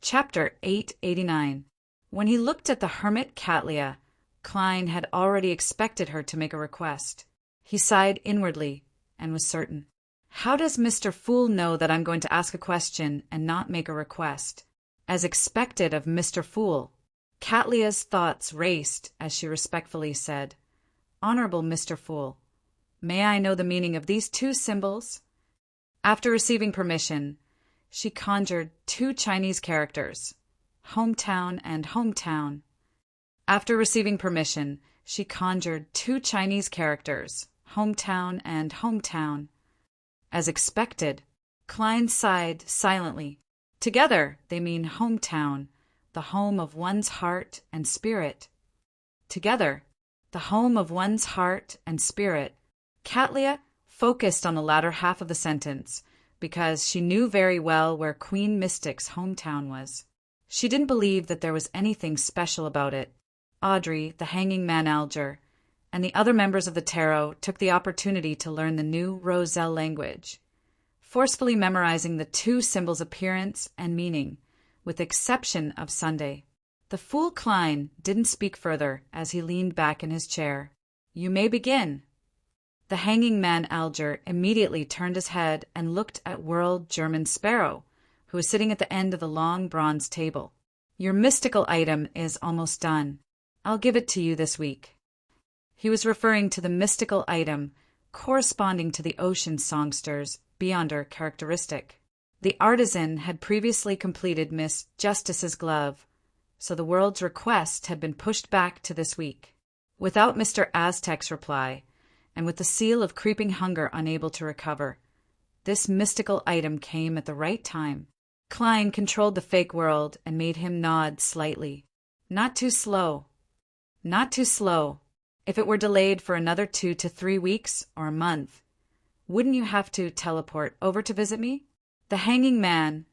Chapter 889. When he looked at the hermit Catlia, Klein had already expected her to make a request. He sighed inwardly and was certain. How does Mr. Fool know that I'm going to ask a question and not make a request? As expected of Mr. Fool. Catlia's thoughts raced as she respectfully said, "Honorable Mr. Fool, may I know the meaning of these two symbols?" After receiving permission, she conjured two Chinese characters, hometown and hometown. After receiving permission, she conjured two Chinese characters, hometown and hometown. As expected, Klein sighed silently. Together, they mean hometown, the home of one's heart and spirit. Together, the home of one's heart and spirit. Catlia focused on the latter half of the sentence, because she knew very well where Queen Mystic's hometown was. She didn't believe that there was anything special about it. Audrey, the hanging man Alger, and the other members of the tarot took the opportunity to learn the new Roselle language, forcefully memorizing the two symbols' appearance and meaning, with the exception of Sunday. The fool Klein didn't speak further as he leaned back in his chair. "You may begin." The hanging man Alger immediately turned his head and looked at World German Sparrow, who was sitting at the end of the long bronze table. "Your mystical item is almost done. I'll give it to you this week." He was referring to the mystical item corresponding to the ocean songster's Beyonder characteristic. The artisan had previously completed Miss Justice's glove, so the world's request had been pushed back to this week. Without Mr. Aztec's reply, and with the seal of creeping hunger unable to recover, this mystical item came at the right time. Klein controlled the fake world and made him nod slightly. Not too slow. Not too slow. If it were delayed for another 2 to 3 weeks or a month, wouldn't you have to teleport over to visit me? The hanging man,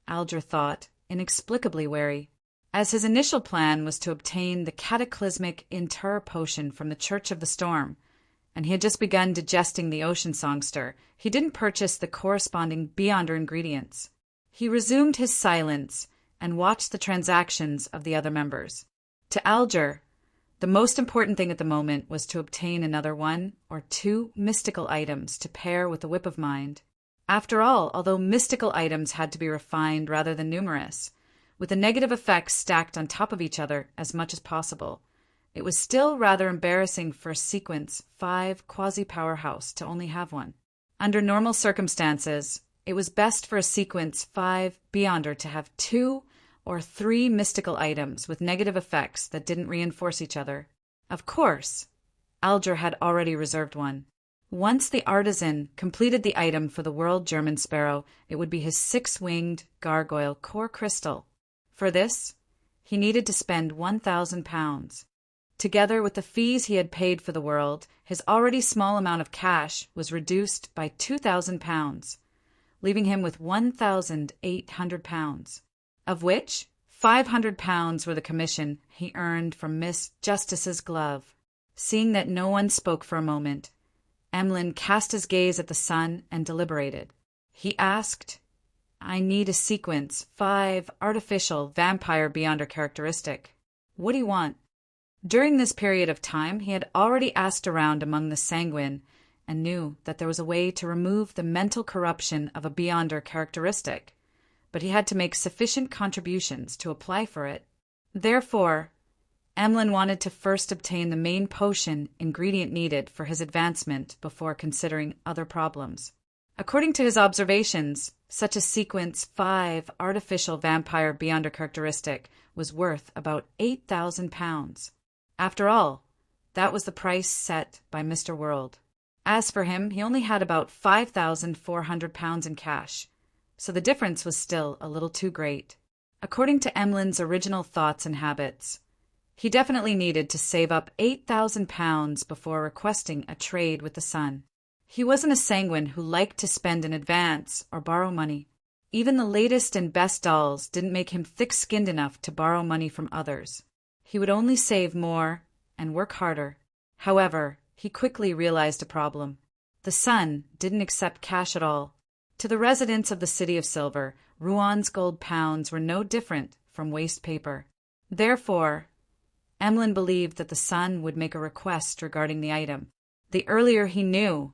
Alger thought, inexplicably wary. As his initial plan was to obtain the cataclysmic Inter potion from the Church of the Storm, and he had just begun digesting the ocean songster, he didn't purchase the corresponding Beyonder ingredients. He resumed his silence and watched the transactions of the other members. To Alger, the most important thing at the moment was to obtain another 1 or 2 mystical items to pair with the whip of mind. After all, although mystical items had to be refined rather than numerous, with the negative effects stacked on top of each other as much as possible, it was still rather embarrassing for a Sequence 5 quasi-powerhouse to only have one. Under normal circumstances, it was best for a Sequence 5 Beyonder to have 2 or 3 mystical items with negative effects that didn't reinforce each other. Of course, Alger had already reserved one. Once the artisan completed the item for the World German Sparrow, it would be his 6-winged gargoyle core crystal. For this, he needed to spend £1,000. Together with the fees he had paid for the world, his already small amount of cash was reduced by £2,000, leaving him with £1,800, of which £500 were the commission he earned from Miss Justice's glove. Seeing that no one spoke for a moment, Emlyn cast his gaze at the sun and deliberated. He asked, "I need a Sequence 5 artificial vampire Beyonder characteristic. What do you want?" During this period of time, he had already asked around among the sanguine and knew that there was a way to remove the mental corruption of a Beyonder characteristic, but he had to make sufficient contributions to apply for it. Therefore, Emlyn wanted to first obtain the main potion ingredient needed for his advancement before considering other problems. According to his observations, such a Sequence 5 artificial vampire Beyonder characteristic was worth about £8,000. After all, that was the price set by Mr. World. As for him, he only had about £5,400 in cash, so the difference was still a little too great. According to Emlyn's original thoughts and habits, he definitely needed to save up £8,000 before requesting a trade with the sun. He wasn't a sanguine who liked to spend in advance or borrow money. Even the latest and best dolls didn't make him thick-skinned enough to borrow money from others. He would only save more and work harder. However, he quickly realized a problem. The sun didn't accept cash at all. To the residents of the City of Silver, Rouen gold pounds were no different from waste paper. Therefore, Emlyn believed that the son would make a request regarding the item. The earlier he knew,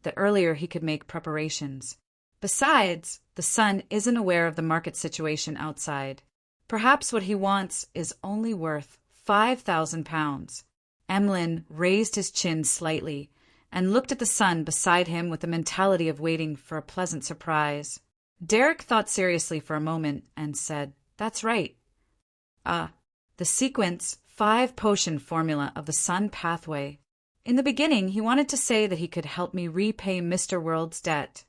the earlier he could make preparations. Besides, the son isn't aware of the market situation outside. Perhaps what he wants is only worth £5,000. Emlyn raised his chin slightly and looked at the son beside him with the mentality of waiting for a pleasant surprise. Derek thought seriously for a moment and said, "That's right. The sequence 5 potion formula of the Sun Pathway. In the beginning, he wanted to say that he could help me repay Mr. World's debt,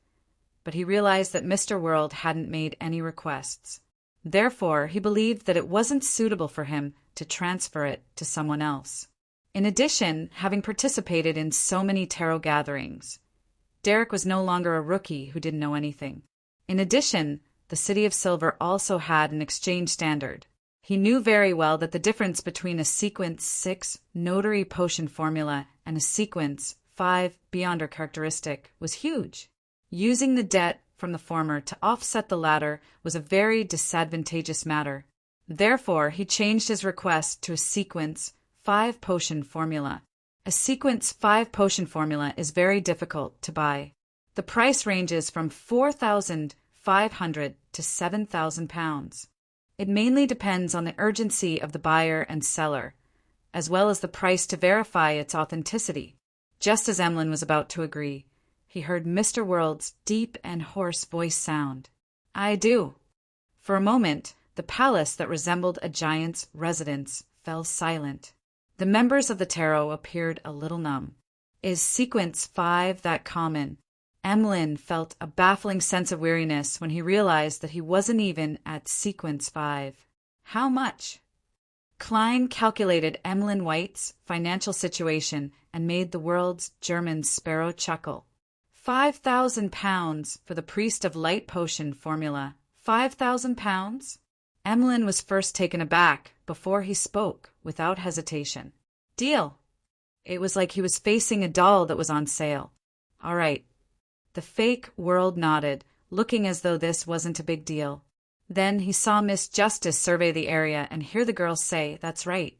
but he realized that Mr. World hadn't made any requests. Therefore, he believed that it wasn't suitable for him to transfer it to someone else. In addition, having participated in so many tarot gatherings, Derek was no longer a rookie who didn't know anything. In addition, the City of Silver also had an exchange standard. He knew very well that the difference between a Sequence 6 notary potion formula and a Sequence 5 Beyonder characteristic was huge. Using the debt from the former to offset the latter was a very disadvantageous matter. Therefore, he changed his request to a Sequence 5 potion formula. A Sequence 5 potion formula is very difficult to buy. The price ranges from £4,500 to £7,000. It mainly depends on the urgency of the buyer and seller, as well as the price to verify its authenticity. Just as Emlyn was about to agree, he heard Mr. World's deep and hoarse voice sound. "I do." For a moment, the palace that resembled a giant's residence fell silent. The members of the tarot appeared a little numb. Is Sequence 5 that common? Emlyn felt a baffling sense of weariness when he realized that he wasn't even at Sequence 5. How much? Klein calculated Emlyn White's financial situation and made the world's German sparrow chuckle. £5,000 for the Priest of Light potion formula. £5,000? Emlyn was first taken aback before he spoke without hesitation. Deal. It was like he was facing a doll that was on sale. All right. The fake world nodded, looking as though this wasn't a big deal. Then he saw Miss Justice survey the area and hear the girl say, "That's right.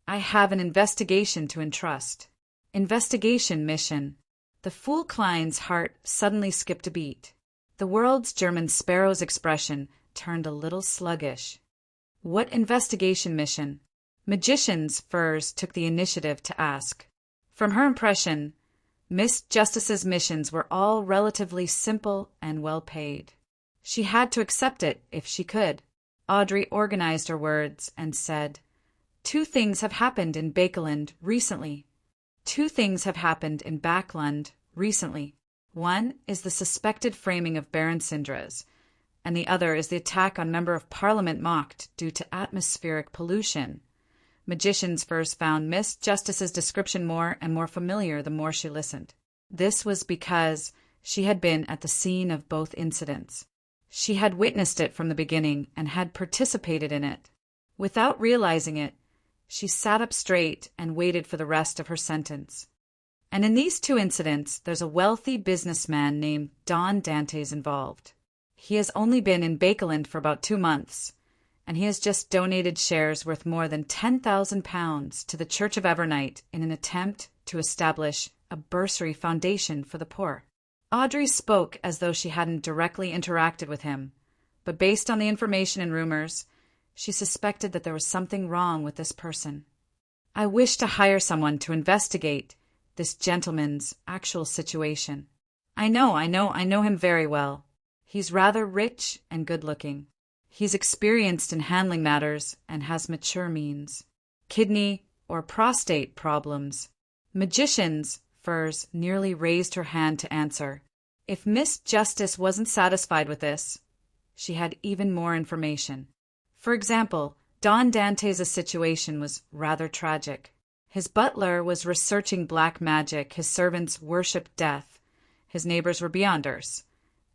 I have an investigation to entrust." Investigation mission. The fool Klein's heart suddenly skipped a beat. The world's German sparrow's expression turned a little sluggish. What investigation mission? Magician's Furs took the initiative to ask. From her impression, Miss Justice's missions were all relatively simple and well paid. She had to accept it if she could. Audrey organized her words and said, "2 things have happened in Bakeland recently. 2 things have happened in Backland recently. One is the suspected framing of Baron Sindras, and the other is the attack on Member of Parliament mocked due to atmospheric pollution." Magicians first found Miss Justice's description more and more familiar the more she listened. This was because she had been at the scene of both incidents. She had witnessed it from the beginning and had participated in it. Without realizing it, she sat up straight and waited for the rest of her sentence. "And in these 2 incidents, there's a wealthy businessman named Don Dantes involved. He has only been in Bakeland for about 2 months, and he has just donated shares worth more than £10,000 to the Church of Evernight in an attempt to establish a bursary foundation for the poor." Audrey spoke as though she hadn't directly interacted with him, but based on the information and rumors, she suspected that there was something wrong with this person. "I wish to hire someone to investigate this gentleman's actual situation. I know him very well. He's rather rich and good-looking. He's experienced in handling matters and has mature means. Kidney or prostate problems." Magician's Furs nearly raised her hand to answer. If Miss Justice wasn't satisfied with this, she had even more information. For example, Don Dantes' situation was rather tragic. His butler was researching black magic, his servants worshipped death, his neighbors were Beyonders,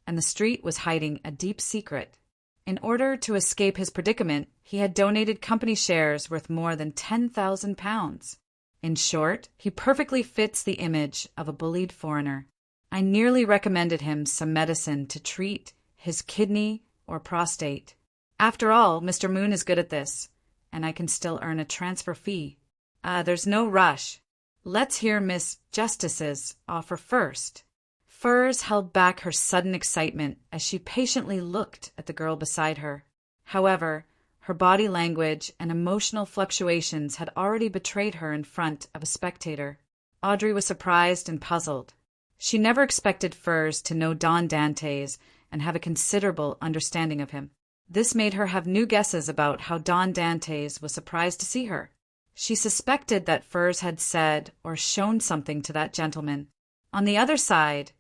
and the street was hiding a deep secret. In order to escape his predicament, he had donated company shares worth more than £10,000. In short, he perfectly fits the image of a bullied foreigner. I nearly recommended him some medicine to treat his kidney or prostate. After all, Mr. Moon is good at this, and I can still earn a transfer fee. There's no rush. Let's hear Miss Justice's offer first. Furs held back her sudden excitement as she patiently looked at the girl beside her. However, her body language and emotional fluctuations had already betrayed her in front of a spectator. Audrey was surprised and puzzled. She never expected Furs to know Don Dantes and have a considerable understanding of him. This made her have new guesses about how Don Dantes was surprised to see her. She suspected that Furs had said or shown something to that gentleman. On the other side,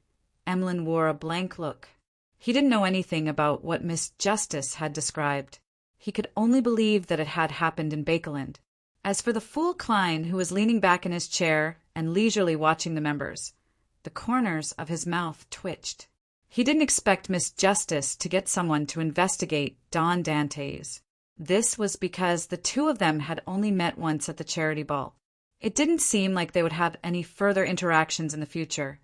Emlyn wore a blank look. He didn't know anything about what Miss Justice had described. He could only believe that it had happened in Bakeland. As for the fool Klein, who was leaning back in his chair and leisurely watching the members, the corners of his mouth twitched. He didn't expect Miss Justice to get someone to investigate Don Dantes. This was because the two of them had only met once at the charity ball. It didn't seem like they would have any further interactions in the future,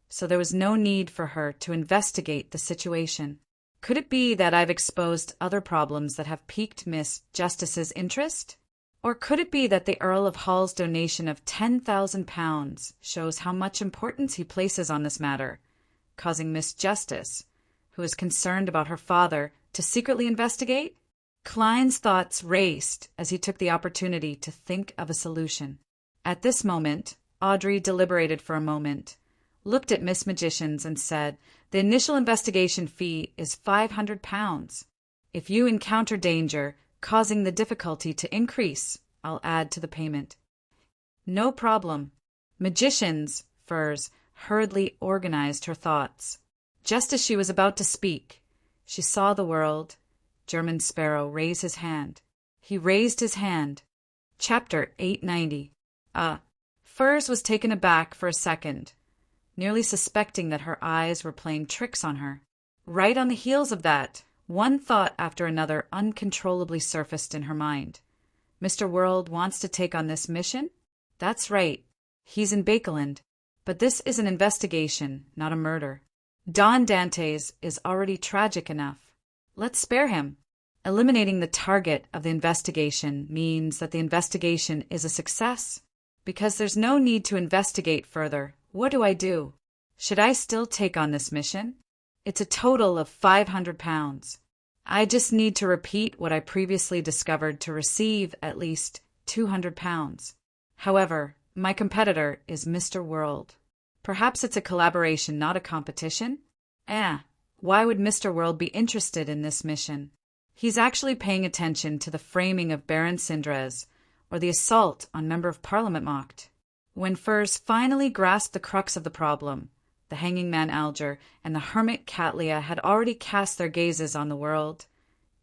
so there was no need for her to investigate the situation. Could it be that I've exposed other problems that have piqued Miss Justice's interest? Or could it be that the Earl of Hall's donation of £10,000 shows how much importance he places on this matter, causing Miss Justice, who is concerned about her father, to secretly investigate? Klein's thoughts raced as he took the opportunity to think of a solution. At this moment, Audrey deliberated for a moment, looked at Miss Magicians and said, "The initial investigation fee is £500. If you encounter danger causing the difficulty to increase, I'll add to the payment." "No problem." Magicians, Furs, hurriedly organized her thoughts. Just as she was about to speak, she saw the world, German Sparrow, raise his hand. He raised his hand. Chapter 890. Furs was taken aback for a second, nearly suspecting that her eyes were playing tricks on her. Right on the heels of that, one thought after another uncontrollably surfaced in her mind. Mr. World wants to take on this mission? That's right. He's in Bakeland. But this is an investigation, not a murder. Don Dantes is already tragic enough. Let's spare him. Eliminating the target of the investigation means that the investigation is a success. Because there's no need to investigate further, what do I do? Should I still take on this mission? It's a total of £500. I just need to repeat what I previously discovered to receive at least £200. However, my competitor is Mr. World. Perhaps it's a collaboration, not a competition? Why would Mr. World be interested in this mission? He's actually paying attention to the framing of Baron Sindres, or the assault on Member of Parliament Mocked. When Furs finally grasped the crux of the problem, the hanging man Alger and the hermit Catlia had already cast their gazes on the world,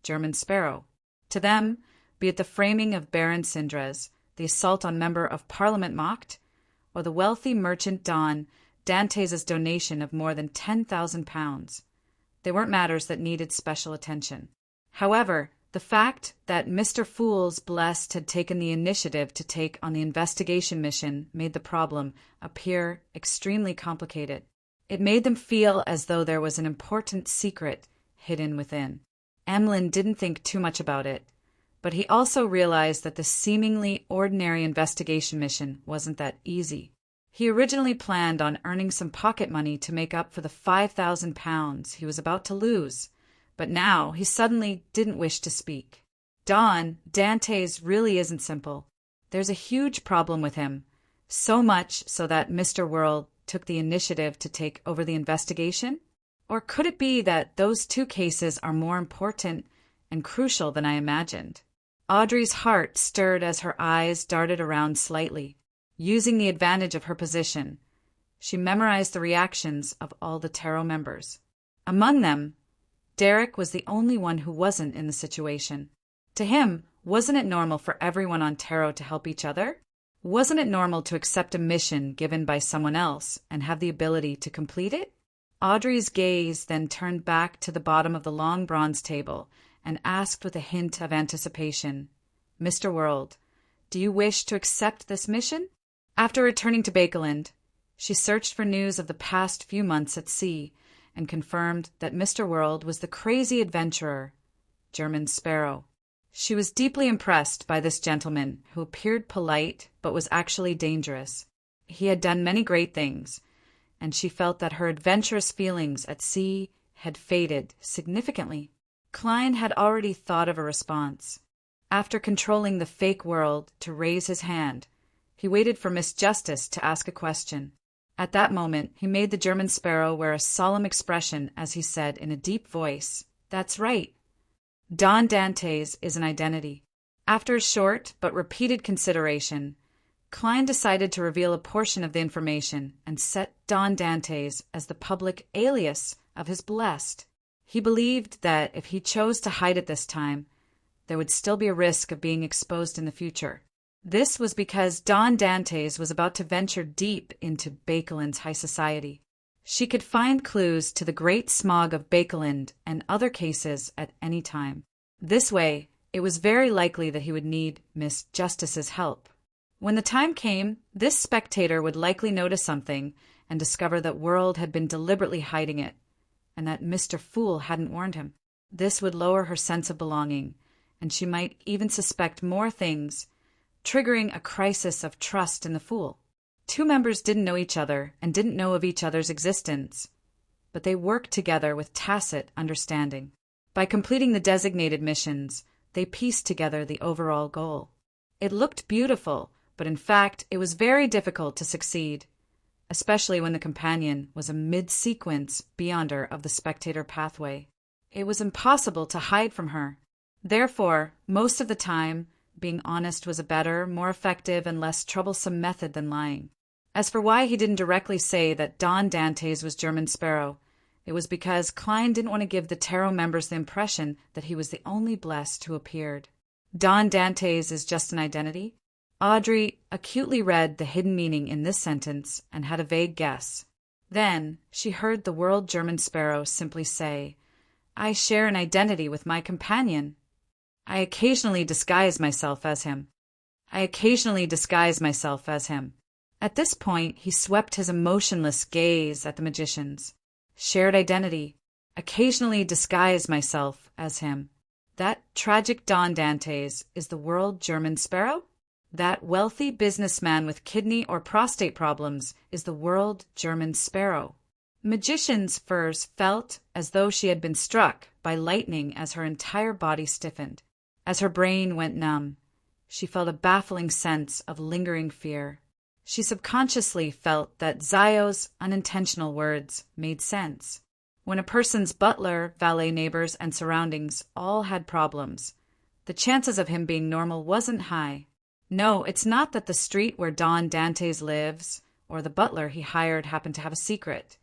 German Sparrow. To them, be it the framing of Baron Sindres, the assault on Member of Parliament Mocked, or the wealthy merchant Don Dantes' donation of more than £10,000, they weren't matters that needed special attention. However, the fact that Mr. Fool's Blessed had taken the initiative to take on the investigation mission made the problem appear extremely complicated. It made them feel as though there was an important secret hidden within. Emlyn didn't think too much about it, but he also realized that the seemingly ordinary investigation mission wasn't that easy. He originally planned on earning some pocket money to make up for the £5,000 he was about to lose, but now he suddenly didn't wish to speak. Don Dantes really isn't simple. There's a huge problem with him, so much so that Mr. World took the initiative to take over the investigation? Or could it be that those two cases are more important and crucial than I imagined? Audrey's heart stirred as her eyes darted around slightly. Using the advantage of her position, she memorized the reactions of all the tarot members. Among them, Derek was the only one who wasn't in the situation. To him, wasn't it normal for everyone on tarot to help each other? Wasn't it normal to accept a mission given by someone else and have the ability to complete it? Audrey's gaze then turned back to the bottom of the long bronze table and asked with a hint of anticipation, "Mr. World, do you wish to accept this mission?" After returning to Bakeland, she searched for news of the past few months at sea and confirmed that Mr. World was the crazy adventurer, German Sparrow. She was deeply impressed by this gentleman, who appeared polite but was actually dangerous. He had done many great things, and she felt that her adventurous feelings at sea had faded significantly. Klein had already thought of a response. After controlling the fake world to raise his hand, he waited for Miss Justice to ask a question. At that moment, he made the German Sparrow wear a solemn expression as he said in a deep voice, "That's right. Don Dantes is an identity." After a short but repeated consideration, Klein decided to reveal a portion of the information and set Don Dantes as the public alias of his blessed. He believed that if he chose to hide it this time, there would still be a risk of being exposed in the future. This was because Don Dantes was about to venture deep into Bakeland's high society. She could find clues to the great smog of Bakeland and other cases at any time. This way, it was very likely that he would need Miss Justice's help. When the time came, this spectator would likely notice something and discover that World had been deliberately hiding it, and that Mr. Fool hadn't warned him. This would lower her sense of belonging, and she might even suspect more things, triggering a crisis of trust in the Fool. Two members didn't know each other and didn't know of each other's existence, but they worked together with tacit understanding. By completing the designated missions, they pieced together the overall goal. It looked beautiful, but in fact it was very difficult to succeed, especially when the companion was a mid-sequence beyonder of the spectator pathway. It was impossible to hide from her. Therefore, most of the time, being honest was a better, more effective, and less troublesome method than lying. As for why he didn't directly say that Don Dantes was German Sparrow, it was because Klein didn't want to give the tarot members the impression that he was the only blessed who appeared. Don Dantes is just an identity? Audrey acutely read the hidden meaning in this sentence and had a vague guess. Then she heard the World German Sparrow simply say, "I share an identity with my companion. I occasionally disguise myself as him. I occasionally disguise myself as him." At this point, he swept his emotionless gaze at the magicians. Shared identity. Occasionally disguise myself as him. That tragic Don Dantes is the World German Sparrow? That wealthy businessman with kidney or prostate problems is the World German Sparrow. Magician's Furs felt as though she had been struck by lightning as her entire body stiffened. As her brain went numb, she felt a baffling sense of lingering fear. She subconsciously felt that Zio's unintentional words made sense. When a person's butler, valet, neighbors, and surroundings all had problems, the chances of him being normal wasn't high. No, it's not that the street where Don Dantes lives or the butler he hired happened to have a secret,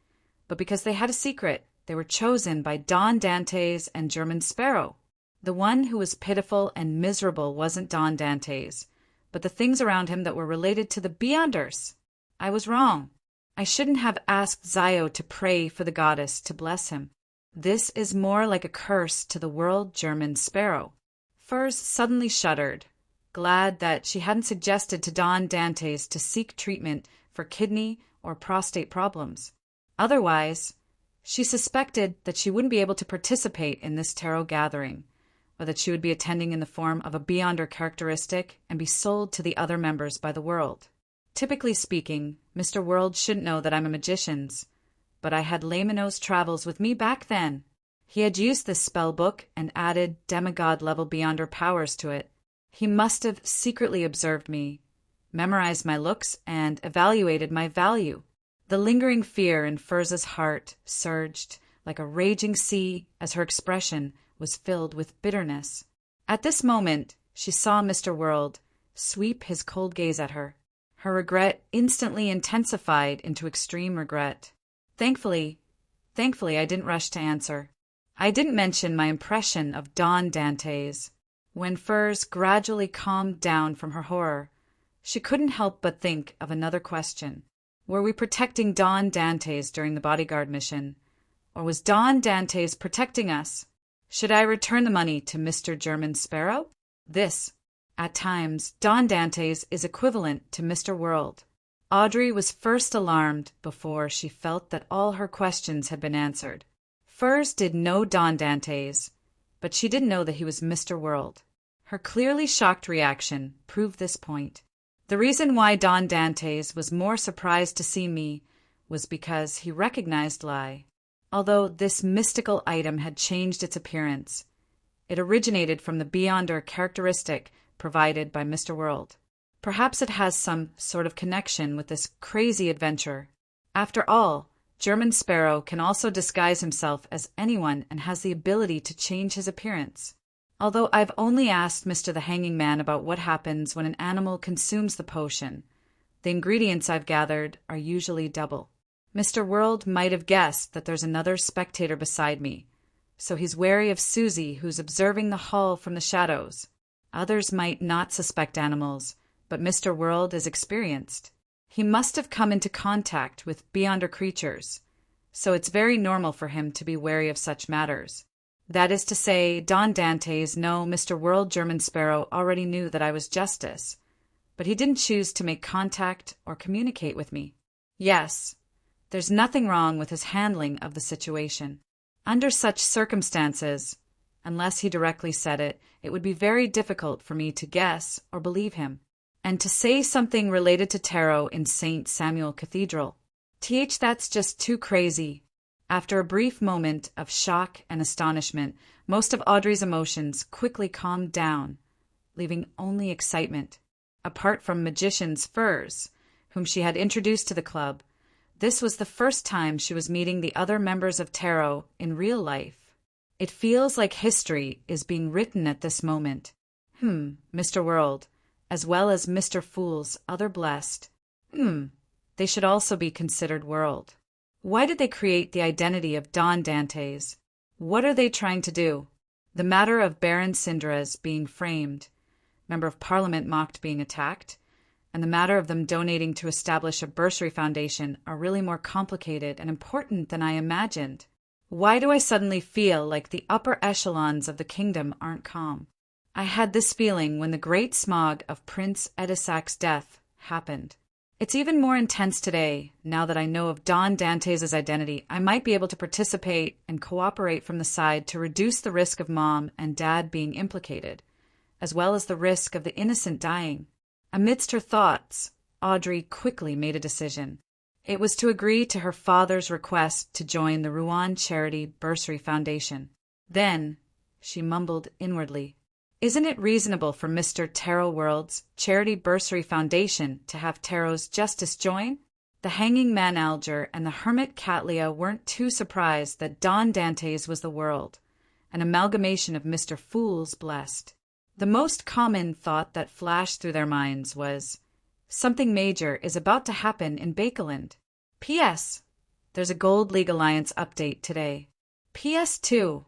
but because they had a secret, they were chosen by Don Dantes and German Sparrow. The one who was pitiful and miserable wasn't Don Dantes, but the things around him that were related to the Beyonders. I was wrong. I shouldn't have asked Zio to pray for the goddess to bless him. This is more like a curse to the World German Sparrow. Furs suddenly shuddered, glad that she hadn't suggested to Don Dantes to seek treatment for kidney or prostate problems. Otherwise, she suspected that she wouldn't be able to participate in this tarot gathering, or that she would be attending in the form of a Beyonder characteristic and be sold to the other members by the World. Typically speaking, Mr. World shouldn't know that I'm a magician's, but I had Lamino's travels with me back then. He had used this spell book and added demigod-level Beyonder powers to it. He must have secretly observed me, memorized my looks, and evaluated my value. The lingering fear in Furz's heart surged like a raging sea as her expression was filled with bitterness. At this moment, she saw Mr. World sweep his cold gaze at her. Her regret instantly intensified into extreme regret. Thankfully, I didn't rush to answer. I didn't mention my impression of Don Dantes. When Furs gradually calmed down from her horror, she couldn't help but think of another question. Were we protecting Don Dantes during the bodyguard mission? Or was Don Dantes protecting us? Should I return the money to Mr. German Sparrow? At times, Don Dantes is equivalent to Mr. World. Audrey was first alarmed before she felt that all her questions had been answered. Furs did know Don Dantes, but she didn't know that he was Mr. World. Her clearly shocked reaction proved this point. The reason why Don Dantes was more surprised to see me was because he recognized Lai. Although this mystical item had changed its appearance, it originated from the Beyonder characteristic provided by Mr. World. Perhaps it has some sort of connection with this crazy adventure. After all, German Sparrow can also disguise himself as anyone and has the ability to change his appearance. Although I've only asked Mr. the Hanging Man about what happens when an animal consumes the potion, the ingredients I've gathered are usually double. Mr. World might have guessed that there's another spectator beside me, so he's wary of Susie, who's observing the hall from the shadows. Others might not suspect animals, but Mr. World is experienced. He must have come into contact with Beyonder creatures, so it's very normal for him to be wary of such matters. That is to say, Don Dantes, no, Mr. World German Sparrow already knew that I was Justice, but he didn't choose to make contact or communicate with me. Yes, there's nothing wrong with his handling of the situation. Under such circumstances, unless he directly said it, it would be very difficult for me to guess or believe him. And to say something related to tarot in St. Samuel Cathedral. That's just too crazy. After a brief moment of shock and astonishment, most of Audrey's emotions quickly calmed down, leaving only excitement. Apart from Magician's Furs, whom she had introduced to the club, this was the first time she was meeting the other members of Tarot in real life. It feels like history is being written at this moment. Mr. World, as well as Mr. Fool's other blessed. They should also be considered World. Why did they create the identity of Don Dantes? What are they trying to do? The matter of Baron Cinderas being framed, Member of Parliament mocked being attacked, and the matter of them donating to establish a bursary foundation are really more complicated and important than I imagined. Why do I suddenly feel like the upper echelons of the kingdom aren't calm? I had this feeling when the great smog of Prince Edisac's death happened. It's even more intense today, now that I know of Don Dantes' identity. I might be able to participate and cooperate from the side to reduce the risk of Mom and Dad being implicated, as well as the risk of the innocent dying. Amidst her thoughts, Audrey quickly made a decision. It was to agree to her father's request to join the Rouen Charity Bursary Foundation. Then, she mumbled inwardly, "Isn't it reasonable for Mr. Tarot World's Charity Bursary Foundation to have Tarot's Justice join?" The Hanging Man Alger and the Hermit Catlia weren't too surprised that Don Dantes was the World, an amalgamation of Mr. Fool's blessed. The most common thought that flashed through their minds was, something major is about to happen in Bakeland. P.S. There's a Gold League Alliance update today. P.S. 2.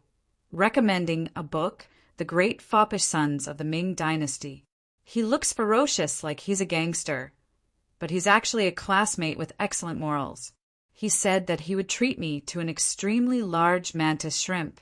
Recommending a book, The Great Foppish Sons of the Ming Dynasty. He looks ferocious like he's a gangster, but he's actually a classmate with excellent morals. He said that he would treat me to an extremely large mantis shrimp.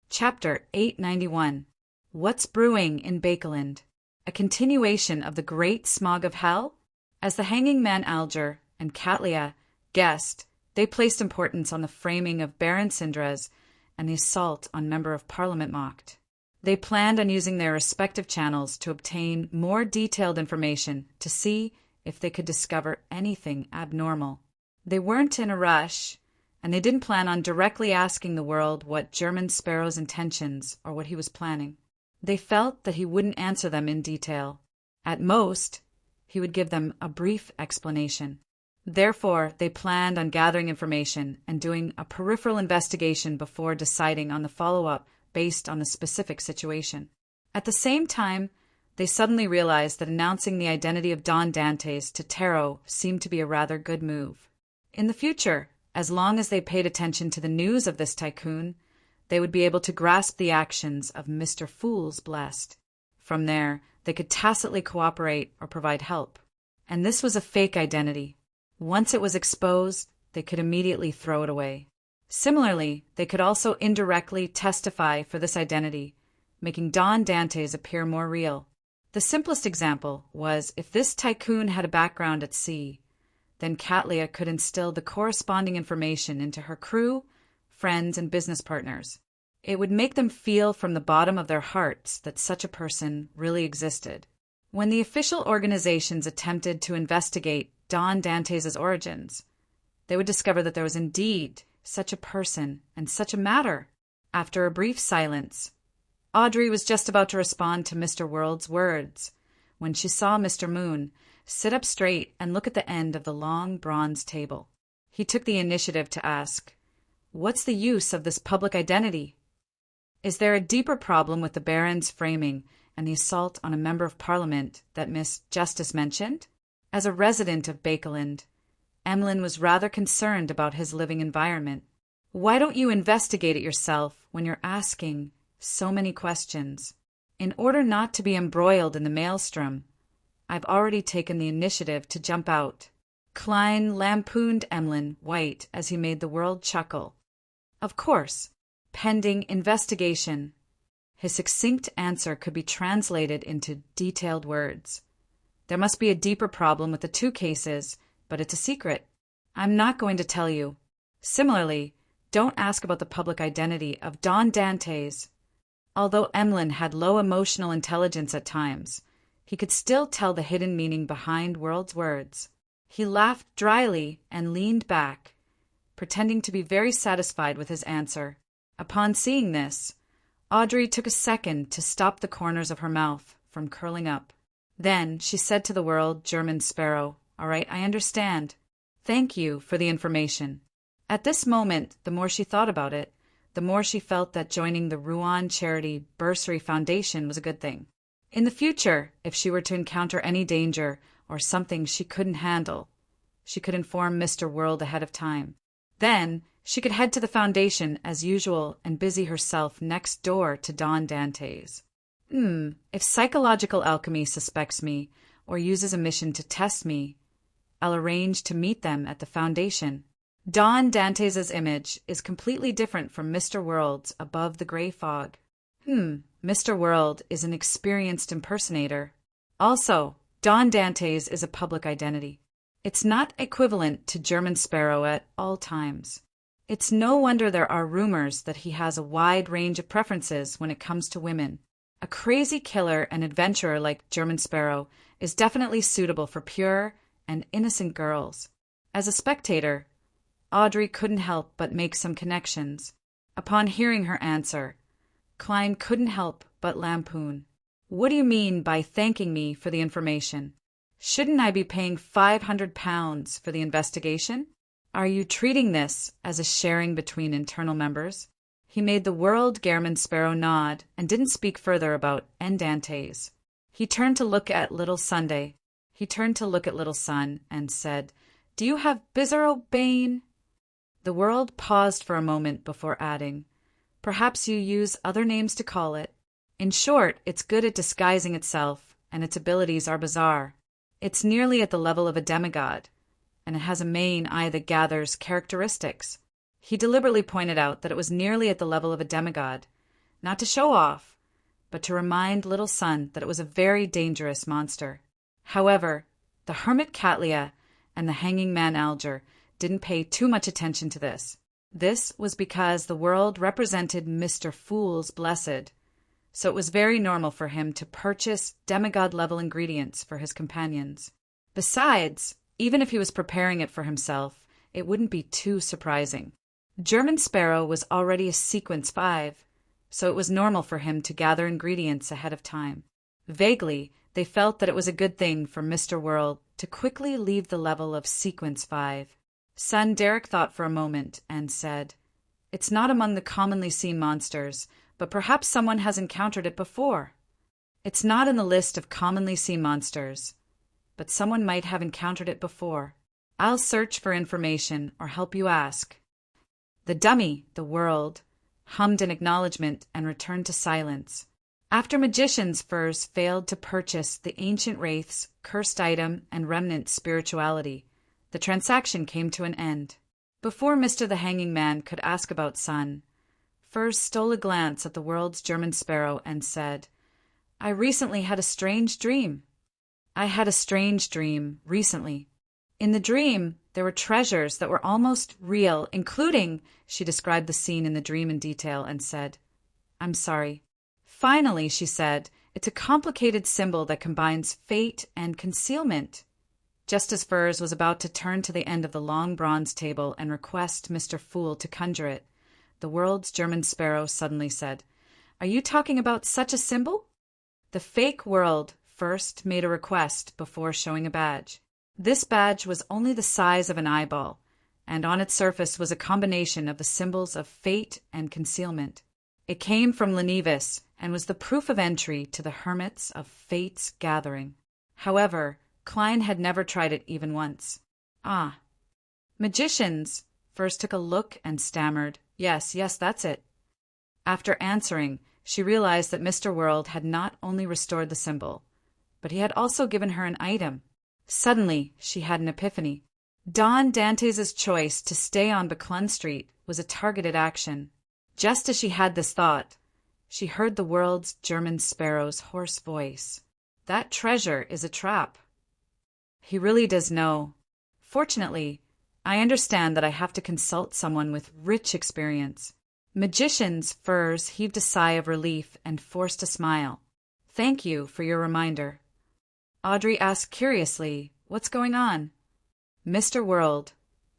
Chapter 891. What's Brewing in Bakeland? A continuation of the Great Smog of Hell? As the Hanging Man Alger and Catlia guessed, they placed importance on the framing of Baron Cinderas and the assault on Member of Parliament mocked. They planned on using their respective channels to obtain more detailed information to see if they could discover anything abnormal. They weren't in a rush, and they didn't plan on directly asking the world what German Sparrow's intentions or what he was planning. They felt that he wouldn't answer them in detail. At most, he would give them a brief explanation. Therefore, they planned on gathering information and doing a peripheral investigation before deciding on the follow-up based on the specific situation. At the same time, they suddenly realized that announcing the identity of Don Dantes to Tarot seemed to be a rather good move. In the future, as long as they paid attention to the news of this tycoon, they would be able to grasp the actions of Mr. Fool's blessed. From there, they could tacitly cooperate or provide help. And this was a fake identity. Once it was exposed, they could immediately throw it away. Similarly, they could also indirectly testify for this identity, making Don Dantes appear more real. The simplest example was if this tycoon had a background at sea, Then Catlia could instill the corresponding information into her crew, friends, and business partners. It would make them feel from the bottom of their hearts that such a person really existed. When the official organizations attempted to investigate Don Dantes' origins, they would discover that there was indeed such a person and such a matter. After a brief silence, Audrey was just about to respond to Mr. World's words when she saw Mr. Moon sit up straight and look at the end of the long bronze table. He took the initiative to ask, "What's the use of this public identity? Is there a deeper problem with the Baron's framing and the assault on a member of Parliament that Miss Justice mentioned?" As a resident of Bakeland, Emlyn was rather concerned about his living environment. "Why don't you investigate it yourself when you're asking so many questions? In order not to be embroiled in the maelstrom, I've already taken the initiative to jump out." Klein lampooned Emlyn White as he made the world chuckle. "Of course, pending investigation." His succinct answer could be translated into detailed words. "There must be a deeper problem with the two cases, but it's a secret. I'm not going to tell you. Similarly, don't ask about the public identity of Don Dantes." Although Emlyn had low emotional intelligence at times, he could still tell the hidden meaning behind World's words. He laughed dryly and leaned back, pretending to be very satisfied with his answer. Upon seeing this, Audrey took a second to stop the corners of her mouth from curling up. Then she said to the World German Sparrow, "All right, I understand. Thank you for the information." At this moment, the more she thought about it, the more she felt that joining the Rouen Charity Bursary Foundation was a good thing. In the future, if she were to encounter any danger or something she couldn't handle, she could inform Mr. World ahead of time. Then she could head to the foundation as usual and busy herself next door to Don Dantes. If psychological alchemy suspects me or uses a mission to test me, I'll arrange to meet them at the foundation. Don Dantes' image is completely different from Mr. World's above the gray fog. Mr. World is an experienced impersonator. Also, Don Dantes is a public identity. It's not equivalent to German Sparrow at all times. It's no wonder there are rumors that he has a wide range of preferences when it comes to women. A crazy killer and adventurer like German Sparrow is definitely suitable for pure and innocent girls. As a spectator, Audrey couldn't help but make some connections. Upon hearing her answer, Klein couldn't help but lampoon. "What do you mean by thanking me for the information? Shouldn't I be paying £500 for the investigation? Are you treating this as a sharing between internal members?" He made the World German Sparrow nod and didn't speak further about Dantes. He turned to look at Little Sun and said, "Do you have Bizarro Bane?" The World paused for a moment before adding, "Perhaps you use other names to call it. In short, it's good at disguising itself, and its abilities are bizarre. It's nearly at the level of a demigod, and it has a main eye that gathers characteristics." He deliberately pointed out that it was nearly at the level of a demigod, not to show off, but to remind Little Sun that it was a very dangerous monster. However, the hermit Catlia and the hanging man Alger didn't pay too much attention to this. This was because the World represented Mr. Fool's Blessed, so it was very normal for him to purchase demigod-level ingredients for his companions. Besides, even if he was preparing it for himself, it wouldn't be too surprising. German Sparrow was already a Sequence 5, so it was normal for him to gather ingredients ahead of time. Vaguely, they felt that it was a good thing for Mr. World to quickly leave the level of Sequence 5. Son Derek thought for a moment and said, "It's not among the commonly seen monsters, but perhaps someone has encountered it before." "It's not in the list of commonly seen monsters, but someone might have encountered it before. I'll search for information or help you ask." The dummy, the World, hummed an acknowledgement and returned to silence. After magicians' furs failed to purchase the ancient wraith's cursed item and remnant spirituality, the transaction came to an end. Before Mr. the Hanging Man could ask about Sun, Furs stole a glance at the World's German Sparrow and said, "I recently had a strange dream." "I had a strange dream recently." In the dream, there were treasures that were almost real, including, she described the scene in the dream in detail and said, "I'm sorry." Finally, she said, "It's a complicated symbol that combines fate and concealment." Just as Furs was about to turn to the end of the long bronze table and request Mr. Fool to conjure it, the world's German sparrow suddenly said, "Are you talking about such a symbol?" The fake world first made a request before showing a badge. This badge was only the size of an eyeball, and on its surface was a combination of the symbols of fate and concealment. It came from Lenevis and was the proof of entry to the Hermits of Fate's gathering. However, Klein had never tried it even once. "Ah, magicians!" First took a look and stammered, Yes, that's it." After answering, she realized that Mr. World had not only restored the symbol, but he had also given her an item. Suddenly, she had an epiphany. Don Dantes' choice to stay on Bucklun Street was a targeted action. Just as she had this thought, she heard the world's German sparrow's hoarse voice. "That treasure is a trap." He really does know. Fortunately, I understand that I have to consult someone with rich experience. Magician's Furs heaved a sigh of relief and forced a smile. "Thank you for your reminder." Audrey asked curiously, "What's going on?" "Mr. World,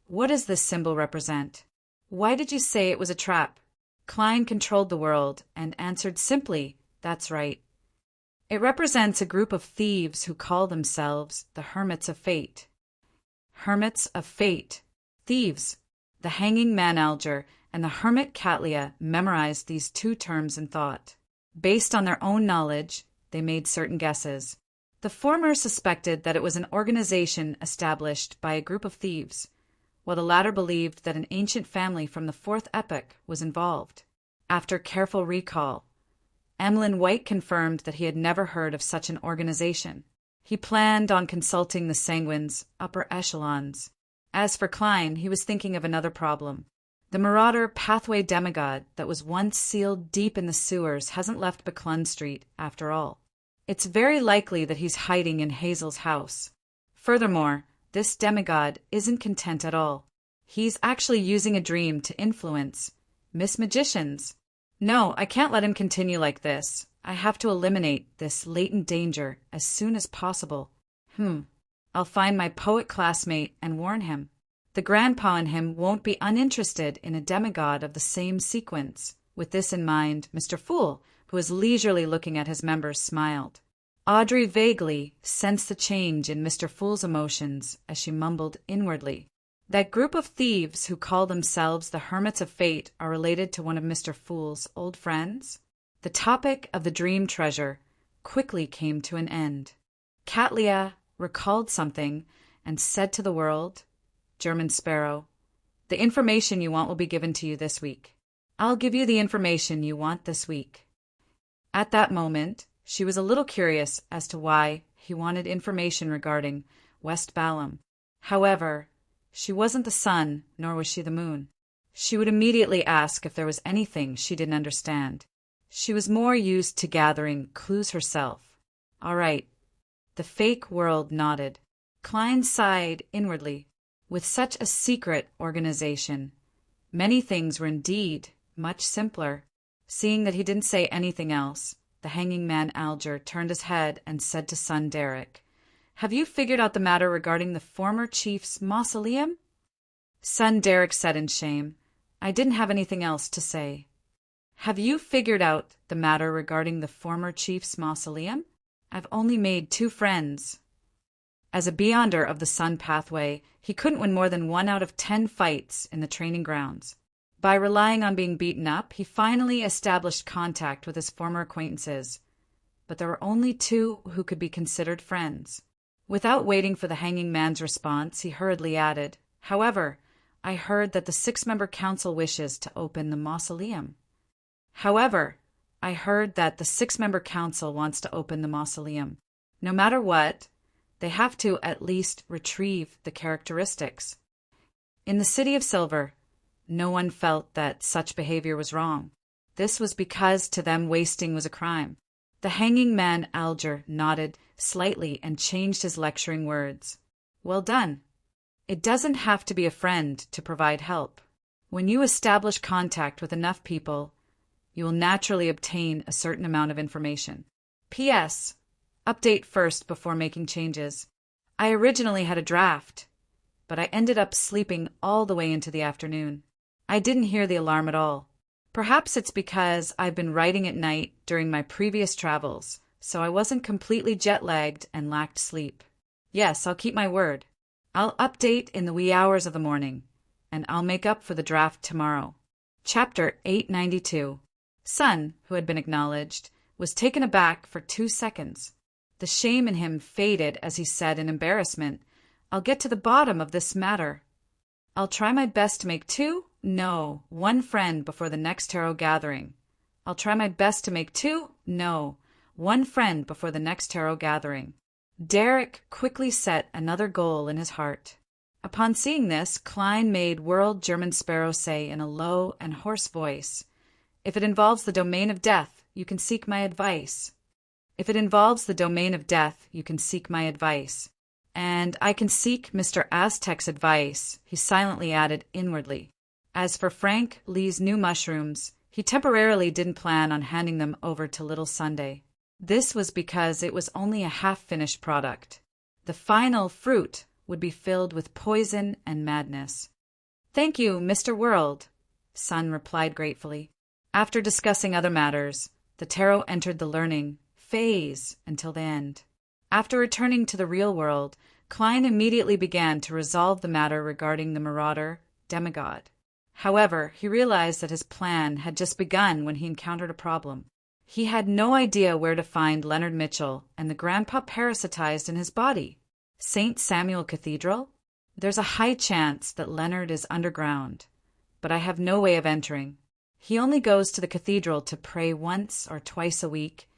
what does this symbol represent? Why did you say it was a trap?" Klein controlled the world and answered simply, "That's right. It represents a group of thieves who call themselves the Hermits of Fate." Hermits of Fate. Thieves. The hanging man Alger and the hermit Catlia memorized these two terms in thought. Based on their own knowledge, they made certain guesses. The former suspected that it was an organization established by a group of thieves, while the latter believed that an ancient family from the fourth epoch was involved. After careful recall, Emlyn White confirmed that he had never heard of such an organization. He planned on consulting the Sanguine's upper echelons. As for Klein, he was thinking of another problem. The marauder pathway demigod that was once sealed deep in the sewers hasn't left Bucklun Street, after all. It's very likely that he's hiding in Hazel's house. Furthermore, this demigod isn't content at all. He's actually using a dream to influence Miss Magicians. No, I can't let him continue like this. I have to eliminate this latent danger as soon as possible. I'll find my poet classmate and warn him. The grandpa in him won't be uninterested in a demigod of the same sequence. With this in mind, Mr. Fool, who was leisurely looking at his members, smiled. Audrey vaguely sensed the change in Mr. Fool's emotions as she mumbled inwardly. That group of thieves who call themselves the Hermits of Fate are related to one of Mr. Fool's old friends? The topic of the dream treasure quickly came to an end. Catlia recalled something and said to the world, "German Sparrow, the information you want will be given to you this week. I'll give you the information you want this week." At that moment, she was a little curious as to why he wanted information regarding West Balham. However, she wasn't the sun, nor was she the moon. She would immediately ask if there was anything she didn't understand. She was more used to gathering clues herself. All right. The fake world nodded. Klein sighed inwardly. With such a secret organization, many things were indeed much simpler. Seeing that he didn't say anything else, the hanging man Alger turned his head and said to son Derek, "Have you figured out the matter regarding the former chief's mausoleum?" Son Derek said in shame, "I didn't have anything else to say." "Have you figured out the matter regarding the former chief's mausoleum?" "I've only made 2 friends." As a beyonder of the Sun Pathway, he couldn't win more than 1 out of 10 fights in the training grounds. By relying on being beaten up, he finally established contact with his former acquaintances. But there were only 2 who could be considered friends. Without waiting for the hanging man's response, he hurriedly added, "However, I heard that the 6-member council wishes to open the mausoleum." However, I heard that the 6-member council wants to open the mausoleum. No matter what, they have to at least retrieve the characteristics. In the City of Silver, no one felt that such behavior was wrong. This was because to them wasting was a crime. The hanging man Alger nodded slightly and changed his lecturing words. "Well done. It doesn't have to be a friend to provide help. When you establish contact with enough people, you will naturally obtain a certain amount of information. P.S. Update first before making changes. I originally had a draft, but I ended up sleeping all the way into the afternoon. I didn't hear the alarm at all. Perhaps it's because I've been writing at night during my previous travels, so I wasn't completely jet-lagged and lacked sleep. Yes, I'll keep my word. I'll update in the wee hours of the morning, and I'll make up for the draft tomorrow. Chapter 892. Sun, who had been acknowledged, was taken aback for 2 seconds. The shame in him faded as he said in embarrassment, "I'll get to the bottom of this matter. I'll try my best to make one friend before the next tarot gathering. I'll try my best to make one friend before the next tarot gathering." Derek quickly set another goal in his heart. Upon seeing this, Klein made World German Sparrow say in a low and hoarse voice, "If it involves the domain of death, you can seek my advice. If it involves the domain of death, you can seek my advice. And I can seek Mr. Aztec's advice," he silently added inwardly. As for Frank Lee's new mushrooms, he temporarily didn't plan on handing them over to Little Sunday. This was because it was only a half-finished product. The final fruit would be filled with poison and madness. "Thank you, Mr. World," Sun replied gratefully. After discussing other matters, the tarot entered the learning phase until the end. After returning to the real world, Klein immediately began to resolve the matter regarding the marauder demigod. However, he realized that his plan had just begun when he encountered a problem. He had no idea where to find Leonard Mitchell and the grandpa parasitized in his body. St. Samuel Cathedral? There's a high chance that Leonard is underground, but I have no way of entering. He only goes to the cathedral to pray once or twice a week,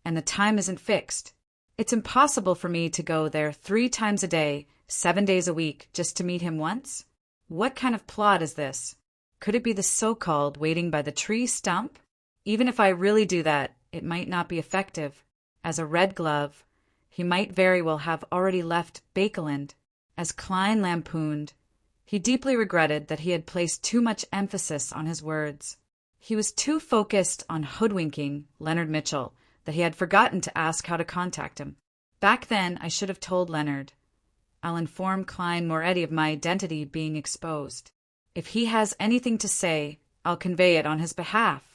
and the time isn't fixed. It's impossible for me to go there 3 times a day, 7 days a week, just to meet him once. What kind of plot is this? Could it be the so-called waiting by the tree stump? Even if I really do that, it might not be effective. As a red glove, he might very well have already left Bakeland. As Klein lampooned, he deeply regretted that he had placed too much emphasis on his words. He was too focused on hoodwinking Leonard Mitchell that he had forgotten to ask how to contact him. Back then, I should have told Leonard. I'll inform Klein Moretti of my identity being exposed. If he has anything to say, I'll convey it on his behalf.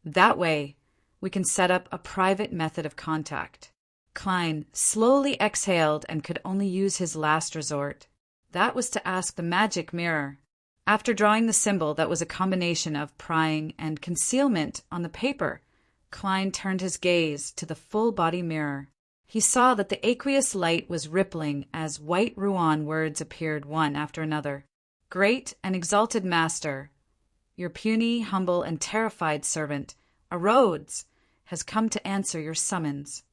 That way, we can set up a private method of contact. Klein slowly exhaled and could only use his last resort. That was to ask the magic mirror. After drawing the symbol that was a combination of prying and concealment on the paper, Klein turned his gaze to the full-body mirror. He saw that the aqueous light was rippling as white Ruan words appeared one after another. "Great and exalted master, your puny, humble, and terrified servant, a Rhodes, has come to answer your summons."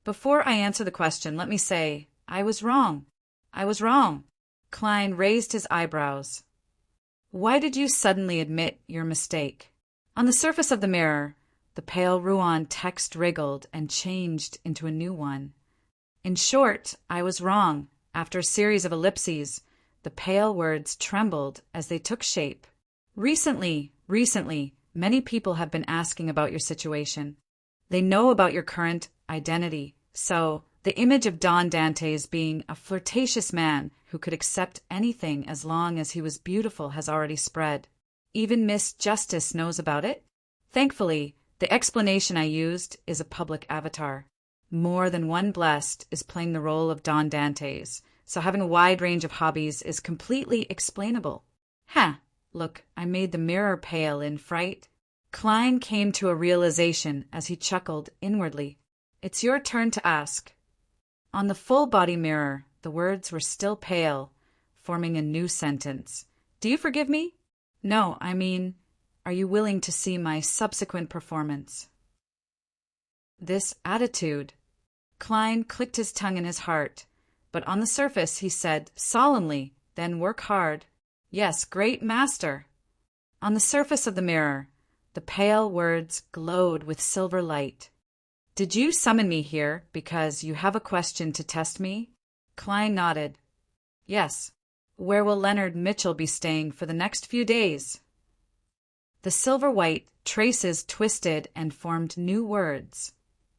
Before I answer the question, let me say, I was wrong. I was wrong. Klein raised his eyebrows. Why did you suddenly admit your mistake? On the surface of the mirror, the pale Ruan text wriggled and changed into a new one. In short, I was wrong. After a series of ellipses, the pale words trembled as they took shape. Recently, many people have been asking about your situation. They know about your current identity, so the image of Don Dantes being a flirtatious man who could accept anything as long as he was beautiful has already spread. Even Miss Justice knows about it. Thankfully, the explanation I used is a public avatar. More than one blessed is playing the role of Don Dantes, so having a wide range of hobbies is completely explainable. Look, I made the mirror pale in fright. Klein came to a realization as he chuckled inwardly. It's your turn to ask. On the full-body mirror, the words were still pale, forming a new sentence. Do you forgive me? No, I mean, are you willing to see my subsequent performance? This attitude. Klein clicked his tongue in his heart, but on the surface he said solemnly, then work hard. Yes, great master. On the surface of the mirror, the pale words glowed with silver light. Did you summon me here because you have a question to test me? Klein nodded. Yes. Where will Leonard Mitchell be staying for the next few days? The silver-white traces twisted and formed new words.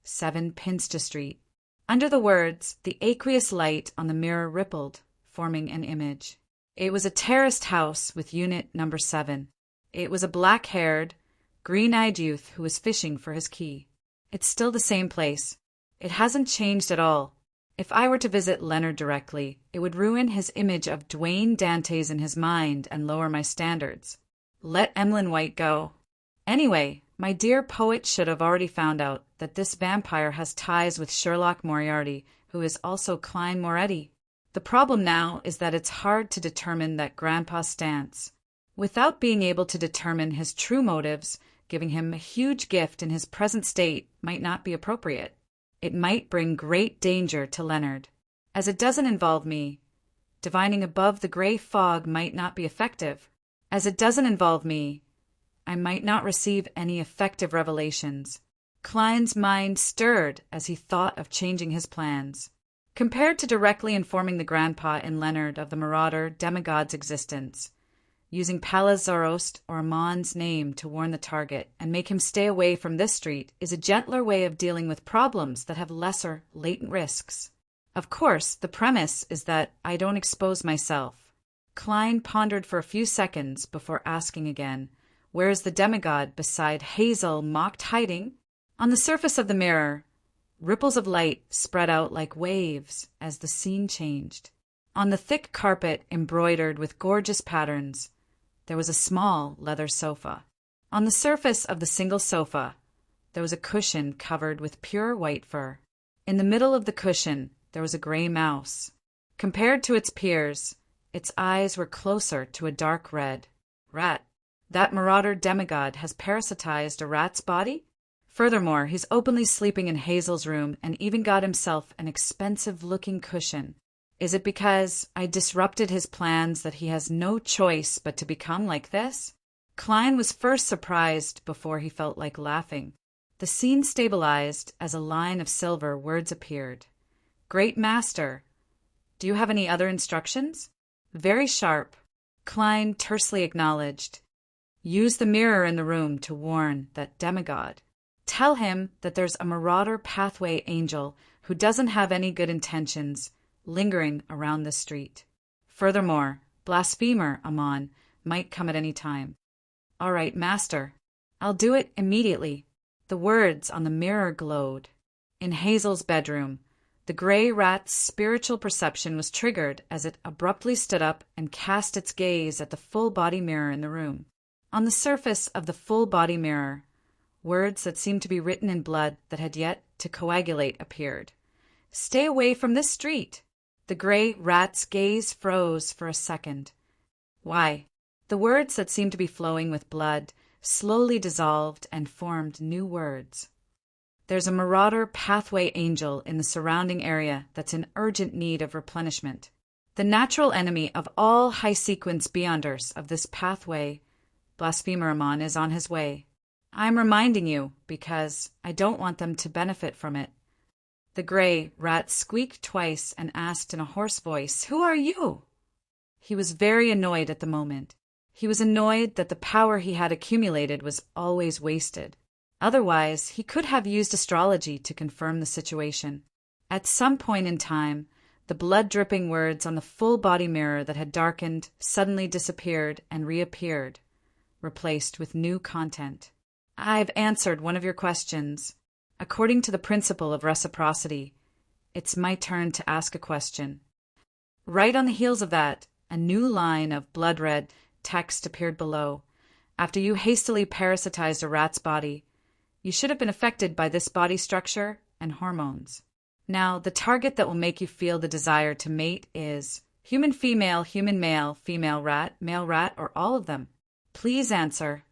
7 Pinster Street. Under the words, the aqueous light on the mirror rippled, forming an image. It was a terraced house with unit number 7. It was a black-haired, green-eyed youth who was fishing for his key. It's still the same place. It hasn't changed at all. If I were to visit Leonard directly, it would ruin his image of Dwayne Dantes in his mind and lower my standards. Let Emlyn White go. Anyway, my dear poet should have already found out that this vampire has ties with Sherlock Moriarty, who is also Klein Moretti. The problem now is that it's hard to determine that Grandpa's stance. Without being able to determine his true motives, giving him a huge gift in his present state might not be appropriate. It might bring great danger to Leonard. As it doesn't involve me, divining above the gray fog might not be effective. As it doesn't involve me, I might not receive any effective revelations. Klein's mind stirred as he thought of changing his plans. Compared to directly informing the grandpa in Leonard of the marauder demigod's existence, using Pallas Zoroast or Amon's name to warn the target and make him stay away from this street is a gentler way of dealing with problems that have lesser latent risks. Of course, the premise is that I don't expose myself. Klein pondered for a few seconds before asking again, "Where is the demigod beside Hazel mocked hiding?" On the surface of the mirror, ripples of light spread out like waves as the scene changed. On the thick carpet embroidered with gorgeous patterns, there was a small leather sofa. On the surface of the single sofa, there was a cushion covered with pure white fur. In the middle of the cushion, there was a gray mouse. Compared to its peers, its eyes were closer to a dark red. Rat. That marauder demigod has parasitized a rat's body? Furthermore, he's openly sleeping in Hazel's room and even got himself an expensive-looking cushion. Is it because I disrupted his plans that he has no choice but to become like this? Klein was first surprised before he felt like laughing. The scene stabilized as a line of silver words appeared. "Great Master, do you have any other instructions?" Very sharp. Klein tersely acknowledged. "Use the mirror in the room to warn that demigod. Tell him that there's a marauder pathway angel who doesn't have any good intentions lingering around the street. Furthermore, blasphemer Amon might come at any time." "All right, Master. I'll do it immediately." The words on the mirror glowed. In Hazel's bedroom, the gray rat's spiritual perception was triggered as it abruptly stood up and cast its gaze at the full-body mirror in the room. On the surface of the full-body mirror, words that seemed to be written in blood that had yet to coagulate appeared. "Stay away from this street." The gray rat's gaze froze for a second. Why? The words that seemed to be flowing with blood slowly dissolved and formed new words. "There's a marauder pathway angel in the surrounding area that's in urgent need of replenishment. The natural enemy of all high-sequence beyonders of this pathway, Blasphemer Amon, is on his way. I'm reminding you because I don't want them to benefit from it." The gray rat squeaked twice and asked in a hoarse voice, "Who are you?" He was very annoyed at the moment. He was annoyed that the power he had accumulated was always wasted. Otherwise, he could have used astrology to confirm the situation. At some point in time, the blood-dripping words on the full-body mirror that had darkened suddenly disappeared and reappeared, replaced with new content. "I've answered one of your questions. According to the principle of reciprocity, it's my turn to ask a question." Right on the heels of that, a new line of blood-red text appeared below. "After you hastily parasitized a rat's body, you should have been affected by this body structure and hormones. Now, the target that will make you feel the desire to mate is human female, human male, female rat, or all of them. Please answer."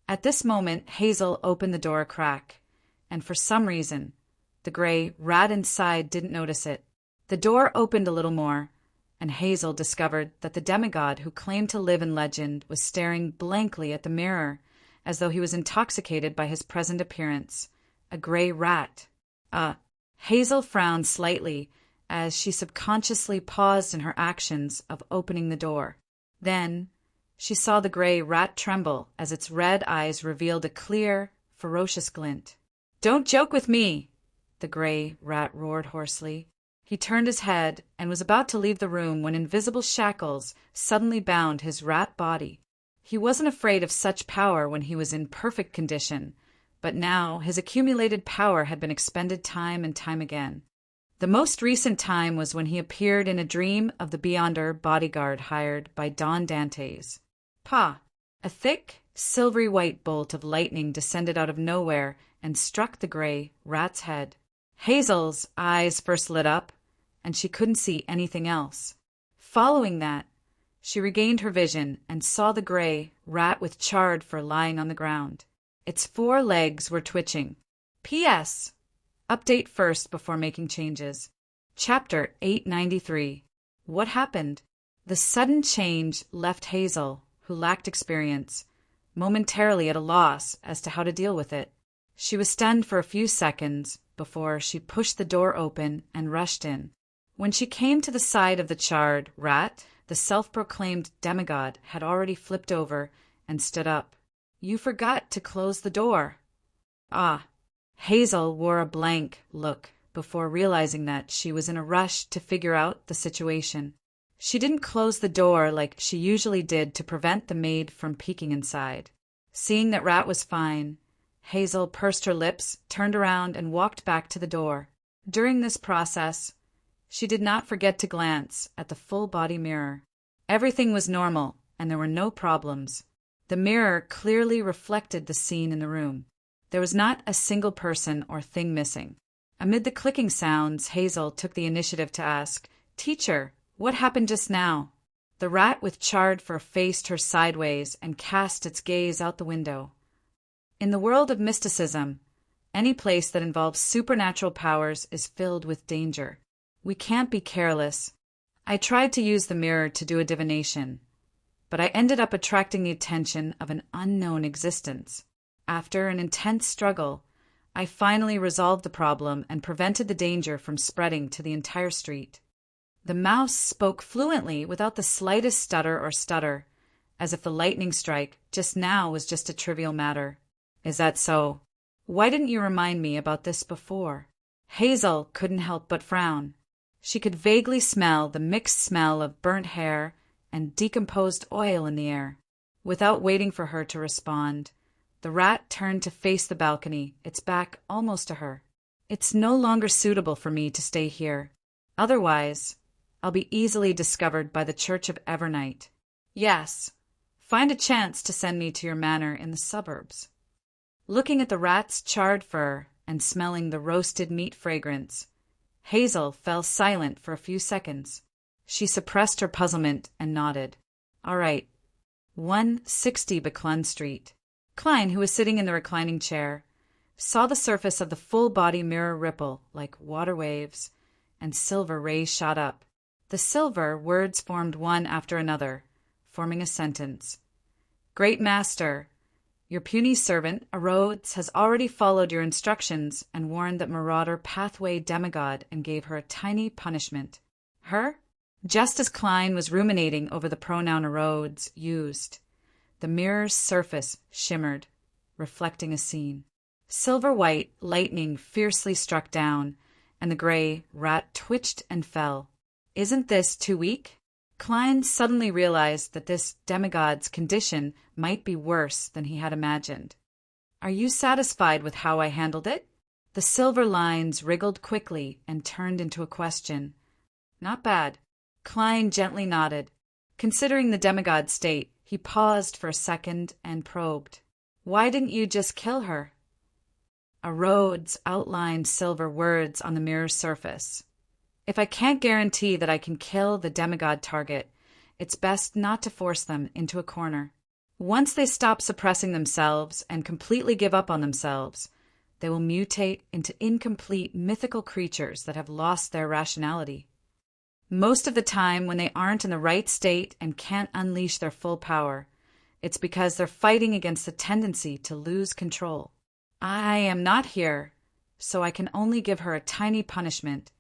At this moment, Hazel opened the door a crack, and for some reason, the gray rat inside didn't notice it. The door opened a little more, and Hazel discovered that the demigod who claimed to live in legend was staring blankly at the mirror, as though he was intoxicated by his present appearance. A gray rat. Hazel frowned slightly as she subconsciously paused in her actions of opening the door. Then, she saw the gray rat tremble as its red eyes revealed a clear, ferocious glint. "Don't joke with me!" the gray rat roared hoarsely. He turned his head and was about to leave the room when invisible shackles suddenly bound his rat body. He wasn't afraid of such power when he was in perfect condition, but now his accumulated power had been expended time and time again. The most recent time was when he appeared in a dream of the Beyonder bodyguard hired by Don Dantes. Pah! A thick, silvery white bolt of lightning descended out of nowhere and struck the gray rat's head. Hazel's eyes first lit up, and she couldn't see anything else. Following that, she regained her vision and saw the gray rat with charred fur lying on the ground. Its 4 legs were twitching. P.S. Update first before making changes. Chapter 893. What happened? The sudden change left Hazel, who lacked experience, momentarily at a loss as to how to deal with it. She was stunned for a few seconds before she pushed the door open and rushed in. When she came to the side of the charred rat, the self-proclaimed demigod had already flipped over and stood up. "You forgot to close the door." Ah. Hazel wore a blank look before realizing that she was in a rush to figure out the situation. She didn't close the door like she usually did to prevent the maid from peeking inside. Seeing that Rat was fine, Hazel pursed her lips, turned around, and walked back to the door. During this process, she did not forget to glance at the full-body mirror. Everything was normal, and there were no problems. The mirror clearly reflected the scene in the room. There was not a single person or thing missing. Amid the clicking sounds, Hazel took the initiative to ask, "Teacher, what happened just now?" The rat with charred fur faced her sideways and cast its gaze out the window. In the world of mysticism, any place that involves supernatural powers is filled with danger. We can't be careless. I tried to use the mirror to do a divination, but I ended up attracting the attention of an unknown existence. After an intense struggle, I finally resolved the problem and prevented the danger from spreading to the entire street. The mouse spoke fluently without the slightest stutter or stutter, as if the lightning strike just now was just a trivial matter. "Is that so? Why didn't you remind me about this before?" Hazel couldn't help but frown. She could vaguely smell the mixed smell of burnt hair and decomposed oil in the air. Without waiting for her to respond, the rat turned to face the balcony, its back almost to her. "It's no longer suitable for me to stay here. Otherwise, I'll be easily discovered by the Church of Evernight. Yes, find a chance to send me to your manor in the suburbs." Looking at the rat's charred fur and smelling the roasted meat fragrance, Hazel fell silent for a few seconds. She suppressed her puzzlement and nodded. "All right. 160 Beclun Street." Klein, who was sitting in the reclining chair, saw the surface of the full-body mirror ripple like water waves, and silver rays shot up. The silver words formed one after another, forming a sentence. "Great Master, your puny servant, Arodes, has already followed your instructions and warned that marauder pathway demigod and gave her a tiny punishment." Her? Just as Klein was ruminating over the pronoun Arodes used, the mirror's surface shimmered, reflecting a scene. Silver-white lightning fiercely struck down, and the gray rat twitched and fell. Isn't this too weak? Klein suddenly realized that this demigod's condition might be worse than he had imagined. "Are you satisfied with how I handled it?" The silver lines wriggled quickly and turned into a question. "Not bad." Klein gently nodded. Considering the demigod's state, he paused for a second and probed. "Why didn't you just kill her?" Arodes outlined silver words on the mirror's surface. "If I can't guarantee that I can kill the demigod target, it's best not to force them into a corner. Once they stop suppressing themselves and completely give up on themselves, they will mutate into incomplete mythical creatures that have lost their rationality. Most of the time, when they aren't in the right state and can't unleash their full power, it's because they're fighting against the tendency to lose control. I am not here, so I can only give her a tiny punishment,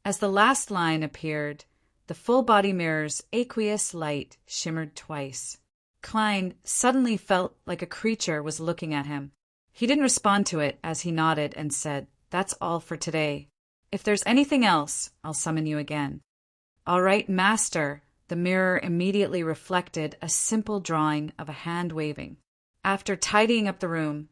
As the last line appeared, the full-body mirror's aqueous light shimmered twice. Klein suddenly felt like a creature was looking at him. He didn't respond to it as he nodded and said, "That's all for today. If there's anything else, I'll summon you again." "All right, master." The mirror immediately reflected a simple drawing of a hand waving. After tidying up the room,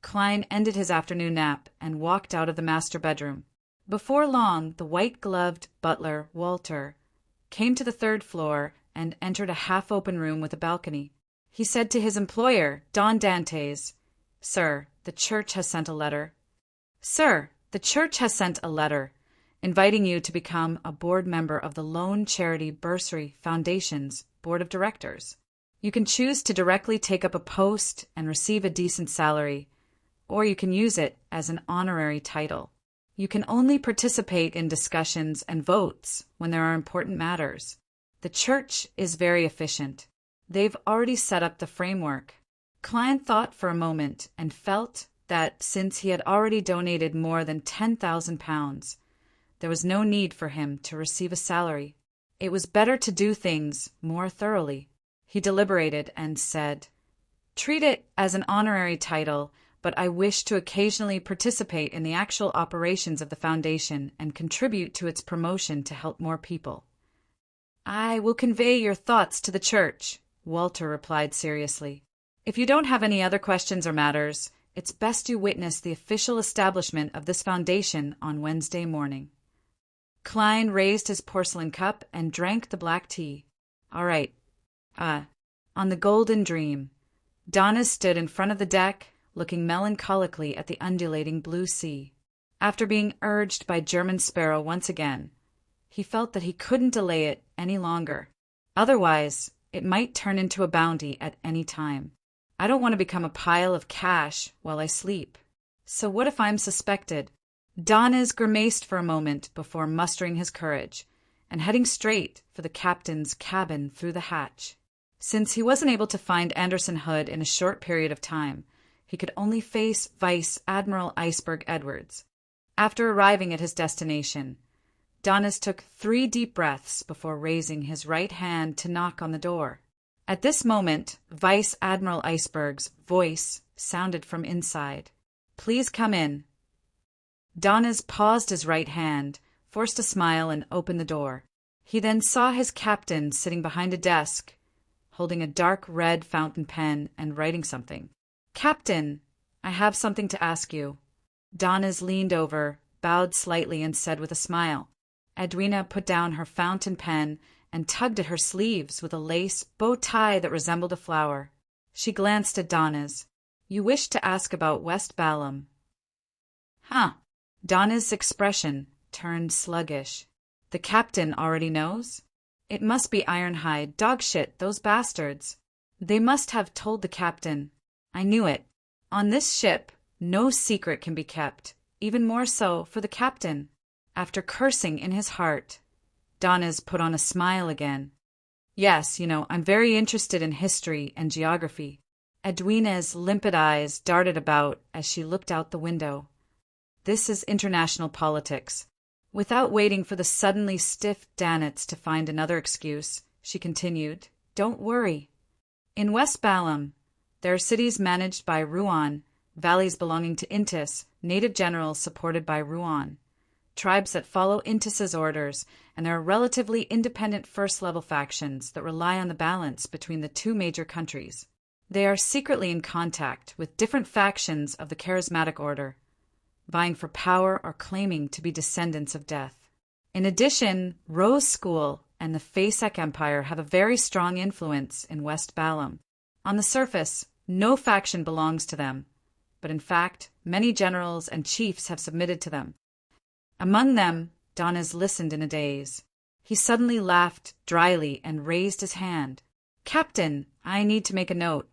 Klein ended his afternoon nap and walked out of the master bedroom. Before long, the white-gloved butler, Walter, came to the third floor and entered a half-open room with a balcony. He said to his employer, Don Dantes, "Sir, the church has sent a letter. Sir, the church has sent a letter inviting you to become a board member of the Lone Charity Bursary Foundation's board of directors. You can choose to directly take up a post and receive a decent salary, or you can use it as an honorary title. You can only participate in discussions and votes when there are important matters. The church is very efficient. They've already set up the framework." Klein thought for a moment and felt that since he had already donated more than £10,000, there was no need for him to receive a salary. It was better to do things more thoroughly. He deliberated and said, "Treat it as an honorary title, but I wish to occasionally participate in the actual operations of the foundation and contribute to its promotion to help more people." "I will convey your thoughts to the church," Walter replied seriously. "If you don't have any other questions or matters, it's best you witness the official establishment of this foundation on Wednesday morning." Klein raised his porcelain cup and drank the black tea. "All right. On the Golden Dream." Donna stood in front of the deck, looking melancholically at the undulating blue sea. After being urged by German Sparrow once again, he felt that he couldn't delay it any longer. Otherwise, it might turn into a bounty at any time. "I don't want to become a pile of cash while I sleep. So what if I'm suspected?" Donnes grimaced for a moment before mustering his courage and heading straight for the captain's cabin through the hatch. Since he wasn't able to find Anderson Hood in a short period of time, he could only face Vice Admiral Iceberg Edwards. After arriving at his destination, Donnes took 3 deep breaths before raising his right hand to knock on the door. At this moment, Vice Admiral Iceberg's voice sounded from inside. "Please come in." Donnes paused his right hand, forced a smile, and opened the door. He then saw his captain sitting behind a desk, holding a dark red fountain pen and writing something. "Captain, I have something to ask you." Donnes leaned over, bowed slightly, and said with a smile. Edwina put down her fountain pen and tugged at her sleeves with a lace bow tie that resembled a flower. She glanced at Donnes. "You wish to ask about West Balham." "Huh." Donnes' expression turned sluggish. "The captain already knows? It must be Ironhide. Dogshit, those bastards. They must have told the captain. I knew it. On this ship, no secret can be kept, even more so for the captain." After cursing in his heart, Donnes put on a smile again. "Yes, I'm very interested in history and geography." Edwina's limpid eyes darted about as she looked out the window. "This is international politics." Without waiting for the suddenly stiff Dannets to find another excuse, she continued, "Don't worry. In West Balham, there are cities managed by Ruan, valleys belonging to Intis, native generals supported by Ruan, tribes that follow Intis's orders, and there are relatively independent first-level factions that rely on the balance between the 2 major countries. They are secretly in contact with different factions of the charismatic order, vying for power or claiming to be descendants of death. In addition, Rose School and the Fasek Empire have a very strong influence in West Balham. On the surface, no faction belongs to them, but in fact, many generals and chiefs have submitted to them. Among them, Donnes listened in a daze. He suddenly laughed dryly and raised his hand. "Captain, I need to make a note.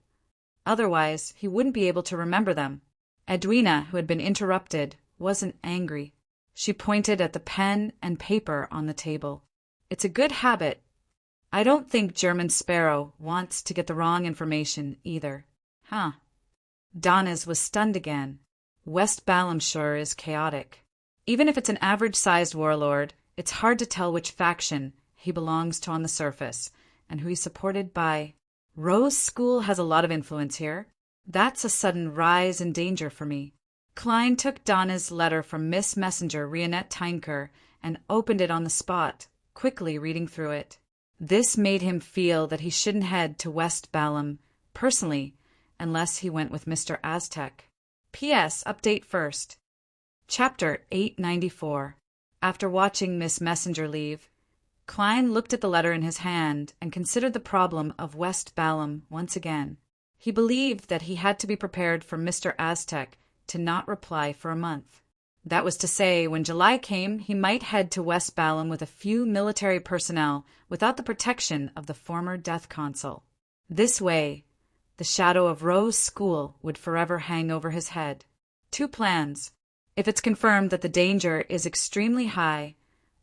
Otherwise, he wouldn't be able to remember them." Edwina, who had been interrupted, wasn't angry. She pointed at the pen and paper on the table. "It's a good habit. I don't think German Sparrow wants to get the wrong information either." "Huh." Donnes was stunned again. West Balhamshire is chaotic. Even if it's an average-sized warlord, It's hard to tell which faction he belongs to on the surface and who he's supported by. Rose School has a lot of influence here. That's a sudden rise in danger for me. Klein took Donna's letter from Miss Messenger Rionette Tynker and opened it on the spot, quickly reading through it. This made him feel that he shouldn't head to West Balham personally unless he went with Mr. Aztec. P.S. Update first. Chapter 894. After watching Miss Messenger leave, Klein looked at the letter in his hand and considered the problem of West Balham once again. He believed that he had to be prepared for Mr. Aztec to not reply for a month. That was to say, when July came, he might head to West Balham with a few military personnel without the protection of the former death consul. This way, the shadow of Rose School would forever hang over his head. 2 plans. If it's confirmed that the danger is extremely high,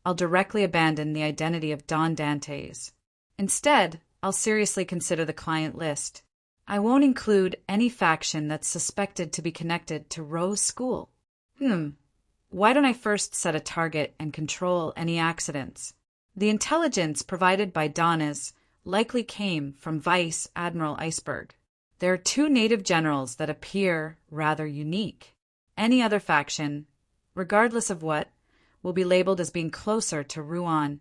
I'll directly abandon the identity of Don Dantes. Instead, I'll seriously consider the client list. I won't include any faction that's suspected to be connected to Rose School. Why don't I first set a target and control any accidents? The intelligence provided by Donnas likely came from Vice Admiral Iceberg. There are 2 native generals that appear rather unique. Any other faction, regardless of what, will be labeled as being closer to Ruan,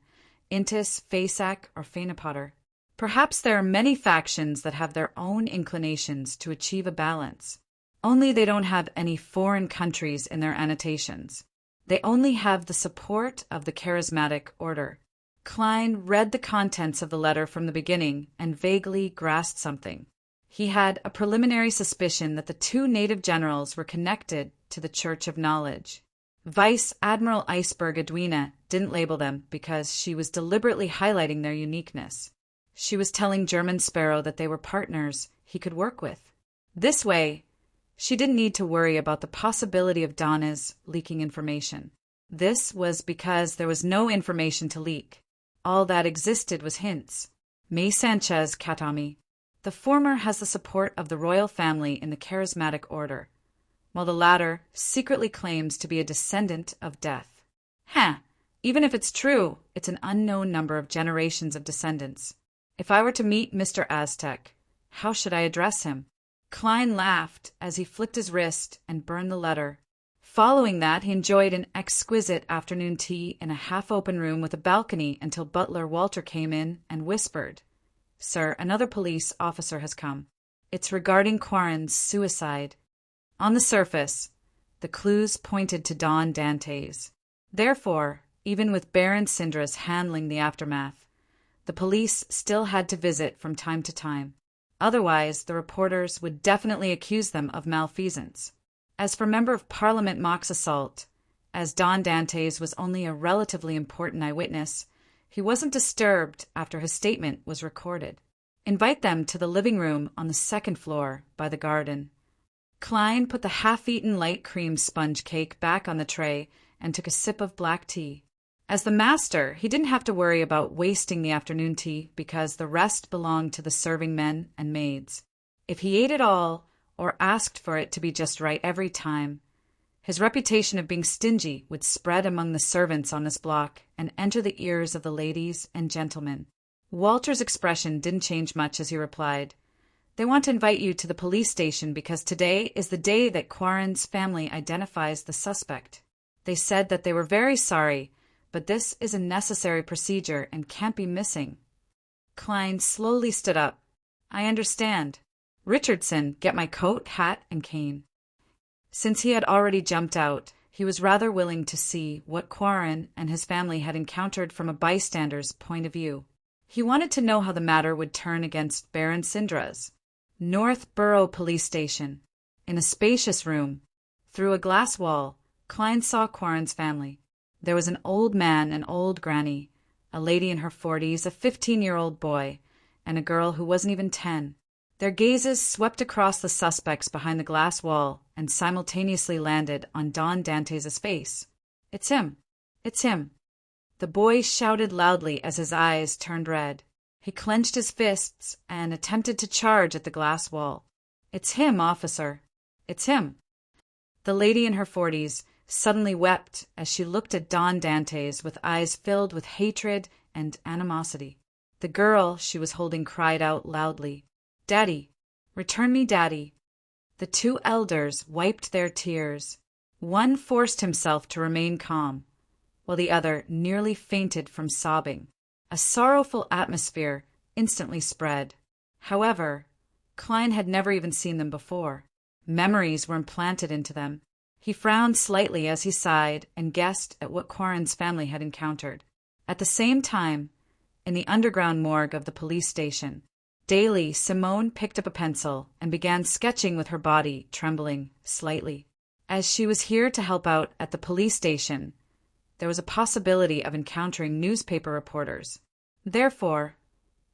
Intis, Fasak, or Fainapotter. Perhaps there are many factions that have their own inclinations to achieve a balance. Only they don't have any foreign countries in their annotations. They only have the support of the charismatic order. Klein read the contents of the letter from the beginning and vaguely grasped something. He had a preliminary suspicion that the 2 native generals were connected to the Church of Knowledge. Vice Admiral Iceberg Edwina didn't label them because she was deliberately highlighting their uniqueness. She was telling German Sparrow that they were partners he could work with. This way, she didn't need to worry about the possibility of Donna's leaking information. This was because there was no information to leak. All that existed was hints. May Sanchez Katami. The former has the support of the royal family in the charismatic order, while the latter secretly claims to be a descendant of death. Even if it's true, it's an unknown number of generations of descendants. If I were to meet Mr. Aztec, how should I address him? Klein laughed as he flicked his wrist and burned the letter. Following that, he enjoyed an exquisite afternoon tea in a half-open room with a balcony until butler Walter came in and whispered, "Sir, another police officer has come. It's regarding Quarren's suicide." On the surface, the clues pointed to Don Dantes. Therefore, even with Baron Syndra's handling the aftermath, the police still had to visit from time to time. Otherwise, the reporters would definitely accuse them of malfeasance. As for Member of Parliament Mock's assault, as Don Dantes was only a relatively important eyewitness, he wasn't disturbed after his statement was recorded. Invite them to the living room on the 2nd floor by the garden. Klein put the half-eaten light cream sponge cake back on the tray and took a sip of black tea. As the master, he didn't have to worry about wasting the afternoon tea because the rest belonged to the serving men and maids. If he ate it all, or asked for it to be just right every time, his reputation of being stingy would spread among the servants on this block and enter the ears of the ladies and gentlemen. Walter's expression didn't change much as he replied, "They want to invite you to the police station because today is the day that Quarren's family identifies the suspect. They said that they were very sorry, but this is a necessary procedure and can't be missing." Klein slowly stood up. "I understand. Richardson, get my coat, hat, and cane." Since he had already jumped out, he was rather willing to see what Quarren and his family had encountered from a bystander's point of view. He wanted to know how the matter would turn against Baron Syndra's. North Borough Police Station. In a spacious room, through a glass wall, Klein saw Quarren's family. There was an old man and old granny, a lady in her 40s, a 15-year-old boy, and a girl who wasn't even 10. Their gazes swept across the suspects behind the glass wall and simultaneously landed on Don Dantes' face. "It's him! It's him!" The boy shouted loudly as his eyes turned red. He clenched his fists and attempted to charge at the glass wall. "It's him, officer! It's him!" The lady in her 40s suddenly wept as she looked at Don Dantes with eyes filled with hatred and animosity. The girl she was holding cried out loudly, "Daddy! Return me Daddy!" The two elders wiped their tears. One forced himself to remain calm, while the other nearly fainted from sobbing. A sorrowful atmosphere instantly spread. However, Klein had never even seen them before. Memories were implanted into them. He frowned slightly as he sighed and guessed at what Quarren's family had encountered. At the same time, in the underground morgue of the police station, daily Simone picked up a pencil and began sketching with her body trembling slightly. As she was here to help out at the police station, there was a possibility of encountering newspaper reporters. Therefore,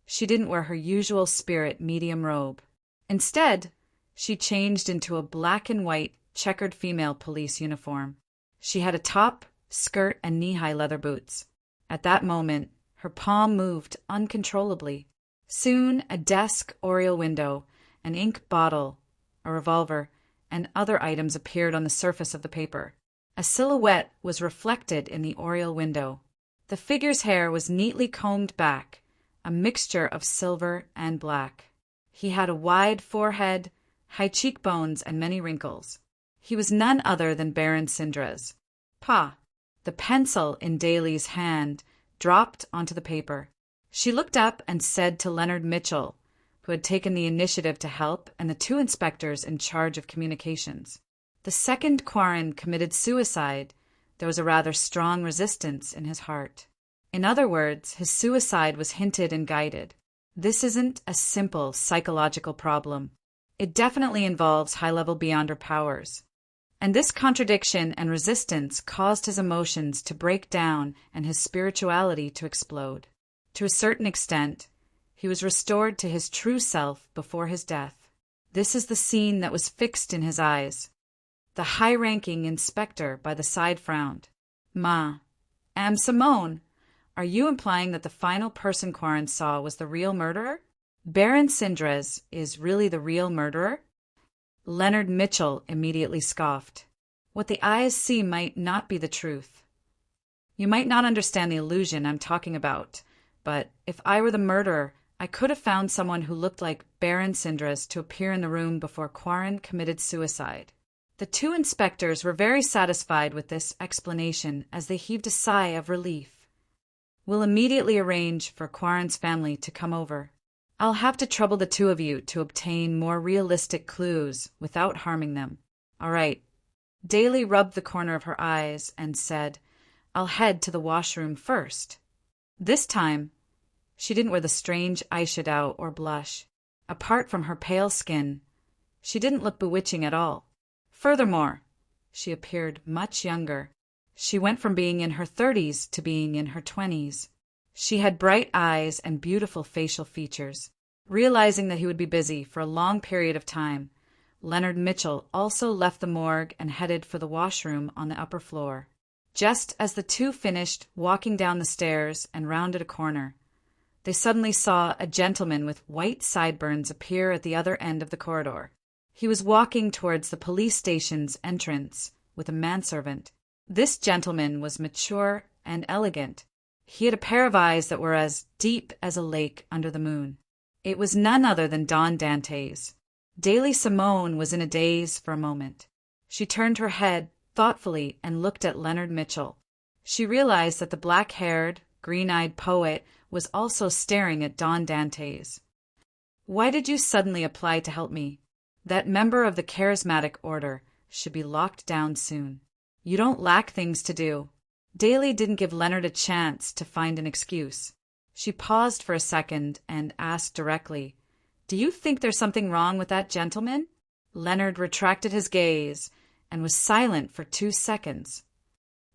she didn't wear her usual spirit medium robe. Instead, she changed into a black and white checkered female police uniform. She had a top, skirt, and knee-high leather boots. At that moment, her palm moved uncontrollably. Soon, a desk, oriel window, an ink bottle, a revolver, and other items appeared on the surface of the paper. A silhouette was reflected in the oriel window. The figure's hair was neatly combed back, a mixture of silver and black. He had a wide forehead, high cheekbones, and many wrinkles. He was none other than Baron Sindres. Pa! The pencil in Daly's hand dropped onto the paper. She looked up and said to Leonard Mitchell, who had taken the initiative to help, and the two inspectors in charge of communications. The second Quarren committed suicide. There was a rather strong resistance in his heart. In other words, his suicide was hinted and guided. This isn't a simple psychological problem. It definitely involves high-level beyonder powers. And this contradiction and resistance caused his emotions to break down and his spirituality to explode. To a certain extent, he was restored to his true self before his death. This is the scene that was fixed in his eyes. The high-ranking inspector by the side frowned. "Ma, Simone, are you implying that the final person Quarren saw was the real murderer? Baron Sindres is really the real murderer?" Leonard Mitchell immediately scoffed. "What the eyes see might not be the truth. You might not understand the illusion I'm talking about, but if I were the murderer, I could have found someone who looked like Baron Sindres to appear in the room before Quarren committed suicide." The two inspectors were very satisfied with this explanation as they heaved a sigh of relief. "We'll immediately arrange for Quarren's family to come over. I'll have to trouble the two of you to obtain more realistic clues without harming them. All right." Daly rubbed the corner of her eyes and said, "I'll head to the washroom first." This time, she didn't wear the strange eyeshadow or blush. Apart from her pale skin, she didn't look bewitching at all. Furthermore, she appeared much younger. She went from being in her 30s to being in her 20s. She had bright eyes and beautiful facial features. Realizing that he would be busy for a long period of time, Leonard Mitchell also left the morgue and headed for the washroom on the upper floor. Just as the two finished walking down the stairs and rounded a corner, they suddenly saw a gentleman with white sideburns appear at the other end of the corridor. He was walking towards the police station's entrance with a manservant. This gentleman was mature and elegant. He had a pair of eyes that were as deep as a lake under the moon. It was none other than Don Dantes. Daily Simone was in a daze for a moment. She turned her head thoughtfully and looked at Leonard Mitchell. She realized that the black-haired, green-eyed poet was also staring at Don Dantes. "Why did you suddenly apply to help me? That member of the charismatic order should be locked down soon. You don't lack things to do." Daly didn't give Leonard a chance to find an excuse. She paused for a second and asked directly, "Do you think there's something wrong with that gentleman?" Leonard retracted his gaze and was silent for 2 seconds.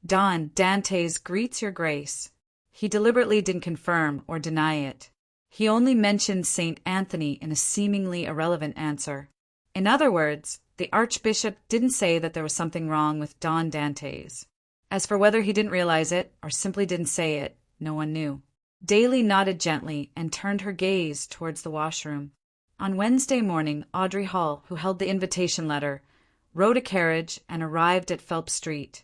"Don Dantes greets your grace." He deliberately didn't confirm or deny it. He only mentioned St. Anthony in a seemingly irrelevant answer. In other words, the Archbishop didn't say that there was something wrong with Don Dantes. As for whether he didn't realize it or simply didn't say it, no one knew. Daly nodded gently and turned her gaze towards the washroom. On Wednesday morning, Audrey Hall, who held the invitation letter, rode a carriage and arrived at Phelps Street.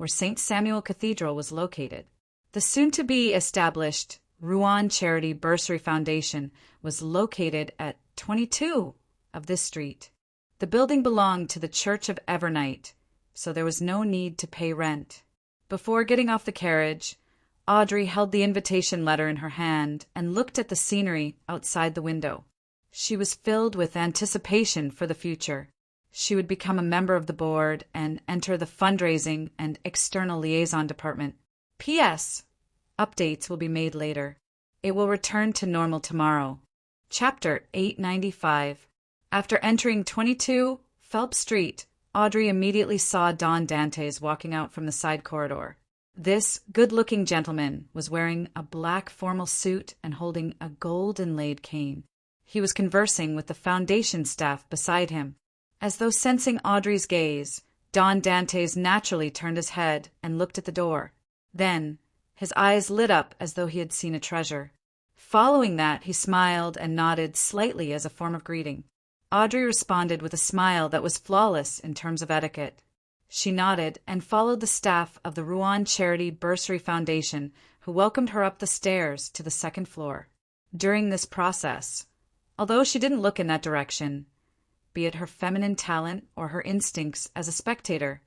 where St. Samuel Cathedral was located. The soon-to-be established Rouen Charity Bursary Foundation was located at 22 of this street. The building belonged to the Church of Evernight, so there was no need to pay rent. Before getting off the carriage, Audrey held the invitation letter in her hand and looked at the scenery outside the window. She was filled with anticipation for the future. She would become a member of the board and enter the fundraising and external liaison department. P.S. Updates will be made later. It will return to normal tomorrow. Chapter 895. After entering 22 Phelps Street, Audrey immediately saw Don Dantes walking out from the side corridor. This good-looking gentleman was wearing a black formal suit and holding a gold-inlaid cane. He was conversing with the foundation staff beside him. As though sensing Audrey's gaze, Don Dantes naturally turned his head and looked at the door. Then, his eyes lit up as though he had seen a treasure. Following that, he smiled and nodded slightly as a form of greeting. Audrey responded with a smile that was flawless in terms of etiquette. She nodded and followed the staff of the Rouen Charity Bursary Foundation, who welcomed her up the stairs to the second floor. During this process, although she didn't look in that direction, be it her feminine talent or her instincts as a spectator,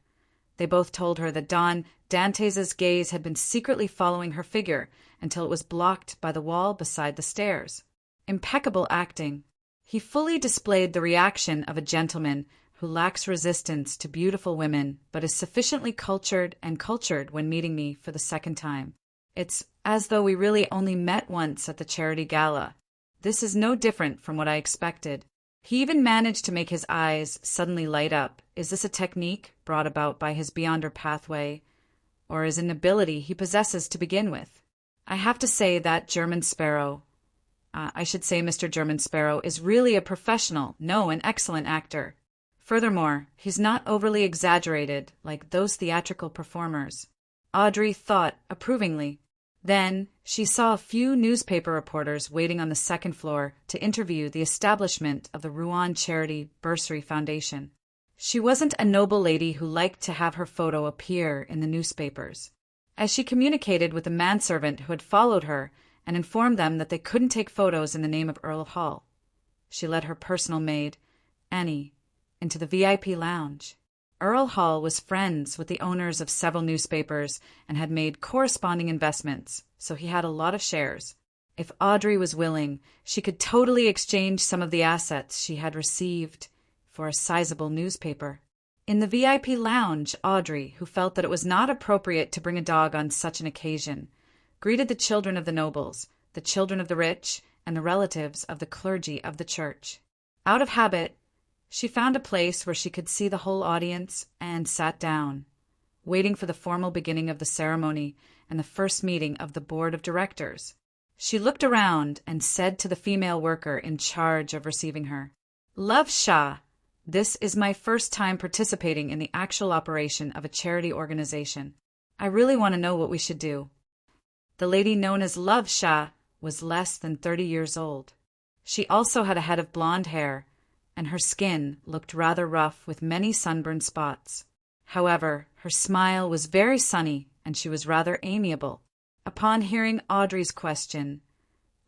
they both told her that Don Dantes' gaze had been secretly following her figure until it was blocked by the wall beside the stairs. Impeccable acting. He fully displayed the reaction of a gentleman who lacks resistance to beautiful women but is sufficiently cultured when meeting me for the second time. It's as though we really only met once at the charity gala. This is no different from what I expected. He even managed to make his eyes suddenly light up. Is this a technique brought about by his beyonder pathway, or is an ability he possesses to begin with? I have to say that Mr. German Sparrow is really a professional, an excellent actor. Furthermore, he's not overly exaggerated like those theatrical performers. Audrey thought approvingly. Then she saw a few newspaper reporters waiting on the second floor to interview the establishment of the Rouen Charity Bursary Foundation. She wasn't a noble lady who liked to have her photo appear in the newspapers. As she communicated with the manservant who had followed her and informed them that they couldn't take photos in the name of Earl Hall, she led her personal maid, Annie, into the VIP lounge. Earl Hall was friends with the owners of several newspapers and had made corresponding investments, so he had a lot of shares. If Audrey was willing, she could totally exchange some of the assets she had received for a sizable newspaper. In the VIP lounge, Audrey, who felt that it was not appropriate to bring a dog on such an occasion, greeted the children of the nobles, the children of the rich, and the relatives of the clergy of the church. Out of habit, she found a place where she could see the whole audience and sat down, waiting for the formal beginning of the ceremony and the first meeting of the board of directors. She looked around and said to the female worker in charge of receiving her, "Love Shah, this is my first time participating in the actual operation of a charity organization. I really want to know what we should do." The lady known as Love Shah was less than 30 years old. She also had a head of blonde hair, and her skin looked rather rough with many sunburned spots. However, her smile was very sunny and she was rather amiable. Upon hearing Audrey's question,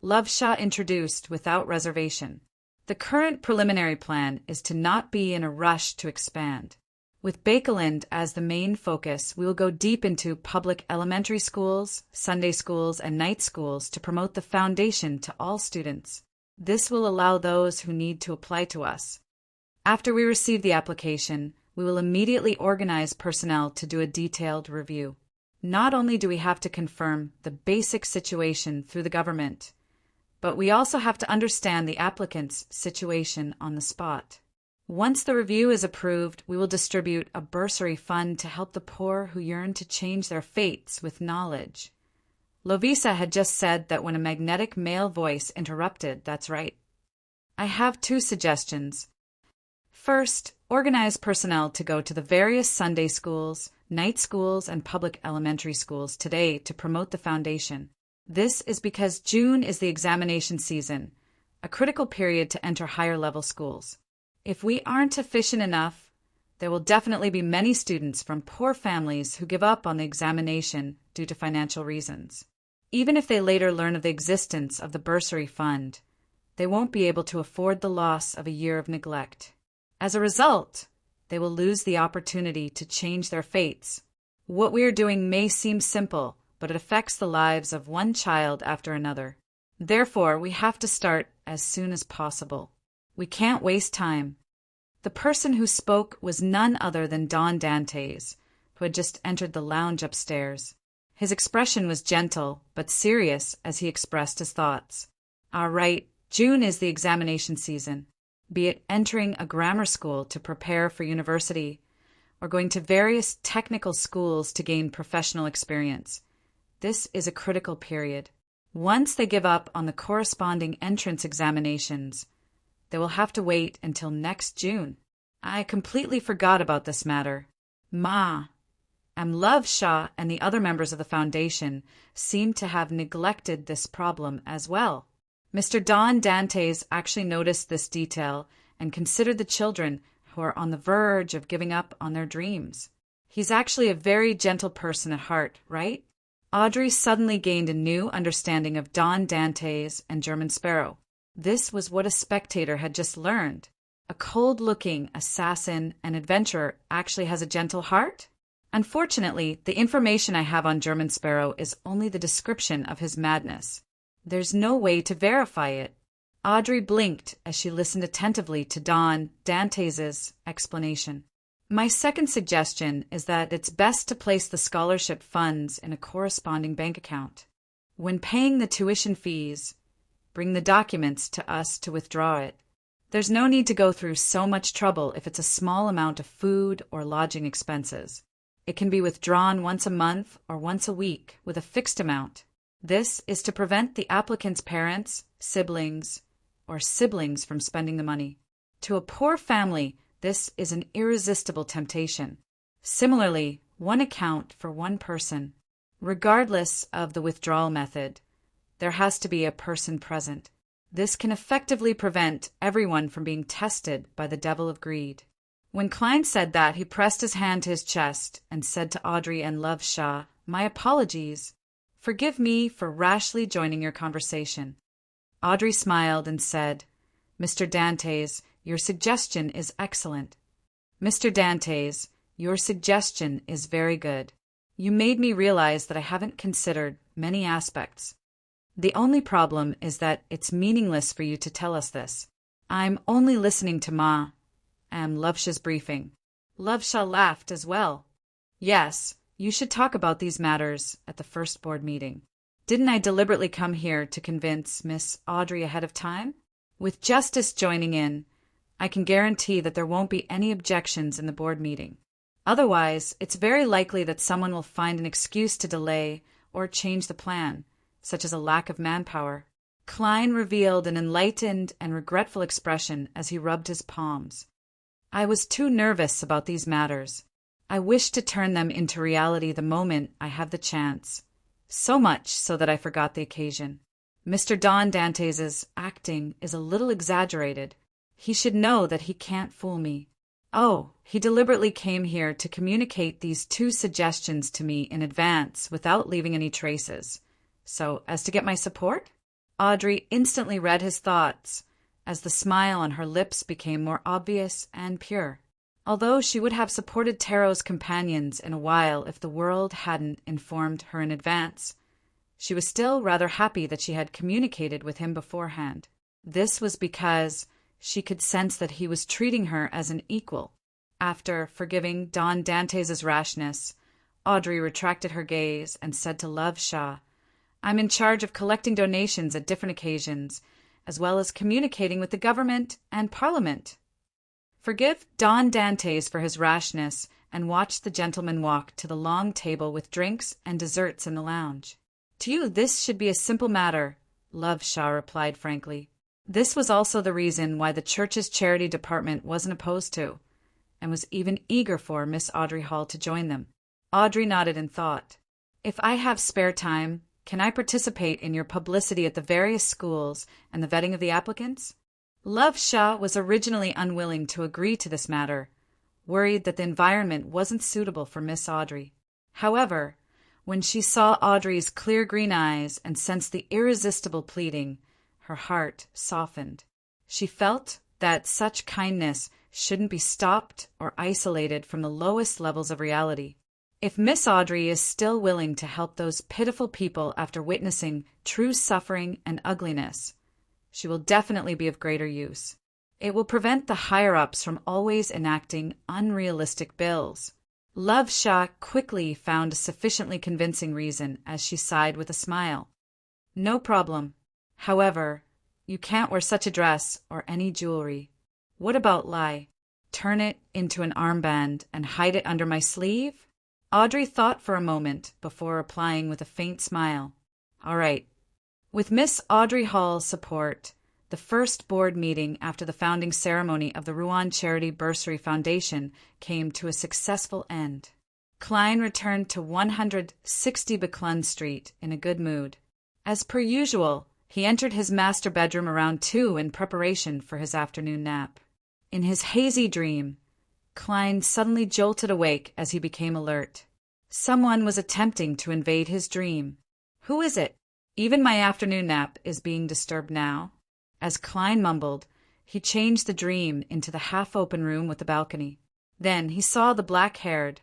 Love Shah introduced without reservation. The current preliminary plan is to not be in a rush to expand. With Bakeland as the main focus, we will go deep into public elementary schools, Sunday schools, and night schools to promote the foundation to all students. This will allow those who need to apply to us. After we receive the application, we will immediately organize personnel to do a detailed review. Not only do we have to confirm the basic situation through the government, but we also have to understand the applicant's situation on the spot. Once the review is approved, we will distribute a bursary fund to help the poor who yearn to change their fates with knowledge. Lovisa had just said that when a magnetic male voice interrupted, that's right. I have 2 suggestions. First, organize personnel to go to the various Sunday schools, night schools, and public elementary schools today to promote the foundation. This is because June is the examination season, a critical period to enter higher level schools. If we aren't efficient enough, There will definitely be many students from poor families who give up on the examination due to financial reasons. Even if they later learn of the existence of the bursary fund, they won't be able to afford the loss of a year of neglect. As a result, they will lose the opportunity to change their fates. What we are doing may seem simple, but it affects the lives of one child after another. Therefore, we have to start as soon as possible. We can't waste time. The person who spoke was none other than Don Dantes, who had just entered the lounge upstairs. His expression was gentle, but serious as he expressed his thoughts. All right, June is the examination season. Be it entering a grammar school to prepare for university, or going to various technical schools to gain professional experience. This is a critical period. Once they give up on the corresponding entrance examinations, they will have to wait until next June. I completely forgot about this matter. Love Shah and the other members of the foundation seem to have neglected this problem as well. Mr. Don Dantes actually noticed this detail and considered the children who are on the verge of giving up on their dreams. He's actually a very gentle person at heart, right? Audrey suddenly gained a new understanding of Don Dantes and German Sparrow. This was what a spectator had just learned. A cold-looking assassin and adventurer actually has a gentle heart? Unfortunately, the information I have on German Sparrow is only the description of his madness. There's no way to verify it. Audrey blinked as she listened attentively to Don Dantes' explanation. My second suggestion is that it's best to place the scholarship funds in a corresponding bank account. When paying the tuition fees, bring the documents to us to withdraw it. There's no need to go through so much trouble if it's a small amount of food or lodging expenses. It can be withdrawn once a month or once a week with a fixed amount. This is to prevent the applicant's parents, siblings from spending the money. To a poor family, this is an irresistible temptation. Similarly, one account for one person. Regardless of the withdrawal method, there has to be a person present. This can effectively prevent everyone from being tested by the devil of greed. When Klein said that, he pressed his hand to his chest and said to Audrey and Love Shah, "My apologies. Forgive me for rashly joining your conversation." Audrey smiled and said, "Mr. Dantes, your suggestion is excellent. Mr. Dantes, your suggestion is very good. You made me realize that I haven't considered many aspects. The only problem is that it's meaningless for you to tell us this. I'm only listening to Love Shah's briefing." Love Shah laughed as well. "Yes, you should talk about these matters at the first board meeting. Didn't I deliberately come here to convince Miss Audrey ahead of time? With Justice joining in, I can guarantee that there won't be any objections in the board meeting. Otherwise, it's very likely that someone will find an excuse to delay or change the plan, such as a lack of manpower." Klein revealed an enlightened and regretful expression as he rubbed his palms. "I was too nervous about these matters. I wish to turn them into reality the moment I have the chance. So much so that I forgot the occasion. Mr. Don Dantes' acting is a little exaggerated. He should know that he can't fool me. Oh, he deliberately came here to communicate these two suggestions to me in advance without leaving any traces. So as to get my support?" Audrey instantly read his thoughts as the smile on her lips became more obvious and pure. Although she would have supported Tarot's companions in a while if the world hadn't informed her in advance, she was still rather happy that she had communicated with him beforehand. This was because she could sense that he was treating her as an equal. After forgiving Don Dantes' rashness, Audrey retracted her gaze and said to Love Shah, "I'm in charge of collecting donations at different occasions, as well as communicating with the government and Parliament. Forgive Don Dantes for his rashness and watch the gentleman walk to the long table with drinks and desserts in the lounge." "To you this should be a simple matter," Love Shah replied frankly. This was also the reason why the church's charity department wasn't opposed to, and was even eager for Miss Audrey Hall to join them. Audrey nodded in thought. "If I have spare time, can I participate in your publicity at the various schools and the vetting of the applicants?" Love Shah was originally unwilling to agree to this matter. worried that the environment wasn't suitable for Miss Audrey. However, when she saw Audrey's clear green eyes and sensed the irresistible pleading, her heart softened. She felt that such kindness shouldn't be stopped or isolated from the lowest levels of reality. If Miss Audrey is still willing to help those pitiful people after witnessing true suffering and ugliness, she will definitely be of greater use. It will prevent the higher-ups from always enacting unrealistic bills. Love Shah quickly found a sufficiently convincing reason as she sighed with a smile. No problem. However, you can't wear such a dress or any jewelry. What about Lai? Turn it into an armband and hide it under my sleeve? Audrey thought for a moment before replying with a faint smile. All right. With Miss Audrey Hall's support, the first board meeting after the founding ceremony of the Rouen Charity Bursary Foundation came to a successful end. Klein returned to 160 Buckland Street in a good mood. As per usual, he entered his master bedroom around 2 in preparation for his afternoon nap. In his hazy dream, Klein suddenly jolted awake as he became alert. Someone was attempting to invade his dream. Who is it? Even my afternoon nap is being disturbed now. As Klein mumbled, he changed the dream into the half-open room with the balcony. Then he saw the black-haired,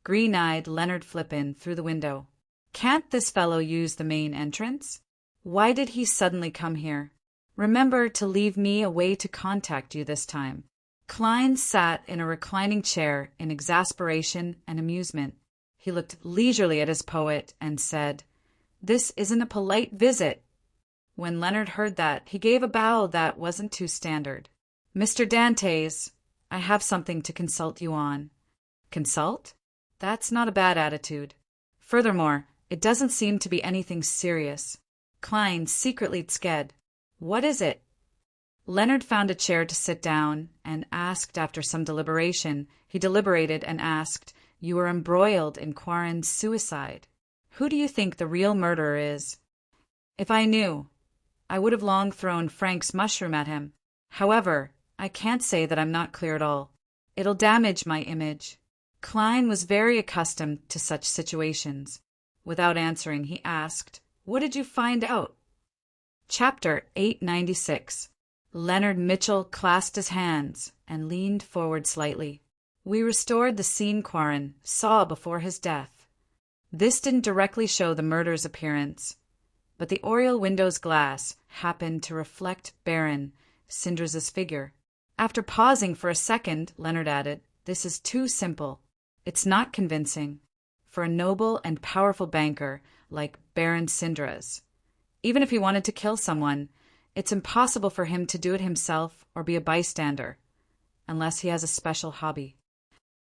green-eyed Leonard flip in through the window. Can't this fellow use the main entrance? Why did he suddenly come here? Remember to leave me a way to contact you this time. Klein sat in a reclining chair in exasperation and amusement. He looked leisurely at his poet and said, "This isn't a polite visit." When Leonard heard that, he gave a bow that wasn't too standard. "Mr. Dantes, I have something to consult you on." Consult? That's not a bad attitude. Furthermore, it doesn't seem to be anything serious. Klein secretly scared. What is it? Leonard found a chair to sit down and asked after some deliberation. He deliberated and asked, "You were embroiled in Quarren's suicide. Who do you think the real murderer is?" If I knew, I would have long thrown Frank's mushroom at him. However, I can't say that I'm not clear at all. It'll damage my image. Klein was very accustomed to such situations. Without answering, he asked, "What did you find out?" Chapter 896. Leonard Mitchell clasped his hands and leaned forward slightly. We restored the scene Quarren saw before his death. This didn't directly show the murder's appearance, but the oriel window's glass happened to reflect Baron Cinders's figure. After pausing for a second, Leonard added, "This is too simple. It's not convincing for a noble and powerful banker like Baron Cinderas. Even if he wanted to kill someone, it's impossible for him to do it himself or be a bystander, unless he has a special hobby.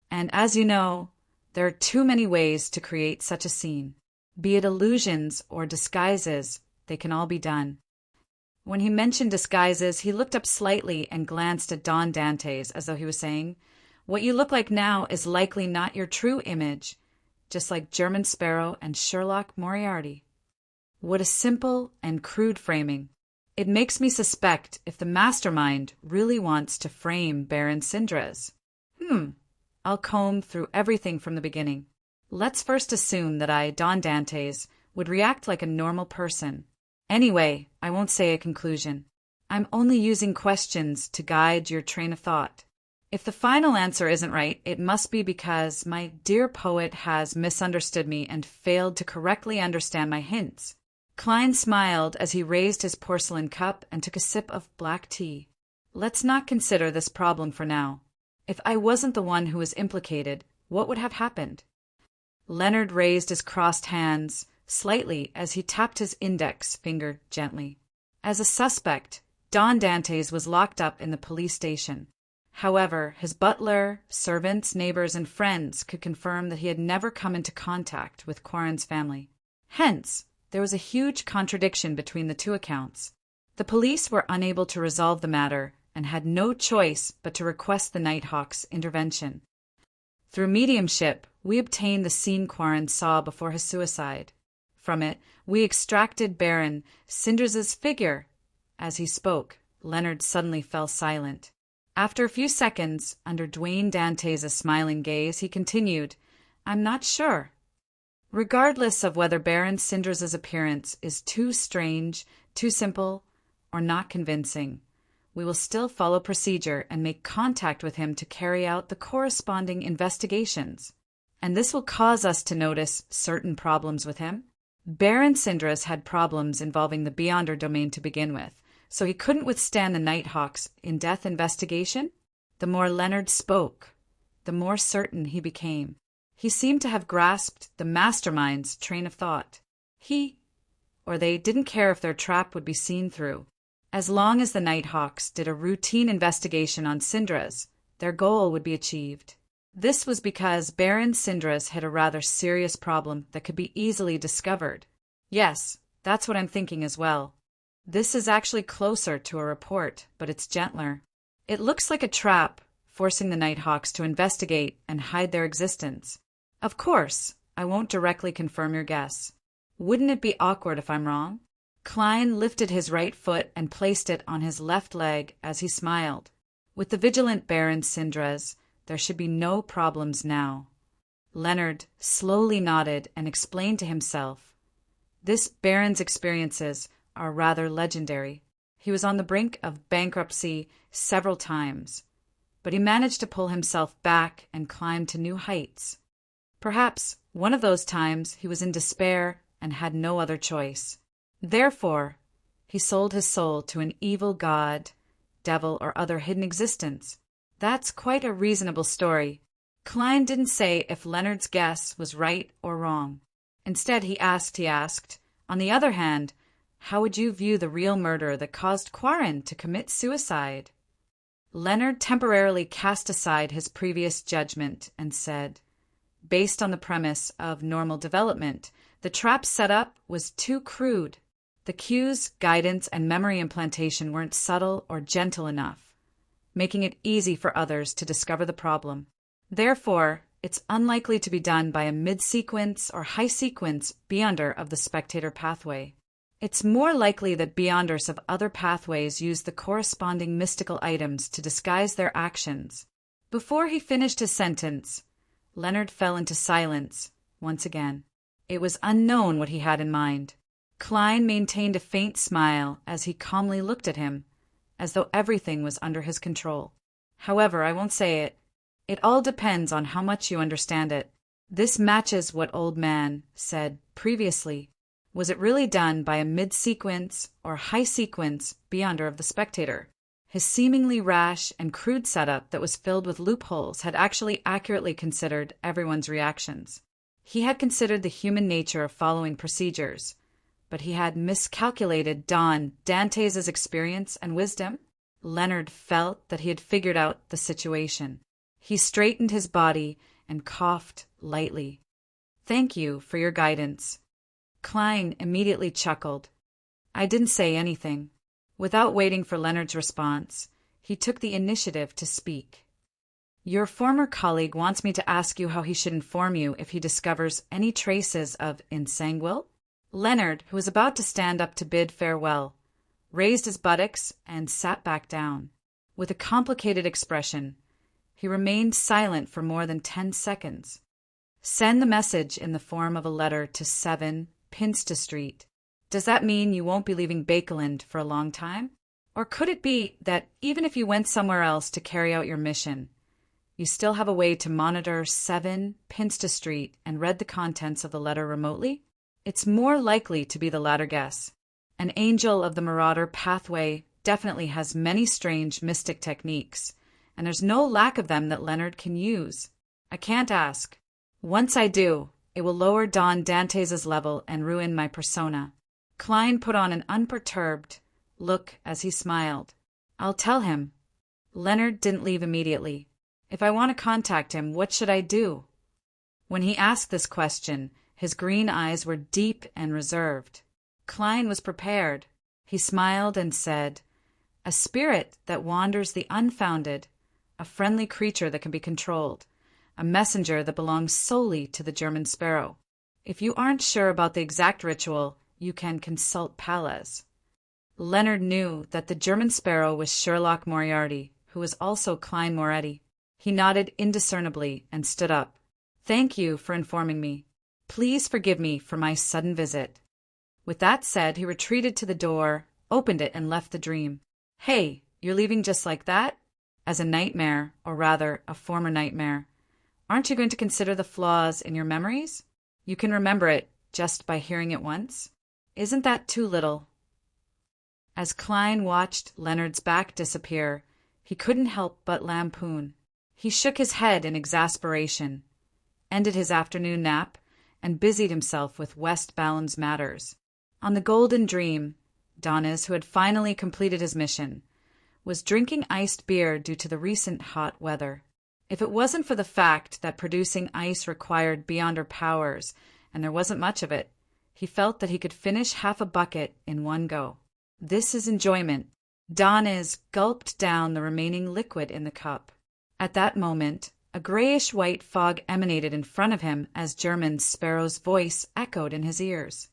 And as you know, there are too many ways to create such a scene. Be it illusions or disguises, they can all be done." When he mentioned disguises, he looked up slightly and glanced at Don Dantes as though he was saying, "What you look like now is likely not your true image, just like German Sparrow and Sherlock Moriarty." What a simple and crude framing. It makes me suspect if the mastermind really wants to frame Baron Cinderas. I'll comb through everything from the beginning. Let's first assume that I, Don Dantes, would react like a normal person. Anyway, I won't say a conclusion. I'm only using questions to guide your train of thought. If the final answer isn't right, it must be because my dear poet has misunderstood me and failed to correctly understand my hints. Klein smiled as he raised his porcelain cup and took a sip of black tea. Let's not consider this problem for now. If I wasn't the one who was implicated, what would have happened? Leonard raised his crossed hands slightly as he tapped his index finger gently. As a suspect, Don Dantes was locked up in the police station. However, his butler, servants, neighbors, and friends could confirm that he had never come into contact with Quarren's family. Hence, there was a huge contradiction between the two accounts. The police were unable to resolve the matter and had no choice but to request the Nighthawk's intervention. Through mediumship, we obtained the scene Quarren saw before his suicide. From it, we extracted Baron Cinders's figure. As he spoke, Leonard suddenly fell silent. After a few seconds, under Dwayne Dantes' smiling gaze, he continued, "I'm not sure. Regardless of whether Baron Syndra's appearance is too strange, too simple, or not convincing, we will still follow procedure and make contact with him to carry out the corresponding investigations. And this will cause us to notice certain problems with him. Baron Syndra's had problems involving the Beyonder domain to begin with, so he couldn't withstand the Nighthawk's in-depth investigation. The more Leonard spoke, the more certain he became. He seemed to have grasped the mastermind's train of thought. He, or they, didn't care if their trap would be seen through. As long as the Nighthawks did a routine investigation on Syndra's, their goal would be achieved. This was because Baron Syndra's had a rather serious problem that could be easily discovered. Yes, that's what I'm thinking as well. This is actually closer to a report, but it's gentler. It looks like a trap, forcing the Nighthawks to investigate and hide their existence. Of course, I won't directly confirm your guess. Wouldn't it be awkward if I'm wrong?" Klein lifted his right foot and placed it on his left leg as he smiled. With the vigilant Baron Syndra's, there should be no problems now. Leonard slowly nodded and explained to himself. This Baron's experiences are rather legendary. He was on the brink of bankruptcy several times, but he managed to pull himself back and climb to new heights. Perhaps one of those times he was in despair and had no other choice. Therefore, he sold his soul to an evil god, devil, or other hidden existence. That's quite a reasonable story. Klein didn't say if Leonard's guess was right or wrong. Instead, he asked, "On the other hand, how would you view the real murder that caused Quarren to commit suicide?" Leonard temporarily cast aside his previous judgment and said, "Based on the premise of normal development, the trap setup was too crude. The cues, guidance, and memory implantation weren't subtle or gentle enough, making it easy for others to discover the problem. Therefore, it's unlikely to be done by a mid-sequence or high-sequence Beyonder of the spectator pathway. It's more likely that Beyonders of other pathways use the corresponding mystical items to disguise their actions." Before he finished his sentence, Leonard fell into silence once again. It was unknown what he had in mind. Klein maintained a faint smile as he calmly looked at him, as though everything was under his control. "However, I won't say it. It all depends on how much you understand it. This matches what Old Man said previously. Was it really done by a mid-sequence or high-sequence Beyonder of the spectator?" His seemingly rash and crude setup that was filled with loopholes had actually accurately considered everyone's reactions. He had considered the human nature of following procedures, but he had miscalculated Don Dantes' experience and wisdom. Leonard felt that he had figured out the situation. He straightened his body and coughed lightly. "Thank you for your guidance." Klein immediately chuckled. "I didn't say anything." Without waiting for Leonard's response, he took the initiative to speak. "Your former colleague wants me to ask you how he should inform you if he discovers any traces of insanguine?" Leonard, who was about to stand up to bid farewell, raised his buttocks and sat back down. With a complicated expression, he remained silent for more than 10 seconds. "Send the message in the form of a letter to 7 Pinsta Street. Does that mean you won't be leaving Bakeland for a long time? Or could it be that even if you went somewhere else to carry out your mission, you still have a way to monitor 7 Pinsta Street and read the contents of the letter remotely? It's more likely to be the latter guess. An angel of the Marauder pathway definitely has many strange mystic techniques, and there's no lack of them that Leonard can use. I can't ask. Once I do, it will lower Don Dantes' level and ruin my persona." Klein put on an unperturbed look as he smiled. "I'll tell him." Leonard didn't leave immediately. "If I want to contact him, what should I do?" When he asked this question, his green eyes were deep and reserved. Klein was prepared. He smiled and said, "A spirit that wanders the unfounded, a friendly creature that can be controlled, a messenger that belongs solely to the German sparrow. If you aren't sure about the exact ritual, you can consult Pallas." Leonard knew that the German sparrow was Sherlock Moriarty, who was also Klein Moretti. He nodded indiscernibly and stood up. "Thank you for informing me. Please forgive me for my sudden visit." With that said, he retreated to the door, opened it, and left the dream. "Hey, you're leaving just like that? As a nightmare, or rather, a former nightmare. Aren't you going to consider the flaws in your memories? You can remember it just by hearing it once. Isn't that too little?" As Klein watched Leonard's back disappear, he couldn't help but lampoon. He shook his head in exasperation, ended his afternoon nap, and busied himself with West Ballam's matters. On the Golden Dream, Doniz, who had finally completed his mission, was drinking iced beer due to the recent hot weather. If it wasn't for the fact that producing ice required beyonder powers, and there wasn't much of it, he felt that he could finish half a bucket in one go. This is enjoyment. Doniz gulped down the remaining liquid in the cup. At that moment, a grayish-white fog emanated in front of him as German Sparrow's voice echoed in his ears.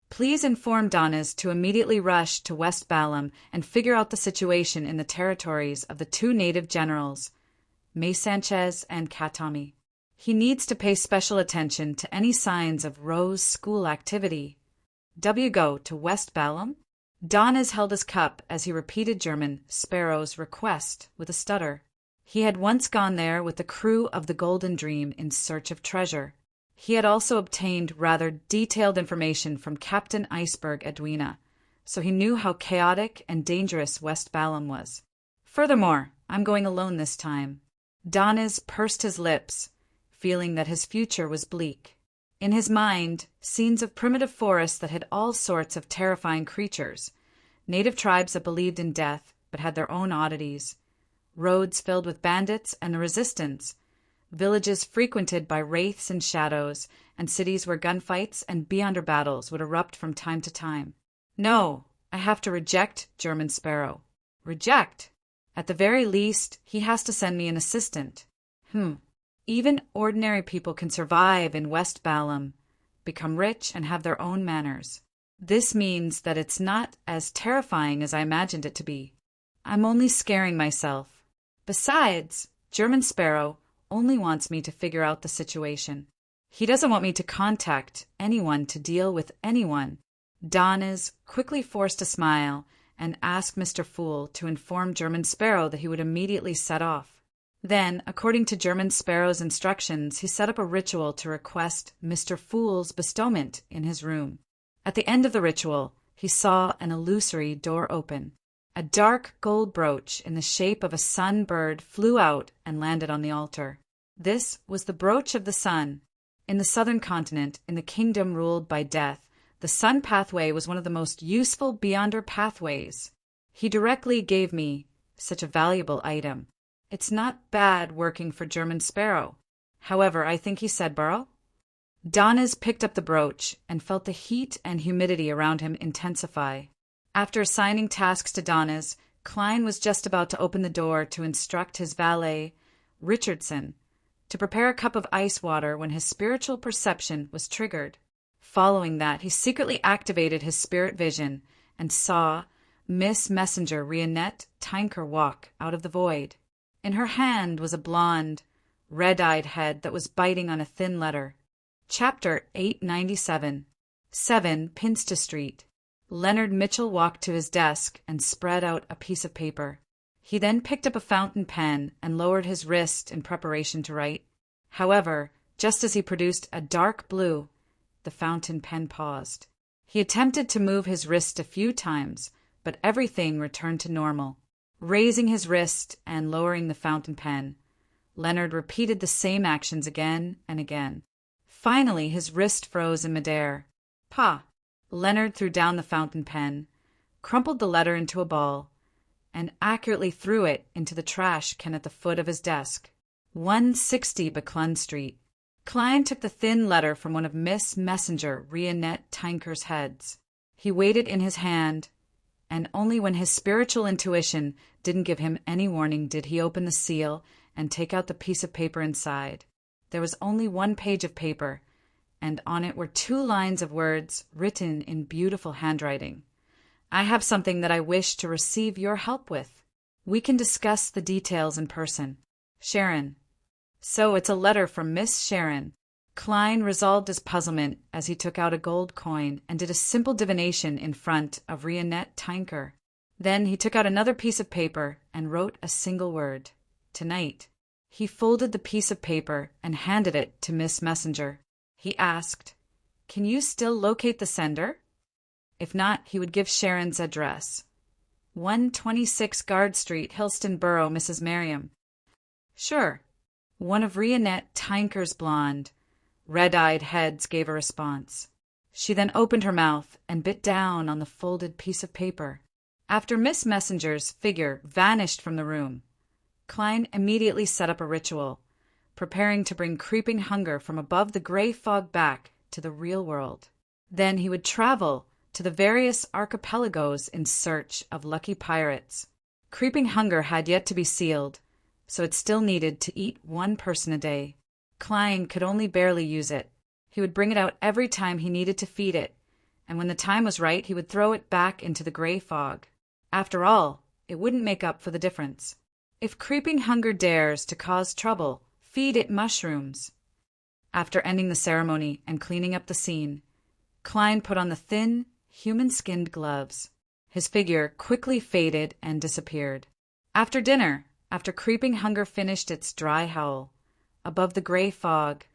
"Please inform Doniz to immediately rush to West Ballam and figure out the situation in the territories of the two native generals, May Sanchez and Katami. He needs to pay special attention to any signs of Rose school activity." "W go to West Ballam?" Doniz held his cup as he repeated German Sparrow's request with a stutter. He had once gone there with the crew of the Golden Dream in search of treasure. He had also obtained rather detailed information from Captain Iceberg Edwina, so he knew how chaotic and dangerous West Ballam was. "Furthermore, I'm going alone this time." Doniz pursed his lips, feeling that his future was bleak. In his mind, scenes of primitive forests that had all sorts of terrifying creatures, native tribes that believed in death but had their own oddities, roads filled with bandits and the resistance, villages frequented by wraiths and shadows, and cities where gunfights and beyonder battles would erupt from time to time. No, I have to reject German Sparrow. Reject? At the very least, he has to send me an assistant. Even ordinary people can survive in West Ballam, become rich, and have their own manners. This means that it's not as terrifying as I imagined it to be. I'm only scaring myself. Besides, German Sparrow only wants me to figure out the situation. He doesn't want me to contact anyone to deal with anyone. Doniz quickly forced a smile and asked Mr. Fool to inform German Sparrow that he would immediately set off. Then, according to German Sparrow's instructions, he set up a ritual to request Mr. Fool's bestowment in his room. At the end of the ritual, he saw an illusory door open. A dark gold brooch in the shape of a sun bird flew out and landed on the altar. This was the brooch of the sun. In the southern continent, in the kingdom ruled by death, the sun pathway was one of the most useful beyonder pathways. He directly gave me such a valuable item. It's not bad working for German Sparrow. However, I think he said burrow. Doniz picked up the brooch and felt the heat and humidity around him intensify. After assigning tasks to Doniz, Klein was just about to open the door to instruct his valet, Richardson, to prepare a cup of ice water when his spiritual perception was triggered. Following that, he secretly activated his spirit vision and saw Miss Messenger Rionette Tinker walk out of the void. In her hand was a blonde, red-eyed head that was biting on a thin letter. Chapter 897. 7 Pinsta Street. Leonard Mitchell walked to his desk and spread out a piece of paper. He then picked up a fountain pen and lowered his wrist in preparation to write. However, just as he produced a dark blue, the fountain pen paused. He attempted to move his wrist a few times, but everything returned to normal. Raising his wrist and lowering the fountain pen, Leonard repeated the same actions again and again. Finally, his wrist froze in midair. "Pa!" Leonard threw down the fountain pen, crumpled the letter into a ball, and accurately threw it into the trash can at the foot of his desk. 160 Buckland Street. Klein took the thin letter from one of Miss Messenger Rionette Tinker's heads. He weighed it in his hand, and only when his spiritual intuition didn't give him any warning did he open the seal and take out the piece of paper inside. There was only one page of paper, and on it were 2 lines of words written in beautiful handwriting. "I have something that I wish to receive your help with." We can discuss the details in person. Sharon. So it's a letter from Miss Sharon. Klein resolved his puzzlement as he took out a gold coin and did a simple divination in front of Rionette Tinker. Then he took out another piece of paper and wrote a single word. Tonight. He folded the piece of paper and handed it to Miss Messenger. He asked, "Can you still locate the sender?" If not, he would give Sharon's address. 126 Guard Street, Hillston Borough, Mrs. Merriam. Sure. One of Rionette Tinker's blonde, red-eyed heads gave a response. She then opened her mouth and bit down on the folded piece of paper. After Miss Messenger's figure vanished from the room, Klein immediately set up a ritual, preparing to bring creeping hunger from above the gray fog back to the real world. Then he would travel to the various archipelagos in search of lucky pirates. Creeping hunger had yet to be sealed, so it still needed to eat one person a day. Klein could only barely use it. He would bring it out every time he needed to feed it, and when the time was right, he would throw it back into the gray fog. After all, it wouldn't make up for the difference. If creeping hunger dares to cause trouble, feed it mushrooms. After ending the ceremony and cleaning up the scene, Klein put on the thin, human-skinned gloves. His figure quickly faded and disappeared. After dinner, after creeping hunger finished its dry howl, above the gray fog,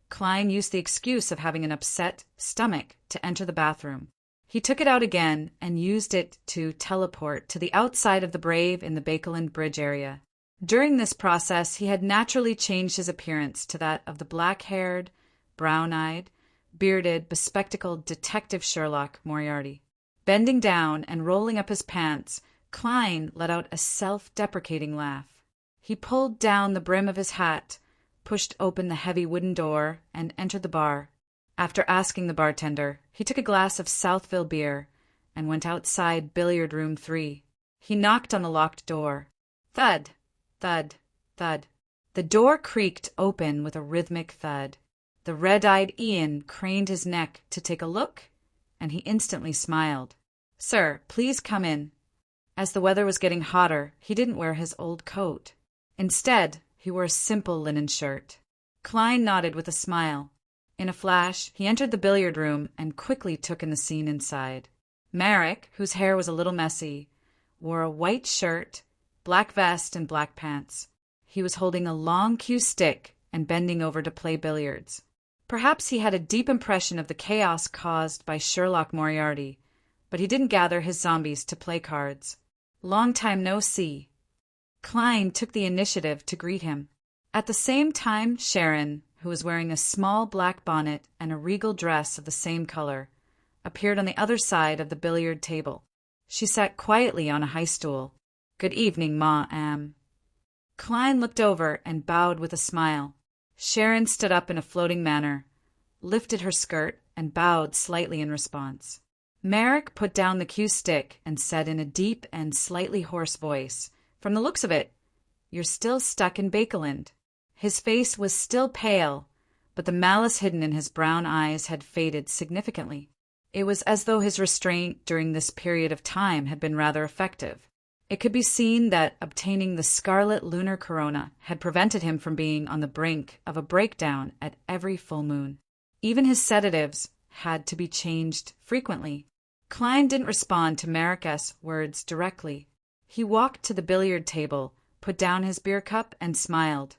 Klein used the excuse of having an upset stomach to enter the bathroom. He took it out again and used it to teleport to the outside of the Brave in the Bakeland Bridge area. During this process, he had naturally changed his appearance to that of the black-haired, brown-eyed, bearded, bespectacled Detective Sherlock Moriarty. Bending down and rolling up his pants, Klein let out a self-deprecating laugh. He pulled down the brim of his hat, pushed open the heavy wooden door, and entered the bar. After asking the bartender, he took a glass of Southville beer and went outside billiard room 3. He knocked on the locked door. Thud, thud, thud. The door creaked open with a rhythmic thud. The red-eyed Ian craned his neck to take a look, and he instantly smiled. "Sir, please come in." As the weather was getting hotter, he didn't wear his old coat. Instead, he wore a simple linen shirt. Klein nodded with a smile. In a flash, he entered the billiard room and quickly took in the scene inside. Merrick, whose hair was a little messy, wore a white shirt, black vest, and black pants. He was holding a long cue stick and bending over to play billiards. Perhaps he had a deep impression of the chaos caused by Sherlock Moriarty, but he didn't gather his zombies to play cards. Long time no see. Klein took the initiative to greet him. At the same time, Sharon, who was wearing a small black bonnet and a regal dress of the same color, appeared on the other side of the billiard table. She sat quietly on a high stool. "Good evening, Ma-am." Klein looked over and bowed with a smile. Sharon stood up in a floating manner, lifted her skirt, and bowed slightly in response. Merrick put down the cue stick and said in a deep and slightly hoarse voice, "From the looks of it, you're still stuck in Bakeland." His face was still pale, but the malice hidden in his brown eyes had faded significantly. It was as though his restraint during this period of time had been rather effective. It could be seen that obtaining the scarlet lunar corona had prevented him from being on the brink of a breakdown at every full moon. Even his sedatives had to be changed frequently. Klein didn't respond to Merrick's words directly. He walked to the billiard table, put down his beer cup, and smiled.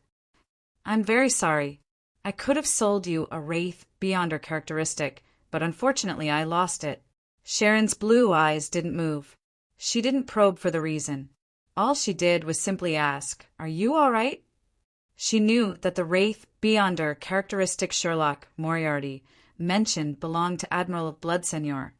"I'm very sorry. I could have sold you a wraith beyond her characteristic, but unfortunately I lost it." Sharon's blue eyes didn't move. She didn't probe for the reason. All she did was simply ask, "Are you all right?" She knew that the wraith beyonder characteristic Sherlock Moriarty mentioned belonged to Admiral of Blood Senior,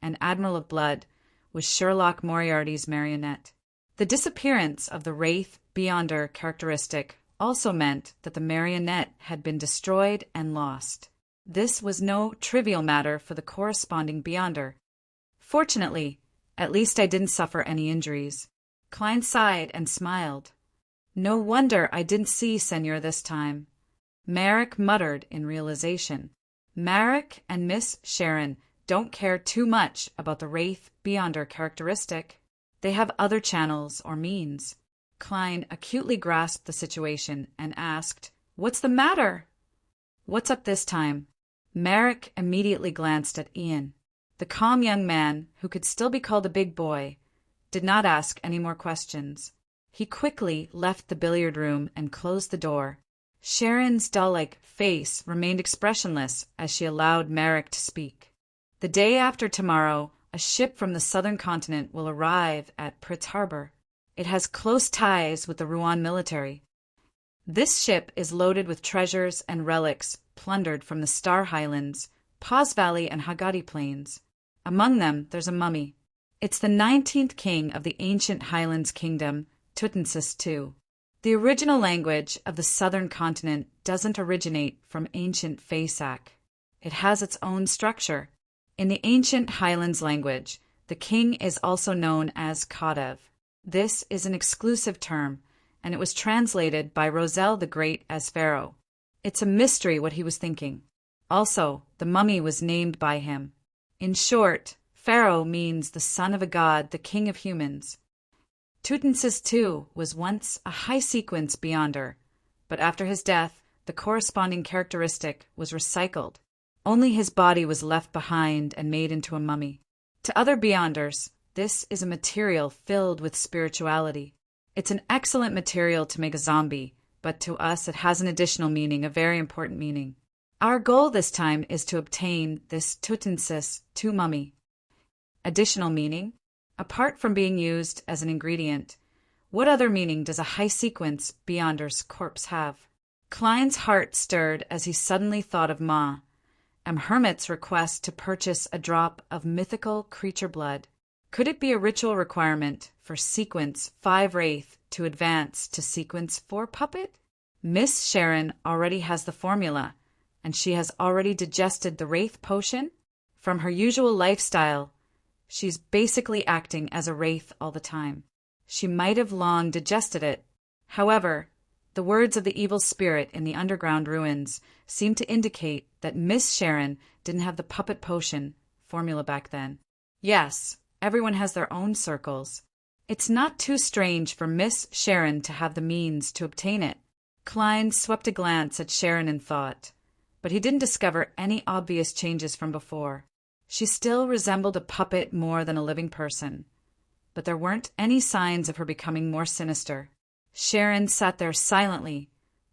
and Admiral of Blood was Sherlock Moriarty's marionette. The disappearance of the wraith beyonder characteristic also meant that the marionette had been destroyed and lost. This was no trivial matter for the corresponding beyonder. Fortunately, at least I didn't suffer any injuries. Klein sighed and smiled. "No wonder I didn't see Senor this time." Merrick muttered in realization. Merrick and Miss Sharon don't care too much about the wraith beyonder characteristic. They have other channels or means. Klein acutely grasped the situation and asked, "What's the matter?" "What's up this time?" Merrick immediately glanced at Ian. The calm young man, who could still be called a big boy, did not ask any more questions. He quickly left the billiard room and closed the door. Sharon's doll-like face remained expressionless as she allowed Merrick to speak. "The day after tomorrow, a ship from the southern continent will arrive at Pritz Harbor. It has close ties with the Rouen military. This ship is loaded with treasures and relics plundered from the Star Highlands, Paws Valley, and Hagati Plains. Among them, there's a mummy. It's the 19th king of the ancient Highlands kingdom, Tutmosis II. The original language of the southern continent doesn't originate from ancient Faesak. It has its own structure. In the ancient Highlands language, the king is also known as Kadev. This is an exclusive term, and it was translated by Roselle the Great as Pharaoh. It's a mystery what he was thinking. Also, the mummy was named by him. In short, Pharaoh means the son of a god, the king of humans. Tutmosis II was once a high-sequence Beyonder, but after his death, the corresponding characteristic was recycled. Only his body was left behind and made into a mummy. To other Beyonders, this is a material filled with spirituality. It's an excellent material to make a zombie, but to us it has an additional meaning, a very important meaning. Our goal this time is to obtain this Tutmosis II mummy. Additional meaning? Apart from being used as an ingredient, what other meaning does a high-sequence Beyonder's corpse have? Klein's heart stirred as he suddenly thought of Ma, Hermit's request to purchase a drop of mythical creature blood. Could it be a ritual requirement for Sequence 5 Wraith to advance to Sequence 4 Puppet? Miss Sharon already has the formula, and she has already digested the Wraith potion. From her usual lifestyle, she's basically acting as a Wraith all the time. She might have long digested it. However, the words of the evil spirit in the underground ruins seem to indicate that Miss Sharon didn't have the puppet potion formula back then. Yes, everyone has their own circles. It's not too strange for Miss Sharon to have the means to obtain it. Klein swept a glance at Sharon in thought, but he didn't discover any obvious changes from before. She still resembled a puppet more than a living person, but there weren't any signs of her becoming more sinister. Sharon sat there silently,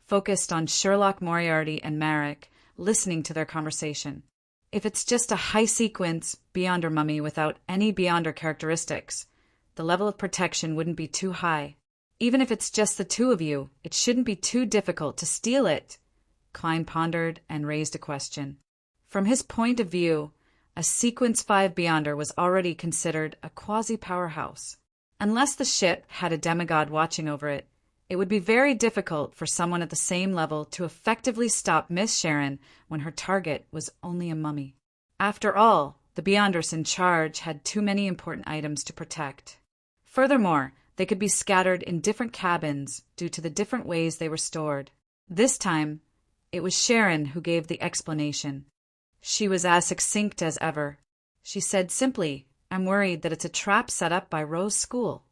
focused on Sherlock Moriarty and Marek, listening to their conversation. If it's just a high-sequence Beyonder mummy without any Beyonder characteristics, the level of protection wouldn't be too high. Even if it's just the two of you, it shouldn't be too difficult to steal it. Klein pondered and raised a question. From his point of view, a Sequence 5 Beyonder was already considered a quasi-powerhouse. Unless the ship had a demigod watching over it, it would be very difficult for someone at the same level to effectively stop Miss Sharon when her target was only a mummy. After all, the Beyonders in charge had too many important items to protect. Furthermore, they could be scattered in different cabins due to the different ways they were stored. This time, it was Sharon who gave the explanation. She was as succinct as ever. She said simply, "I'm worried that it's a trap set up by Rose School.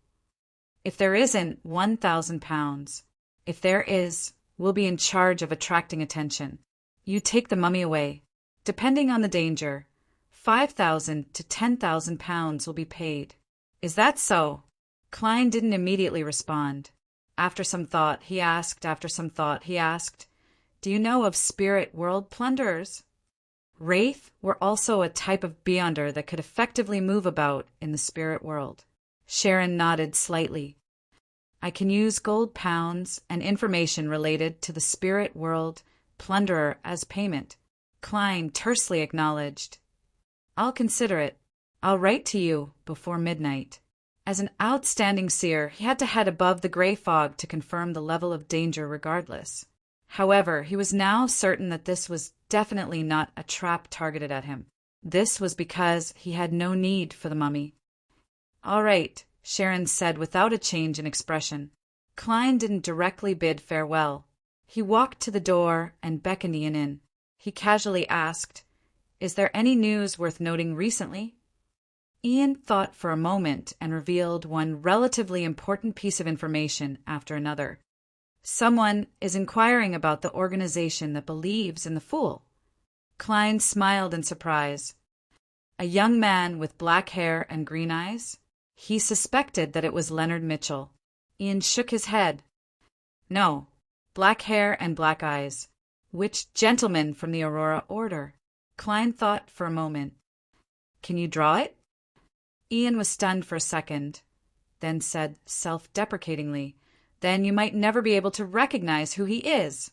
If there isn't, 1,000 pounds. If there is, we'll be in charge of attracting attention. You take the mummy away. Depending on the danger, 5,000 to 10,000 pounds will be paid." "Is that so?" Klein didn't immediately respond. After some thought, he asked, "Do you know of spirit world plunderers?" Wraith were also a type of Beyonder that could effectively move about in the spirit world. Sharon nodded slightly. "I can use gold pounds and information related to the spirit world plunderer as payment," Klein tersely acknowledged. "I'll consider it. I'll write to you before midnight." As an outstanding seer, he had to head above the gray fog to confirm the level of danger regardless. However, he was now certain that this was definitely not a trap targeted at him. This was because he had no need for the mummy. "All right," Sharon said without a change in expression. Klein didn't directly bid farewell. He walked to the door and beckoned Ian in. He casually asked, "Is there any news worth noting recently?" Ian thought for a moment and revealed one relatively important piece of information after another. Someone is inquiring about the organization that believes in the Fool. Klein smiled in surprise. A young man with black hair and green eyes? He suspected that it was Leonard Mitchell. Ian shook his head. No, black hair and black eyes. Which gentleman from the Aurora Order? Klein thought for a moment. Can you draw it? Ian was stunned for a second, then said self-deprecatingly, Then you might never be able to recognize who he is.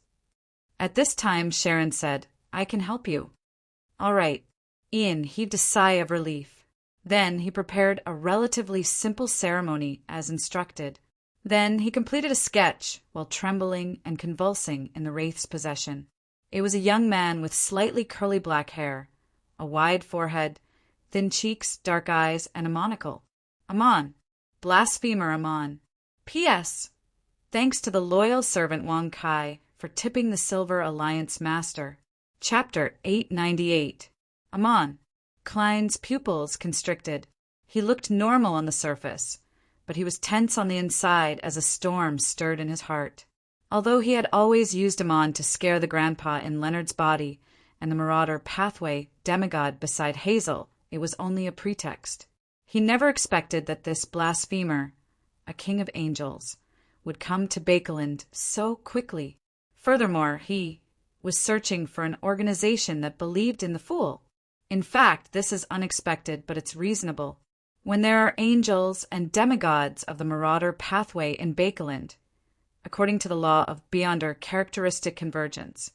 At this time, Sharon said, I can help you. All right. Ian heaved a sigh of relief. Then he prepared a relatively simple ceremony as instructed. Then he completed a sketch while trembling and convulsing in the wraith's possession. It was a young man with slightly curly black hair, a wide forehead, thin cheeks, dark eyes, and a monocle. Amon. Blasphemer Amon. P.S. Thanks to the loyal servant Wang Kai for tipping the Silver Alliance master. Chapter 898. Amon. Klein's pupils constricted. He looked normal on the surface, but he was tense on the inside as a storm stirred in his heart. Although he had always used Amon to scare the grandpa in Leonard's body and the Marauder Pathway demigod beside Hazel, it was only a pretext. He never expected that this blasphemer, a king of angels, would come to Bakeland so quickly. Furthermore, he was searching for an organization that believed in the Fool. In fact, this is unexpected, but it's reasonable. When there are angels and demigods of the Marauder Pathway in Bakeland, according to the law of Beyonder characteristic convergence,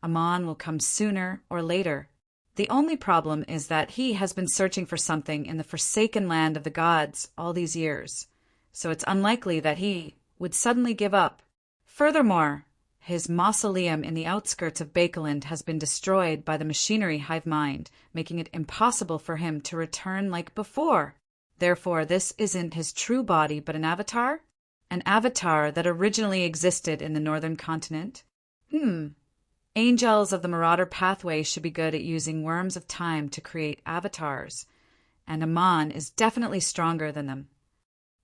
Amon will come sooner or later. The only problem is that he has been searching for something in the forsaken land of the gods all these years, so it's unlikely that he would suddenly give up. Furthermore, his mausoleum in the outskirts of Bakeland has been destroyed by the machinery hive mind, making it impossible for him to return like before. Therefore, this isn't his true body but an avatar? An avatar that originally existed in the northern continent? Angels of the Marauder Pathway should be good at using worms of time to create avatars, and Amon is definitely stronger than them.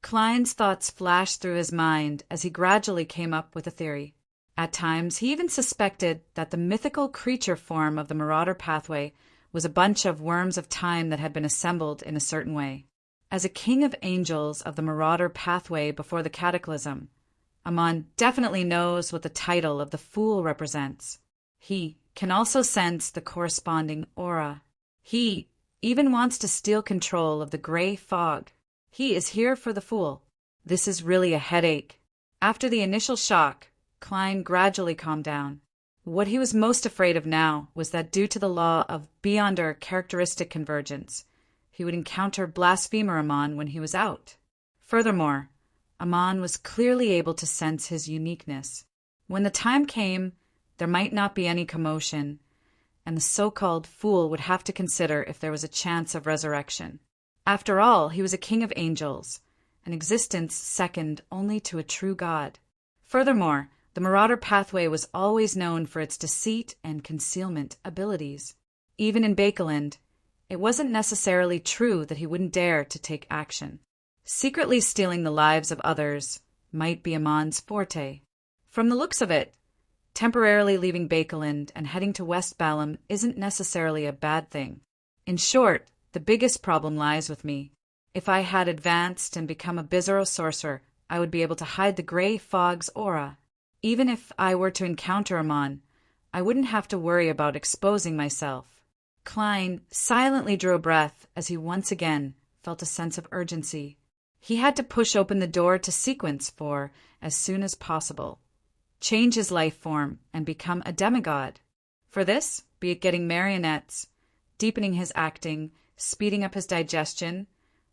Klein's thoughts flashed through his mind as he gradually came up with a theory. At times, he even suspected that the mythical creature form of the Marauder Pathway was a bunch of worms of time that had been assembled in a certain way. As a king of angels of the Marauder Pathway before the Cataclysm, Amon definitely knows what the title of the Fool represents. He can also sense the corresponding aura. He even wants to steal control of the gray fog. He is here for the Fool. This is really a headache. After the initial shock, Klein gradually calmed down. What he was most afraid of now was that due to the law of Beyonder characteristic convergence, he would encounter Blasphemer Amon when he was out. Furthermore, Amon was clearly able to sense his uniqueness. When the time came, there might not be any commotion, and the so-called Fool would have to consider if there was a chance of resurrection. After all, he was a king of angels, an existence second only to a true god. Furthermore, the Marauder Pathway was always known for its deceit and concealment abilities. Even in Bakeland, it wasn't necessarily true that he wouldn't dare to take action. Secretly stealing the lives of others might be Amon's forte. From the looks of it, temporarily leaving Bakeland and heading to West Balam isn't necessarily a bad thing. In short, the biggest problem lies with me. If I had advanced and become a Bizarro sorcerer, I would be able to hide the gray fog's aura. Even if I were to encounter Amon, I wouldn't have to worry about exposing myself. Klein silently drew a breath as he once again felt a sense of urgency. He had to push open the door to sequence for as soon as possible. Change his life form and become a demigod. For this, be it getting marionettes, deepening his acting, speeding up his digestion,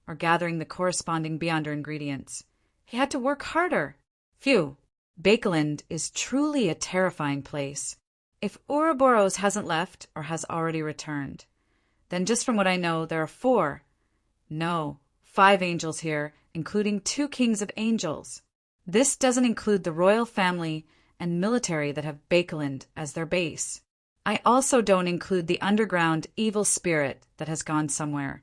or gathering the corresponding Beyonder ingredients, he had to work harder. Phew, Bakeland is truly a terrifying place. If Ouroboros hasn't left or has already returned, then just from what I know, there are 5 angels here, including 2 kings of angels. This doesn't include the royal family and military that have Bakeland as their base. I also don't include the underground evil spirit that has gone somewhere.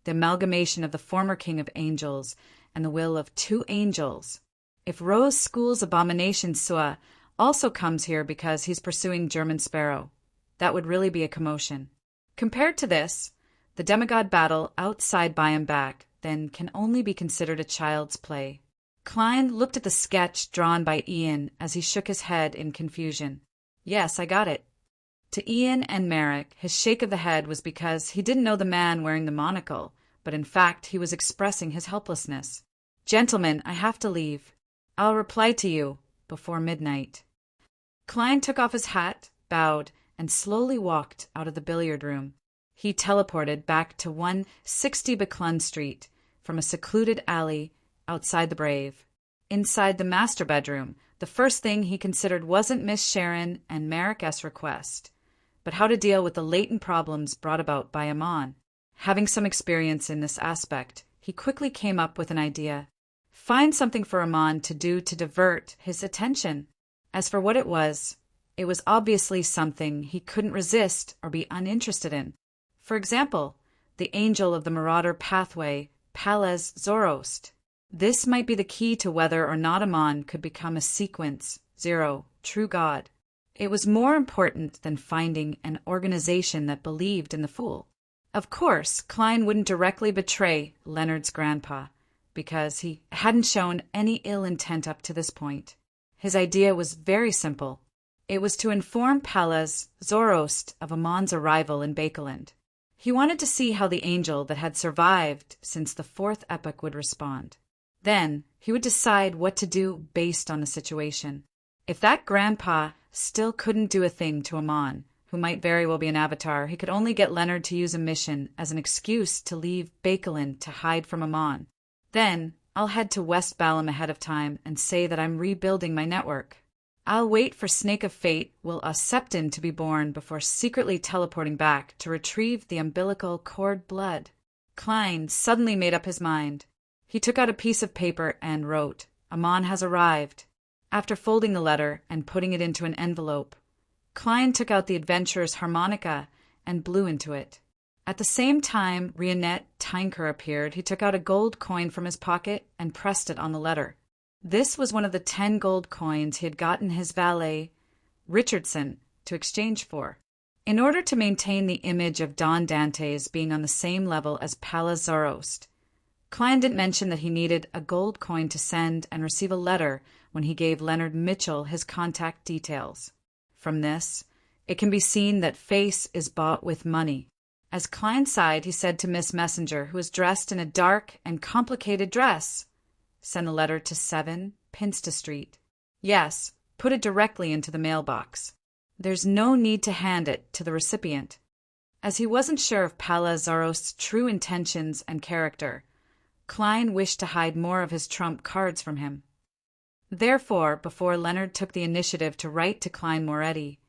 the amalgamation of the former king of angels and the will of two angels. If Rose School's abomination Sua also comes here because he's pursuing German Sparrow, that would really be a commotion. Compared to this, the demigod battle outside By and Back then can only be considered a child's play. Klein looked at the sketch drawn by Ian as he shook his head in confusion. Yes, I got it. To Ian and Merrick, his shake of the head was because he didn't know the man wearing the monocle, but in fact he was expressing his helplessness. Gentlemen, I have to leave. I'll reply to you before midnight. Klein took off his hat, bowed, and slowly walked out of the billiard room. He teleported back to 160 Beclun Street from a secluded alley outside the Brave. Inside the master bedroom, the first thing he considered wasn't Miss Sharon and Merrick S. request, but how to deal with the latent problems brought about by Amon. Having some experience in this aspect, he quickly came up with an idea. Find something for Amon to do to divert his attention. As for what it was obviously something he couldn't resist or be uninterested in. For example, the angel of the marauder pathway, Palez Zoroast. This might be the key to whether or not Amon could become a sequence, zero, true God. It was more important than finding an organization that believed in the fool. Of course, Klein wouldn't directly betray Leonard's grandpa, because he hadn't shown any ill intent up to this point. His idea was very simple. It was to inform Palez Zoroast of Amon's arrival in Bakeland. He wanted to see how the angel that had survived since the fourth epoch would respond. Then he would decide what to do based on the situation. If that grandpa still couldn't do a thing to Amon, who might very well be an avatar, he could only get Leonard to use a mission as an excuse to leave Bakeland to hide from Amon. Then I'll head to West Balam ahead of time and say that I'm rebuilding my network. I'll wait for Snake of Fate will Septon to be born before secretly teleporting back to retrieve the umbilical cord blood. Klein suddenly made up his mind. He took out a piece of paper and wrote, Amon has arrived. After folding the letter and putting it into an envelope, Klein took out the adventurer's harmonica and blew into it. At the same time Rionette Tinker appeared, he took out a gold coin from his pocket and pressed it on the letter. This was one of the 10 gold coins he had gotten his valet, Richardson, to exchange for. In order to maintain the image of Don Dantes being on the same level as Palez Zoroast, Klein didn't mention that he needed a gold coin to send and receive a letter when he gave Leonard Mitchell his contact details. From this, it can be seen that face is bought with money. As Klein sighed, he said to Miss Messenger, who was dressed in a dark and complicated dress, Send a letter to 7 Pinsta Street. Yes, put it directly into the mailbox. There's no need to hand it to the recipient. As he wasn't sure of Palez Zoroast's true intentions and character, Klein wished to hide more of his trump cards from him. Therefore, before Leonard took the initiative to write to Klein Moretti,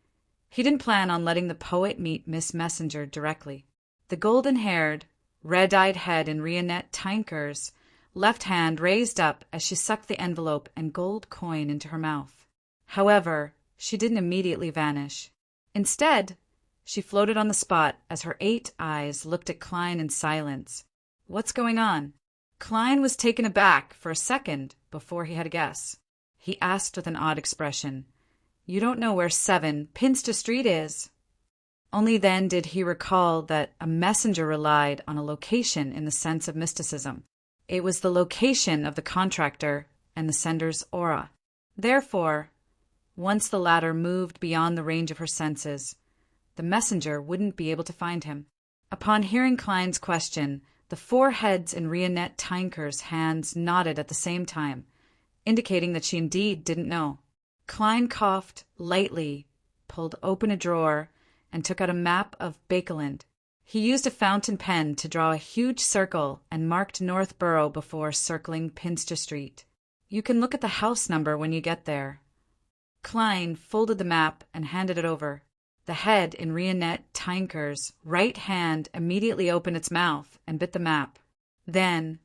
he didn't plan on letting the poet meet Miss Messenger directly. The golden-haired, red-eyed head in Rionette Tinker's left hand raised up as she sucked the envelope and gold coin into her mouth. However, she didn't immediately vanish. Instead, she floated on the spot as her 8 eyes looked at Klein in silence. What's going on? Klein was taken aback for a second before he had a guess. He asked with an odd expression, You don't know where 7 Pinsta Street is? Only then did he recall that a messenger relied on a location in the sense of mysticism. It was the location of the contractor and the sender's aura. Therefore, once the latter moved beyond the range of her senses, the messenger wouldn't be able to find him. Upon hearing Klein's question, the 4 heads in Rionette Tinker's hands nodded at the same time, indicating that she indeed didn't know. Klein coughed lightly, pulled open a drawer, and took out a map of Bakeland. He used a fountain pen to draw a huge circle and marked Northborough before circling Pinsta Street. You can look at the house number when you get there. Klein folded the map and handed it over. The head in Rionette Tinker's right hand immediately opened its mouth and bit the map. Then,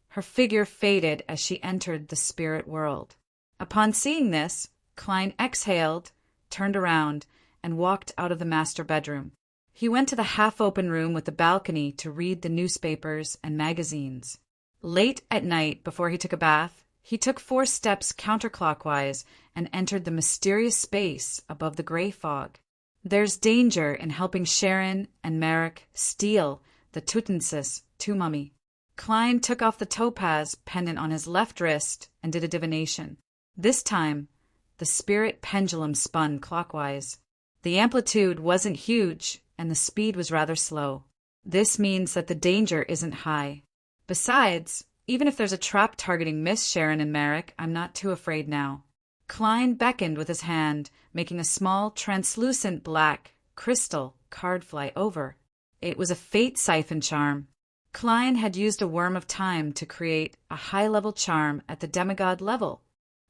her figure faded as she entered the spirit world. Upon seeing this, Klein exhaled, turned around, and walked out of the master bedroom. He went to the half-open room with the balcony to read the newspapers and magazines. Late at night, before he took a bath, he took 4 steps counterclockwise and entered the mysterious space above the gray fog. There's danger in helping Sharon and Merrick steal the Tutensis mummy. Klein took off the topaz pendant on his left wrist and did a divination. This time, the spirit pendulum spun clockwise. The amplitude wasn't huge, and the speed was rather slow. This means that the danger isn't high. Besides, even if there's a trap targeting Miss Sharon and Merrick, I'm not too afraid now. Klein beckoned with his hand, making a small, translucent black crystal card fly over. It was a fate siphon charm. Klein had used a worm of time to create a high-level charm at the demigod level.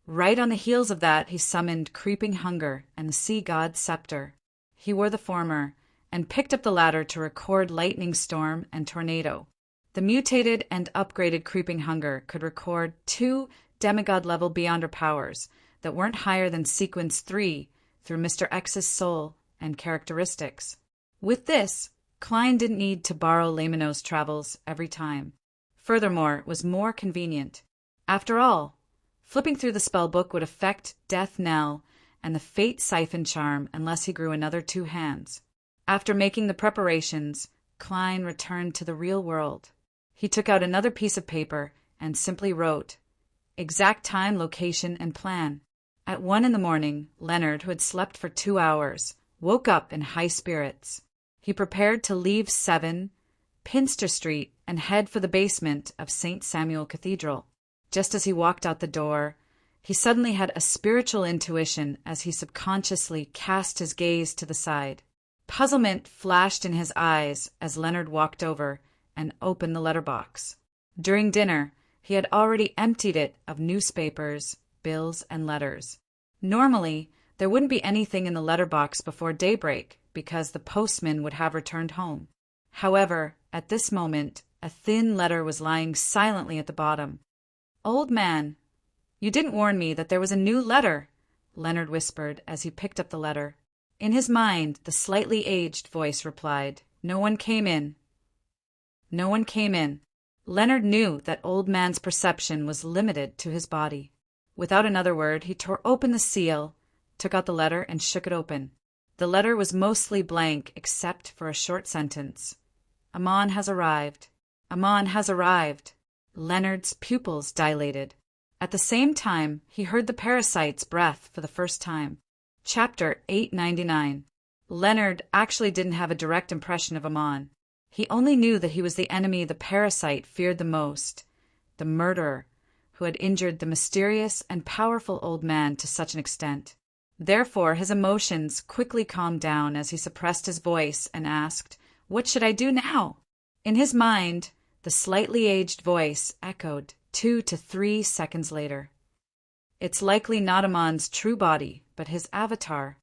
Right on the heels of that, he summoned Creeping Hunger and the Sea God's Scepter. He wore the former, and picked up the latter to record Lightning Storm and Tornado. The mutated and upgraded Creeping Hunger could record 2 demigod-level Beyonder powers that weren't higher than Sequence 3 through Mr. X's soul and characteristics. With this, Klein didn't need to borrow Lamino's travels every time. Furthermore, it was more convenient. After all, flipping through the spell book would affect Death Knell and the Fate Siphon charm unless he grew another 2 hands. After making the preparations, Klein returned to the real world. He took out another piece of paper and simply wrote, exact time, location, and plan. At 1 a.m, Leonard, who had slept for 2 hours, woke up in high spirits. He prepared to leave 7 Pinster Street and head for the basement of St. Samuel Cathedral. Just as he walked out the door, he suddenly had a spiritual intuition as he subconsciously cast his gaze to the side. Puzzlement flashed in his eyes as Leonard walked over and opened the letterbox. During dinner, he had already emptied it of newspapers, bills, and letters. Normally, there wouldn't be anything in the letterbox before daybreak because the postman would have returned home. However, at this moment, a thin letter was lying silently at the bottom. "Old man, you didn't warn me that there was a new letter," Leonard whispered as he picked up the letter. In his mind, the slightly aged voice replied, "No one came in. No one came in." Leonard knew that old man's perception was limited to his body. Without another word, he tore open the seal, took out the letter, and shook it open. The letter was mostly blank except for a short sentence. "Amon has arrived. Amon has arrived." Leonard's pupils dilated. At the same time, he heard the parasite's breath for the first time. Chapter 899. Leonard actually didn't have a direct impression of Amon. He only knew that he was the enemy the parasite feared the most, the murderer who had injured the mysterious and powerful old man to such an extent. Therefore, his emotions quickly calmed down as he suppressed his voice and asked, "What should I do now?" In his mind, the slightly aged voice echoed 2 to 3 seconds later. "It's likely not Amon's true body, but his avatar.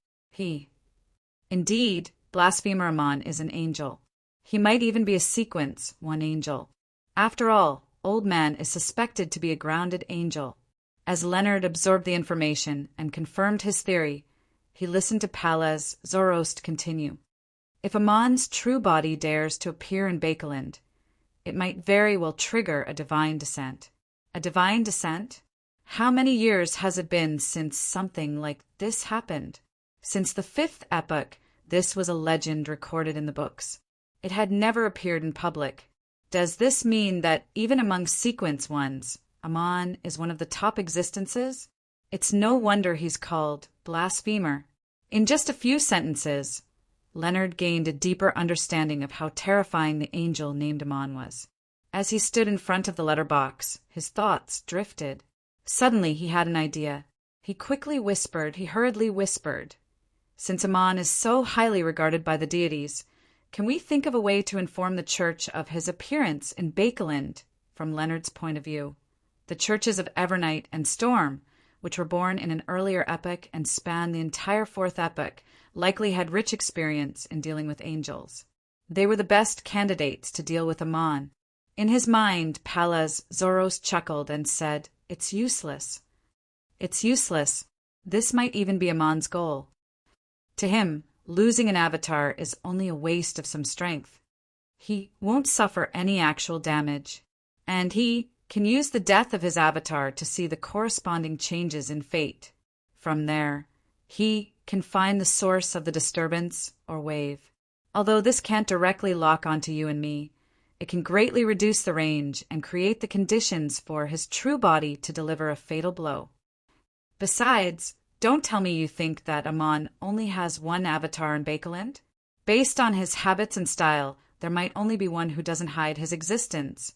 Indeed, Blasphemer Amon is an angel. He might even be a sequence, 1 angel. After all, Old Man is suspected to be a grounded angel." As Leonard absorbed the information and confirmed his theory, he listened to Palaz Zoroast continue. "If Amon's true body dares to appear in Bakeland, it might very well trigger a divine descent." A divine descent? How many years has it been since something like this happened? Since the 5th epoch, this was a legend recorded in the books. It had never appeared in public. Does this mean that even among sequence ones, Amon is one of the top existences? It's no wonder he's called Blasphemer. In just a few sentences, Leonard gained a deeper understanding of how terrifying the angel named Amon was. As he stood in front of the letterbox, his thoughts drifted. Suddenly he had an idea. He hurriedly whispered, "Since Amon is so highly regarded by the deities, can we think of a way to inform the church of his appearance in Bakeland from Leonard's point of view? The churches of Evernight and Storm, which were born in an earlier epoch and spanned the entire 4th epoch, likely had rich experience in dealing with angels. They were the best candidates to deal with Amon." In his mind, Palaz Zoroast chuckled and said, "It's useless. It's useless. This might even be Amon's goal." To him, losing an avatar is only a waste of some strength. He won't suffer any actual damage, and he can use the death of his avatar to see the corresponding changes in fate. From there, he can find the source of the disturbance or wave. Although this can't directly lock onto you and me, it can greatly reduce the range and create the conditions for his true body to deliver a fatal blow. Besides, don't tell me you think that Amon only has one avatar in Bakeland. Based on his habits and style, there might only be one who doesn't hide his existence.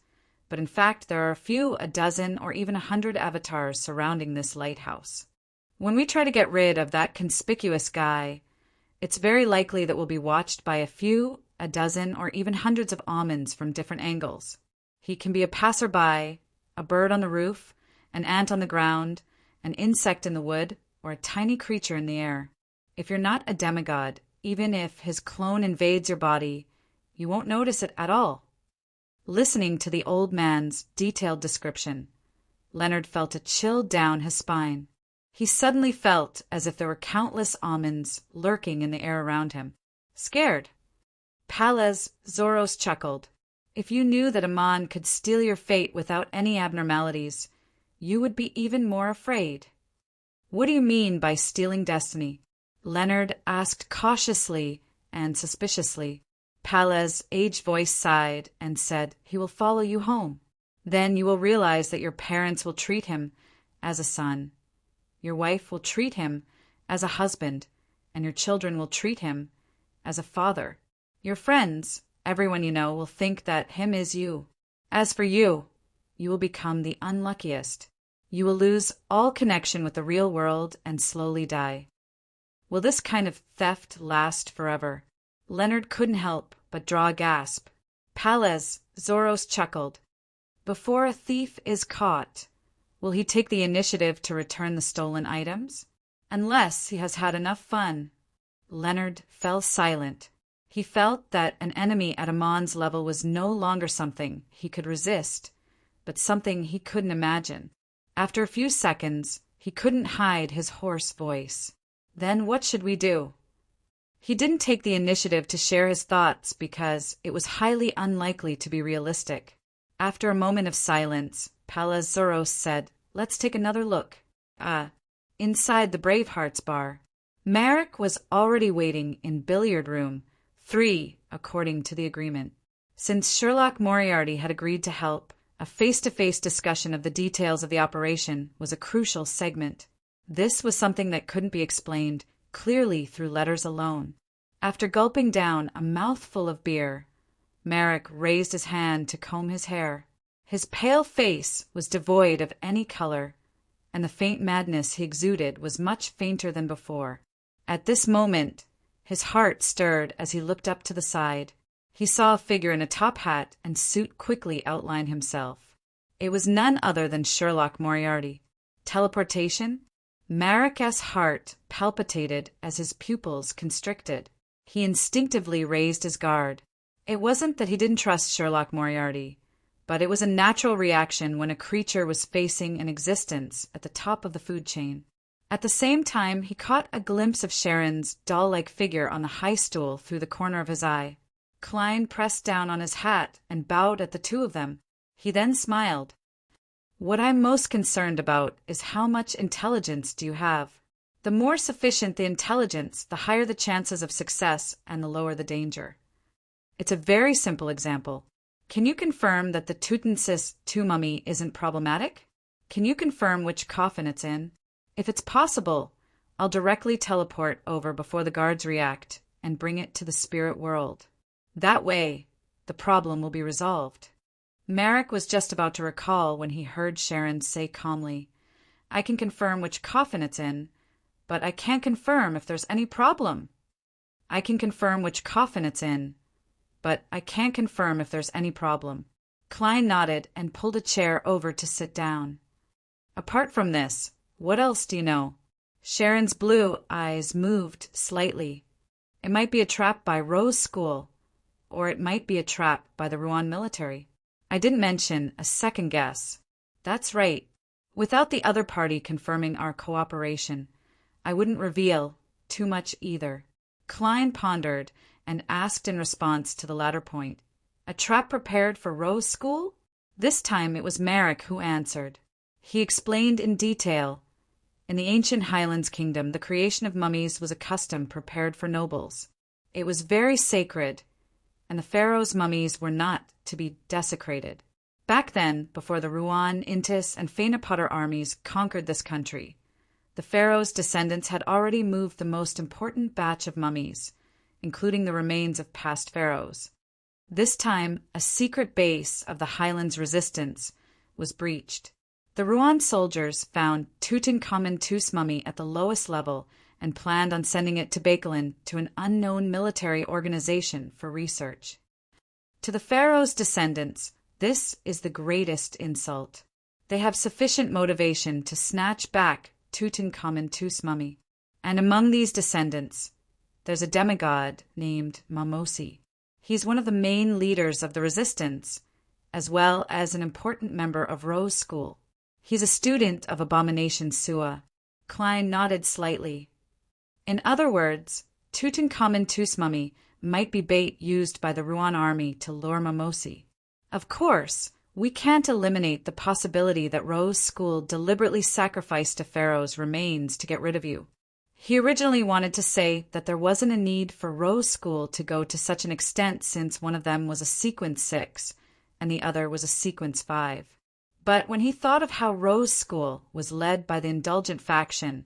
But in fact, there are a dozen, or even 100 avatars surrounding this lighthouse. When we try to get rid of that conspicuous guy, it's very likely that we'll be watched by a dozen, or even hundreds of almonds from different angles. He can be a passerby, a bird on the roof, an ant on the ground, an insect in the wood, or a tiny creature in the air. If you're not a demigod, even if his clone invades your body, you won't notice it at all. Listening to the old man's detailed description, Leonard felt a chill down his spine. He suddenly felt as if there were countless almonds lurking in the air around him. Scared. Palez Zoros chuckled. If you knew that Amon could steal your fate without any abnormalities, you would be even more afraid. What do you mean by stealing destiny? Leonard asked cautiously and suspiciously. Palez's aged voice sighed and said, "He will follow you home. Then you will realize that your parents will treat him as a son. Your wife will treat him as a husband, and your children will treat him as a father. Your friends, everyone you know, will think that him is you. As for you, you will become the unluckiest. You will lose all connection with the real world and slowly die." Will this kind of theft last forever? Leonard couldn't help but draw a gasp. Palez Zoros chuckled. Before a thief is caught, will he take the initiative to return the stolen items? Unless he has had enough fun. Leonard fell silent. He felt that an enemy at Amon's level was no longer something he could resist, but something he couldn't imagine. After a few seconds, he couldn't hide his hoarse voice. Then what should we do? He didn't take the initiative to share his thoughts because it was highly unlikely to be realistic. After a moment of silence, Palez Zoros said, "Let's take another look." Inside the Bravehearts bar. Marek was already waiting in billiard room 3, according to the agreement. Since Sherlock Moriarty had agreed to help, a face-to-face discussion of the details of the operation was a crucial segment. This was something that couldn't be explained clearly through letters alone. After gulping down a mouthful of beer, Marek raised his hand to comb his hair. His pale face was devoid of any color, and the faint madness he exuded was much fainter than before. At this moment, his heart stirred as he looked up to the side. He saw a figure in a top hat and suit quickly outline himself. It was none other than Sherlock Moriarty. Teleportation? Marek's heart palpitated as his pupils constricted. He instinctively raised his guard. It wasn't that he didn't trust Sherlock Moriarty, but it was a natural reaction when a creature was facing an existence at the top of the food chain. At the same time, he caught a glimpse of Sharon's doll-like figure on the high stool through the corner of his eye. Klein pressed down on his hat and bowed at the two of them. He then smiled. "What I'm most concerned about is how much intelligence do you have? The more sufficient the intelligence, the higher the chances of success and the lower the danger. It's a very simple example. Can you confirm that the Tutensis II mummy isn't problematic? Can you confirm which coffin it's in? If it's possible, I'll directly teleport over before the guards react and bring it to the spirit world. That way, the problem will be resolved." Marek was just about to recall when he heard Sharon say calmly, "I can confirm which coffin it's in, but I can't confirm if there's any problem." "I can confirm which coffin it's in, but I can't confirm if there's any problem." Klein nodded and pulled a chair over to sit down. "Apart from this, what else do you know?" Sharon's blue eyes moved slightly. "It might be a trap by Rose School, or it might be a trap by the Rouen military. I didn't mention a second guess." "That's right. Without the other party confirming our cooperation, I wouldn't reveal too much either." Klein pondered and asked in response to the latter point, "A trap prepared for Rose School?" This time it was Merrick who answered. He explained in detail. In the ancient Highlands kingdom, the creation of mummies was a custom prepared for nobles. It was very sacred, and the pharaoh's mummies were not to be desecrated. Back then, before the Ruan, Intis, and Phainapoder armies conquered this country, the pharaoh's descendants had already moved the most important batch of mummies, including the remains of past pharaohs. This time, a secret base of the Highlands resistance was breached. The Ruan soldiers found Tutankhamun II's mummy at the lowest level and planned on sending it to Bakelin to an unknown military organization for research. To the pharaoh's descendants, this is the greatest insult. They have sufficient motivation to snatch back Tutankhamun II's mummy. And among these descendants, there's a demigod named Mamosi. He's one of the main leaders of the resistance, as well as an important member of Rose School. He's a student of Abomination Sua. Klein nodded slightly. In other words, Tutankhamun II's mummy might be bait used by the Ruan army to lure Mamosi. Of course, we can't eliminate the possibility that Rose School deliberately sacrificed a pharaoh's remains to get rid of you. He originally wanted to say that there wasn't a need for Rose School to go to such an extent since one of them was a sequence 6 and the other was a sequence 5. But when he thought of how Rose School was led by the indulgent faction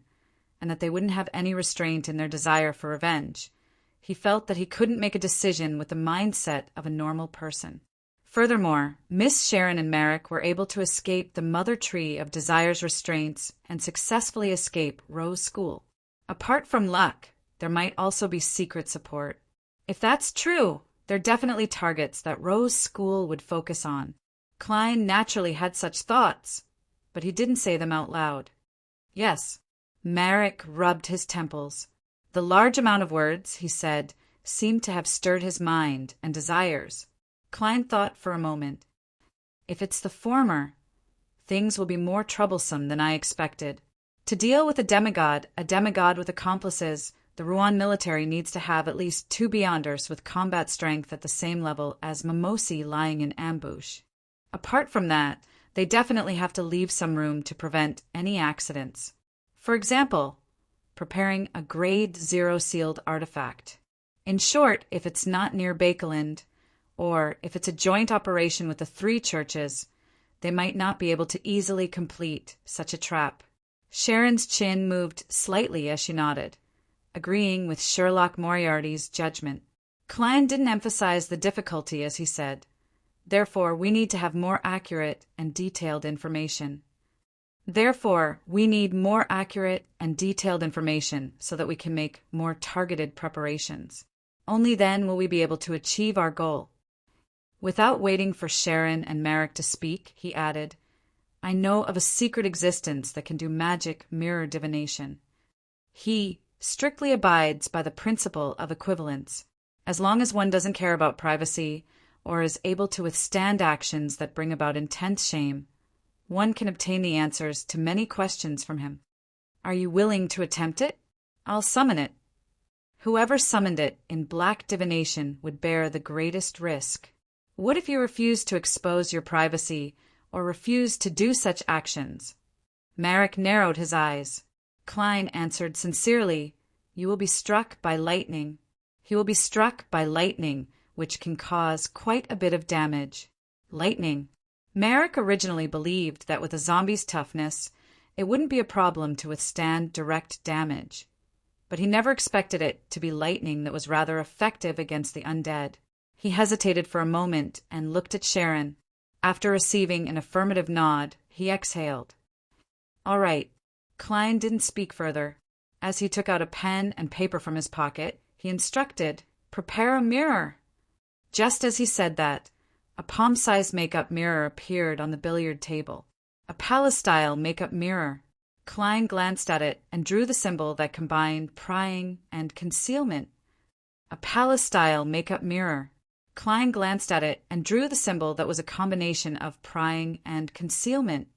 and that they wouldn't have any restraint in their desire for revenge, he felt that he couldn't make a decision with the mindset of a normal person. Furthermore, Miss Sharon and Merrick were able to escape the mother tree of Desire's restraints and successfully escape Rose School. Apart from luck, there might also be secret support. If that's true, they're definitely targets that Rose School would focus on. Klein naturally had such thoughts, but he didn't say them out loud. Yes, Merrick rubbed his temples. The large amount of words, he said, seemed to have stirred his mind and desires. Klein thought for a moment. If it's the former, things will be more troublesome than I expected. To deal with a demigod with accomplices, the Ruan military needs to have at least 2 Beyonders with combat strength at the same level as Mamosi lying in ambush. Apart from that, they definitely have to leave some room to prevent any accidents. For example, preparing a Grade 0 sealed artifact. In short, if it's not near Bakelin, or if it's a joint operation with the 3 churches, they might not be able to easily complete such a trap. Sharon's chin moved slightly as she nodded, agreeing with Sherlock Moriarty's judgment. Klein didn't emphasize the difficulty as he said, "Therefore, we need to have more accurate and detailed information. Therefore, we need more accurate and detailed information so that we can make more targeted preparations. Only then will we be able to achieve our goal." Without waiting for Sharon and Merrick to speak, he added, "I know of a secret existence that can do magic mirror divination. He strictly abides by the principle of equivalence. As long as one doesn't care about privacy or is able to withstand actions that bring about intense shame, one can obtain the answers to many questions from him. Are you willing to attempt it? I'll summon it." Whoever summoned it in black divination would bear the greatest risk. What if you refuse to expose your privacy or refuse to do such actions? Merrick narrowed his eyes. Klein answered sincerely, "You will be struck by lightning. He will be struck by lightning, which can cause quite a bit of damage." Lightning. Merrick originally believed that with a zombie's toughness, it wouldn't be a problem to withstand direct damage. But he never expected it to be lightning that was rather effective against the undead. He hesitated for a moment and looked at Sharon. After receiving an affirmative nod, he exhaled. "All right." Klein didn't speak further. As he took out a pen and paper from his pocket, he instructed, "Prepare a mirror." Just as he said that, a palm-sized makeup mirror appeared on the billiard table. A palace-style makeup mirror. Klein glanced at it and drew the symbol that combined prying and concealment. A palace-style makeup mirror. Klein glanced at it and drew the symbol that was a combination of prying and concealment.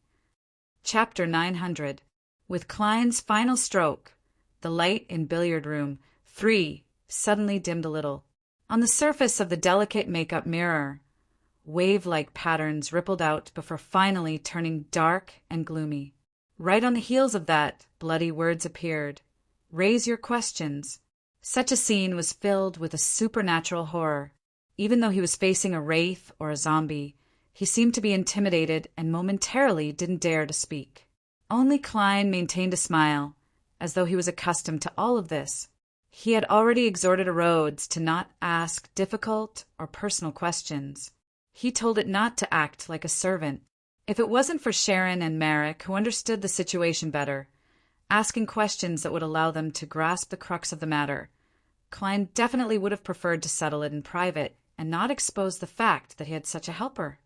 Chapter 900. With Klein's final stroke, the light in billiard room 3 suddenly dimmed a little. On the surface of the delicate makeup mirror, wave-like patterns rippled out before finally turning dark and gloomy. Right on the heels of that, bloody words appeared. Raise your questions. Such a scene was filled with a supernatural horror. Even though he was facing a wraith or a zombie, he seemed to be intimidated and momentarily didn't dare to speak. Only Klein maintained a smile, as though he was accustomed to all of this. He had already exhorted Rhodes to not ask difficult or personal questions. He told it not to act like a servant. If it wasn't for Sharon and Merrick, who understood the situation better, asking questions that would allow them to grasp the crux of the matter, Klein definitely would have preferred to settle it in private and not expose the fact that he had such a helper.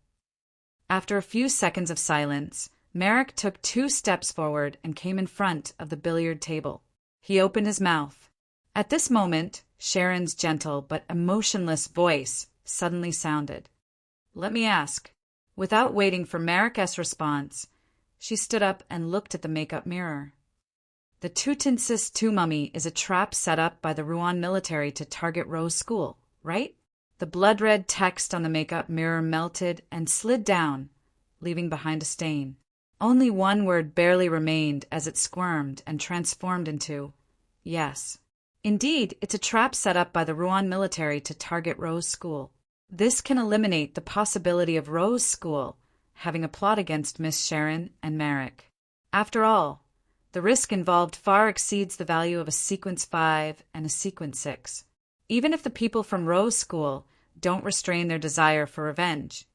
After a few seconds of silence, Merrick took 2 steps forward and came in front of the billiard table. He opened his mouth. At this moment, Sharon's gentle but emotionless voice suddenly sounded. "Let me ask." Without waiting for Merrick's response, she stood up and looked at the makeup mirror. The Tutensis 2 mummy is a trap set up by the Rouen military to target Rose School, right? The blood-red text on the makeup mirror melted and slid down, leaving behind a stain. Only one word barely remained as it squirmed and transformed into, "Yes." Indeed, it's a trap set up by the Rouen military to target Rose School. This can eliminate the possibility of Rose School having a plot against Miss Sharon and Merrick. After all, the risk involved far exceeds the value of a Sequence 5 and a Sequence 6. Even if the people from Rose School don't restrain their desire for revenge,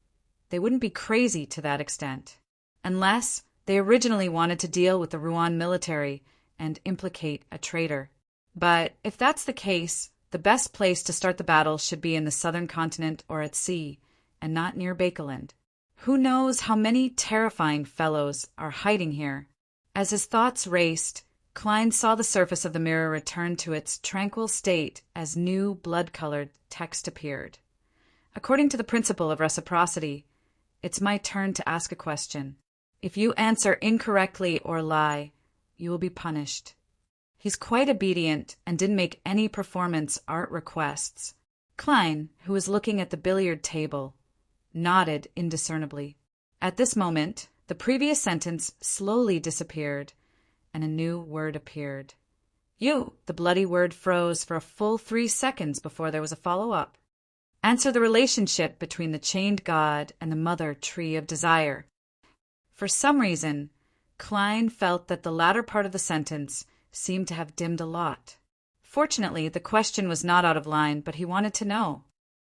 they wouldn't be crazy to that extent, unless they originally wanted to deal with the Rouen military and implicate a traitor. But if that's the case, the best place to start the battle should be in the southern continent or at sea, and not near Bakeland. Who knows how many terrifying fellows are hiding here? As his thoughts raced, Klein saw the surface of the mirror return to its tranquil state as new blood-colored text appeared. According to the principle of reciprocity, it's my turn to ask a question. If you answer incorrectly or lie, you will be punished. He's quite obedient and didn't make any performance art requests. Klein, who was looking at the billiard table, nodded indiscernibly. At this moment, the previous sentence slowly disappeared, and a new word appeared. "You!" The bloody word froze for a full 3 seconds before there was a follow-up. Answer the relationship between the chained god and the mother tree of desire. For some reason, Klein felt that the latter part of the sentence seemed to have dimmed a lot. Fortunately, the question was not out of line, but he wanted to know.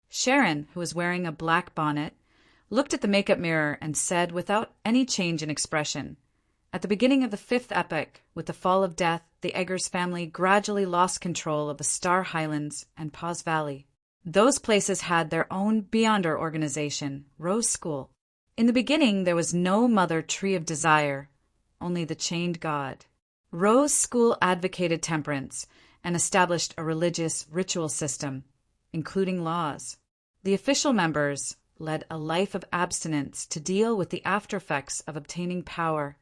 Sharon, who was wearing a black bonnet, looked at the makeup mirror and said without any change in expression, "At the beginning of the 5th epoch, with the fall of death, the Eggers family gradually lost control of the Star Highlands and Paws Valley. Those places had their own Beyonder organization, Rose School. In the beginning, there was no mother tree of desire, only the chained god. Rose School advocated temperance and established a religious ritual system, including laws. The official members led a life of abstinence to deal with the aftereffects of obtaining power.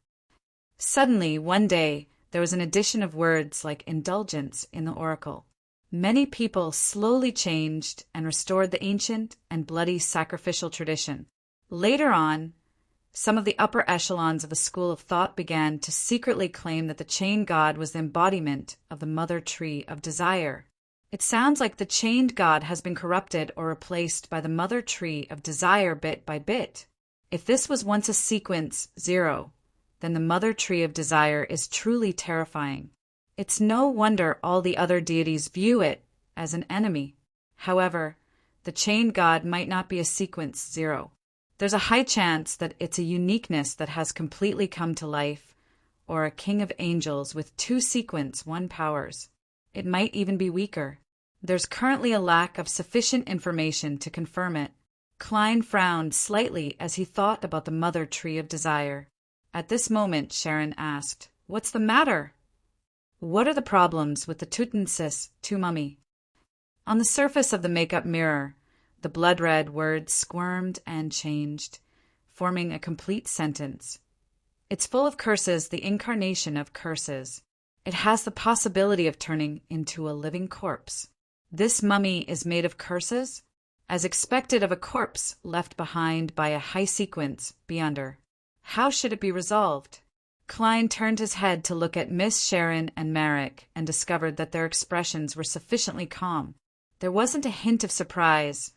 Suddenly, one day, there was an addition of words like indulgence in the oracle. Many people slowly changed and restored the ancient and bloody sacrificial tradition. Later on, some of the upper echelons of the school of thought began to secretly claim that the chained god was the embodiment of the mother tree of desire. It sounds like the chained god has been corrupted or replaced by the mother tree of desire bit by bit. If this was once a sequence 0, then the mother tree of desire is truly terrifying. It's no wonder all the other deities view it as an enemy. However, the chained god might not be a sequence 0. There's a high chance that it's a uniqueness that has completely come to life, or a king of angels with 2 sequence 1 powers. It might even be weaker. There's currently a lack of sufficient information to confirm it. Klein frowned slightly as he thought about the mother tree of desire. At this moment, Sharon asked, "What's the matter? What are the problems with the Tutensis 2 mummy?" On the surface of the makeup mirror, the blood-red words squirmed and changed, forming a complete sentence. It's full of curses, the incarnation of curses. It has the possibility of turning into a living corpse. This mummy is made of curses, as expected of a corpse left behind by a high sequence beyonder. How should it be resolved? Klein turned his head to look at Miss Sharon and Merrick and discovered that their expressions were sufficiently calm. There wasn't a hint of surprise,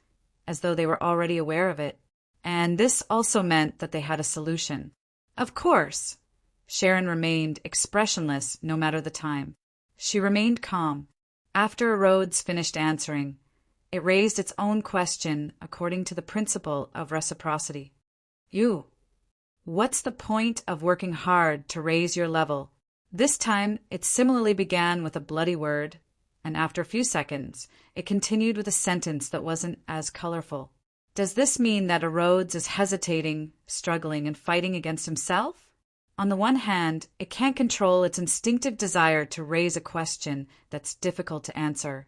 as though they were already aware of it, and this also meant that they had a solution. Of course. Sharon remained expressionless no matter the time. She remained calm. After Rhodes finished answering, it raised its own question according to the principle of reciprocity. What's the point of working hard to raise your level? This time, it similarly began with a bloody word, and after a few seconds, it continued with a sentence that wasn't as colorful. Does this mean that a Rhodes is hesitating, struggling, and fighting against himself? On the one hand, it can't control its instinctive desire to raise a question that's difficult to answer.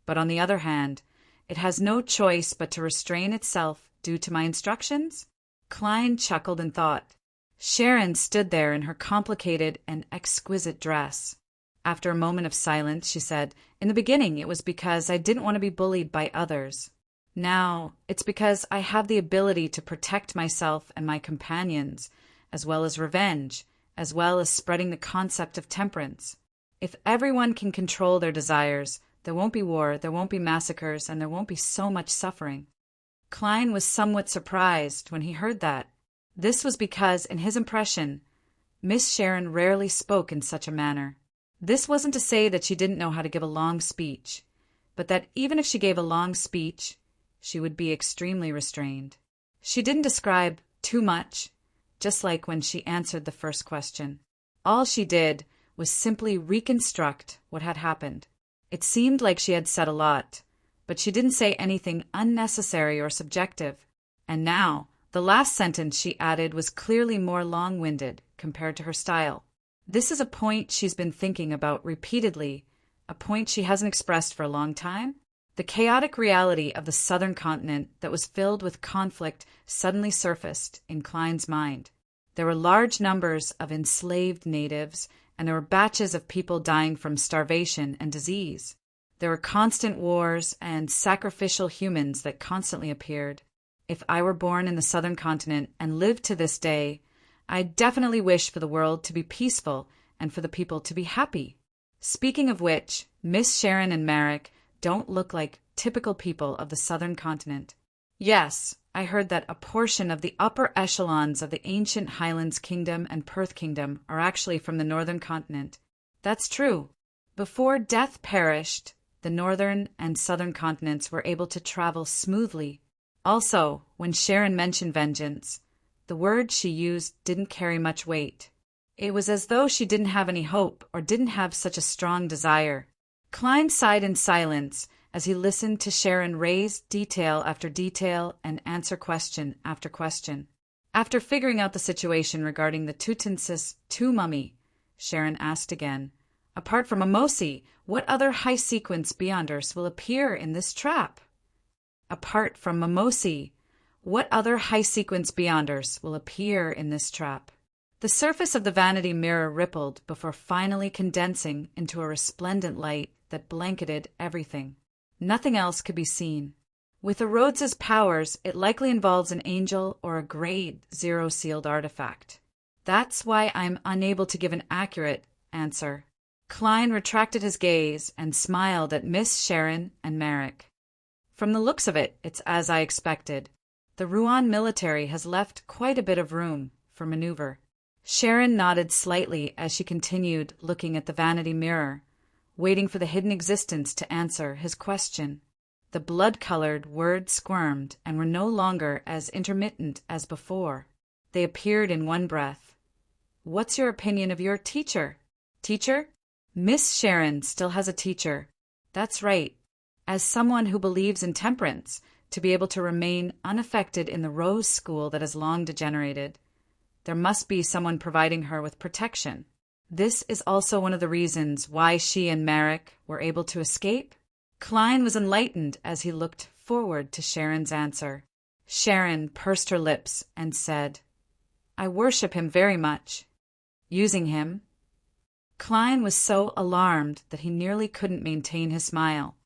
But on the other hand, it has no choice but to restrain itself due to my instructions? Klein chuckled and thought. Sharon stood there in her complicated and exquisite dress. After a moment of silence, she said, "In the beginning, it was because I didn't want to be bullied by others. Now, it's because I have the ability to protect myself and my companions, as well as revenge, as well as spreading the concept of temperance. If everyone can control their desires, there won't be war, there won't be massacres, and there won't be so much suffering." Klein was somewhat surprised when he heard that. This was because, in his impression, Miss Sharon rarely spoke in such a manner. This wasn't to say that she didn't know how to give a long speech, but that even if she gave a long speech, she would be extremely restrained. She didn't describe too much, just like when she answered the first question. All she did was simply reconstruct what had happened. It seemed like she had said a lot, but she didn't say anything unnecessary or subjective. And now, the last sentence she added was clearly more long-winded compared to her style. This is a point she's been thinking about repeatedly, a point she hasn't expressed for a long time. The chaotic reality of the southern continent that was filled with conflict suddenly surfaced in Klein's mind. There were large numbers of enslaved natives, and there were batches of people dying from starvation and disease. There were constant wars and sacrificial humans that constantly appeared. If I were born in the southern continent and lived to this day, I definitely wish for the world to be peaceful and for the people to be happy. Speaking of which, Miss Sharon and Merrick don't look like typical people of the southern continent. Yes, I heard that a portion of the upper echelons of the ancient Highlands Kingdom and Perth Kingdom are actually from the northern continent. That's true. Before death perished, the northern and southern continents were able to travel smoothly. Also, when Sharon mentioned vengeance, the word she used didn't carry much weight. It was as though she didn't have any hope or didn't have such a strong desire. Klein sighed in silence as he listened to Sharon raise detail after detail and answer question after question. After figuring out the situation regarding the Tutensis II mummy, Sharon asked again, "Apart from Amosi, what other high-sequence beyonders will appear in this trap?" Apart from Mimosi, what other high-sequence beyonders will appear in this trap? The surface of the vanity mirror rippled before finally condensing into a resplendent light that blanketed everything. Nothing else could be seen. With a Rhodes's powers, it likely involves an angel or a grade 0 sealed artifact. That's why I'm unable to give an accurate answer. Klein retracted his gaze and smiled at Miss Sharon and Merrick. From the looks of it, it's as I expected. The Rouen military has left quite a bit of room for maneuver. Sharon nodded slightly as she continued looking at the vanity mirror, waiting for the hidden existence to answer his question. The blood-colored words squirmed and were no longer as intermittent as before. They appeared in one breath. "What's your opinion of your teacher?" "Teacher? Miss Sharon still has a teacher." "That's right. As someone who believes in temperance, to be able to remain unaffected in the Rose School that has long degenerated, there must be someone providing her with protection. This is also one of the reasons why she and Merrick were able to escape." Klein was enlightened as he looked forward to Sharon's answer. Sharon pursed her lips and said, "I worship him very much." "Using him?" Klein was so alarmed that he nearly couldn't maintain his smile.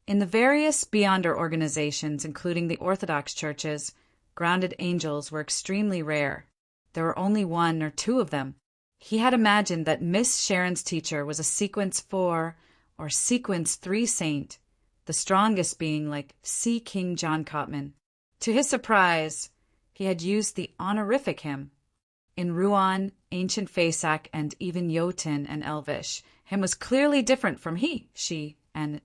In the various Beyonder organizations, including the Orthodox churches, grounded angels were extremely rare. There were only 1 or 2 of them. He had imagined that Miss Sharon's teacher was a sequence 4 or sequence 3 saint, the strongest being like C. King John Cotman. To his surprise, he had used the honorific him. In Ruan, Ancient Fasak, and even Jotun and Elvish, him was clearly different from he, she, and...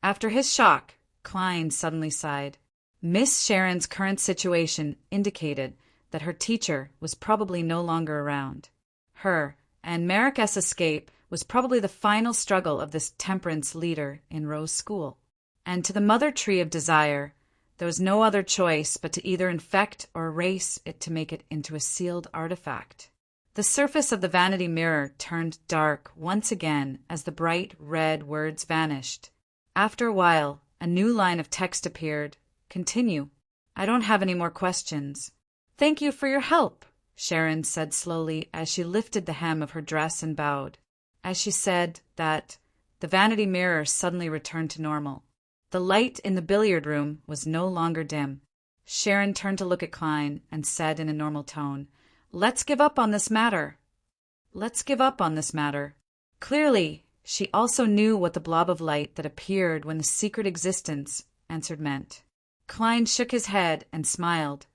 After his shock, Klein suddenly sighed. Miss Sharon's current situation indicated that her teacher was probably no longer around. Her and Marik's escape was probably the final struggle of this temperance leader in Rose School. And to the mother tree of desire, there was no other choice but to either infect or erase it to make it into a sealed artifact. The surface of the vanity mirror turned dark once again as the bright red words vanished. After a while, a new line of text appeared. Continue. I don't have any more questions. Thank you for your help, Sharon said slowly as she lifted the hem of her dress and bowed. As she said that, the vanity mirror suddenly returned to normal. The light in the billiard room was no longer dim. Sharon turned to look at Klein and said in a normal tone, "Let's give up on this matter." Let's give up on this matter. Clearly, she also knew what the blob of light that appeared when the secret existence answered meant. Klein shook his head and smiled.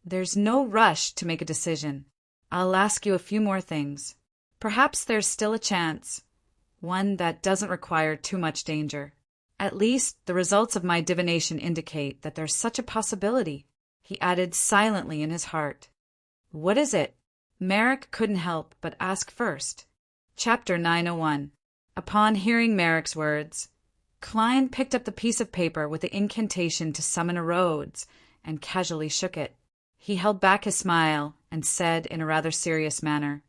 There's no rush to make a decision. I'll ask you a few more things. Perhaps there's still a chance, one that doesn't require too much danger. At least the results of my divination indicate that there's such a possibility, he added silently in his heart. What is it? Marik couldn't help but ask first. Chapter 901. Upon hearing Marik's words, Klein picked up the piece of paper with the incantation to summon a Rhodes and casually shook it. He held back his smile and said in a rather serious manner,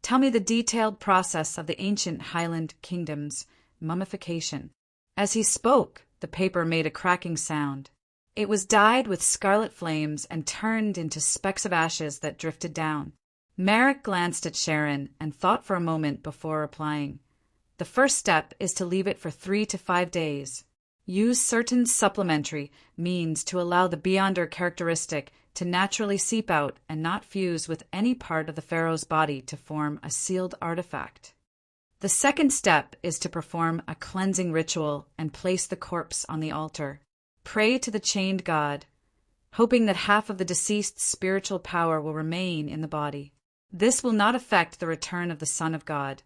"Tell me the detailed process of the ancient Highland kingdom's mummification." As he spoke, the paper made a cracking sound. It was dyed with scarlet flames and turned into specks of ashes that drifted down. Marik glanced at Sharon and thought for a moment before replying. The first step is to leave it for 3 to 5 days. Use certain supplementary means to allow the Beyonder characteristic to naturally seep out and not fuse with any part of the pharaoh's body to form a sealed artifact. The second step is to perform a cleansing ritual and place the corpse on the altar. Pray to the chained god, hoping that half of the deceased's spiritual power will remain in the body. This will not affect the return of the Son of God,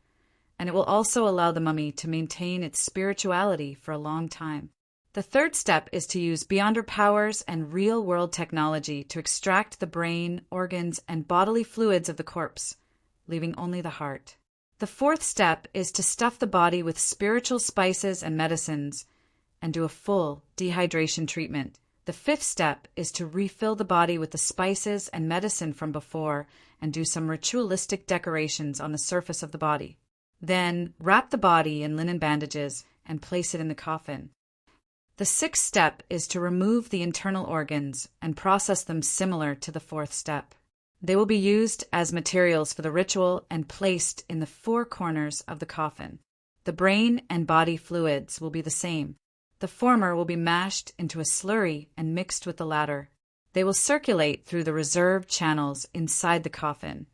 and it will also allow the mummy to maintain its spirituality for a long time. The third step is to use Beyonder powers and real-world technology to extract the brain, organs, and bodily fluids of the corpse, leaving only the heart. The fourth step is to stuff the body with spiritual spices and medicines and do a full dehydration treatment. The fifth step is to refill the body with the spices and medicine from before and do some ritualistic decorations on the surface of the body. Then wrap the body in linen bandages and place it in the coffin. The sixth step is to remove the internal organs and process them similar to the fourth step. They will be used as materials for the ritual and placed in the 4 corners of the coffin. The brain and body fluids will be the same. The former will be mashed into a slurry and mixed with the latter. They will circulate through the reserved channels inside the coffin,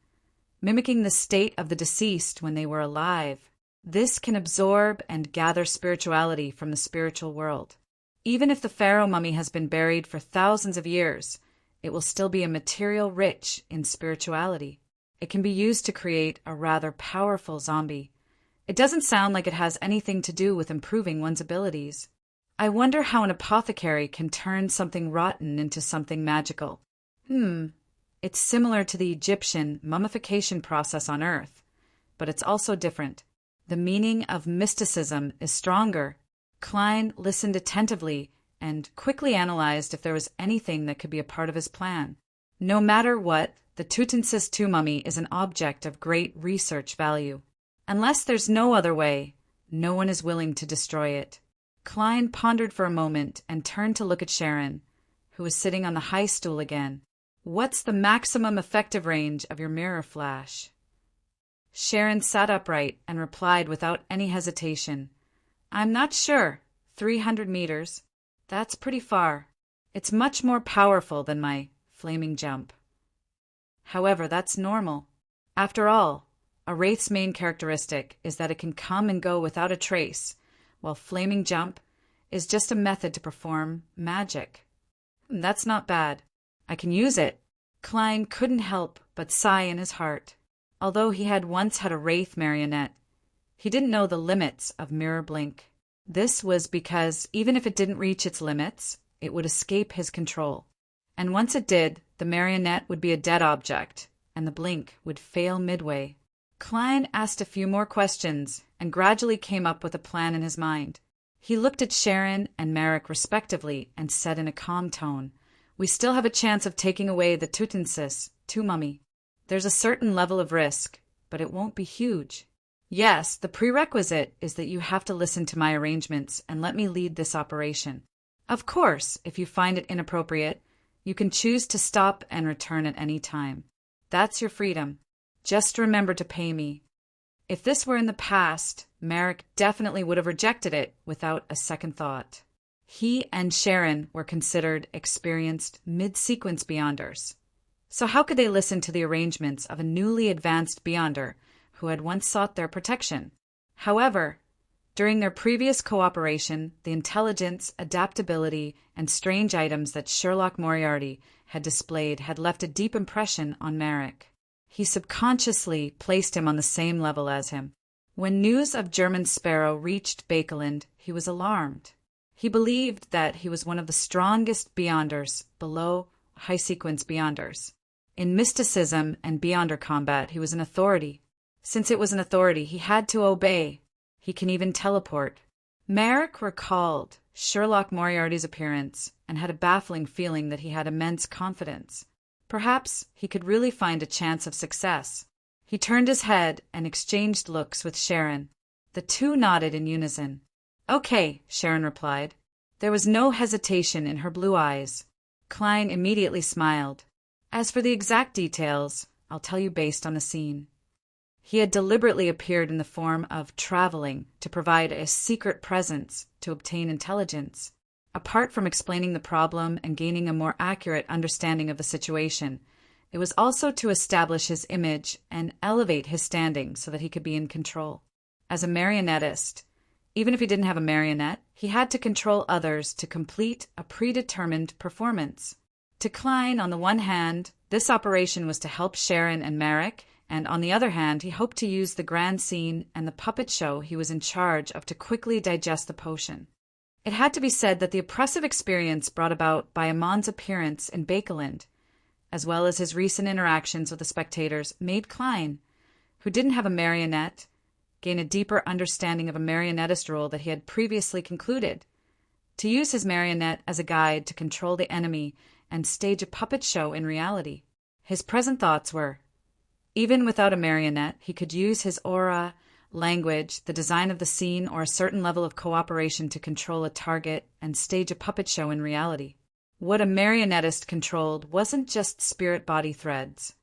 mimicking the state of the deceased when they were alive. This can absorb and gather spirituality from the spiritual world. Even if the pharaoh mummy has been buried for thousands of years, it will still be a material rich in spirituality. It can be used to create a rather powerful zombie. It doesn't sound like it has anything to do with improving one's abilities. I wonder how an apothecary can turn something rotten into something magical. It's similar to the Egyptian mummification process on Earth, but it's also different. The meaning of mysticism is stronger. Klein listened attentively and quickly analyzed if there was anything that could be a part of his plan. No matter what, the Tutensis II mummy is an object of great research value. Unless there's no other way, no one is willing to destroy it. Klein pondered for a moment and turned to look at Sharon, who was sitting on the high stool again. "What's the maximum effective range of your mirror flash?" Sharon sat upright and replied without any hesitation. "I'm not sure. 300 meters. That's pretty far. It's much more powerful than my flaming jump. However, that's normal. After all, a wraith's main characteristic is that it can come and go without a trace, while flaming jump is just a method to perform magic. That's not bad. I can use it. Klein couldn't help but sigh in his heart. Although he had once had a wraith marionette, he didn't know the limits of mirror blink. This was because even if it didn't reach its limits, it would escape his control. And once it did, the marionette would be a dead object, and the blink would fail midway. Klein asked a few more questions and gradually came up with a plan in his mind. He looked at Sharon and Merrick respectively and said in a calm tone, "We still have a chance of taking away the Tutensis, Mummy. There's a certain level of risk, but it won't be huge. Yes, the prerequisite is that you have to listen to my arrangements and let me lead this operation. Of course, if you find it inappropriate, you can choose to stop and return at any time. That's your freedom. Just remember to pay me." If this were in the past, Merrick definitely would have rejected it without a second thought. He and Sharon were considered experienced mid-sequence Beyonders. So how could they listen to the arrangements of a newly advanced Beyonder who had once sought their protection? However, during their previous cooperation, the intelligence, adaptability, and strange items that Sherlock Moriarty had displayed had left a deep impression on Merrick. He subconsciously placed him on the same level as him. When news of German Sparrow reached Bakeland, he was alarmed. He believed that he was one of the strongest Beyonders below high-sequence Beyonders. In mysticism and Beyonder combat, he was an authority. Since it was an authority, he had to obey. He can even teleport. Merrick recalled Sherlock Moriarty's appearance and had a baffling feeling that he had immense confidence. Perhaps he could really find a chance of success. He turned his head and exchanged looks with Sharon. The two nodded in unison. "Okay," Sharon replied. There was no hesitation in her blue eyes. Klein immediately smiled. "As for the exact details, I'll tell you based on the scene." He had deliberately appeared in the form of traveling to provide a secret presence to obtain intelligence. Apart from explaining the problem and gaining a more accurate understanding of the situation, it was also to establish his image and elevate his standing so that he could be in control. As a marionettist, even if he didn't have a marionette, he had to control others to complete a predetermined performance. To Klein, on the one hand, this operation was to help Sharon and Merrick, and on the other hand, he hoped to use the grand scene and the puppet show he was in charge of to quickly digest the potion. It had to be said that the oppressive experience brought about by Amon's appearance in Bakeland, as well as his recent interactions with the spectators, made Klein, who didn't have a marionette, gain a deeper understanding of a marionettist role that he had previously concluded, to use his marionette as a guide to control the enemy and stage a puppet show in reality. His present thoughts were, even without a marionette, he could use his aura, language, the design of the scene, or a certain level of cooperation to control a target and stage a puppet show in reality. What a marionettist controlled wasn't just spirit-body threads.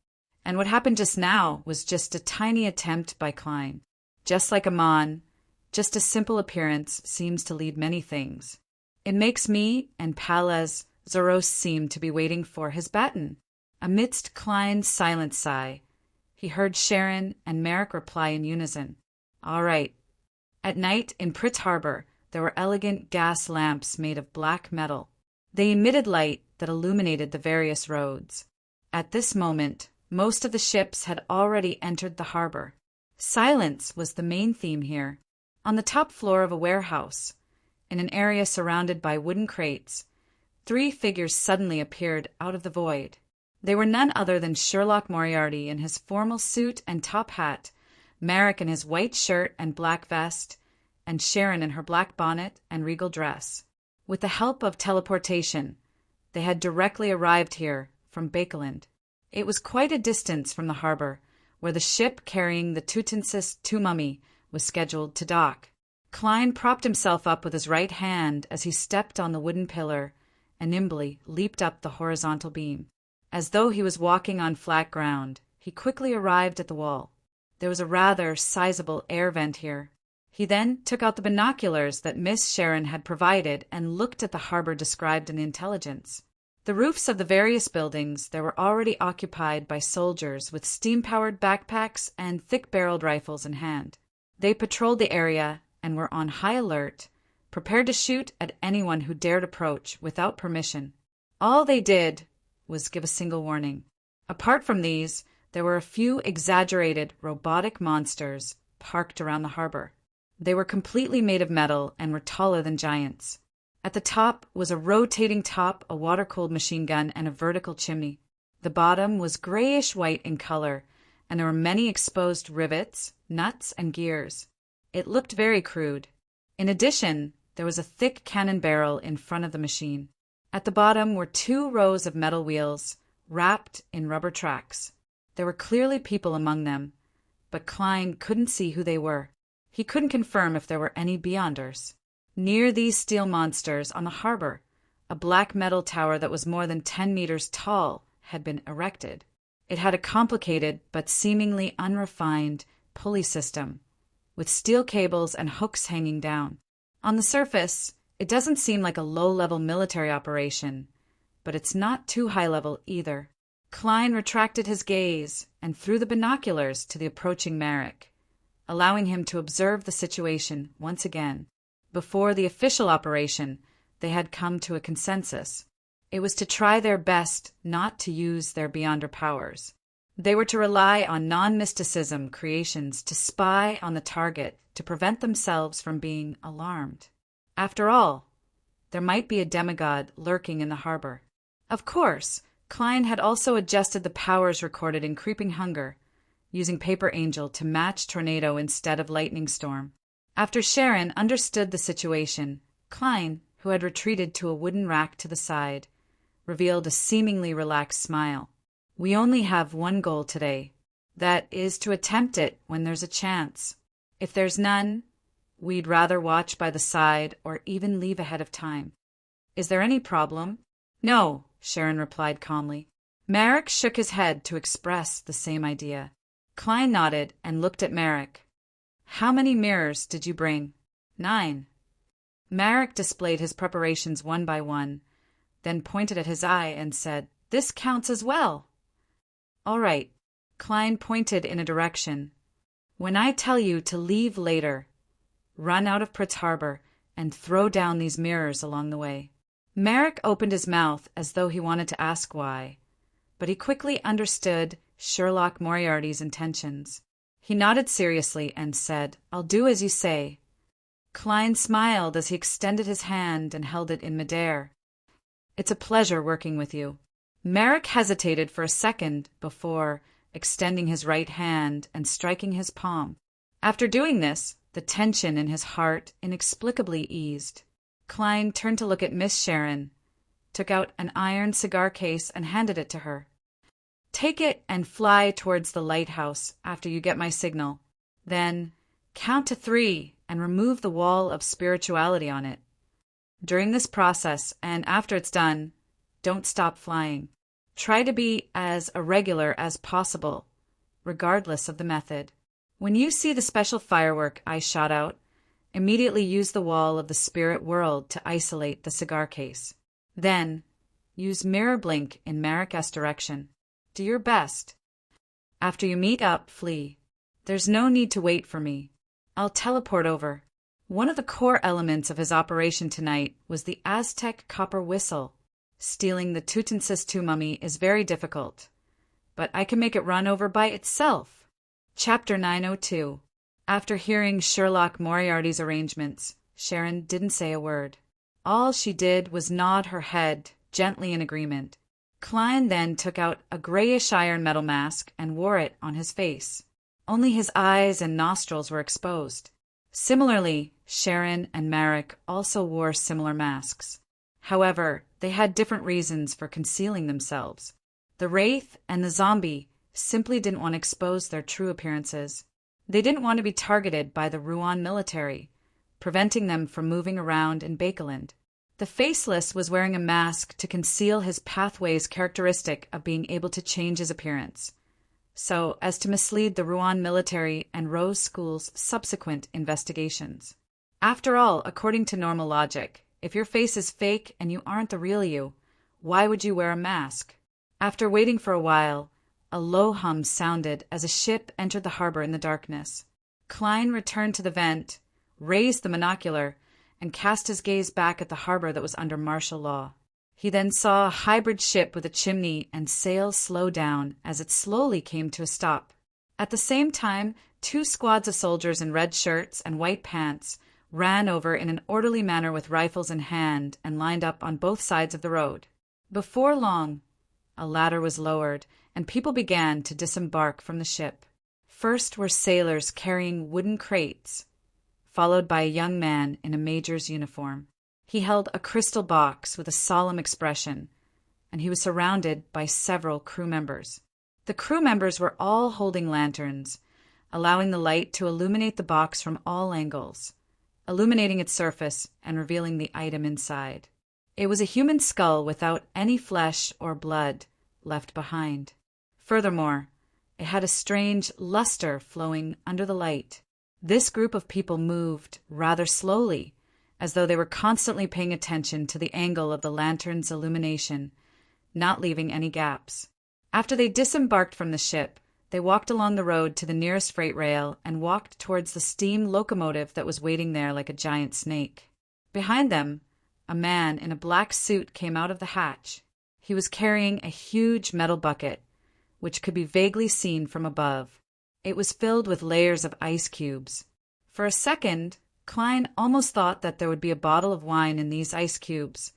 And what happened just now was just a tiny attempt by Klein. Just like Amon, just a simple appearance seems to lead many things. It makes me and Palaz Zoros seem to be waiting for his baton. Amidst Klein's silent sigh, he heard Sharon and Merrick reply in unison. "All right." At night in Pritz Harbor, there were elegant gas lamps made of black metal. They emitted light that illuminated the various roads. At this moment, most of the ships had already entered the harbor. Silence was the main theme here. On the top floor of a warehouse, in an area surrounded by wooden crates, 3 figures suddenly appeared out of the void. They were none other than Sherlock Moriarty in his formal suit and top hat, Merrick in his white shirt and black vest, and Sharon in her black bonnet and regal dress. With the help of teleportation, they had directly arrived here from Bakeland. It was quite a distance from the harbor, where the ship carrying the Tutensis Mummy was scheduled to dock. Klein propped himself up with his right hand as he stepped on the wooden pillar and nimbly leaped up the horizontal beam. As though he was walking on flat ground, he quickly arrived at the wall. There was a rather sizable air vent here. He then took out the binoculars that Miss Sharon had provided and looked at the harbor described in the intelligence. The roofs of the various buildings there were already occupied by soldiers with steam-powered backpacks and thick-barreled rifles in hand. They patrolled the area and were on high alert, prepared to shoot at anyone who dared approach without permission. All they did was give a single warning. Apart from these, there were a few exaggerated robotic monsters parked around the harbor. They were completely made of metal and were taller than giants. At the top was a rotating top, a water-cooled machine gun, and a vertical chimney. The bottom was grayish-white in color, and there were many exposed rivets, nuts, and gears. It looked very crude. In addition, there was a thick cannon barrel in front of the machine. At the bottom were 2 rows of metal wheels, wrapped in rubber tracks. There were clearly people among them, but Klein couldn't see who they were. He couldn't confirm if there were any beyonders. Near these steel monsters, on the harbor, a black metal tower that was more than 10 meters tall had been erected. It had a complicated but seemingly unrefined pulley system, with steel cables and hooks hanging down. On the surface, it doesn't seem like a low-level military operation, but it's not too high-level either. Klein retracted his gaze and threw the binoculars to the approaching Merrick, allowing him to observe the situation once again. Before the official operation, they had come to a consensus. It was to try their best not to use their beyonder powers. They were to rely on non-mysticism creations to spy on the target to prevent themselves from being alarmed. After all, there might be a demigod lurking in the harbor. Of course, Klein had also adjusted the powers recorded in Creeping Hunger, using Paper Angel to match Tornado instead of Lightning Storm. After Sharon understood the situation, Klein, who had retreated to a wooden rack to the side, revealed a seemingly relaxed smile. "We only have one goal today. That is to attempt it when there's a chance. If there's none, we'd rather watch by the side or even leave ahead of time. Is there any problem?" "No," Sharon replied calmly. Merrick shook his head to express the same idea. Klein nodded and looked at Merrick. "How many mirrors did you bring?" 9. Merrick displayed his preparations one by one, then pointed at his eye and said, "This counts as well." "All right." Klein pointed in a direction. "When I tell you to leave later, run out of Pritz Harbor and throw down these mirrors along the way." Merrick opened his mouth as though he wanted to ask why, but he quickly understood Sherlock Moriarty's intentions. He nodded seriously and said, "I'll do as you say." Klein smiled as he extended his hand and held it in midair. "It's a pleasure working with you." Merrick hesitated for a second before extending his right hand and striking his palm. After doing this, the tension in his heart inexplicably eased. Klein turned to look at Miss Sharon, took out an iron cigar case and handed it to her. "Take it and fly towards the lighthouse after you get my signal. Then count to 3 and remove the wall of spirituality on it. During this process, and after it's done, don't stop flying. Try to be as irregular as possible, regardless of the method. When you see the special firework I shot out, immediately use the wall of the spirit world to isolate the cigar case. Then, use mirror blink in Merrick's direction. Do your best. After you meet up, flee. There's no need to wait for me. I'll teleport over." One of the core elements of his operation tonight was the Aztec copper whistle. Stealing the Tutansis II mummy is very difficult, but I can make it run over by itself. Chapter 902. After hearing Sherlock Moriarty's arrangements, Sharon didn't say a word. All she did was nod her head, gently in agreement. Klein then took out a grayish iron metal mask and wore it on his face. Only his eyes and nostrils were exposed. Similarly, Sharon and Merrick also wore similar masks. However, they had different reasons for concealing themselves. The Wraith and the Zombie simply didn't want to expose their true appearances. They didn't want to be targeted by the Rouen military, preventing them from moving around in Bakeland. The Faceless was wearing a mask to conceal his pathways characteristic of being able to change his appearance. so as to mislead the Rouen military and Rose School's subsequent investigations. After all, according to normal logic, if your face is fake and you aren't the real you, why would you wear a mask? After waiting for a while, a low hum sounded as a ship entered the harbor in the darkness. Klein returned to the vent, raised the monocular, and cast his gaze back at the harbor that was under martial law. He then saw a hybrid ship with a chimney and sails slow down as it slowly came to a stop. At the same time, 2 squads of soldiers in red shirts and white pants ran over in an orderly manner with rifles in hand and lined up on both sides of the road. Before long, a ladder was lowered, and people began to disembark from the ship. First were sailors carrying wooden crates, followed by a young man in a major's uniform. He held a crystal box with a solemn expression, and he was surrounded by several crew members. The crew members were all holding lanterns, allowing the light to illuminate the box from all angles, illuminating its surface and revealing the item inside. It was a human skull without any flesh or blood left behind. Furthermore, it had a strange luster flowing under the light. This group of people moved rather slowly, as though they were constantly paying attention to the angle of the lantern's illumination, not leaving any gaps. After they disembarked from the ship, they walked along the road to the nearest freight rail and walked towards the steam locomotive that was waiting there like a giant snake. Behind them, a man in a black suit came out of the hatch. He was carrying a huge metal bucket, which could be vaguely seen from above. It was filled with layers of ice cubes. For a second, Klein almost thought that there would be a bottle of wine in these ice cubes,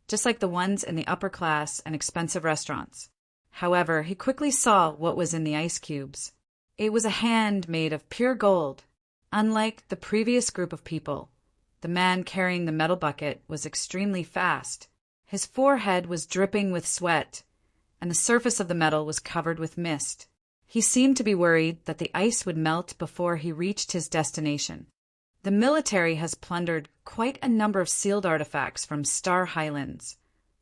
just like the ones in the upper class and expensive restaurants. However, he quickly saw what was in the ice cubes. It was a hand made of pure gold. Unlike the previous group of people, the man carrying the metal bucket was extremely fast. His forehead was dripping with sweat, and the surface of the metal was covered with mist. He seemed to be worried that the ice would melt before he reached his destination. The military has plundered quite a number of sealed artifacts from Star Highlands,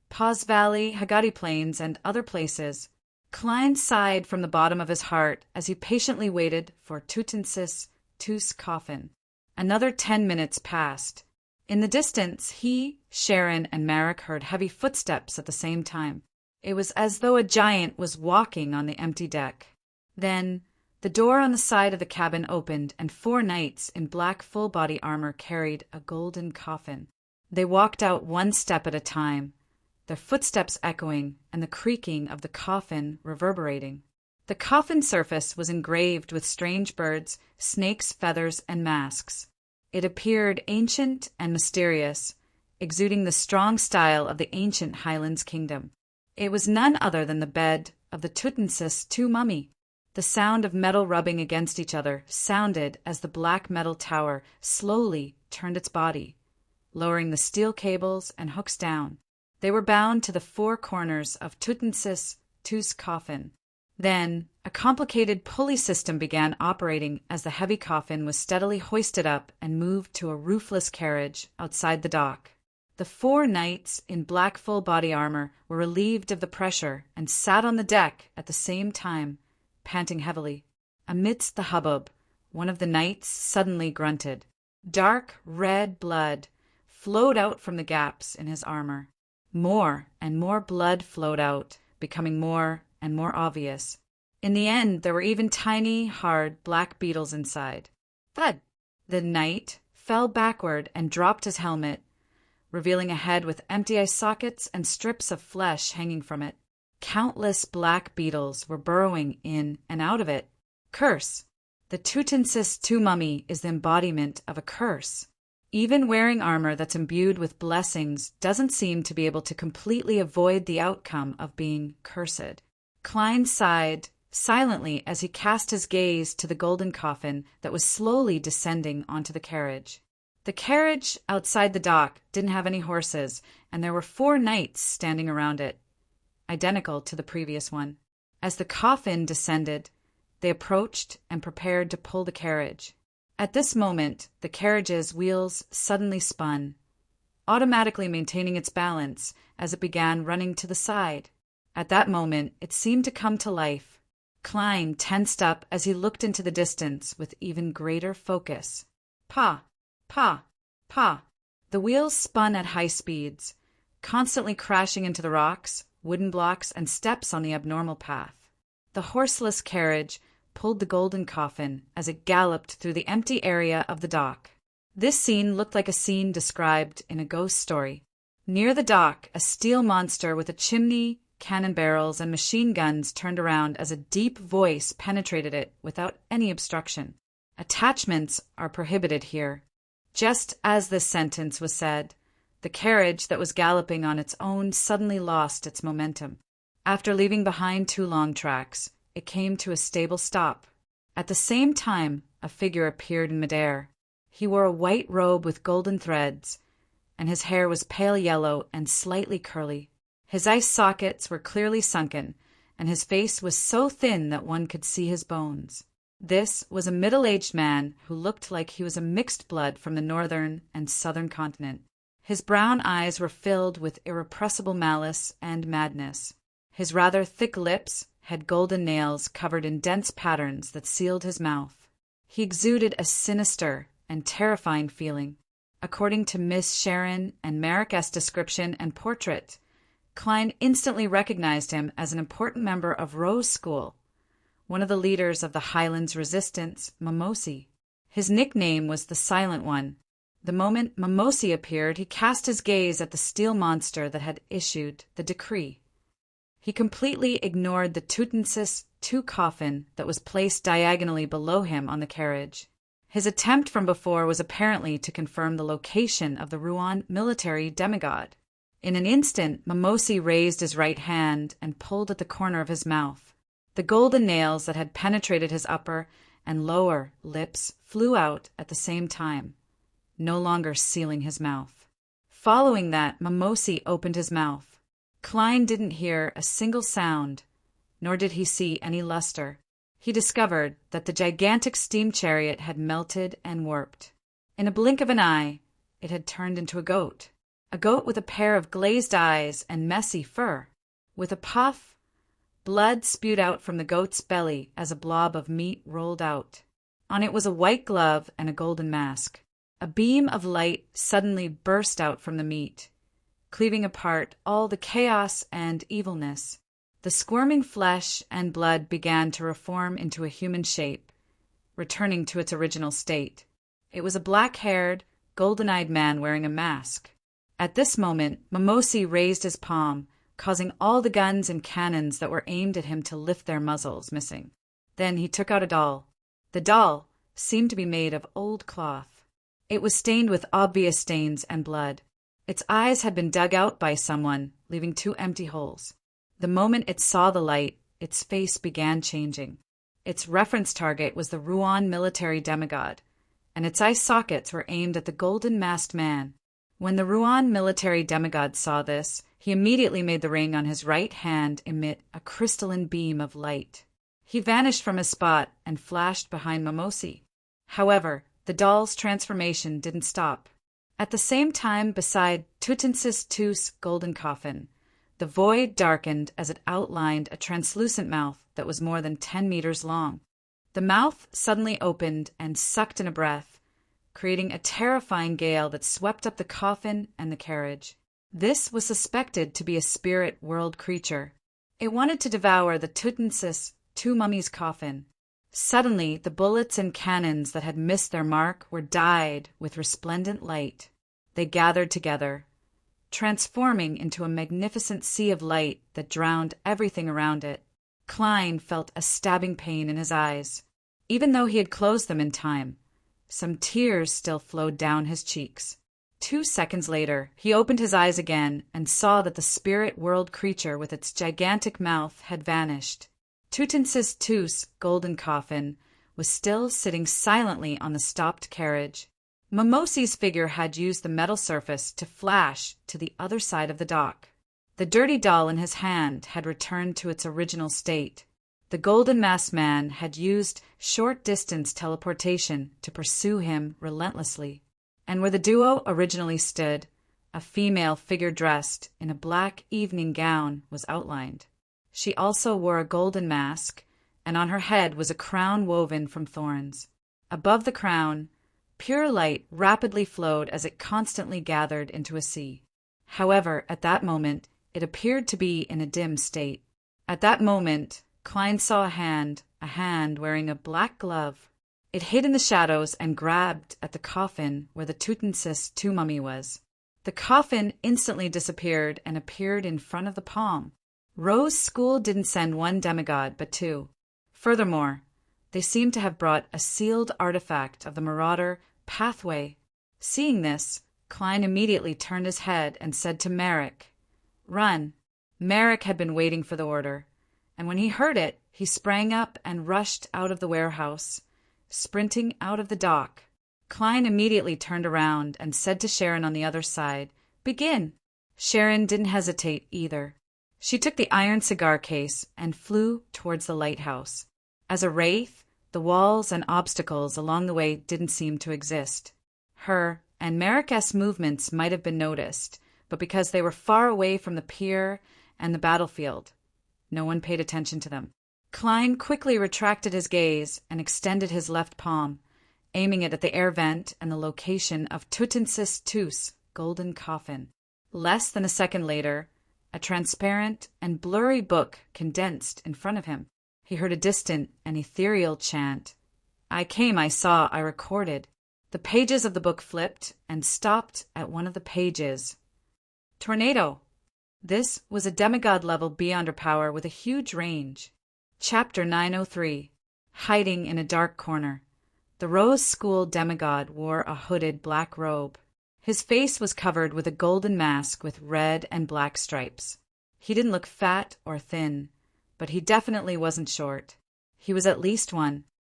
Paws Valley, Hagati Plains, and other places. Klein sighed from the bottom of his heart as he patiently waited for Tutensis Tu's coffin. Another 10 minutes passed. In the distance, he, Sharon, and Marek heard heavy footsteps at the same time. It was as though a giant was walking on the empty deck. Then, the door on the side of the cabin opened, and 4 knights in black full-body armor carried a golden coffin. They walked out 1 step at a time, their footsteps echoing and the creaking of the coffin reverberating. The coffin surface was engraved with strange birds, snakes, feathers, and masks. It appeared ancient and mysterious, exuding the strong style of the ancient Highlands kingdom. It was none other than the bed of the Tutensis Tu mummy. The sound of metal rubbing against each other sounded as the black metal tower slowly turned its body, lowering the steel cables and hooks down. They were bound to the 4 corners of Tutensis Tu's coffin. Then, a complicated pulley system began operating as the heavy coffin was steadily hoisted up and moved to a roofless carriage outside the dock. The 4 knights in black full-body armor were relieved of the pressure and sat on the deck at the same time, panting heavily. Amidst the hubbub, one of the knights suddenly grunted. Dark red blood flowed out from the gaps in his armor. More and more blood flowed out, becoming more and more obvious. In the end, there were even tiny, hard black beetles inside. Thud! The knight fell backward and dropped his helmet, revealing a head with empty eye sockets and strips of flesh hanging from it. Countless black beetles were burrowing in and out of it. Curse! The Tutensis Tu mummy is the embodiment of a curse. Even wearing armor that's imbued with blessings doesn't seem to be able to completely avoid the outcome of being cursed. Klein sighed silently as he cast his gaze to the golden coffin that was slowly descending onto the carriage. The carriage outside the dock didn't have any horses, and there were 4 knights standing around it, identical to the previous one. As the coffin descended, they approached and prepared to pull the carriage. At this moment, the carriage's wheels suddenly spun, automatically maintaining its balance as it began running to the side. At that moment, it seemed to come to life. Klein tensed up as he looked into the distance with even greater focus. Pa! Pa! Pa! The wheels spun at high speeds, constantly crashing into the rocks, wooden blocks, and steps on the abnormal path. The horseless carriage pulled the golden coffin as it galloped through the empty area of the dock. This scene looked like a scene described in a ghost story. Near the dock, a steel monster with a chimney, cannon barrels, and machine guns turned around as a deep voice penetrated it without any obstruction. Attachments are prohibited here. Just as this sentence was said, the carriage that was galloping on its own suddenly lost its momentum. After leaving behind 2 long tracks, it came to a stable stop. At the same time, a figure appeared in midair. He wore a white robe with golden threads, and his hair was pale yellow and slightly curly. His eye sockets were clearly sunken, and his face was so thin that one could see his bones. This was a middle-aged man who looked like he was a mixed blood from the northern and southern continent. His brown eyes were filled with irrepressible malice and madness. His rather thick lips had golden nails covered in dense patterns that sealed his mouth. He exuded a sinister and terrifying feeling. According to Miss Sharon and Marrak's description and portrait, Klein instantly recognized him as an important member of Rose School, one of the leaders of the Highlands resistance, Mimosi. His nickname was the Silent One. The moment Mimosi appeared, he cast his gaze at the steel monster that had issued the decree. He completely ignored the Tutmosis II coffin that was placed diagonally below him on the carriage. His attempt from before was apparently to confirm the location of the Rouen military demigod. In an instant, Mimosi raised his right hand and pulled at the corner of his mouth. The golden nails that had penetrated his upper and lower lips flew out at the same time, no longer sealing his mouth. Following that, Mimosi opened his mouth. Klein didn't hear a single sound, nor did he see any luster. He discovered that the gigantic steam chariot had melted and warped. In a blink of an eye, it had turned into a goat with a pair of glazed eyes and messy fur. With a puff, blood spewed out from the goat's belly as a blob of meat rolled out. On it was a white glove and a golden mask. A beam of light suddenly burst out from the meat, cleaving apart all the chaos and evilness. The squirming flesh and blood began to reform into a human shape, returning to its original state. It was a black-haired, golden-eyed man wearing a mask. At this moment, Mimosi raised his palm, causing all the guns and cannons that were aimed at him to lift their muzzles, missing. Then he took out a doll. The doll seemed to be made of old cloth. It was stained with obvious stains and blood. Its eyes had been dug out by someone, leaving 2 empty holes. The moment it saw the light, its face began changing. Its reference target was the Rouen military demigod, and its eye sockets were aimed at the golden-masked man. When the Rouen military demigod saw this, he immediately made the ring on his right hand emit a crystalline beam of light. He vanished from his spot and flashed behind Mimosi. However, the doll's transformation didn't stop. At the same time, beside Tutmosis II's golden coffin, the void darkened as it outlined a translucent mouth that was more than 10 meters long. The mouth suddenly opened and sucked in a breath, creating a terrifying gale that swept up the coffin and the carriage. This was suspected to be a spirit world creature. It wanted to devour the Tutmosis II mummy's coffin. Suddenly, the bullets and cannons that had missed their mark were dyed with resplendent light. They gathered together, transforming into a magnificent sea of light that drowned everything around it. Klein felt a stabbing pain in his eyes. Even though he had closed them in time, some tears still flowed down his cheeks. 2 seconds later, he opened his eyes again and saw that the spirit world creature with its gigantic mouth had vanished. Tutmosis II's golden coffin was still sitting silently on the stopped carriage. Mimosi's figure had used the metal surface to flash to the other side of the dock. The dirty doll in his hand had returned to its original state. The golden-masked man had used short-distance teleportation to pursue him relentlessly. And where the duo originally stood, a female figure dressed in a black evening gown was outlined. She also wore a golden mask and on her head was a crown woven from thorns. Above the crown, pure light rapidly flowed as it constantly gathered into a sea. However, at that moment, it appeared to be in a dim state. At that moment, Klein saw a hand wearing a black glove. It hid in the shadows and grabbed at the coffin where the Tutmosis II mummy was. The coffin instantly disappeared and appeared in front of the palm. Ro's school didn't send one demigod, but two. Furthermore, they seemed to have brought a sealed artifact of the Marauder pathway. Seeing this, Klein immediately turned his head and said to Merrick, "Run." Merrick had been waiting for the order, and when he heard it, he sprang up and rushed out of the warehouse, sprinting out of the dock. Klein immediately turned around and said to Sharon on the other side, "Begin." Sharon didn't hesitate either. She took the iron cigar case and flew towards the lighthouse. As a wraith, the walls and obstacles along the way didn't seem to exist. Her and Merrick's movements might have been noticed, but because they were far away from the pier and the battlefield, no one paid attention to them. Klein quickly retracted his gaze and extended his left palm, aiming it at the air vent and the location of Tutmosis II's golden coffin. Less than a second later, a transparent and blurry book condensed in front of him. He heard a distant and ethereal chant. "I came, I saw, I recorded." The pages of the book flipped and stopped at one of the pages. Tornado. This was a demigod-level beyonder power with a huge range. Chapter 903. Hiding in a dark corner. The Rose School demigod wore a hooded black robe. His face was covered with a golden mask with red and black stripes. He didn't look fat or thin, but he definitely wasn't short. He was at least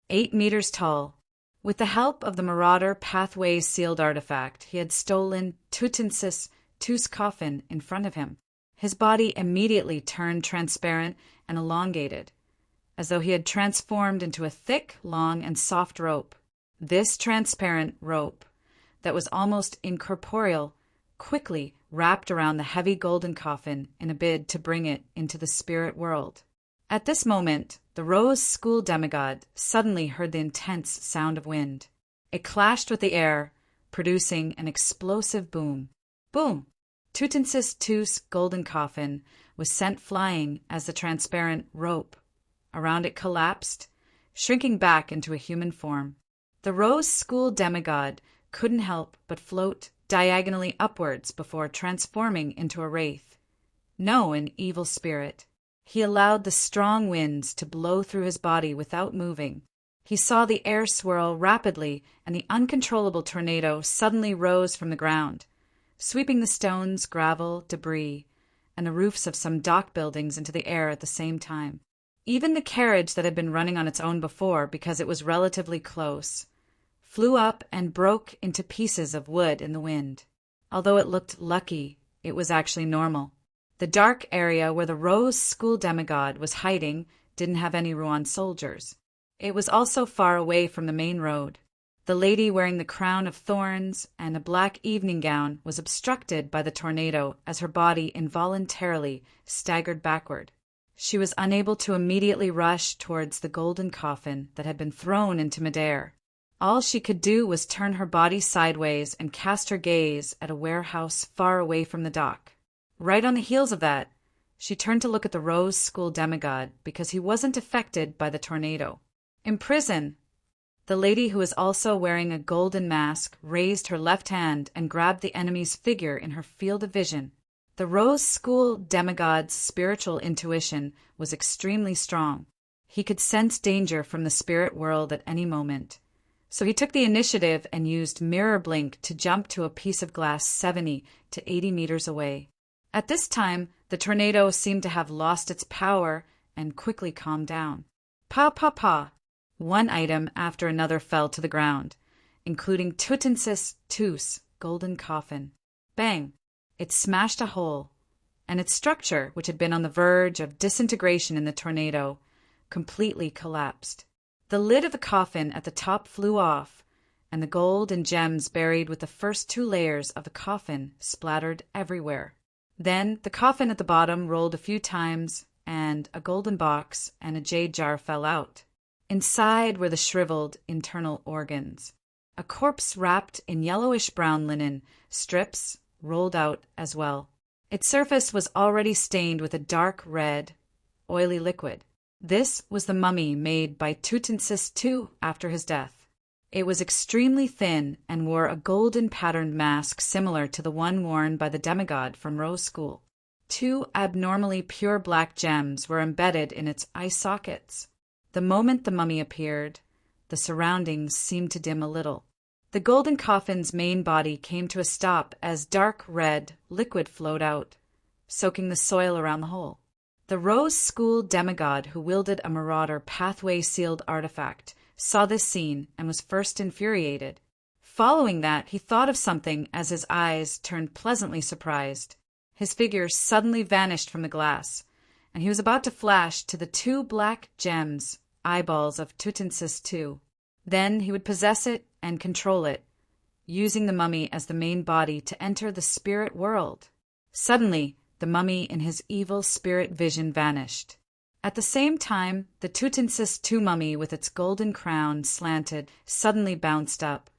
8 meters tall. With the help of the Marauder Pathway's sealed artifact, he had stolen Tutmosis II's coffin in front of him. His body immediately turned transparent and elongated, as though he had transformed into a thick, long, and soft rope. This transparent rope, that was almost incorporeal, quickly wrapped around the heavy golden coffin in a bid to bring it into the spirit world. At this moment, the Rose School demigod suddenly heard the intense sound of wind. It clashed with the air, producing an explosive boom. Boom! Tutmosis II's golden coffin was sent flying as the transparent rope around it collapsed, shrinking back into a human form. The Rose School demigod couldn't help but float diagonally upwards before transforming into a wraith. No, an evil spirit. He allowed the strong winds to blow through his body without moving. He saw the air swirl rapidly, and the uncontrollable tornado suddenly rose from the ground, sweeping the stones, gravel, debris, and the roofs of some dock buildings into the air at the same time. Even the carriage that had been running on its own before, because it was relatively close, flew up and broke into pieces of wood in the wind. Although it looked lucky, it was actually normal. The dark area where the Rose School demigod was hiding didn't have any Rouen soldiers. It was also far away from the main road. The lady wearing the crown of thorns and a black evening gown was obstructed by the tornado as her body involuntarily staggered backward. She was unable to immediately rush towards the golden coffin that had been thrown into midair. All she could do was turn her body sideways and cast her gaze at a warehouse far away from the dock. Right on the heels of that, she turned to look at the Rose School demigod because he wasn't affected by the tornado. In prison, the lady, who was also wearing a golden mask, raised her left hand and grabbed the enemy's figure in her field of vision. The Rose School demigod's spiritual intuition was extremely strong. He could sense danger from the spirit world at any moment. So he took the initiative and used Mirror Blink to jump to a piece of glass 70 to 80 meters away. At this time, the tornado seemed to have lost its power and quickly calmed down. Pa, pa, pa! One item after another fell to the ground, including Tutmosis II's golden coffin. Bang! It smashed a hole, and its structure, which had been on the verge of disintegration in the tornado, completely collapsed. The lid of the coffin at the top flew off, and the gold and gems buried with the first 2 layers of the coffin splattered everywhere. Then the coffin at the bottom rolled a few times and a golden box and a jade jar fell out. Inside were the shriveled internal organs. A corpse wrapped in yellowish-brown linen strips rolled out as well. Its surface was already stained with a dark red, oily liquid. This was the mummy made by Tutmosis II after his death. It was extremely thin and wore a golden-patterned mask similar to the one worn by the demigod from Rose School. 2 abnormally pure black gems were embedded in its eye sockets. The moment the mummy appeared, the surroundings seemed to dim a little. The golden coffin's main body came to a stop as dark red liquid flowed out, soaking the soil around the hole. The Rose School demigod who wielded a marauder pathway-sealed artifact saw this scene and was first infuriated. Following that, he thought of something as his eyes turned pleasantly surprised. His figure suddenly vanished from the glass, and he was about to flash to the 2 black gems, eyeballs of Tutmosis II. Then he would possess it and control it, using the mummy as the main body to enter the spirit world. Suddenly, the mummy in his evil spirit vision vanished. At the same time, the Tutmosis II mummy with its golden crown slanted suddenly bounced up,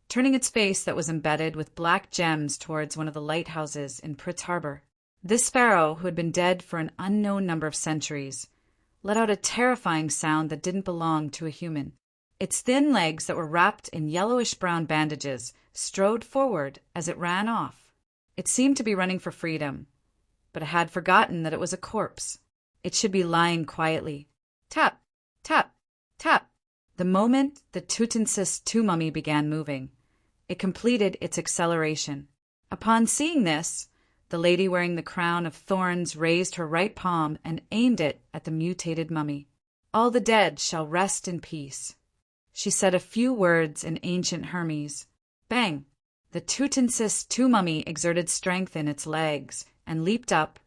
turning its face that was embedded with black gems towards one of the lighthouses in Pritz Harbor. This pharaoh, who had been dead for an unknown number of centuries, let out a terrifying sound that didn't belong to a human. Its thin legs that were wrapped in yellowish-brown bandages strode forward as it ran off. It seemed to be running for freedom, but it had forgotten that it was a corpse. It should be lying quietly. Tap, tap, tap. The moment the Tutmosis II mummy began moving, it completed its acceleration. Upon seeing this, the lady wearing the crown of thorns raised her right palm and aimed it at the mutated mummy. All the dead shall rest in peace. She said a few words in ancient Hermes. Bang! The Tutmosis II mummy exerted strength in its legs and leaped up,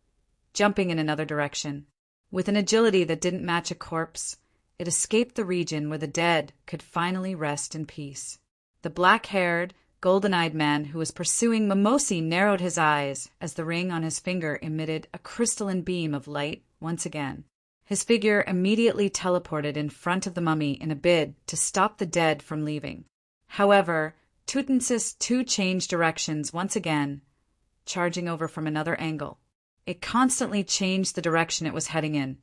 jumping in another direction. With an agility that didn't match a corpse, it escaped the region where the dead could finally rest in peace. The black-haired, golden-eyed man who was pursuing Mimosi narrowed his eyes as the ring on his finger emitted a crystalline beam of light once again. His figure immediately teleported in front of the mummy in a bid to stop the dead from leaving. However, Tutmosis II changed directions once again, charging over from another angle. It constantly changed the direction it was heading in,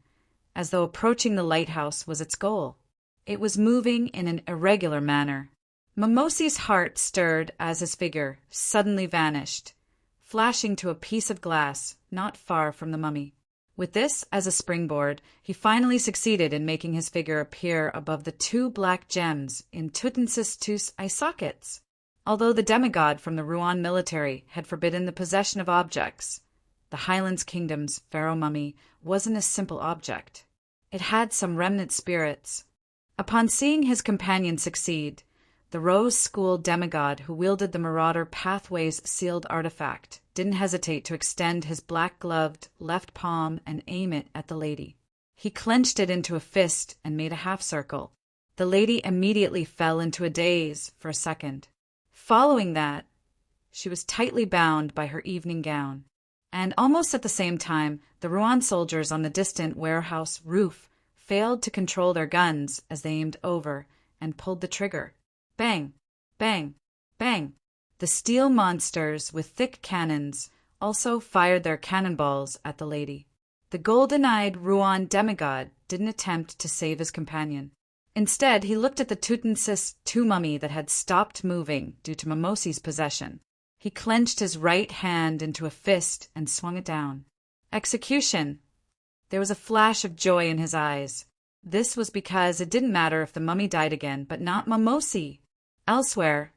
as though approaching the lighthouse was its goal. It was moving in an irregular manner. Mimosi's heart stirred as his figure suddenly vanished, flashing to a piece of glass not far from the mummy. With this as a springboard, he finally succeeded in making his figure appear above the 2 black gems in Tutmosis II's eye sockets. Although the demigod from the Rouen military had forbidden the possession of objects, the Highlands Kingdom's pharaoh mummy wasn't a simple object. It had some remnant spirits. Upon seeing his companion succeed, the Rose School demigod who wielded the marauder pathways sealed artifact didn't hesitate to extend his black-gloved left palm and aim it at the lady. He clenched it into a fist and made a half-circle. The lady immediately fell into a daze for a second. Following that, she was tightly bound by her evening gown. And almost at the same time, the Rouen soldiers on the distant warehouse roof failed to control their guns as they aimed over and pulled the trigger. Bang! Bang! Bang! The steel monsters with thick cannons also fired their cannonballs at the lady. The golden-eyed Rouen demigod didn't attempt to save his companion. Instead, he looked at the Tutmosis II mummy that had stopped moving due to Mimosi's possession. He clenched his right hand into a fist and swung it down. Execution! There was a flash of joy in his eyes. This was because it didn't matter if the mummy died again, but not Mimosi. Elsewhere,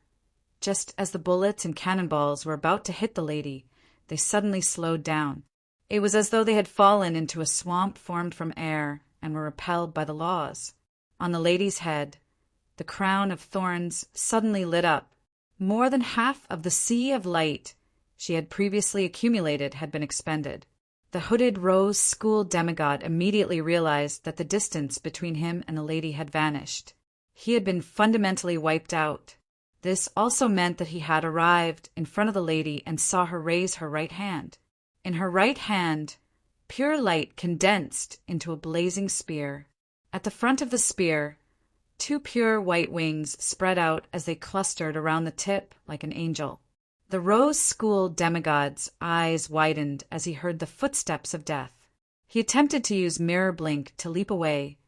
just as the bullets and cannonballs were about to hit the lady, they suddenly slowed down. It was as though they had fallen into a swamp formed from air and were repelled by the laws. On the lady's head, the crown of thorns suddenly lit up. More than half of the sea of light she had previously accumulated had been expended. The hooded Rose School demigod immediately realized that the distance between him and the lady had vanished. He had been fundamentally wiped out. This also meant that he had arrived in front of the lady and saw her raise her right hand. In her right hand, Pure light condensed into a blazing spear. At the front of the spear, two pure white wings spread out as they clustered around the tip like an angel. The Rose School demigod's eyes widened as he heard the footsteps of death. He attempted to use mirror blink to leap away,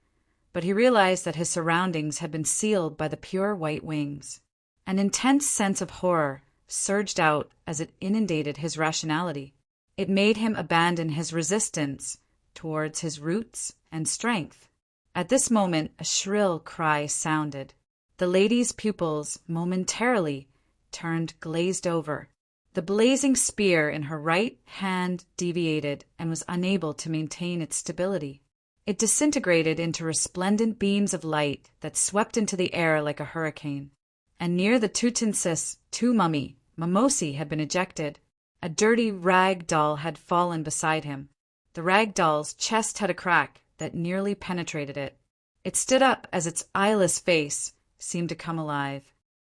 but he realized that his surroundings had been sealed by the pure white wings. An intense sense of horror surged out as it inundated his rationality. It made him abandon his resistance towards his roots and strength. At this moment, a shrill cry sounded. The lady's pupils momentarily turned glazed over. The blazing spear in her right hand deviated and was unable to maintain its stability. It disintegrated into resplendent beams of light that swept into the air like a hurricane. And near the Tutensis mummy, Mimosi had been ejected. A dirty rag doll had fallen beside him. The rag doll's chest had a crack that nearly penetrated it. It stood up as its eyeless face seemed to come alive.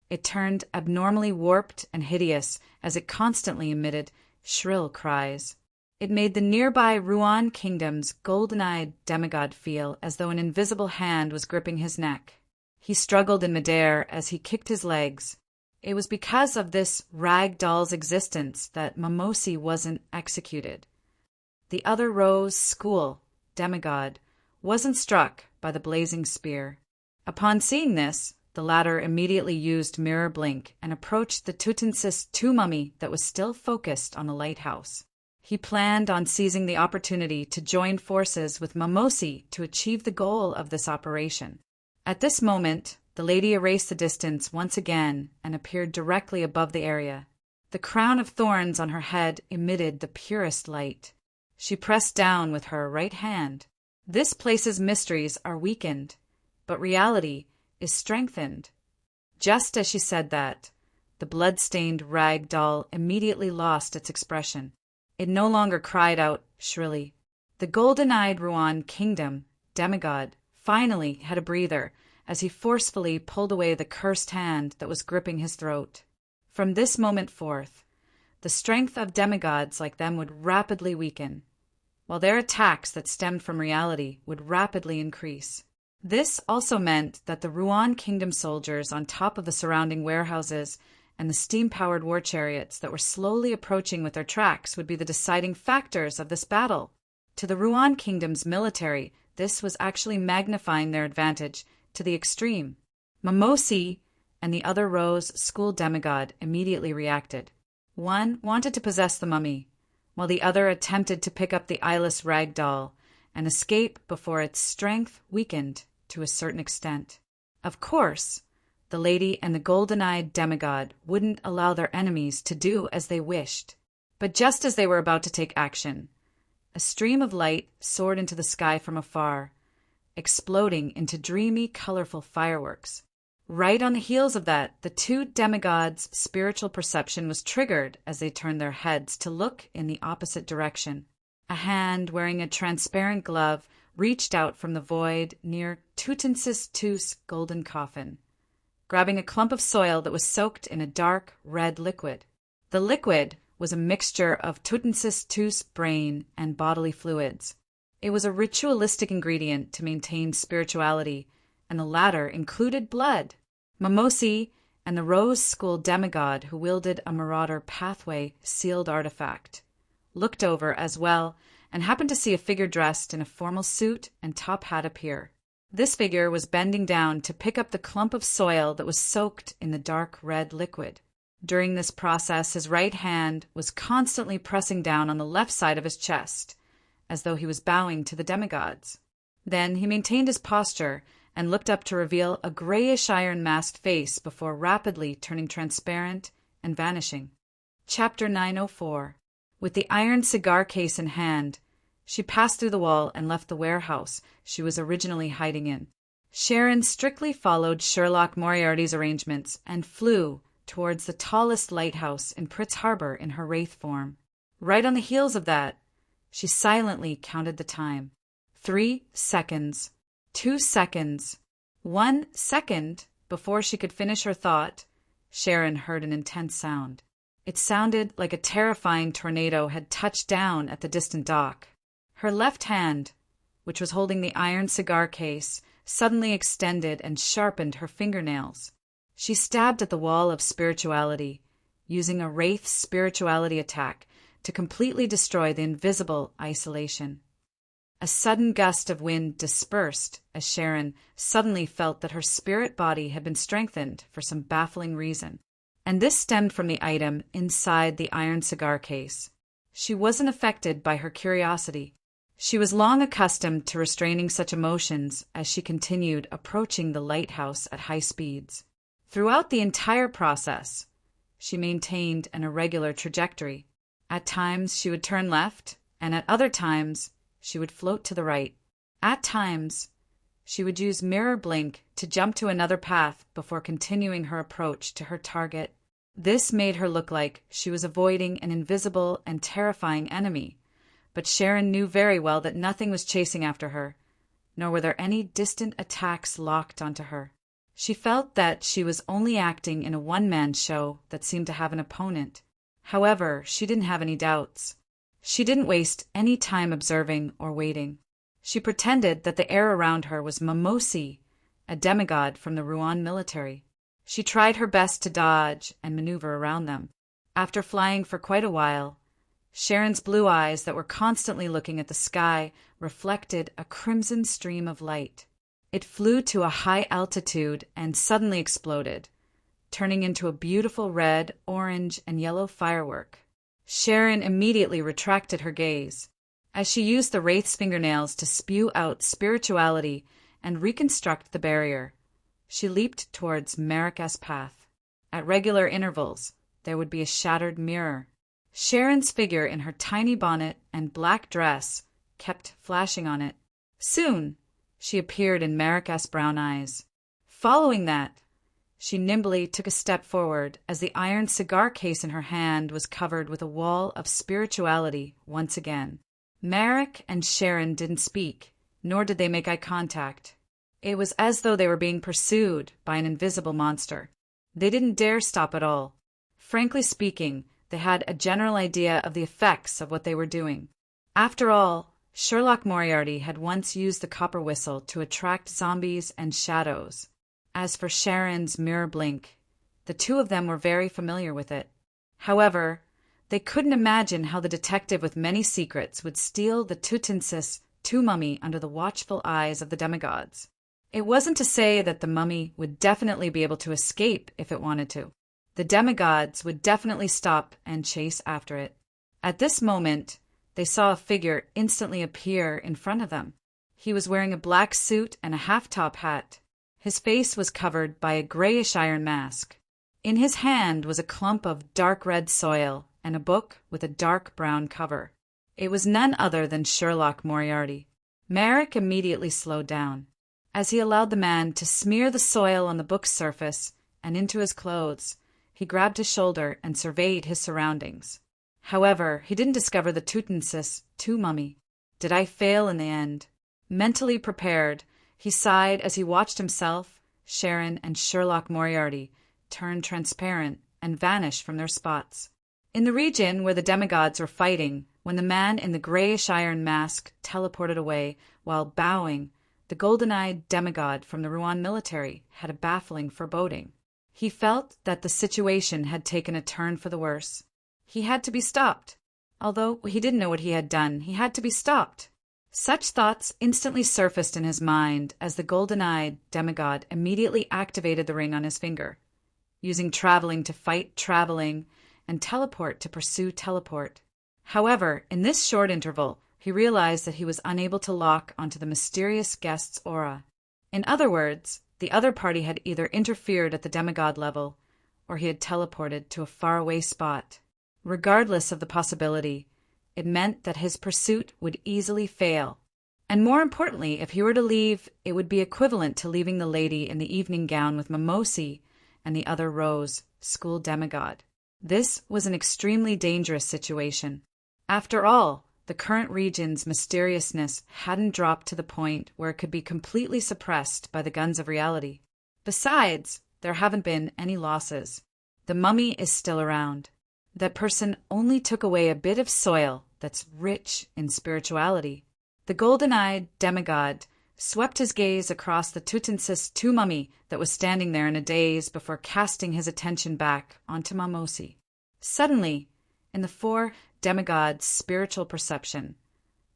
It turned abnormally warped and hideous as it constantly emitted shrill cries. It made the nearby Ruan Kingdom's golden-eyed demigod feel as though an invisible hand was gripping his neck. He struggled in midair as he kicked his legs. It was because of this rag doll's existence that Mimosi wasn't executed. The other Rose School demigod wasn't struck by the blazing spear. Upon seeing this, the latter immediately used mirror blink and approached the Tutensis mummy that was still focused on the lighthouse. He planned on seizing the opportunity to join forces with Mimosi to achieve the goal of this operation. At this moment, the lady erased the distance once again and appeared directly above the area. The crown of thorns on her head emitted the purest light. She pressed down with her right hand. This place's mysteries are weakened, but reality is strengthened. Just as she said that, the blood-stained rag doll immediately lost its expression. It no longer cried out shrilly. The golden-eyed Ruan Kingdom demigod finally had a breather as he forcefully pulled away the cursed hand that was gripping his throat. From this moment forth, the strength of demigods like them would rapidly weaken, while their attacks that stemmed from reality would rapidly increase. This also meant that the Ruan Kingdom soldiers on top of the surrounding warehouses and the steam-powered war chariots that were slowly approaching with their tracks would be the deciding factors of this battle. To the Ruan Kingdom's military, this was actually magnifying their advantage to the extreme. Mimosi and the other Rose School demigod immediately reacted. One wanted to possess the mummy, while the other attempted to pick up the eyeless rag doll and escape before its strength weakened to a certain extent. Of course, the lady and the golden-eyed demigod wouldn't allow their enemies to do as they wished. But just as they were about to take action, a stream of light soared into the sky from afar, exploding into dreamy, colorful fireworks. Right on the heels of that, the two demigods' spiritual perception was triggered as they turned their heads to look in the opposite direction. A hand wearing a transparent glove reached out from the void near Tutensis II's golden coffin, grabbing a clump of soil that was soaked in a dark red liquid. The liquid was a mixture of Tutensis II's brain and bodily fluids. It was a ritualistic ingredient to maintain spirituality, and the latter included blood. Mimosi and the Rose School demigod who wielded a marauder pathway sealed artifact looked over as well and happened to see a figure dressed in a formal suit and top hat appear. This figure was bending down to pick up the clump of soil that was soaked in the dark red liquid. During this process, his right hand was constantly pressing down on the left side of his chest, as though he was bowing to the demigods. Then he maintained his posture and looked up to reveal a grayish iron masked face before rapidly turning transparent and vanishing. Chapter 904. With the iron cigar case in hand, she passed through the wall and left the warehouse she was originally hiding in. Sharon strictly followed Sherlock Moriarty's arrangements and flew towards the tallest lighthouse in Pritz Harbor in her wraith form. Right on the heels of that, she silently counted the time. 3 seconds. 2 seconds. 1 second before she could finish her thought, Sharon heard an intense sound. It sounded like a terrifying tornado had touched down at the distant dock. Her left hand, which was holding the iron cigar case, suddenly extended and sharpened her fingernails. She stabbed at the wall of spirituality, using a wraith spirituality attack to completely destroy the invisible isolation. A sudden gust of wind dispersed as Sharon suddenly felt that her spirit body had been strengthened for some baffling reason, and this stemmed from the item inside the iron cigar case. She wasn't affected by her curiosity. She was long accustomed to restraining such emotions as she continued approaching the lighthouse at high speeds. Throughout the entire process, she maintained an irregular trajectory. At times she would turn left, and at other times she would float to the right. At times, she would use mirror blink to jump to another path before continuing her approach to her target. This made her look like she was avoiding an invisible and terrifying enemy, but Sharon knew very well that nothing was chasing after her, nor were there any distant attacks locked onto her. She felt that she was only acting in a one-man show that seemed to have an opponent. However, she didn't have any doubts. She didn't waste any time observing or waiting. She pretended that the air around her was Mimosi, a demigod from the Rouen military. She tried her best to dodge and maneuver around them. After flying for quite a while, Sharon's blue eyes that were constantly looking at the sky reflected a crimson stream of light. It flew to a high altitude and suddenly exploded, turning into a beautiful red, orange, and yellow firework. Sharon immediately retracted her gaze. As she used the wraith's fingernails to spew out spirituality and reconstruct the barrier, she leaped towards Marrak's path. At regular intervals, there would be a shattered mirror. Sharon's figure in her tiny bonnet and black dress kept flashing on it. Soon, she appeared in Marrak's brown eyes. Following that, she nimbly took a step forward as the iron cigar case in her hand was covered with a wall of spirituality once again. Marrak and Sharon didn't speak, nor did they make eye contact. It was as though they were being pursued by an invisible monster. They didn't dare stop at all. Frankly speaking, they had a general idea of the effects of what they were doing. After all, Sherlock Moriarty had once used the copper whistle to attract zombies and shadows. As for Sharon's mirror blink, the two of them were very familiar with it. However, they couldn't imagine how the detective with many secrets would steal the Tutensis mummy under the watchful eyes of the demigods. It wasn't to say that the mummy would definitely be able to escape if it wanted to. The demigods would definitely stop and chase after it. At this moment, they saw a figure instantly appear in front of them. He was wearing a black suit and a half-top hat. His face was covered by a grayish iron mask. In his hand was a clump of dark red soil and a book with a dark brown cover. It was none other than Sherlock Moriarty. Marrak immediately slowed down. As he allowed the man to smear the soil on the book's surface and into his clothes, he grabbed his shoulder and surveyed his surroundings. However, he didn't discover the Tutensis mummy. Did I fail in the end? Mentally prepared, he sighed as he watched himself, Sharon, and Sherlock Moriarty turn transparent and vanish from their spots. In the region where the demigods were fighting, when the man in the grayish iron mask teleported away while bowing, the golden-eyed demigod from the Rouen military had a baffling foreboding. He felt that the situation had taken a turn for the worse. He had to be stopped. Although he didn't know what he had done, he had to be stopped. Such thoughts instantly surfaced in his mind as the golden-eyed demigod immediately activated the ring on his finger, using traveling to fight traveling and teleport to pursue teleport. However, in this short interval, he realized that he was unable to lock onto the mysterious guest's aura. In other words, the other party had either interfered at the demigod level, or he had teleported to a faraway spot. Regardless of the possibility, it meant that his pursuit would easily fail. And more importantly, if he were to leave, it would be equivalent to leaving the lady in the evening gown with Mimosi and the other Rose, school demigod. This was an extremely dangerous situation. After all, the current region's mysteriousness hadn't dropped to the point where it could be completely suppressed by the guns of reality. Besides, there haven't been any losses. The mummy is still around. That person only took away a bit of soil that's rich in spirituality. The golden-eyed demigod swept his gaze across the Tutmosis II mummy that was standing there in a daze before casting his attention back onto Mamosi. Suddenly, in the four demigods' spiritual perception,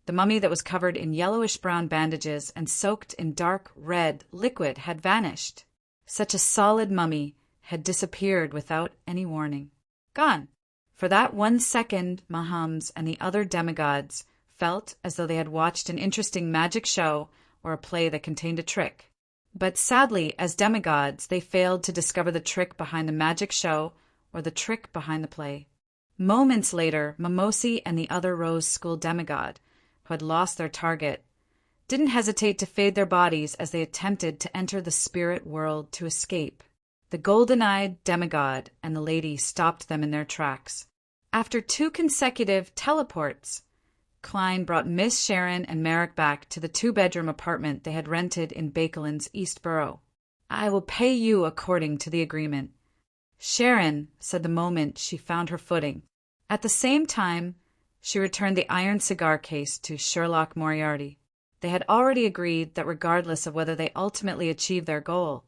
the mummy that was covered in yellowish-brown bandages and soaked in dark red liquid had vanished. Such a solid mummy had disappeared without any warning. Gone. For that 1 second, Mahams and the other demigods felt as though they had watched an interesting magic show or a play that contained a trick. But sadly, as demigods, they failed to discover the trick behind the magic show or the trick behind the play. Moments later, Mamosi and the other Rose School demigod, who had lost their target, didn't hesitate to fade their bodies as they attempted to enter the spirit world to escape. The golden-eyed demigod and the lady stopped them in their tracks. After 2 consecutive teleports, Klein brought Miss Sharon and Merrick back to the 2-bedroom apartment they had rented in Bakelin's East Borough. "I will pay you according to the agreement," Sharon said the moment she found her footing. At the same time, she returned the iron cigar case to Sherlock Moriarty. They had already agreed that regardless of whether they ultimately achieved their goal,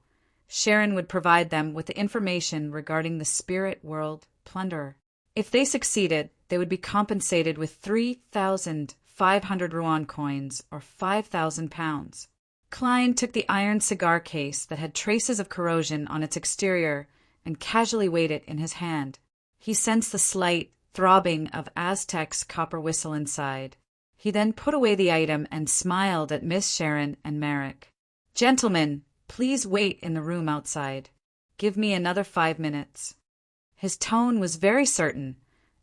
Sharon would provide them with the information regarding the spirit world plunderer. If they succeeded, they would be compensated with 3,500 Ruan coins, or £5,000. Klein took the iron cigar case that had traces of corrosion on its exterior and casually weighed it in his hand. He sensed the slight throbbing of Aztec's copper whistle inside. He then put away the item and smiled at Miss Sharon and Merrick. "Gentlemen, please wait in the room outside. Give me another 5 minutes." His tone was very certain,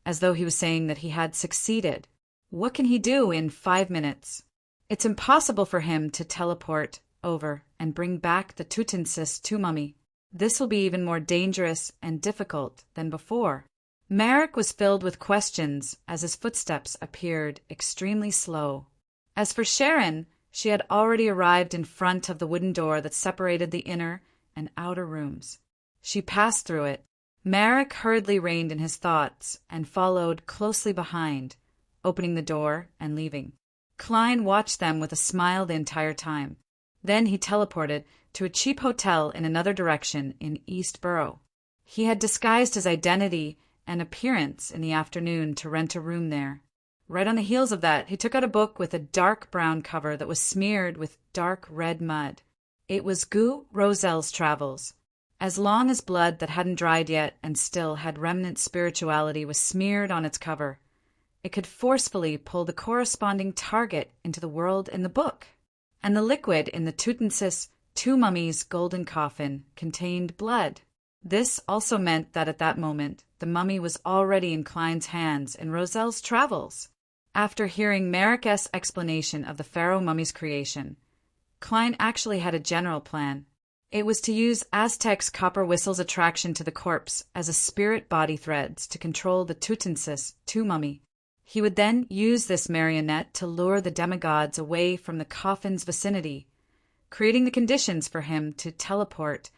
as though he was saying that he had succeeded. What can he do in 5 minutes? It's impossible for him to teleport over and bring back the Tutmosis II mummy. This will be even more dangerous and difficult than before. Merrick was filled with questions as his footsteps appeared extremely slow. As for Sharon, she had already arrived in front of the wooden door that separated the inner and outer rooms. She passed through it. Merrick hurriedly reined in his thoughts and followed closely behind, opening the door and leaving. Klein watched them with a smile the entire time. Then he teleported to a cheap hotel in another direction in East Borough. He had disguised his identity and appearance in the afternoon to rent a room there. Right on the heels of that, he took out a book with a dark brown cover that was smeared with dark red mud. It was Gu Rosel's Travels. As long as blood that hadn't dried yet and still had remnant spirituality was smeared on its cover, it could forcefully pull the corresponding target into the world in the book. And the liquid in the Tutmosis II mummy's golden coffin contained blood. This also meant that at that moment, the mummy was already in Klein's hands in Rosel's Travels. After hearing Merrick's explanation of the pharaoh mummy's creation, Klein actually had a general plan. It was to use Aztec's copper whistle's attraction to the corpse as a spirit body threads to control the Tutmosis II mummy. He would then use this marionette to lure the demigods away from the coffin's vicinity, creating the conditions for him to teleport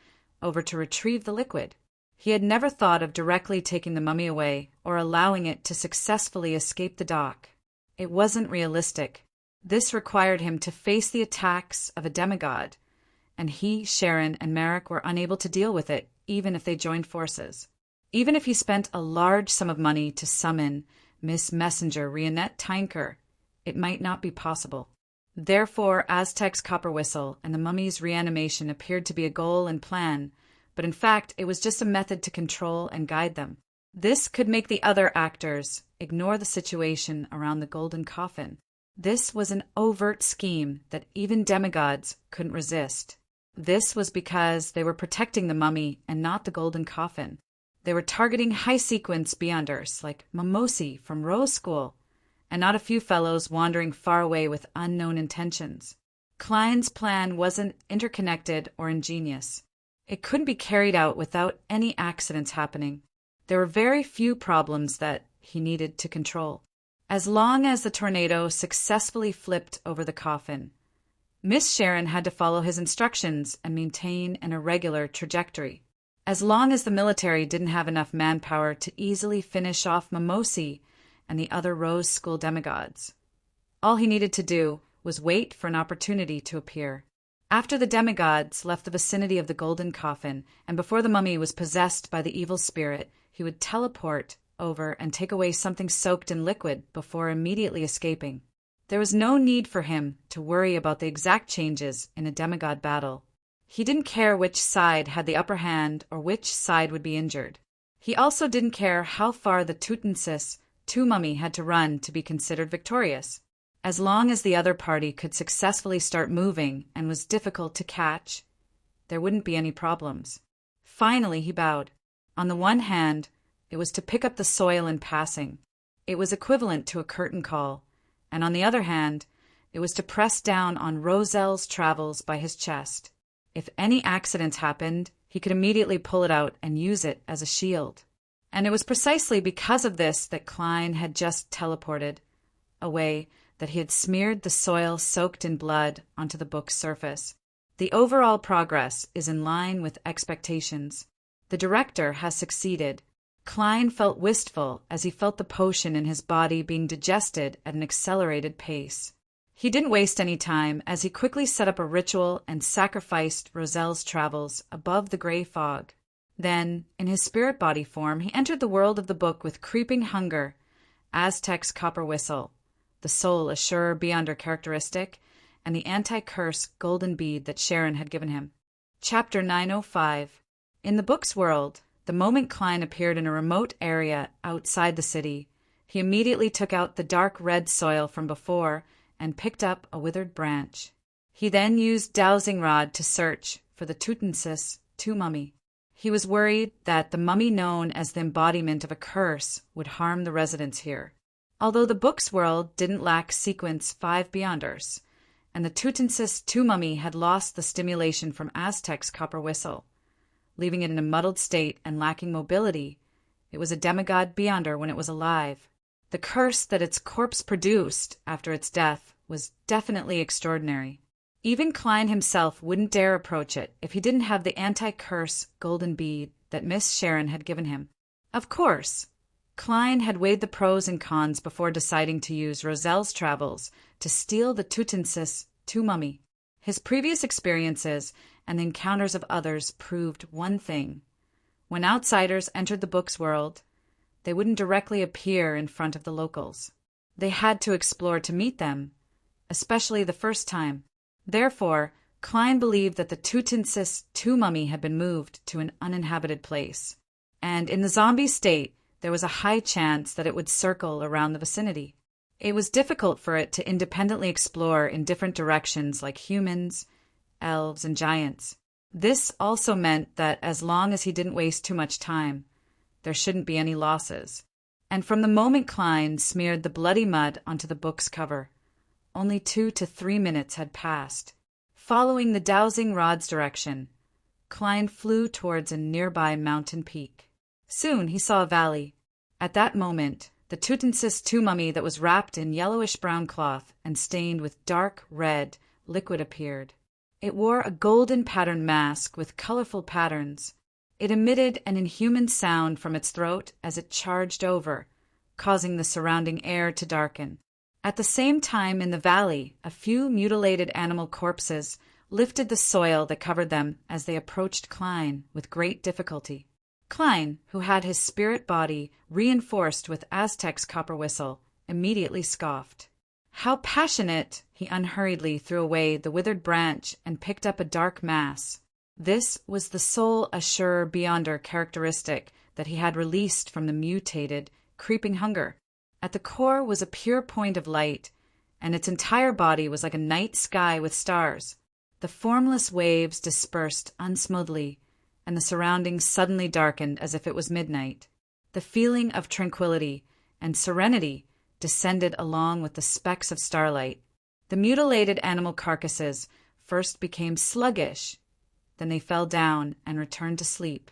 over to retrieve the liquid. He had never thought of directly taking the mummy away or allowing it to successfully escape the dock. It wasn't realistic. This required him to face the attacks of a demigod, and he, Sharon, and Merrick were unable to deal with it, even if they joined forces. Even if he spent a large sum of money to summon Miss Messenger Rionette Tynker, it might not be possible. Therefore, Aztec's copper whistle and the mummy's reanimation appeared to be a goal and plan, but in fact it was just a method to control and guide them. This could make the other actors ignore the situation around the golden coffin. This was an overt scheme that even demigods couldn't resist. This was because they were protecting the mummy and not the golden coffin. They were targeting high-sequence beyonders like Mamosi from Rose School, and not a few fellows wandering far away with unknown intentions. Klein's plan wasn't interconnected or ingenious. It couldn't be carried out without any accidents happening. There were very few problems that he needed to control. As long as the tornado successfully flipped over the coffin, Miss Sharon had to follow his instructions and maintain an irregular trajectory. As long as the military didn't have enough manpower to easily finish off Mamosi and the other Rose School demigods, all he needed to do was wait for an opportunity to appear. After the demigods left the vicinity of the golden coffin, and before the mummy was possessed by the evil spirit, he would teleport over and take away something soaked in liquid before immediately escaping. There was no need for him to worry about the exact changes in a demigod battle. He didn't care which side had the upper hand or which side would be injured. He also didn't care how far the Tutensis II mummy had to run to be considered victorious. As long as the other party could successfully start moving and was difficult to catch, there wouldn't be any problems. Finally, he bowed. On the one hand, it was to pick up the soil in passing. It was equivalent to a curtain call. And on the other hand, it was to press down on Rozel's travels by his chest. If any accidents happened, he could immediately pull it out and use it as a shield. And it was precisely because of this that Klein had just teleported away, that he had smeared the soil soaked in blood onto the book's surface. The overall progress is in line with expectations. The director has succeeded. Klein felt wistful as he felt the potion in his body being digested at an accelerated pace. He didn't waste any time as he quickly set up a ritual and sacrificed Rozel's travels above the gray fog. Then, in his spirit body form, he entered the world of the book with creeping hunger, Aztec's copper whistle, the soul assurer beyond her characteristic, and the anti-curse golden bead that Sharon had given him. Chapter 905. In the book's world, the moment Klein appeared in a remote area outside the city, he immediately took out the dark red soil from before and picked up a withered branch. He then used dowsing rod to search for the Tutensis II mummy. He was worried that the mummy known as the embodiment of a curse would harm the residents here. Although the book's world didn't lack sequence 5 Beyonders, and the Tutensis II mummy had lost the stimulation from Aztec's copper whistle, leaving it in a muddled state and lacking mobility, it was a demigod Beyonder when it was alive. The curse that its corpse produced after its death was definitely extraordinary. Even Klein himself wouldn't dare approach it if he didn't have the anti-curse golden bead that Miss Sharon had given him. Of course, Klein had weighed the pros and cons before deciding to use Rozel's travels to steal the Tutensis II mummy. His previous experiences and the encounters of others proved one thing. When outsiders entered the book's world, they wouldn't directly appear in front of the locals. They had to explore to meet them, especially the first time. Therefore, Klein believed that the Tutensis II mummy had been moved to an uninhabited place, and in the zombie state, there was a high chance that it would circle around the vicinity. It was difficult for it to independently explore in different directions like humans, elves, and giants. This also meant that as long as he didn't waste too much time, there shouldn't be any losses. And from the moment Klein smeared the bloody mud onto the book's cover, only 2 to 3 minutes had passed. Following the dowsing rod's direction, Klein flew towards a nearby mountain peak. Soon he saw a valley. At that moment, the Tutensis II mummy that was wrapped in yellowish-brown cloth and stained with dark red liquid appeared. It wore a golden patterned mask with colorful patterns. It emitted an inhuman sound from its throat as it charged over, causing the surrounding air to darken. At the same time in the valley, a few mutilated animal corpses lifted the soil that covered them as they approached Klein with great difficulty. Klein, who had his spirit body reinforced with Aztec's copper whistle, immediately scoffed. How passionate! He unhurriedly threw away the withered branch and picked up a dark mass. This was the soul assurer beyonder characteristic that he had released from the mutated, creeping hunger. At the core was a pure point of light, and its entire body was like a night sky with stars. The formless waves dispersed unsmoothly, and the surroundings suddenly darkened as if it was midnight. The feeling of tranquility and serenity descended along with the specks of starlight. The mutilated animal carcasses first became sluggish, then they fell down and returned to sleep.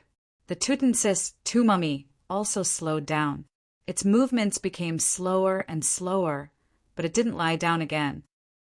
The Tutensis II mummy also slowed down. Its movements became slower and slower, but it didn't lie down again.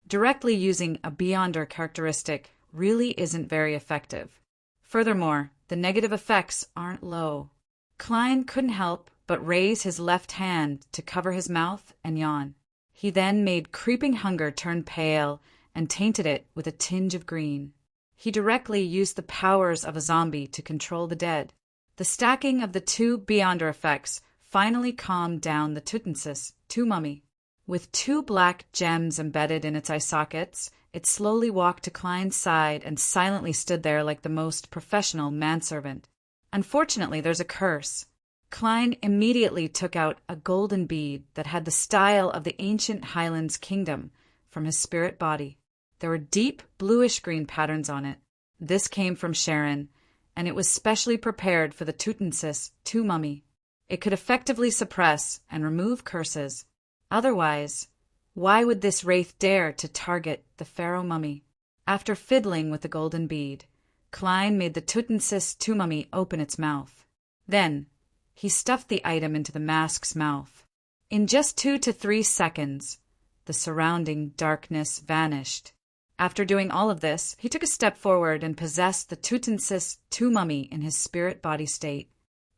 Directly using a Beyonder characteristic really isn't very effective. Furthermore, the negative effects aren't low. Klein couldn't help but raise his left hand to cover his mouth and yawn. He then made creeping hunger turn pale and tainted it with a tinge of green. He directly used the powers of a zombie to control the dead. The stacking of the two Beyonder effects finally calmed down the Tutensis 2 mummy. With 2 black gems embedded in its eye sockets, it slowly walked to Klein's side and silently stood there like the most professional manservant. Unfortunately, there's a curse. Klein immediately took out a golden bead that had the style of the ancient Highlands kingdom from his spirit body. There were deep bluish-green patterns on it. This came from Sharon, and it was specially prepared for the Tutensis 2 mummy. It could effectively suppress and remove curses. Otherwise, why would this wraith dare to target the pharaoh mummy? After fiddling with the golden bead, Klein made the Tutensis 2 mummy open its mouth. Then, he stuffed the item into the mask's mouth. In just 2 to 3 seconds, the surrounding darkness vanished. After doing all of this, he took a step forward and possessed the Tutensis 2 mummy in his spirit body state.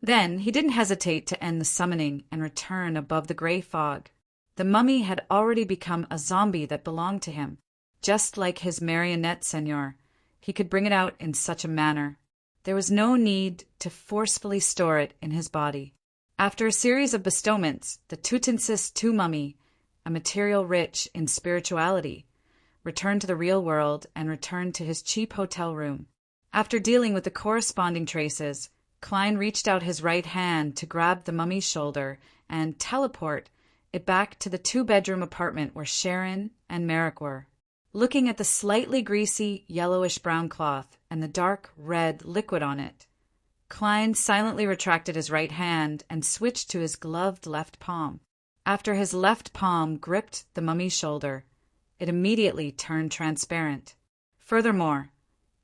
Then, he didn't hesitate to end the summoning and return above the gray fog. The mummy had already become a zombie that belonged to him. Just like his marionette seigneur, he could bring it out in such a manner. There was no need to forcefully store it in his body. After a series of bestowments, the Tutensis 2 mummy, a material rich in spirituality, returned to the real world and returned to his cheap hotel room. After dealing with the corresponding traces, Klein reached out his right hand to grab the mummy's shoulder and teleport it back to the 2-bedroom apartment where Sharon and Merrick were. Looking at the slightly greasy yellowish-brown cloth and the dark red liquid on it, Klein silently retracted his right hand and switched to his gloved left palm. After his left palm gripped the mummy's shoulder, it immediately turned transparent. Furthermore,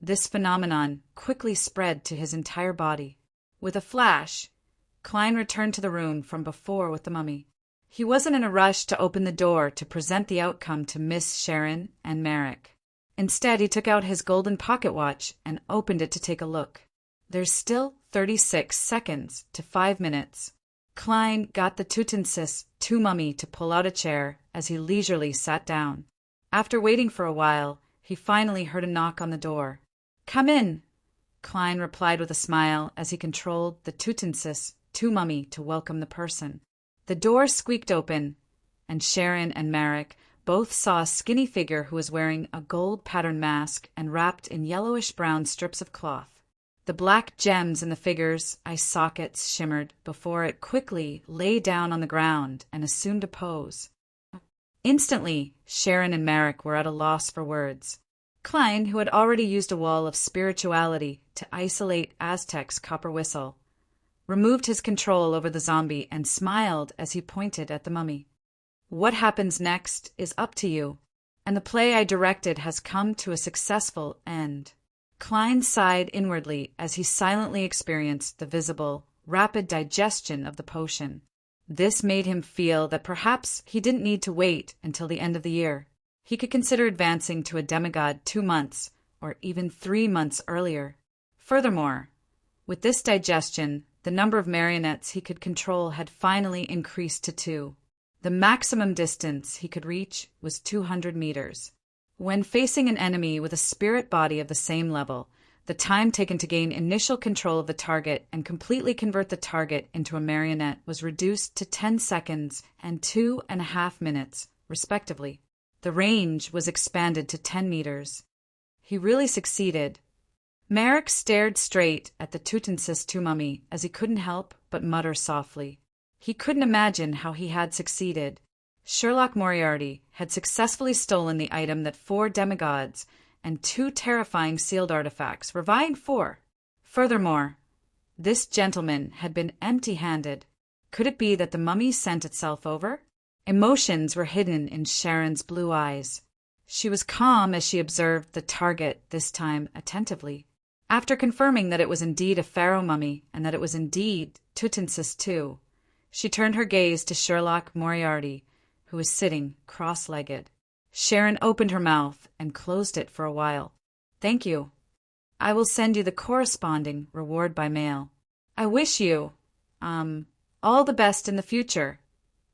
this phenomenon quickly spread to his entire body. With a flash, Klein returned to the room from before with the mummy. He wasn't in a rush to open the door to present the outcome to Miss Sharon and Merrick. Instead, he took out his golden pocket watch and opened it to take a look. There's still 36 seconds to 5 minutes. Klein got the Tutensis 2 mummy to pull out a chair as he leisurely sat down. After waiting for a while, he finally heard a knock on the door. "Come in," Klein replied with a smile as he controlled the Tutensis 2 mummy to welcome the person. The door squeaked open, and Sharon and Merrick both saw a skinny figure who was wearing a gold-patterned mask and wrapped in yellowish-brown strips of cloth. The black gems in the figure's eye sockets shimmered before it quickly lay down on the ground and assumed a pose. Instantly, Sharon and Merrick were at a loss for words. Klein, who had already used a wall of spirituality to isolate Aztec's copper whistle, removed his control over the zombie and smiled as he pointed at the mummy. "What happens next is up to you, and the play I directed has come to a successful end." Klein sighed inwardly as he silently experienced the visible, rapid digestion of the potion. This made him feel that perhaps he didn't need to wait until the end of the year. He could consider advancing to a demigod 2 months or even 3 months earlier. Furthermore, with this digestion, the number of marionettes he could control had finally increased to 2. The maximum distance he could reach was 200 meters. When facing an enemy with a spirit body of the same level, the time taken to gain initial control of the target and completely convert the target into a marionette was reduced to 10 seconds and 2.5 minutes, respectively. The range was expanded to 10 meters. He really succeeded. Merrick stared straight at the Tutensis 2 mummy as he couldn't help but mutter softly. He couldn't imagine how he had succeeded. Sherlock Moriarty had successfully stolen the item that 4 demigods and 2 terrifying sealed artifacts were vying for. Furthermore, this gentleman had been empty-handed. Could it be that the mummy sent itself over? Emotions were hidden in Sharon's blue eyes. She was calm as she observed the target, this time attentively. After confirming that it was indeed a pharaoh mummy and that it was indeed Tutensis II, she turned her gaze to Sherlock Moriarty, who was sitting cross-legged. Sharon opened her mouth and closed it for a while. "Thank you. I will send you the corresponding reward by mail. I wish you, all the best in the future,"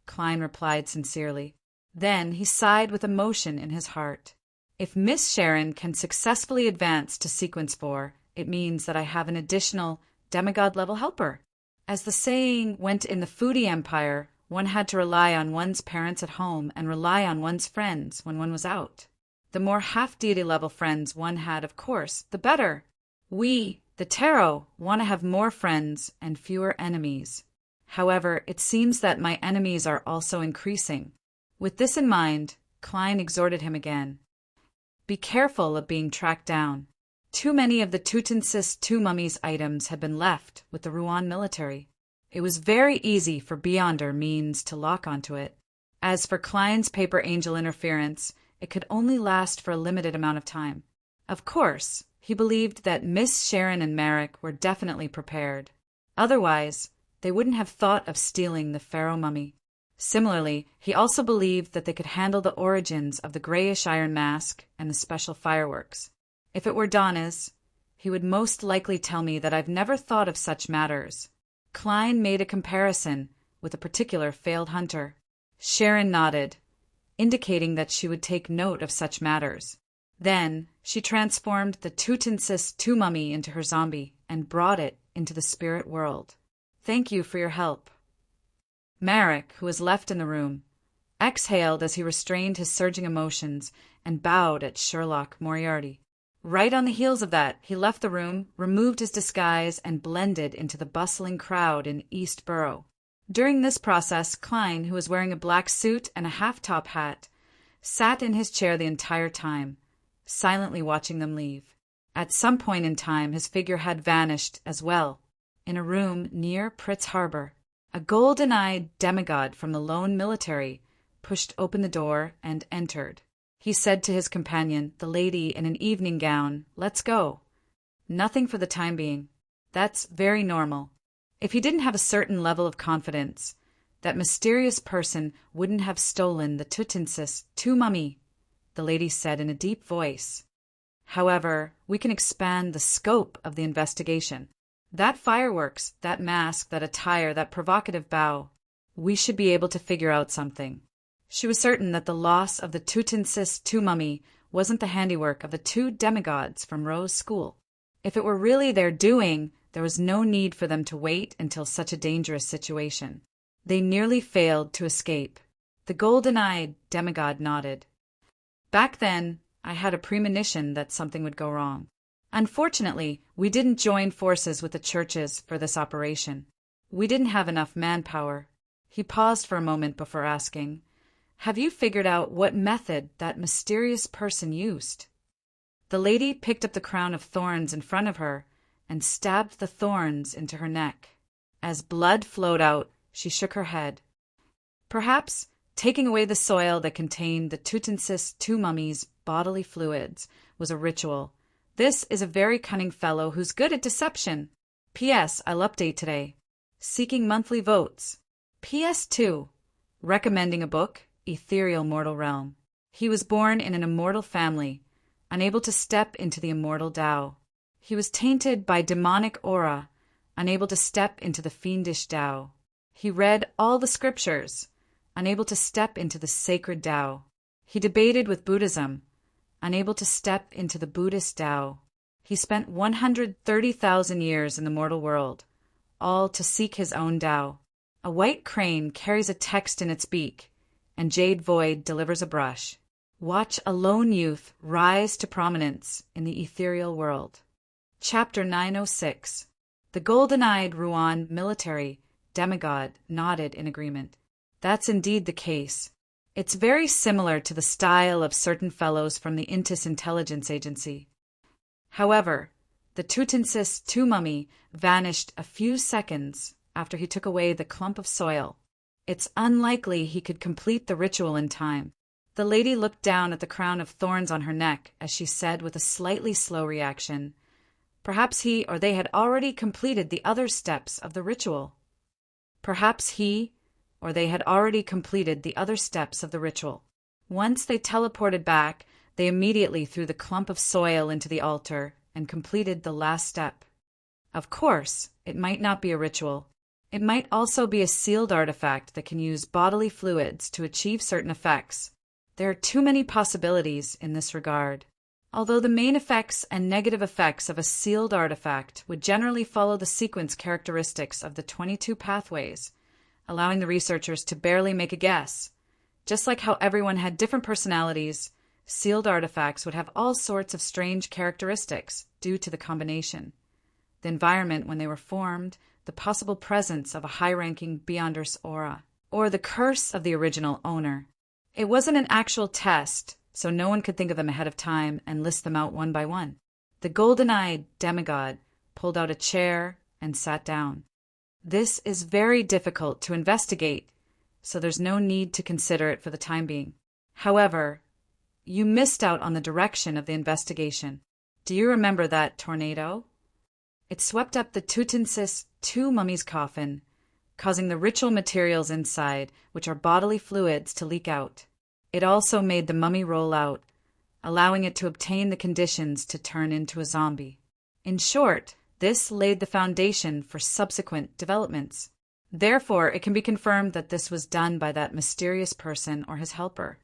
Klein replied sincerely. Then he sighed with emotion in his heart. If Miss Sharon can successfully advance to Sequence 4, it means that I have an additional demigod-level helper. As the saying went in the Foodie Empire, one had to rely on one's parents at home and rely on one's friends when one was out. The more half-deity-level friends one had, of course, the better. We, the Tarot, want to have more friends and fewer enemies. However, it seems that my enemies are also increasing. With this in mind, Klein exhorted him again. Be careful of being tracked down. Too many of the Tutensis II mummies' items had been left with the Rouen military. It was very easy for Beyonder means to lock onto it. As for Klein's paper angel interference, it could only last for a limited amount of time. Of course, he believed that Miss Sharon and Merrick were definitely prepared. Otherwise, they wouldn't have thought of stealing the pharaoh mummy. Similarly, he also believed that they could handle the origins of the grayish iron mask and the special fireworks. If it were Donna's, he would most likely tell me that I've never thought of such matters. Klein made a comparison with a particular failed hunter. Sharon nodded, indicating that she would take note of such matters. Then she transformed the Tutensis II mummy into her zombie and brought it into the spirit world. Thank you for your help. Merrick, who was left in the room, exhaled as he restrained his surging emotions and bowed at Sherlock Moriarty. Right on the heels of that, he left the room, removed his disguise, and blended into the bustling crowd in East Borough. During this process, Klein, who was wearing a black suit and a half-top hat, sat in his chair the entire time, silently watching them leave. At some point in time, his figure had vanished as well. In a room near Pritz Harbor, a golden-eyed demigod from the lone military pushed open the door and entered. He said to his companion, the lady in an evening gown, "Let's go." Nothing for the time being. That's very normal. If he didn't have a certain level of confidence, that mysterious person wouldn't have stolen the Tutensis II mummy, the lady said in a deep voice. However, we can expand the scope of the investigation. That fireworks, that mask, that attire, that provocative bow, we should be able to figure out something. She was certain that the loss of the Tutensis II mummy wasn't the handiwork of the two demigods from Rose School. If it were really their doing, there was no need for them to wait until such a dangerous situation. They nearly failed to escape. The golden-eyed demigod nodded. Back then, I had a premonition that something would go wrong. Unfortunately, we didn't join forces with the churches for this operation. We didn't have enough manpower. He paused for a moment before asking, "Have you figured out what method that mysterious person used?" The lady picked up the crown of thorns in front of her and stabbed the thorns into her neck. As blood flowed out, she shook her head. Perhaps taking away the soil that contained the Tutensis II mummy's bodily fluids was a ritual. This is a very cunning fellow who's good at deception. P.S. I'll update today. Seeking monthly votes. P.S. 2. Recommending a book, Ethereal Mortal Realm. He was born in an immortal family, unable to step into the immortal Tao. He was tainted by demonic aura, unable to step into the fiendish Tao. He read all the scriptures, unable to step into the sacred Tao. He debated with Buddhism, unable to step into the Buddhist Tao. He spent 130,000 years in the mortal world, all to seek his own Tao. A white crane carries a text in its beak, and Jade Void delivers a brush. Watch a lone youth rise to prominence in the ethereal world. Chapter 906. The golden-eyed Rouen military demigod nodded in agreement. That's indeed the case. It's very similar to the style of certain fellows from the Intis Intelligence Agency. However, the Tutensis II mummy vanished a few seconds after he took away the clump of soil. It's unlikely he could complete the ritual in time. The lady looked down at the crown of thorns on her neck as she said with a slightly slow reaction, "Perhaps he or they had already completed the other steps of the ritual." Perhaps he or they had already completed the other steps of the ritual. Once they teleported back, they immediately threw the clump of soil into the altar and completed the last step. Of course, it might not be a ritual. It might also be a sealed artifact that can use bodily fluids to achieve certain effects. There are too many possibilities in this regard. Although the main effects and negative effects of a sealed artifact would generally follow the sequence characteristics of the 22 pathways, allowing the researchers to barely make a guess. Just like how everyone had different personalities, sealed artifacts would have all sorts of strange characteristics due to the combination. The environment when they were formed, the possible presence of a high-ranking Beyonder's aura, or the curse of the original owner. It wasn't an actual test, so no one could think of them ahead of time and list them out one by one. The golden-eyed demigod pulled out a chair and sat down. This is very difficult to investigate, so there's no need to consider it for the time being. However, you missed out on the direction of the investigation. Do you remember that tornado? It swept up the Tutensis II mummy's coffin, causing the ritual materials inside, which are bodily fluids, to leak out. It also made the mummy roll out, allowing it to obtain the conditions to turn into a zombie. In short, this laid the foundation for subsequent developments. Therefore, it can be confirmed that this was done by that mysterious person or his helper.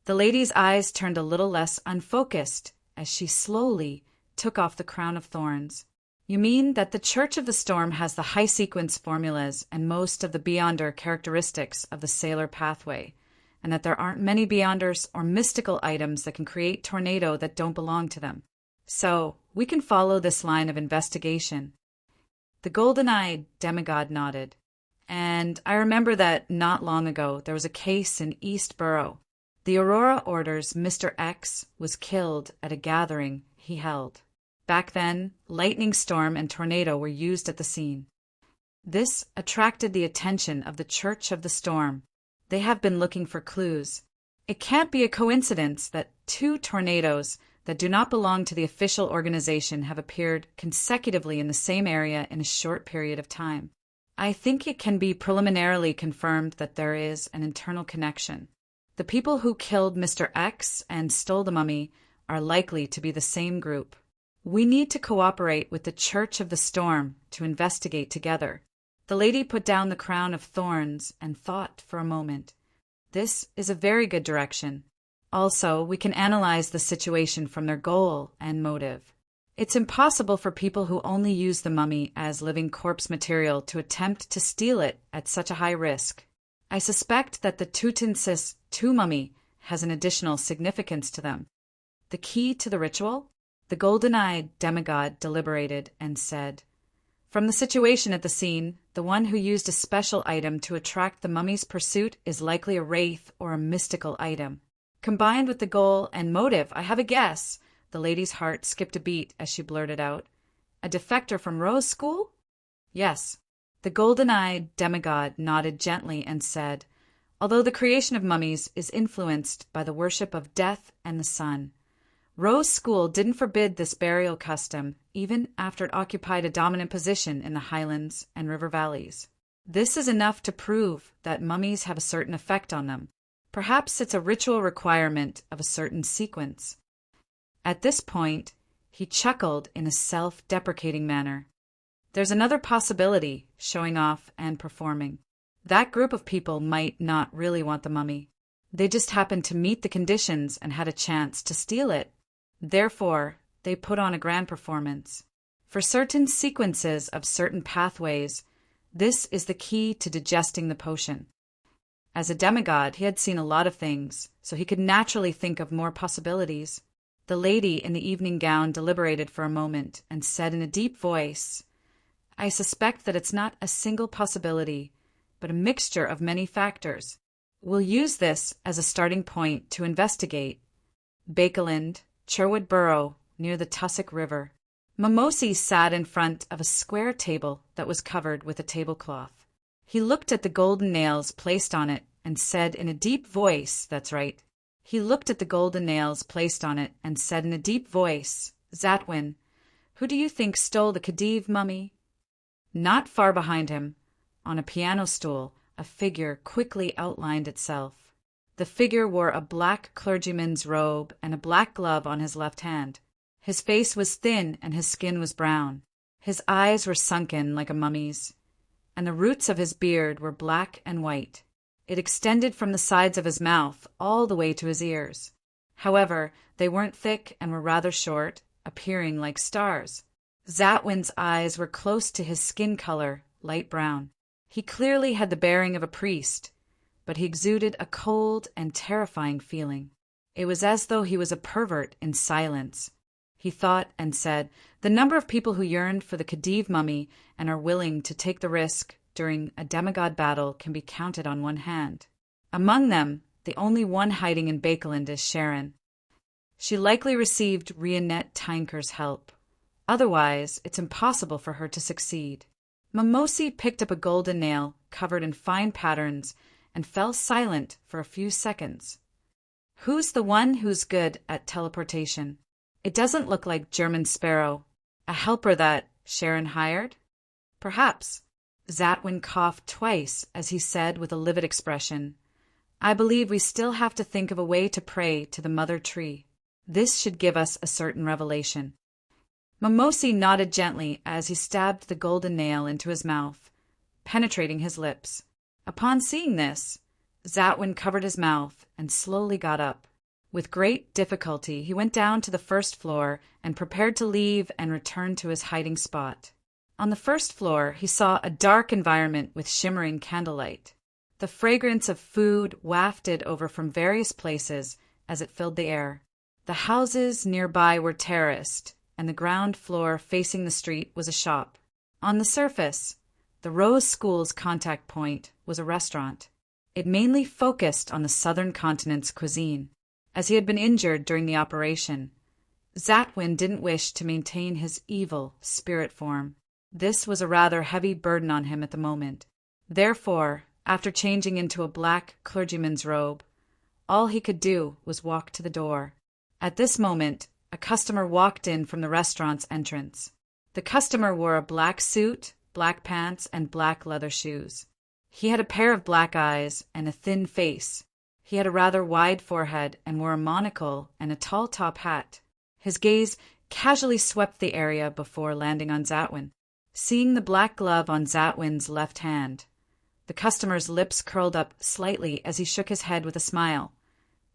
The lady's eyes turned a little less unfocused as she slowly took off the crown of thorns. You mean that the Church of the Storm has the high-sequence formulas and most of the Beyonder characteristics of the Sailor Pathway, and that there aren't many Beyonders or mystical items that can create tornado that don't belong to them. So, we can follow this line of investigation. The golden-eyed demigod nodded. And I remember that not long ago there was a case in East Borough. The Aurora Order's Mr. X was killed at a gathering he held. Back then, lightning storm and tornado were used at the scene. This attracted the attention of the Church of the Storm. They have been looking for clues. It can't be a coincidence that 2 tornadoes that do not belong to the official organization have appeared consecutively in the same area in a short period of time. I think it can be preliminarily confirmed that there is an internal connection. The people who killed Mr. X and stole the mummy are likely to be the same group. We need to cooperate with the Church of the Storm to investigate together. The lady put down the crown of thorns and thought for a moment. This is a very good direction. Also, we can analyze the situation from their goal and motive. It's impossible for people who only use the mummy as living corpse material to attempt to steal it at such a high risk. I suspect that the Tutensis II mummy has an additional significance to them. The key to the ritual? The golden-eyed demigod deliberated and said, "From the situation at the scene, the one who used a special item to attract the mummy's pursuit is likely a wraith or a mystical item. Combined with the goal and motive, I have a guess." The lady's heart skipped a beat as she blurted out, "A defector from Rose School?" "Yes." The golden-eyed demigod nodded gently and said, "Although the creation of mummies is influenced by the worship of death and the sun, Rose School didn't forbid this burial custom even after it occupied a dominant position in the highlands and river valleys. This is enough to prove that mummies have a certain effect on them. Perhaps it's a ritual requirement of a certain sequence." At this point, he chuckled in a self-deprecating manner. "There's another possibility, showing off and performing. That group of people might not really want the mummy. They just happened to meet the conditions and had a chance to steal it. Therefore, they put on a grand performance. For certain sequences of certain pathways, this is the key to digesting the potion." As a demigod, he had seen a lot of things, so he could naturally think of more possibilities. The lady in the evening gown deliberated for a moment and said in a deep voice, "I suspect that it's not a single possibility, but a mixture of many factors. We'll use this as a starting point to investigate. Bakeland, Sherwood Borough, near the Tussock River." Mimosi sat in front of a square table that was covered with a tablecloth. He looked at the golden nails placed on it and said in a deep voice, "That's right." He looked at the golden nails placed on it and said in a deep voice, "Zatwin, who do you think stole the Khedive mummy?" Not far behind him, on a piano stool, a figure quickly outlined itself. The figure wore a black clergyman's robe and a black glove on his left hand. His face was thin and his skin was brown. His eyes were sunken like a mummy's, and the roots of his beard were black and white. It extended from the sides of his mouth all the way to his ears. However, they weren't thick and were rather short, appearing like stars. Zatwin's eyes were close to his skin color, light brown. He clearly had the bearing of a priest, but he exuded a cold and terrifying feeling. It was as though he was a pervert in silence. He thought and said, the number of people who yearned for the Khedive mummy and are willing to take the risk during a demigod battle can be counted on one hand. Among them, the only one hiding in Bakeland is Sharon. She likely received Rionette Tynker's help. Otherwise, it's impossible for her to succeed. Mimosi picked up a golden nail covered in fine patterns and fell silent for a few seconds. Who's the one who's good at teleportation? It doesn't look like German Sparrow. A helper that Sharon hired? Perhaps. Zatwin coughed twice as he said with a livid expression, I believe we still have to think of a way to pray to the mother tree. This should give us a certain revelation. Mimosi nodded gently as he stabbed the golden nail into his mouth, penetrating his lips. Upon seeing this, Zatwin covered his mouth and slowly got up. With great difficulty, he went down to the first floor and prepared to leave and return to his hiding spot. On the first floor, he saw a dark environment with shimmering candlelight. The fragrance of food wafted over from various places as it filled the air. The houses nearby were terraced, and the ground floor facing the street was a shop. On the surface, the Rose School's contact point was a restaurant. It mainly focused on the southern continent's cuisine. As he had been injured during the operation, Zatwin didn't wish to maintain his evil spirit form. This was a rather heavy burden on him at the moment. Therefore, after changing into a black clergyman's robe, all he could do was walk to the door. At this moment, a customer walked in from the restaurant's entrance. The customer wore a black suit, black pants, and black leather shoes. He had a pair of black eyes and a thin face. He had a rather wide forehead and wore a monocle and a tall top hat. His gaze casually swept the area before landing on Zatwin. Seeing the black glove on Zatwin's left hand, the customer's lips curled up slightly as he shook his head with a smile,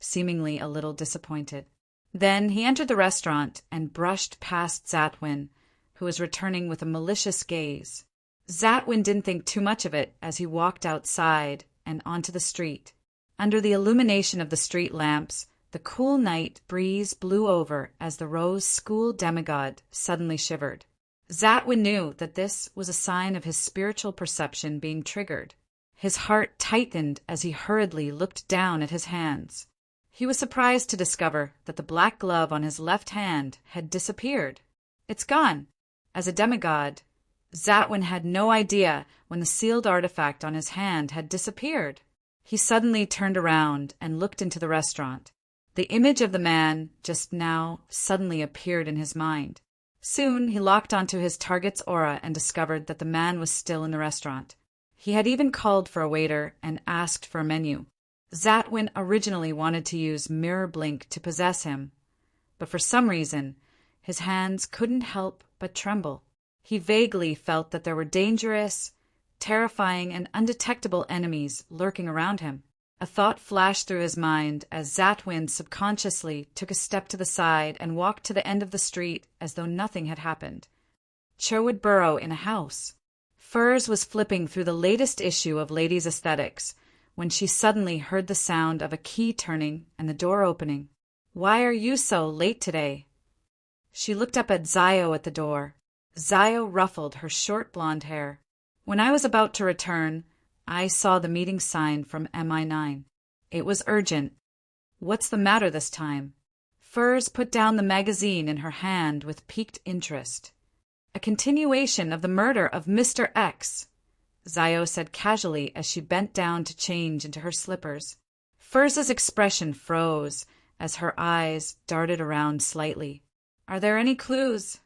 seemingly a little disappointed. Then he entered the restaurant and brushed past Zatwin, who was returning with a malicious gaze. Zatwin didn't think too much of it as he walked outside and onto the street. Under the illumination of the street lamps, the cool night breeze blew over as the Rose School demigod suddenly shivered. Zatwin knew that this was a sign of his spiritual perception being triggered. His heart tightened as he hurriedly looked down at his hands. He was surprised to discover that the black glove on his left hand had disappeared. It's gone. As a demigod, Zatwin had no idea when the sealed artifact on his hand had disappeared. He suddenly turned around and looked into the restaurant. The image of the man just now suddenly appeared in his mind. Soon he locked onto his target's aura and discovered that the man was still in the restaurant. He had even called for a waiter and asked for a menu. Zatwin originally wanted to use Mirror Blink to possess him, but for some reason, his hands couldn't help but tremble. He vaguely felt that there were dangerous, terrifying, and undetectable enemies lurking around him. A thought flashed through his mind as Zatwin subconsciously took a step to the side and walked to the end of the street as though nothing had happened. Sherwood burrow in a house. Furs was flipping through the latest issue of Ladies' Aesthetics when she suddenly heard the sound of a key turning and the door opening. "Why are you so late today?" She looked up at Zio at the door. Zio ruffled her short blonde hair. "When I was about to return, I saw the meeting sign from MI9. It was urgent. What's the matter this time?" Furs put down the magazine in her hand with piqued interest. "A continuation of the murder of Mr. X," Zio said casually as she bent down to change into her slippers. Furs's expression froze as her eyes darted around slightly. "Are there any clues?"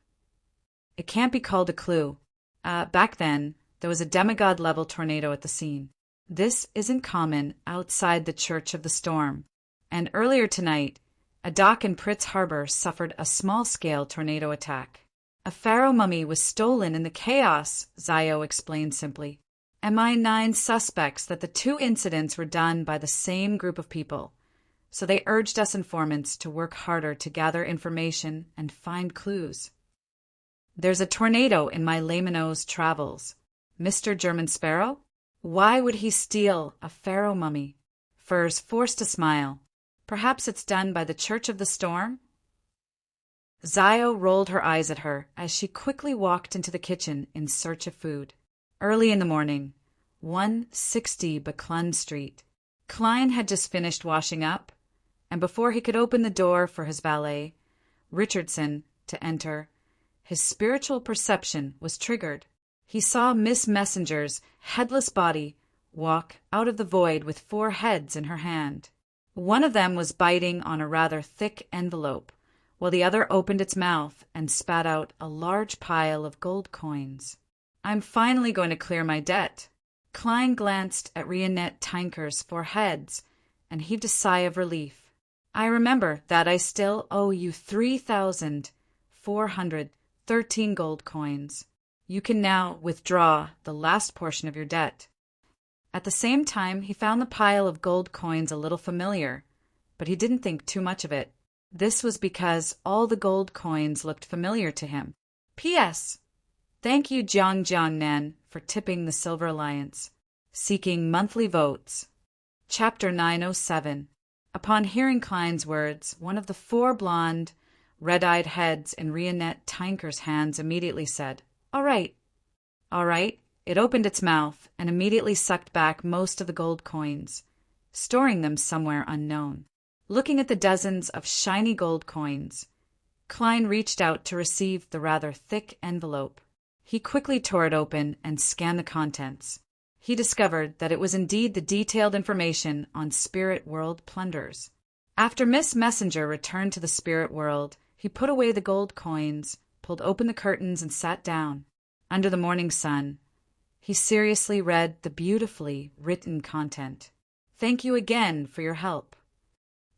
"It can't be called a clue. Back then, there was a demigod-level tornado at the scene. This isn't common outside the Church of the Storm. And earlier tonight, a dock in Pritz Harbor suffered a small-scale tornado attack. A pharaoh mummy was stolen in the chaos," Zio explained simply. MI9 suspects that the two incidents were done by the same group of people, so they urged us informants to work harder to gather information and find clues. There's a tornado in my Laymanos travels. Mr. German Sparrow? Why would he steal a pharaoh mummy? Furs forced a smile. Perhaps it's done by the Church of the Storm? Zio rolled her eyes at her as she quickly walked into the kitchen in search of food. Early in the morning, 160 Buckland Street. Klein had just finished washing up, and before he could open the door for his valet, Richardson, to enter, his spiritual perception was triggered. He saw Miss Messenger's headless body walk out of the void with 4 heads in her hand. One of them was biting on a rather thick envelope, while the other opened its mouth and spat out a large pile of gold coins. I'm finally going to clear my debt. Klein glanced at Rionette Tinker's 4 heads and heaved a sigh of relief. I remember that I still owe you 3,413 gold coins. You can now withdraw the last portion of your debt. At the same time, he found the pile of gold coins a little familiar, but he didn't think too much of it. This was because all the gold coins looked familiar to him. P.S. Thank you, Jiang Nen, for tipping the Silver Alliance. Seeking monthly votes. Chapter 907. Upon hearing Klein's words, one of the 4 blonde, red-eyed heads in Rionette Tinker's hands immediately said, All right. All right. It opened its mouth and immediately sucked back most of the gold coins, storing them somewhere unknown. Looking at the dozens of shiny gold coins, Klein reached out to receive the rather thick envelope. He quickly tore it open and scanned the contents. He discovered that it was indeed the detailed information on Spirit World plunders. After Miss Messenger returned to the Spirit World, he put away the gold coins, pulled open the curtains, and sat down. Under the morning sun, he seriously read the beautifully written content. Thank you again for your help.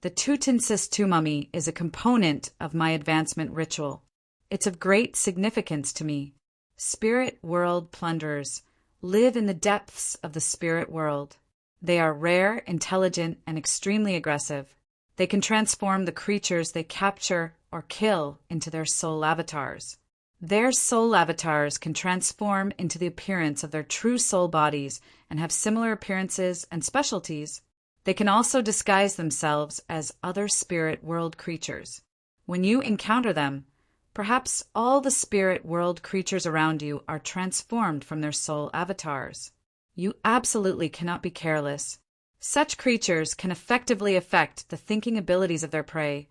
The Tutensis mummy is a component of my advancement ritual. It's of great significance to me. Spirit World plunderers live in the depths of the spirit world. They are rare, intelligent, and extremely aggressive. They can transform the creatures they capture or kill into their soul avatars. Their soul avatars can transform into the appearance of their true soul bodies and have similar appearances and specialties. They can also disguise themselves as other spirit world creatures. When you encounter them, perhaps all the spirit world creatures around you are transformed from their soul avatars. You absolutely cannot be careless. Such creatures can effectively affect the thinking abilities of their prey,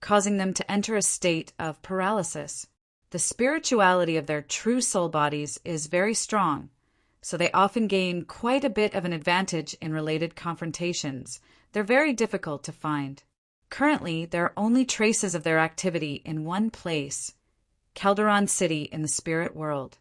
causing them to enter a state of paralysis. The spirituality of their true soul bodies is very strong, so they often gain quite a bit of an advantage in related confrontations. They're very difficult to find. Currently, there are only traces of their activity in one place, Calderon City in the spirit world.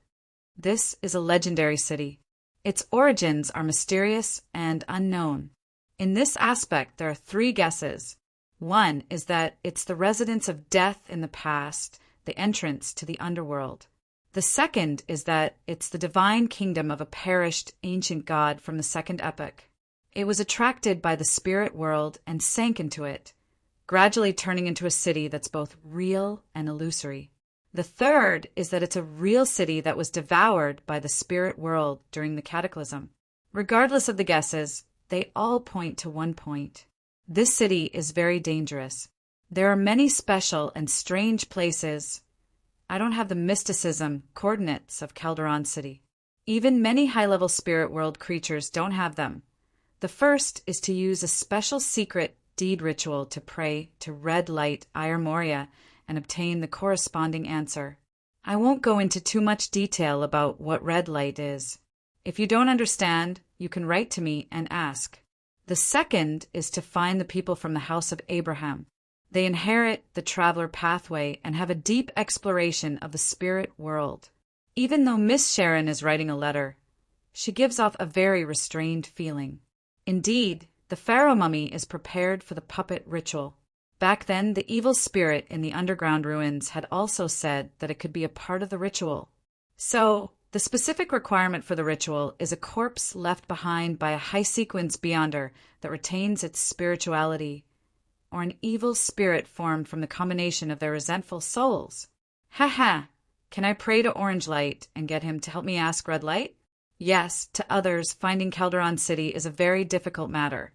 This is a legendary city. Its origins are mysterious and unknown. In this aspect, there are 3 guesses. One is that it's the residence of death in the past, the entrance to the underworld. The second is that it's the divine kingdom of a perished ancient god from the second epoch. It was attracted by the spirit world and sank into it, gradually turning into a city that's both real and illusory. The third is that it's a real city that was devoured by the spirit world during the cataclysm. Regardless of the guesses, they all point to one point. This city is very dangerous. There are many special and strange places. I don't have the mysticism coordinates of Calderon City. Even many high-level spirit world creatures don't have them. The first is to use a special secret deed ritual to pray to Red Light Ire Moria and obtain the corresponding answer. I won't go into too much detail about what Red Light is. If you don't understand, you can write to me and ask. The second is to find the people from the House of Abraham. They inherit the traveler pathway and have a deep exploration of the spirit world. Even though Miss Sharon is writing a letter, she gives off a very restrained feeling. Indeed, the pharaoh mummy is prepared for the puppet ritual. Back then, the evil spirit in the underground ruins had also said that it could be a part of the ritual. So, The specific requirement for the ritual is a corpse left behind by a high-sequence beyonder that retains its spirituality, or an evil spirit formed from the combination of their resentful souls. Ha ha! Can I pray to Orange Light and get him to help me ask Red Light? Yes, to others, finding Calderon City is a very difficult matter.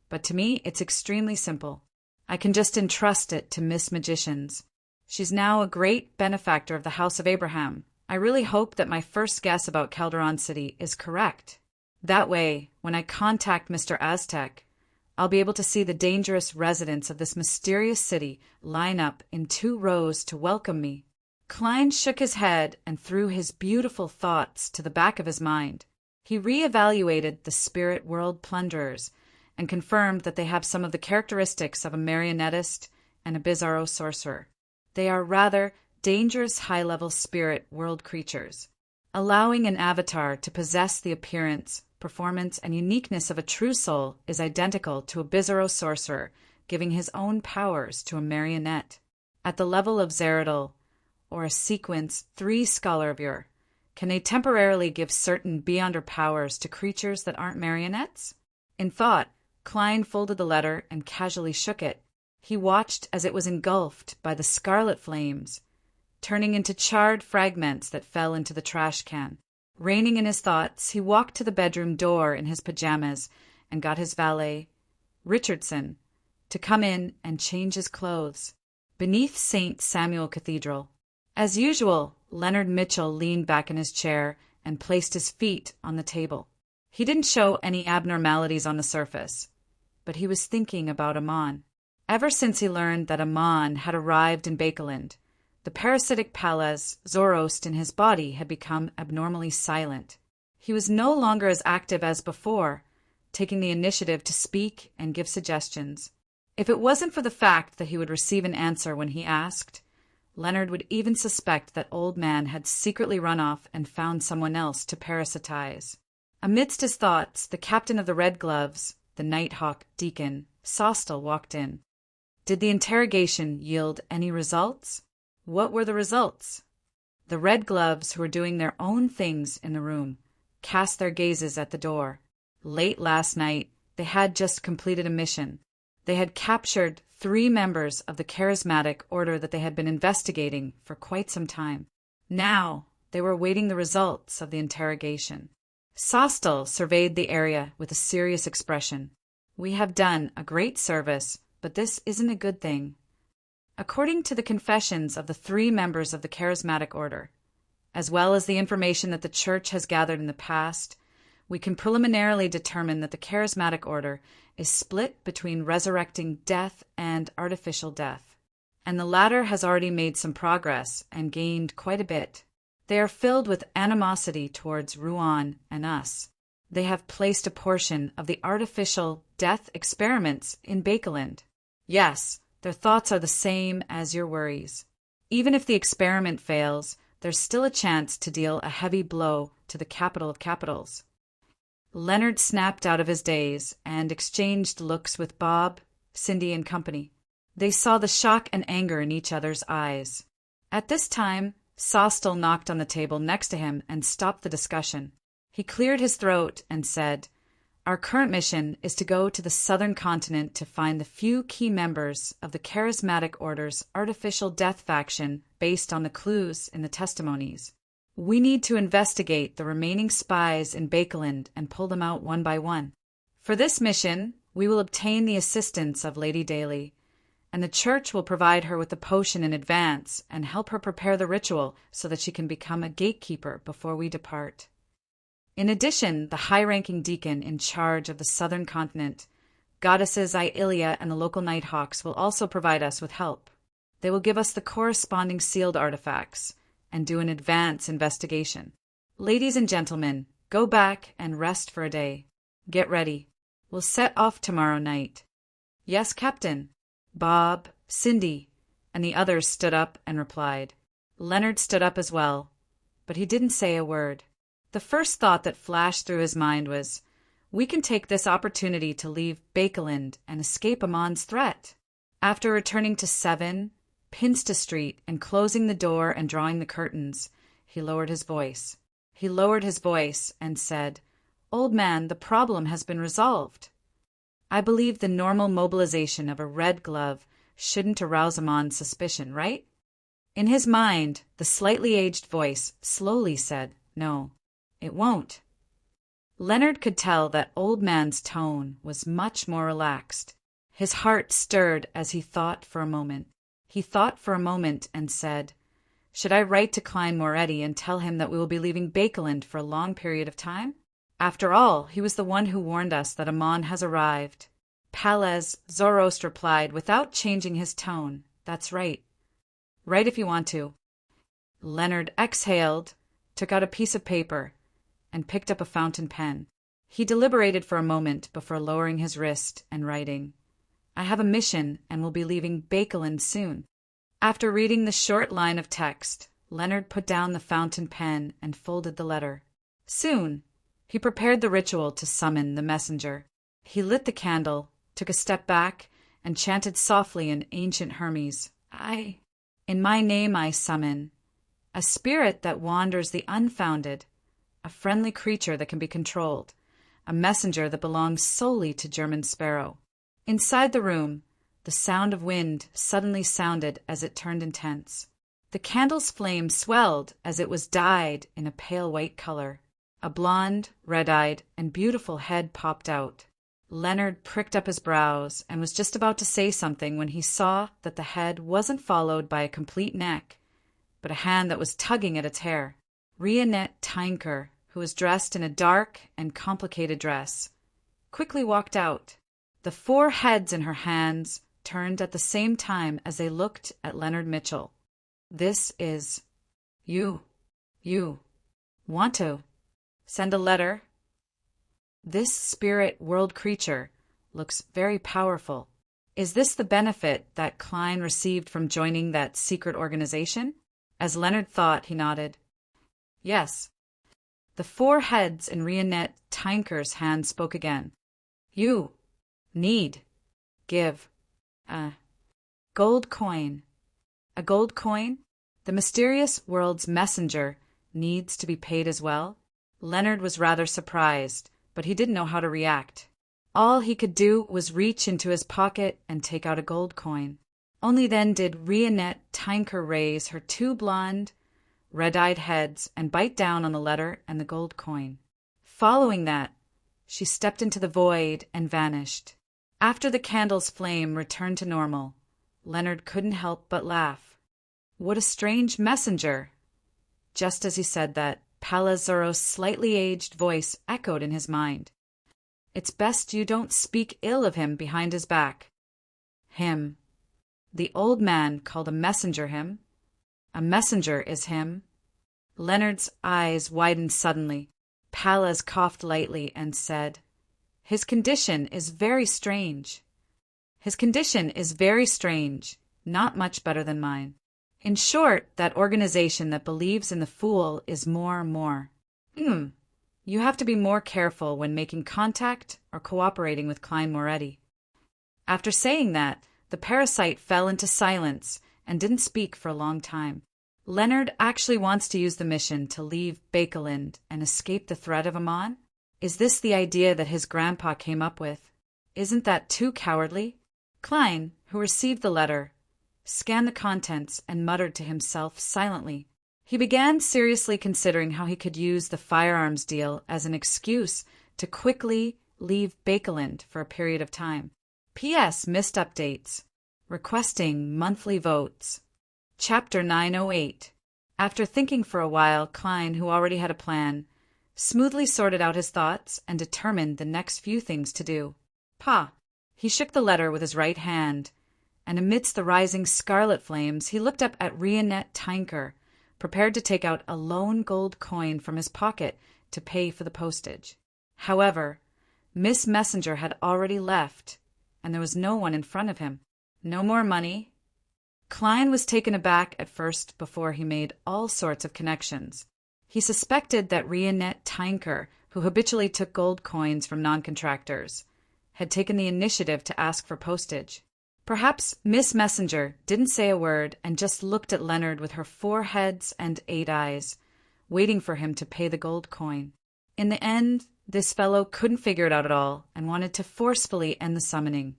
But to me, it's extremely simple. I can just entrust it to Miss Magicians. She's now a great benefactor of the House of Abraham. I really hope that my first guess about Calderon City is correct. That way, when I contact Mr. Aztec, I'll be able to see the dangerous residents of this mysterious city line up in 2 rows to welcome me. Klein shook his head and threw his beautiful thoughts to the back of his mind. He re-evaluated the spirit world plunderers and confirmed that they have some of the characteristics of a marionettist and a bizarro sorcerer. They are rather dangerous high-level spirit world creatures. Allowing an avatar to possess the appearance, performance, and uniqueness of a true soul is identical to a bizarro sorcerer giving his own powers to a marionette. At the level of Zeradol, or a sequence 3 Scholarvure, can they temporarily give certain beyonder powers to creatures that aren't marionettes? In thought, Klein folded the letter and casually shook it. He watched as it was engulfed by the scarlet flames, turning into charred fragments that fell into the trash can. Reining in his thoughts, he walked to the bedroom door in his pajamas and got his valet, Richardson, to come in and change his clothes. Beneath St. Samuel Cathedral, as usual, Leonard Mitchell leaned back in his chair and placed his feet on the table. He didn't show any abnormalities on the surface, but he was thinking about Amon. Ever since he learned that Amon had arrived in Bakeland, the parasitic Pallas Zoroast in his body had become abnormally silent. He was no longer as active as before, taking the initiative to speak and give suggestions. If it wasn't for the fact that he would receive an answer when he asked, Leonard would even suspect that old man had secretly run off and found someone else to parasitize. Amidst his thoughts, the captain of the Red Gloves, the Nighthawk Deacon, Sostel, walked in. Did the interrogation yield any results? What were the results? The Red Gloves, who were doing their own things in the room, cast their gazes at the door. Late last night, they had just completed a mission. They had captured 3 members of the charismatic order that they had been investigating for quite some time. Now, they were awaiting the results of the interrogation. Sostel surveyed the area with a serious expression. We have done a great service, but this isn't a good thing. According to the confessions of the 3 members of the charismatic order, as well as the information that the Church has gathered in the past, we can preliminarily determine that the charismatic order is split between resurrecting death and artificial death, and the latter has already made some progress and gained quite a bit. They are filled with animosity towards Rouen and us. They have placed a portion of the artificial death experiments in Bakeland. Yes, their thoughts are the same as your worries. Even if the experiment fails, there's still a chance to deal a heavy blow to the capital of capitals. Leonard snapped out of his daze and exchanged looks with Bob, Cindy, and company. They saw the shock and anger in each other's eyes. At this time, Sostel knocked on the table next to him and stopped the discussion. He cleared his throat and said, Our current mission is to go to the southern continent to find the few key members of the charismatic order's artificial death faction based on the clues in the testimonies. We need to investigate the remaining spies in Bakeland and pull them out one by one. For this mission, we will obtain the assistance of Lady Daly, and the Church will provide her with the potion in advance and help her prepare the ritual so that she can become a gatekeeper before we depart. In addition, the high-ranking deacon in charge of the southern continent, goddesses Ailia and the local Nighthawks will also provide us with help. They will give us the corresponding sealed artifacts and do an advance investigation. Ladies and gentlemen, go back and rest for a day. Get ready. We'll set off tomorrow night. Yes, Captain. Bob, Cindy, and the others stood up and replied. Leonard stood up as well, but he didn't say a word. The first thought that flashed through his mind was, we can take this opportunity to leave Bakeland and escape Amon's threat. After returning to 7 Pinsta Street and closing the door and drawing the curtains, he lowered his voice. He lowered his voice and said, "Old man, the problem has been resolved. I believe the normal mobilization of a red glove shouldn't arouse Amon's suspicion, right?" In his mind, the slightly aged voice slowly said, "No, it won't." Leonard could tell that old man's tone was much more relaxed. His heart stirred as he thought for a moment. He thought for a moment and said, "Should I write to Klein Moretti and tell him that we will be leaving Bakeland for a long period of time? After all, he was the one who warned us that Amon has arrived." "Palez," Zoroast replied without changing his tone. "That's right. Write if you want to." Leonard exhaled, took out a piece of paper, and picked up a fountain pen. He deliberated for a moment before lowering his wrist and writing, "I have a mission and will be leaving Bakeland soon." After reading the short line of text, Leonard put down the fountain pen and folded the letter. Soon, he prepared the ritual to summon the messenger. He lit the candle, took a step back, and chanted softly in ancient Hermes, In my name I summon a spirit that wanders the unfounded, a friendly creature that can be controlled, a messenger that belongs solely to German Sparrow." Inside the room, the sound of wind suddenly sounded as it turned intense. The candle's flame swelled as it was dyed in a pale white color. A blonde, red-eyed, and beautiful head popped out. Leonard pricked up his brows and was just about to say something when he saw that the head wasn't followed by a complete neck, but a hand that was tugging at its hair. Rionette Tynker, who was dressed in a dark and complicated dress, quickly walked out. The 4 heads in her hands turned at the same time as they looked at Leonard Mitchell. "This is... You want to send a letter? This spirit world creature looks very powerful. Is this the benefit that Klein received from joining that secret organization?" As Leonard thought, he nodded. "Yes." The 4 heads in Rionette Tynker's hand spoke again. "You give a gold coin." "A gold coin? The mysterious world's messenger needs to be paid as well?" Leonard was rather surprised, but he didn't know how to react. All he could do was reach into his pocket and take out a gold coin. Only then did Rionette Tynker raise her 2 blonde, red-eyed heads and bite down on the letter and the gold coin. Following that, she stepped into the void and vanished. After the candle's flame returned to normal, Leonard couldn't help but laugh. What a strange messenger! Just as he said that, Palazzo's slightly aged voice echoed in his mind. "It's best you don't speak ill of him behind his back." Him. The old man called a messenger him. A messenger is him. Leonard's eyes widened suddenly. Palaz coughed lightly and said, "His condition is very strange." "His condition is very strange, not much better than mine. In short, that organization that believes in the fool is more. You have to be more careful when making contact or cooperating with Klein Moretti." After saying that, the parasite fell into silence and didn't speak for a long time. Leonard actually wants to use the mission to leave Bakeland and escape the threat of Amon? Is this the idea that his grandpa came up with? Isn't that too cowardly? Klein, who received the letter, scanned the contents and muttered to himself silently. He began seriously considering how he could use the firearms deal as an excuse to quickly leave Bakeland for a period of time. P.S. Missed updates. Requesting monthly votes. Chapter 908. After thinking for a while, Klein, who already had a plan, smoothly sorted out his thoughts and determined the next few things to do. He shook the letter with his right hand, and amidst the rising scarlet flames he looked up at Rionette Tynker, prepared to take out a lone gold coin from his pocket to pay for the postage. However, Miss Messenger had already left, and there was no one in front of him. No more money. Klein was taken aback at first before he made all sorts of connections. He suspected that Rionette Tynker, who habitually took gold coins from non-contractors, had taken the initiative to ask for postage. Perhaps Miss Messenger didn't say a word and just looked at Leonard with her 4 heads and 8 eyes, waiting for him to pay the gold coin. In the end, this fellow couldn't figure it out at all and wanted to forcefully end the summoning,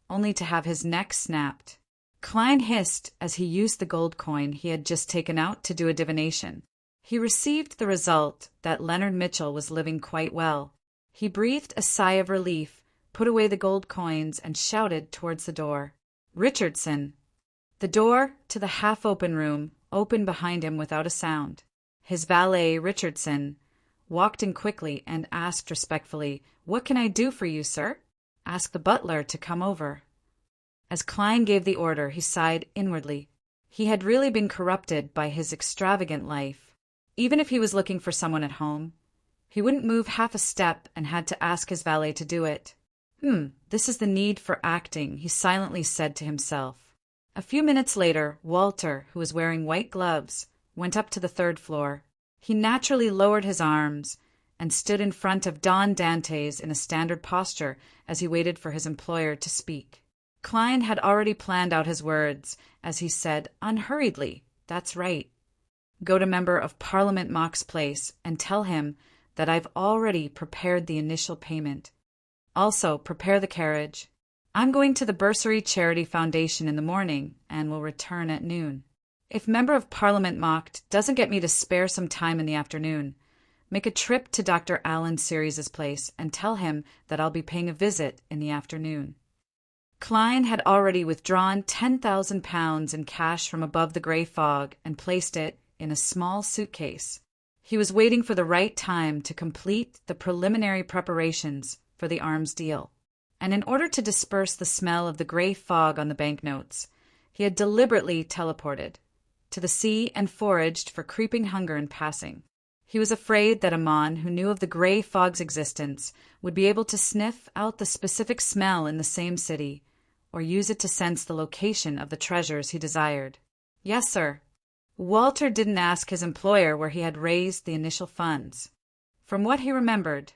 only to have his neck snapped. Klein hissed as he used the gold coin he had just taken out to do a divination. He received the result that Leonard Mitchell was living quite well. He breathed a sigh of relief, put away the gold coins, and shouted towards the door. "Richardson!" The door to the half-open room opened behind him without a sound. His valet, Richardson, walked in quickly and asked respectfully, "What can I do for you, sir?" "Ask the butler to come over." As Klein gave the order, he sighed inwardly. He had really been corrupted by his extravagant life. Even if he was looking for someone at home, he wouldn't move half a step and had to ask his valet to do it. This is the need for acting, he silently said to himself. A few minutes later, Walter, who was wearing white gloves, went up to the third floor. He naturally lowered his arms and stood in front of Don Dantes in a standard posture as he waited for his employer to speak. Klein had already planned out his words as he said unhurriedly, "That's right. Go to Member of Parliament Mock's place and tell him that I've already prepared the initial payment. Also, prepare the carriage. I'm going to the Bursary Charity Foundation in the morning and will return at noon. If Member of Parliament Mock doesn't get me to spare some time in the afternoon, make a trip to Dr. Alan Series's place and tell him that I'll be paying a visit in the afternoon." Klein had already withdrawn £10,000 in cash from above the grey fog and placed it in a small suitcase. He was waiting for the right time to complete the preliminary preparations for the arms deal. And in order to disperse the smell of the grey fog on the banknotes, he had deliberately teleported to the sea and foraged for creeping hunger in passing. He was afraid that Amon, who knew of the grey fog's existence, would be able to sniff out the specific smell in the same city, or use it to sense the location of the treasures he desired. "Yes, sir." Walter didn't ask his employer where he had raised the initial funds. From what he remembered,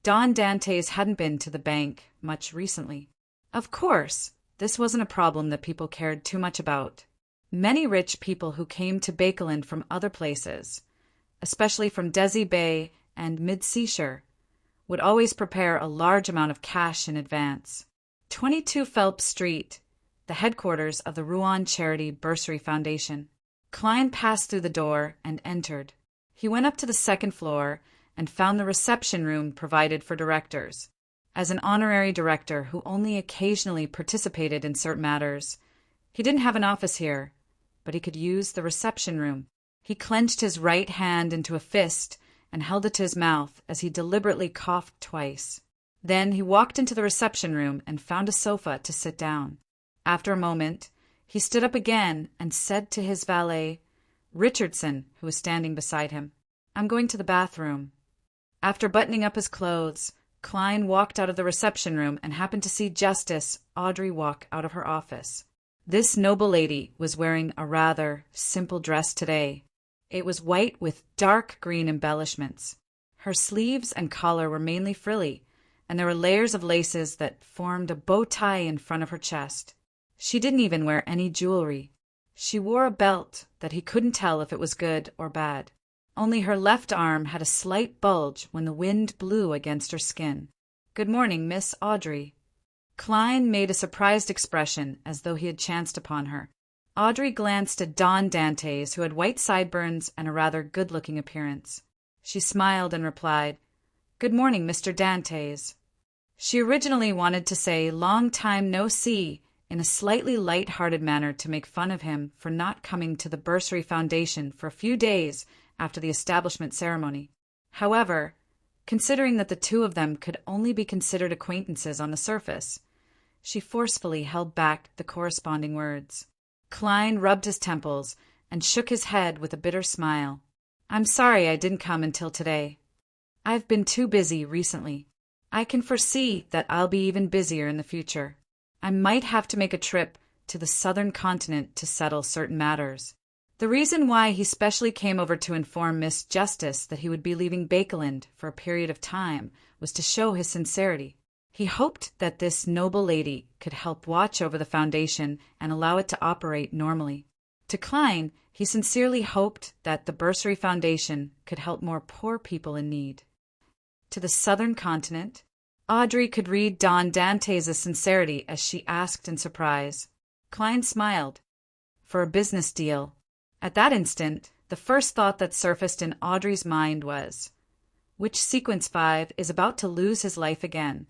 Don Dantes hadn't been to the bank much recently. Of course, this wasn't a problem that people cared too much about. Many rich people who came to Bakeland from other places, especially from Desi Bay and Mid-Seashire, would always prepare a large amount of cash in advance. 22 Phelps Street, the headquarters of the Rouen Charity Bursary Foundation. Klein passed through the door and entered. He went up to the second floor and found the reception room provided for directors. As an honorary director who only occasionally participated in certain matters, he didn't have an office here, but he could use the reception room. He clenched his right hand into a fist and held it to his mouth as he deliberately coughed twice. Then he walked into the reception room and found a sofa to sit down. After a moment, he stood up again and said to his valet, Richardson, who was standing beside him, "I'm going to the bathroom." After buttoning up his clothes, Klein walked out of the reception room and happened to see Justice Audrey walk out of her office. This noble lady was wearing a rather simple dress today. It was white with dark green embellishments. Her sleeves and collar were mainly frilly, and there were layers of laces that formed a bow tie in front of her chest. She didn't even wear any jewelry. She wore a belt that he couldn't tell if it was good or bad. Only her left arm had a slight bulge when the wind blew against her skin. "Good morning, Miss Audrey." Klein made a surprised expression as though he had chanced upon her. Audrey glanced at Don Dantes, who had white sideburns and a rather good-looking appearance. She smiled and replied, "Good morning, Mr. Dantes." She originally wanted to say "long time no see" in a slightly light-hearted manner to make fun of him for not coming to the Bursary Foundation for a few days after the establishment ceremony. However, considering that the two of them could only be considered acquaintances on the surface, she forcefully held back the corresponding words. Klein rubbed his temples and shook his head with a bitter smile. "I'm sorry I didn't come until today. I've been too busy recently. I can foresee that I'll be even busier in the future. I might have to make a trip to the southern continent to settle certain matters." The reason why he specially came over to inform Miss Justice that he would be leaving Bakeland for a period of time was to show his sincerity. He hoped that this noble lady could help watch over the foundation and allow it to operate normally. To Klein, He sincerely hoped that the Bursary Foundation could help more poor people in need. To the southern continent, Audrey could read Don Dante's sincerity as she asked in surprise. Klein smiled. For a business deal. At that instant, the first thought that surfaced in Audrey's mind was, which Sequence 5 is about to lose his life again?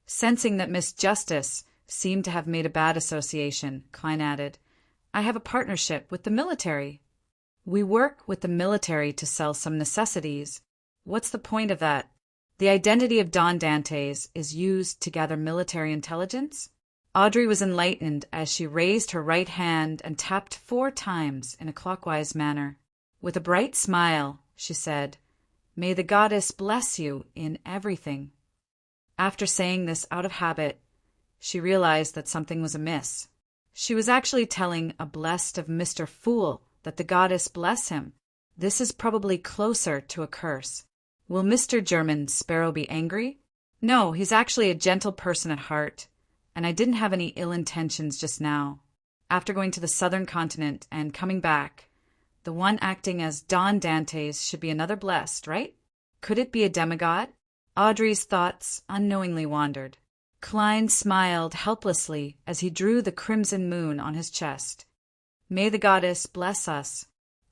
Sensing that Miss Justice seemed to have made a bad association, Klein added, I have a partnership with the military. We work with the military to sell some necessities. What's the point of that? The identity of Don Dantes is used to gather military intelligence? Audrey was enlightened as she raised her right hand and tapped 4 times in a clockwise manner. With a bright smile, she said, May the goddess bless you in everything. After saying this out of habit, she realized that something was amiss. She was actually telling a blessed of Mr. Fool that the goddess bless him. This is probably closer to a curse. Will Mr. German Sparrow be angry? No, he's actually a gentle person at heart, and I didn't have any ill intentions just now. After going to the southern continent and coming back, the one acting as Don Dantes should be another blessed, right? Could it be a demigod? Audrey's thoughts unknowingly wandered. Klein smiled helplessly as he drew the crimson moon on his chest. May the goddess bless us,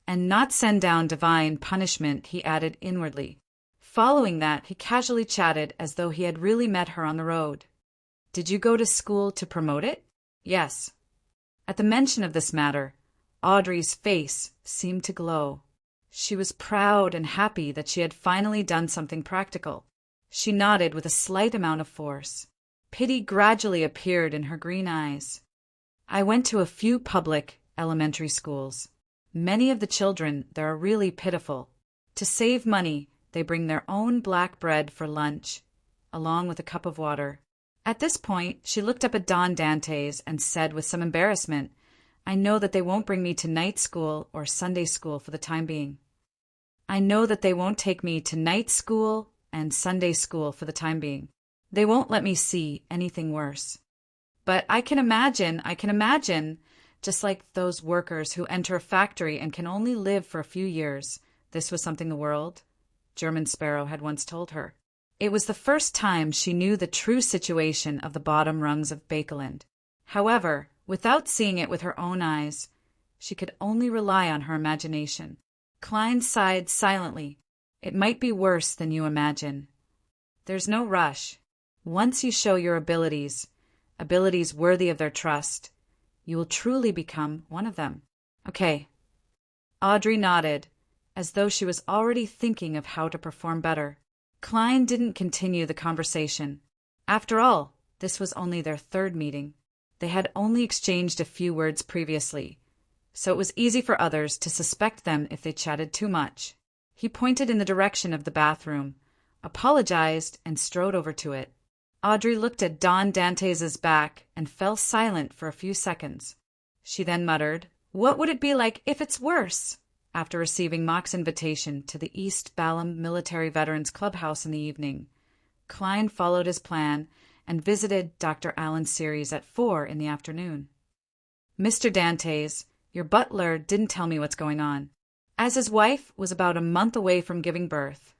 and not send down divine punishment, he added inwardly. Following that, he casually chatted as though he had really met her on the road. Did you go to school to promote it? Yes. At the mention of this matter, Audrey's face seemed to glow. She was proud and happy that she had finally done something practical. She nodded with a slight amount of force. Pity gradually appeared in her green eyes. I went to a few public elementary schools. Many of the children there are really pitiful. To save money, they bring their own black bread for lunch, along with a cup of water. At this point, she looked up at Don Dantes and said with some embarrassment, I know that they won't bring me to night school or Sunday school for the time being. I know that they won't take me to night school and Sunday school for the time being. They won't let me see anything worse. But I can imagine, just like those workers who enter a factory and can only live for a few years. This was something the world, German Sparrow had once told her. It was the first time she knew the true situation of the bottom rungs of Bakeland. However, without seeing it with her own eyes, she could only rely on her imagination. Klein sighed silently. It might be worse than you imagine. There's no rush. Once you show your abilities worthy of their trust, you will truly become one of them. Okay. Audrey nodded, as though she was already thinking of how to perform better. Klein didn't continue the conversation. After all, this was only their 3rd meeting. They had only exchanged a few words previously, so it was easy for others to suspect them if they chatted too much. He pointed in the direction of the bathroom, apologized, and strode over to it. Audrey looked at Don Dantes' back and fell silent for a few seconds. She then muttered, What would it be like if it's worse? After receiving Mock's invitation to the East Balham Military Veterans Clubhouse in the evening, Klein followed his plan and visited Dr. Alan Series at 4 in the afternoon. Mr. Dantes, your butler didn't tell me what's going on. As his wife was about a month away from giving birth,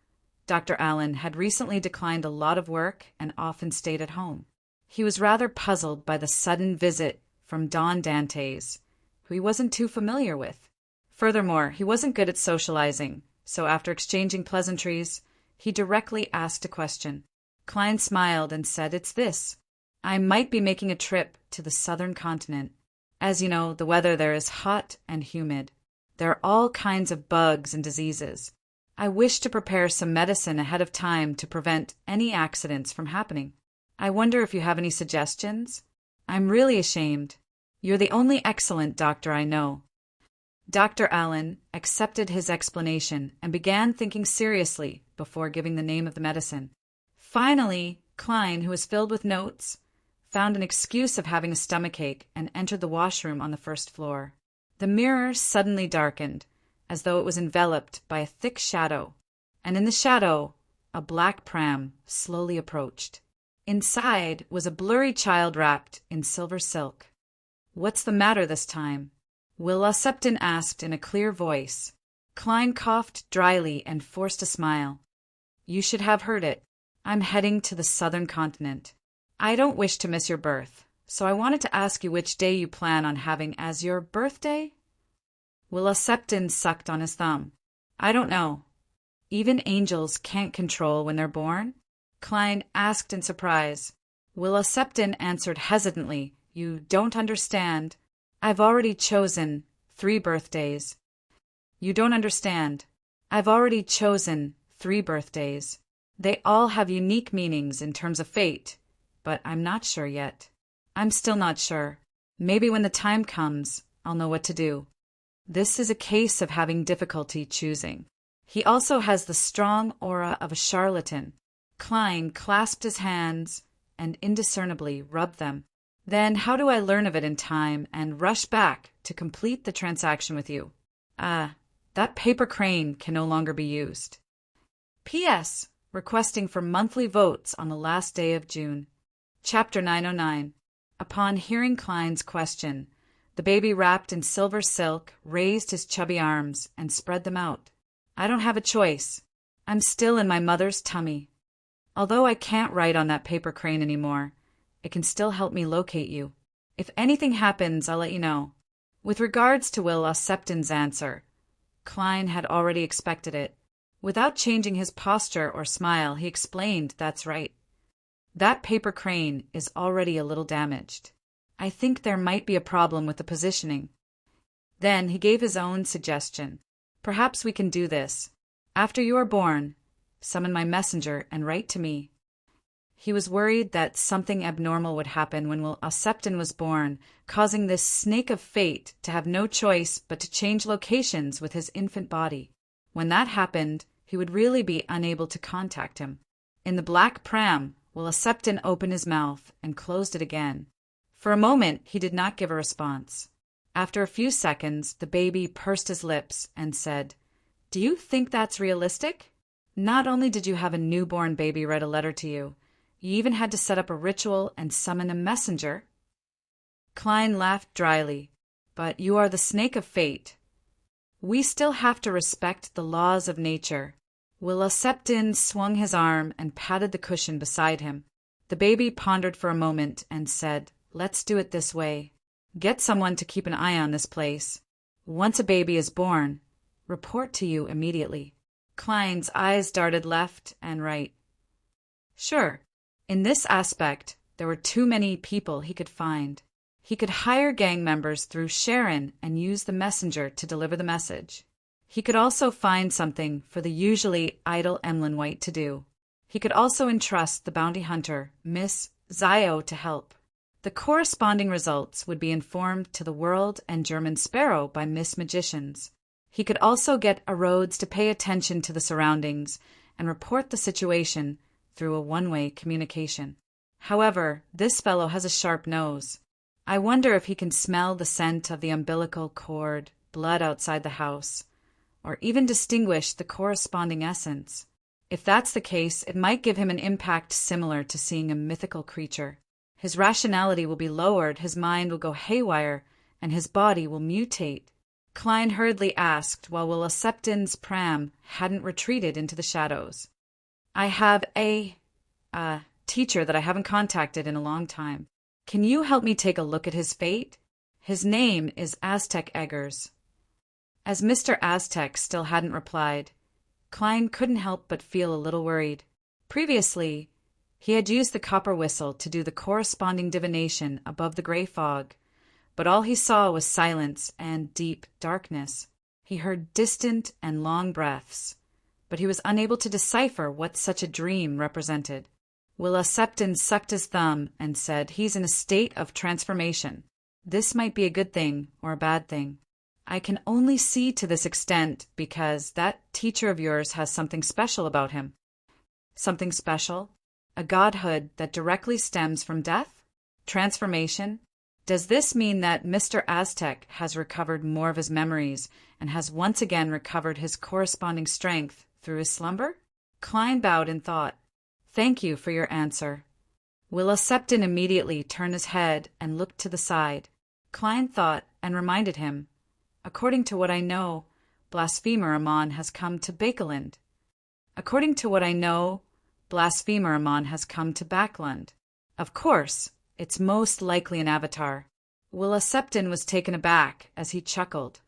Dr. Allen had recently declined a lot of work and often stayed at home. He was rather puzzled by the sudden visit from Don Dantes, who he wasn't too familiar with. Furthermore, he wasn't good at socializing, so after exchanging pleasantries, he directly asked a question. Klein smiled and said, It's this. I might be making a trip to the southern continent. As you know, the weather there is hot and humid. There are all kinds of bugs and diseases. I wish to prepare some medicine ahead of time to prevent any accidents from happening. I wonder if you have any suggestions? I'm really ashamed. You're the only excellent doctor I know. Dr. Allen accepted his explanation and began thinking seriously before giving the name of the medicine. Finally, Klein, who was filled with notes, found an excuse of having a stomachache and entered the washroom on the 1st floor. The mirror suddenly darkened, as though it was enveloped by a thick shadow, and in the shadow, a black pram slowly approached. Inside was a blurry child wrapped in silver silk. What's the matter this time? Willa Septon asked in a clear voice. Klein coughed dryly and forced a smile. You should have heard it. I'm heading to the southern continent. I don't wish to miss your birth, so I wanted to ask you which day you plan on having as your birthday? Willa Septon sucked on his thumb. I don't know. Even angels can't control when they're born? Klein asked in surprise. Willa Septon answered hesitantly. You don't understand. I've already chosen 3 birthdays. You don't understand. I've already chosen 3 birthdays. They all have unique meanings in terms of fate, but I'm not sure yet. I'm still not sure. Maybe when the time comes, I'll know what to do. This is a case of having difficulty choosing. He also has the strong aura of a charlatan. Klein clasped his hands and indiscernibly rubbed them. Then how do I learn of it in time and rush back to complete the transaction with you? That paper crane can no longer be used. P.S. Requesting for monthly votes on the last day of June. Chapter 909. Upon hearing Klein's question, the baby wrapped in silver silk raised his chubby arms and spread them out. I don't have a choice. I'm still in my mother's tummy. Although I can't write on that paper crane anymore, it can still help me locate you. If anything happens, I'll let you know. With regards to Willa Septon's answer, Klein had already expected it. Without changing his posture or smile, he explained, that's right. That paper crane is already a little damaged. I think there might be a problem with the positioning. Then he gave his own suggestion. Perhaps we can do this. After you are born, summon my messenger and write to me. He was worried that something abnormal would happen when Will Septon was born, causing this snake of fate to have no choice but to change locations with his infant body. When that happened, he would really be unable to contact him. In the black pram, Will Septon opened his mouth and closed it again. For a moment, he did not give a response. After a few seconds, the baby pursed his lips and said, Do you think that's realistic? Not only did you have a newborn baby write a letter to you, you even had to set up a ritual and summon a messenger. Klein laughed dryly. But you are the snake of fate. We still have to respect the laws of nature. Willa Septon swung his arm and patted the cushion beside him. The baby pondered for a moment and said, Let's do it this way. Get someone to keep an eye on this place. Once a baby is born, report to you immediately. Klein's eyes darted left and right. Sure. In this aspect, there were too many people he could find. He could hire gang members through Sharon and use the messenger to deliver the message. He could also find something for the usually idle Emlyn White to do. He could also entrust the bounty hunter, Miss Zio, to help. The corresponding results would be informed to the World and German Sparrow by Miss Magicians. He could also get a Rhodes to pay attention to the surroundings and report the situation through a one-way communication. However, this fellow has a sharp nose. I wonder if he can smell the scent of the umbilical cord, blood outside the house, or even distinguish the corresponding essence. If that's the case, it might give him an impact similar to seeing a mythical creature. His rationality will be lowered, his mind will go haywire, and his body will mutate. Klein hurriedly asked, while Willa Septon's pram hadn't retreated into the shadows. I have a teacher that I haven't contacted in a long time. Can you help me take a look at his fate? His name is Aztec Eggers. As Mr. Aztec still hadn't replied, Klein couldn't help but feel a little worried. Previously, he had used the copper whistle to do the corresponding divination above the gray fog, but all he saw was silence and deep darkness. He heard distant and long breaths, but he was unable to decipher what such a dream represented. Willa Septon sucked his thumb and said, He's in a state of transformation. This might be a good thing or a bad thing. I can only see to this extent because that teacher of yours has something special about him. Something special? A godhood that directly stems from death? Transformation? Does this mean that Mr. Aztec has recovered more of his memories and has once again recovered his corresponding strength through his slumber? Klein bowed in thought. Thank you for your answer. Willa Septon immediately turned his head and looked to the side. Klein thought and reminded him, According to what I know, blasphemer Amon has come to Bakeland. According to what I know, blasphemer Amon has come to Backland. Of course, it's most likely an avatar. Willa Septon was taken aback as he chuckled.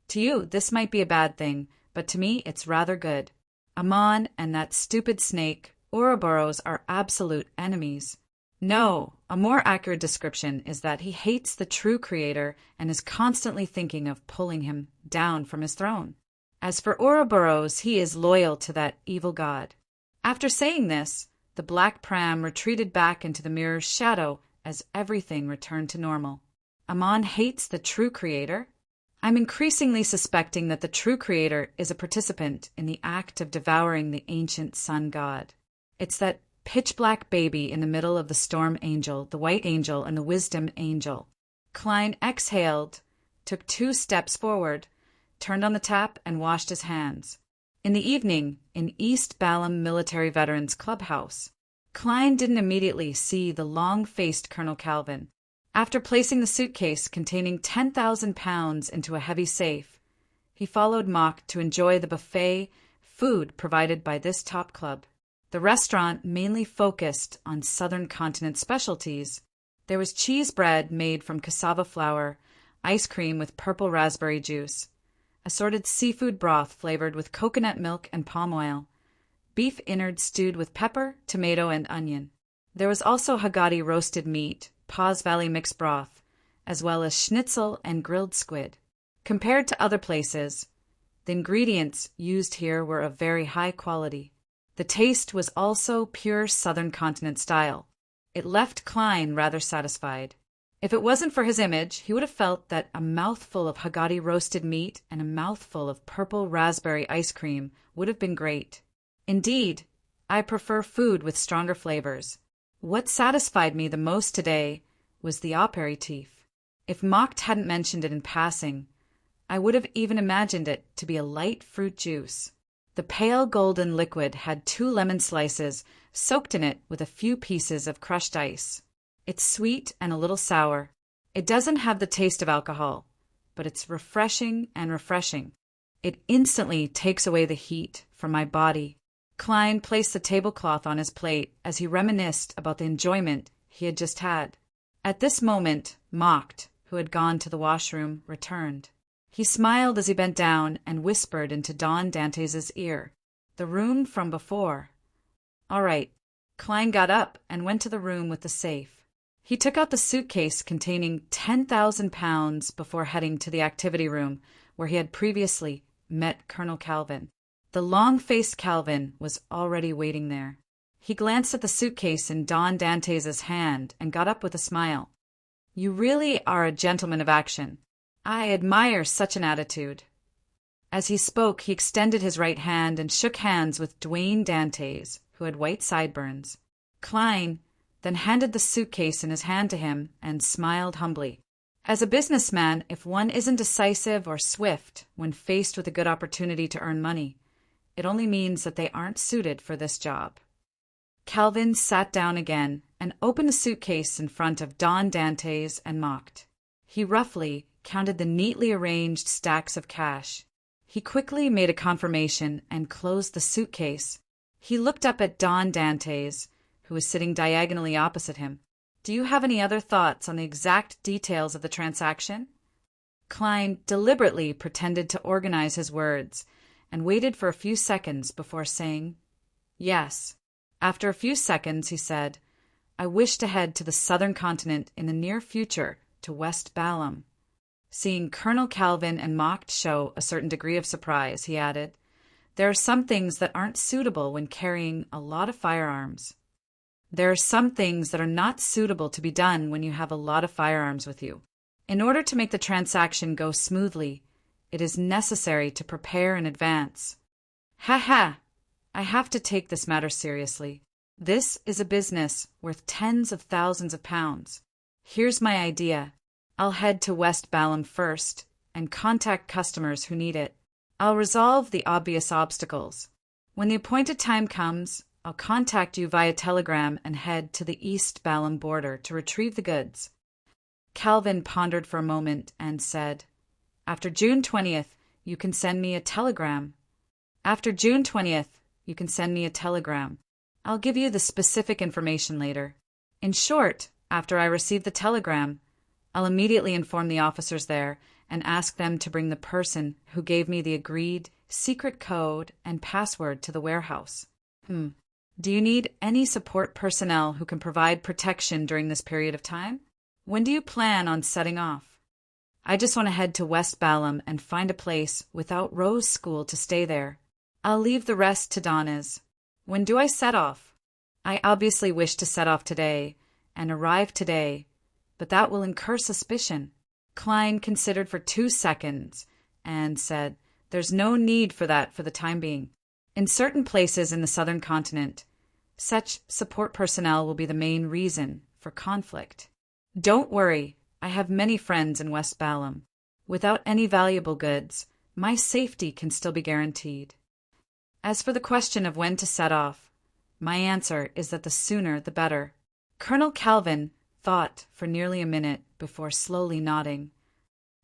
To you, this might be a bad thing, but to me it's rather good. Amon and that stupid snake, Ouroboros, are absolute enemies. No, a more accurate description is that he hates the true creator and is constantly thinking of pulling him down from his throne. As for Ouroboros, he is loyal to that evil god. After saying this, the black pram retreated back into the mirror's shadow as everything returned to normal. Amon hates the true creator? I'm increasingly suspecting that the true creator is a participant in the act of devouring the ancient sun god. It's that pitch-black baby in the middle of the storm angel, the white angel, and the wisdom angel. Klein exhaled, took 2 steps forward, turned on the tap, and washed his hands. In the evening, in East Balham Military Veterans Clubhouse, Klein didn't immediately see the long-faced Colonel Calvin. After placing the suitcase containing 10,000 pounds into a heavy safe, he followed Mock to enjoy the buffet food provided by this top club. The restaurant mainly focused on Southern Continent specialties. There was cheese bread made from cassava flour, ice cream with purple raspberry juice, assorted seafood broth flavored with coconut milk and palm oil, beef innards stewed with pepper, tomato, and onion. There was also Hagati roasted meat, Paws Valley mixed broth, as well as schnitzel and grilled squid. Compared to other places, the ingredients used here were of very high quality. The taste was also pure Southern Continent style. It left Klein rather satisfied. If it wasn't for his image, he would have felt that a mouthful of Hagati roasted meat and a mouthful of purple raspberry ice cream would have been great. Indeed, I prefer food with stronger flavors. What satisfied me the most today was the aperitif. If Mocht hadn't mentioned it in passing, I would have even imagined it to be a light fruit juice. The pale golden liquid had 2 lemon slices soaked in it with a few pieces of crushed ice. It's sweet and a little sour. It doesn't have the taste of alcohol, but it's refreshing and refreshing. It instantly takes away the heat from my body. Klein placed the tablecloth on his plate as he reminisced about the enjoyment he had just had. At this moment, Mocht, who had gone to the washroom, returned. He smiled as he bent down and whispered into Don Dantes' ear, "The room from before." All right. Klein got up and went to the room with the safe. He took out the suitcase containing 10,000 pounds before heading to the activity room where he had previously met Colonel Calvin. The long-faced Calvin was already waiting there. He glanced at the suitcase in Don Dantes' hand and got up with a smile. "You really are a gentleman of action. I admire such an attitude." As he spoke, he extended his right hand and shook hands with Dwayne Dantes, who had white sideburns. Klein then handed the suitcase in his hand to him and smiled humbly. As a businessman, if one isn't decisive or swift when faced with a good opportunity to earn money, it only means that they aren't suited for this job. Calvin sat down again and opened the suitcase in front of Don Dantes and Mocht. He roughly counted the neatly arranged stacks of cash. He quickly made a confirmation and closed the suitcase. He looked up at Don Dantes, who was sitting diagonally opposite him. "Do you have any other thoughts on the exact details of the transaction?" Klein deliberately pretended to organize his words and waited for a few seconds before saying, "Yes." After a few seconds, he said, "I wish to head to the Southern Continent in the near future to West Balham." Seeing Colonel Calvin and Mocht show a certain degree of surprise, he added, "There are some things that aren't suitable when carrying a lot of firearms." There are some things that are not suitable to be done when you have a lot of firearms with you. In order to make the transaction go smoothly, it is necessary to prepare in advance. Ha ha! I have to take this matter seriously. This is a business worth tens of thousands of pounds. Here's my idea. I'll head to West Balham first and contact customers who need it. I'll resolve the obvious obstacles. When the appointed time comes, I'll contact you via telegram and head to the East Balham border to retrieve the goods. Calvin pondered for a moment and said, After June 20th, you can send me a telegram. After June 20th, you can send me a telegram. I'll give you the specific information later. In short, after I receive the telegram, I'll immediately inform the officers there and ask them to bring the person who gave me the agreed secret code and password to the warehouse. Do you need any support personnel who can provide protection during this period of time? When do you plan on setting off? I just want to head to West Balham and find a place without Rose School to stay there. I'll leave the rest to Donna's. When do I set off? I obviously wish to set off today and arrive today, but that will incur suspicion. Klein considered for 2 seconds and said, "There's no need for that for the time being. In certain places in the southern continent, such support personnel will be the main reason for conflict. Don't worry, I have many friends in West Balham. Without any valuable goods, my safety can still be guaranteed. As for the question of when to set off, my answer is that the sooner the better." Colonel Calvin thought for nearly a minute before slowly nodding.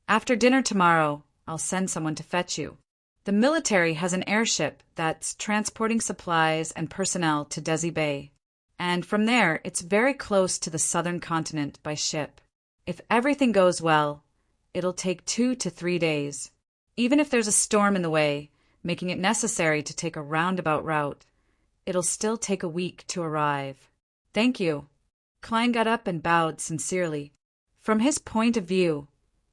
"After dinner tomorrow, I'll send someone to fetch you. The military has an airship that's transporting supplies and personnel to Desi Bay, and from there it's very close to the southern continent by ship. If everything goes well, it'll take 2 to 3 days. Even if there's a storm in the way, making it necessary to take a roundabout route, it'll still take a week to arrive." "Thank you." Klein got up and bowed sincerely. From his point of view,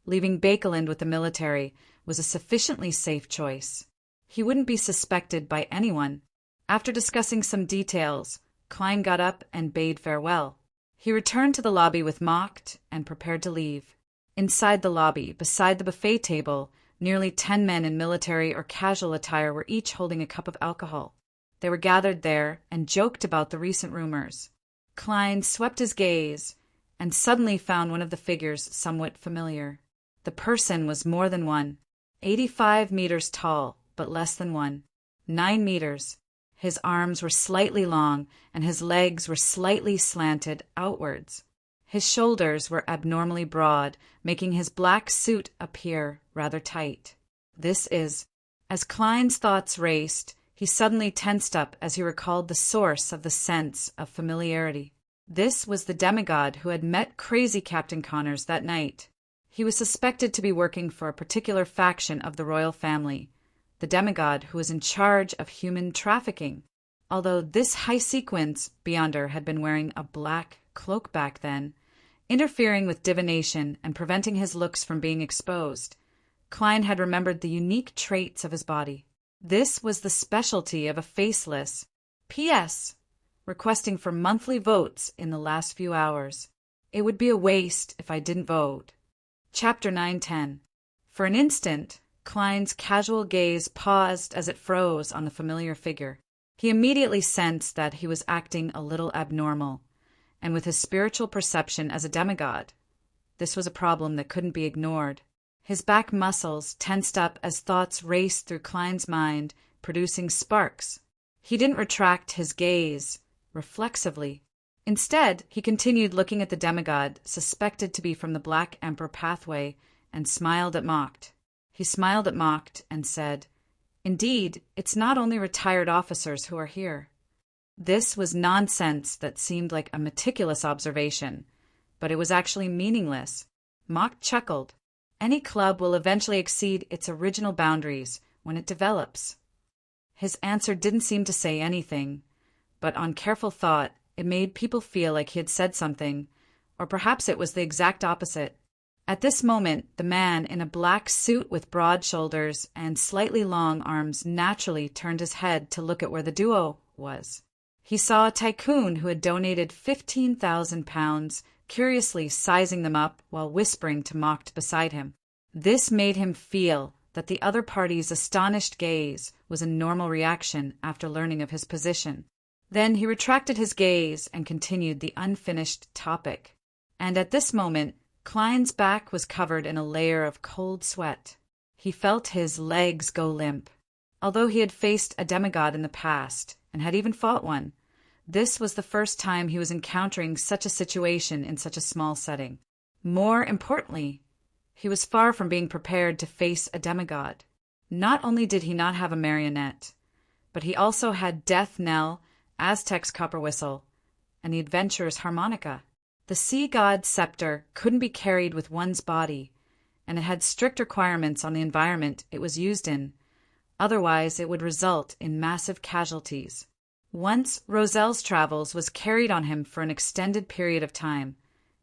leaving Bakeland with the military was a sufficiently safe choice. He wouldn't be suspected by anyone. After discussing some details, Klein got up and bade farewell. He returned to the lobby with Macht and prepared to leave. Inside the lobby, beside the buffet table, nearly 10 men in military or casual attire were each holding a cup of alcohol. They were gathered there and joked about the recent rumors. Klein swept his gaze and suddenly found one of the figures somewhat familiar. The person was more than one. 85 meters tall, but less than 1. 9 meters. His arms were slightly long, and his legs were slightly slanted outwards. His shoulders were abnormally broad, making his black suit appear rather tight. This is... As Klein's thoughts raced, he suddenly tensed up as he recalled the source of the sense of familiarity. This was the demigod who had met crazy Captain Connors that night. He was suspected to be working for a particular faction of the royal family, the demigod who was in charge of human trafficking. Although this high sequence beyonder had been wearing a black cloak back then, interfering with divination and preventing his looks from being exposed, Klein had remembered the unique traits of his body. This was the specialty of a faceless. P.S. Requesting for monthly votes in the last few hours. It would be a waste if I didn't vote. Chapter 910. For an instant, Klein's casual gaze paused as it froze on the familiar figure. He immediately sensed that he was acting a little abnormal, and with his spiritual perception as a demigod, this was a problem that couldn't be ignored. His back muscles tensed up as thoughts raced through Klein's mind, producing sparks. He didn't retract his gaze reflexively. Instead, he continued looking at the demigod, suspected to be from the Black Emperor pathway, and smiled at Macht. He smiled at Macht and said, "Indeed, it's not only retired officers who are here." This was nonsense that seemed like a meticulous observation, but it was actually meaningless. Macht chuckled. Any club will eventually exceed its original boundaries when it develops. His answer didn't seem to say anything, but on careful thought, it made people feel like he had said something, or perhaps it was the exact opposite. At this moment, the man in a black suit with broad shoulders and slightly long arms naturally turned his head to look at where the duo was. He saw a tycoon who had donated 15,000 pounds, curiously sizing them up while whispering to Macht beside him. This made him feel that the other party's astonished gaze was a normal reaction after learning of his position. Then he retracted his gaze and continued the unfinished topic. And at this moment, Klein's back was covered in a layer of cold sweat. He felt his legs go limp. Although he had faced a demigod in the past, and had even fought one, this was the first time he was encountering such a situation in such a small setting. More importantly, He was far from being prepared to face a demigod. Not only did he not have a marionette, but he also had death knell, Aztec's copper whistle, and the adventurer's harmonica. The sea god's scepter couldn't be carried with one's body, and it had strict requirements on the environment it was used in. Otherwise, it would result in massive casualties. Once Rozelle's travels was carried on him for an extended period of time,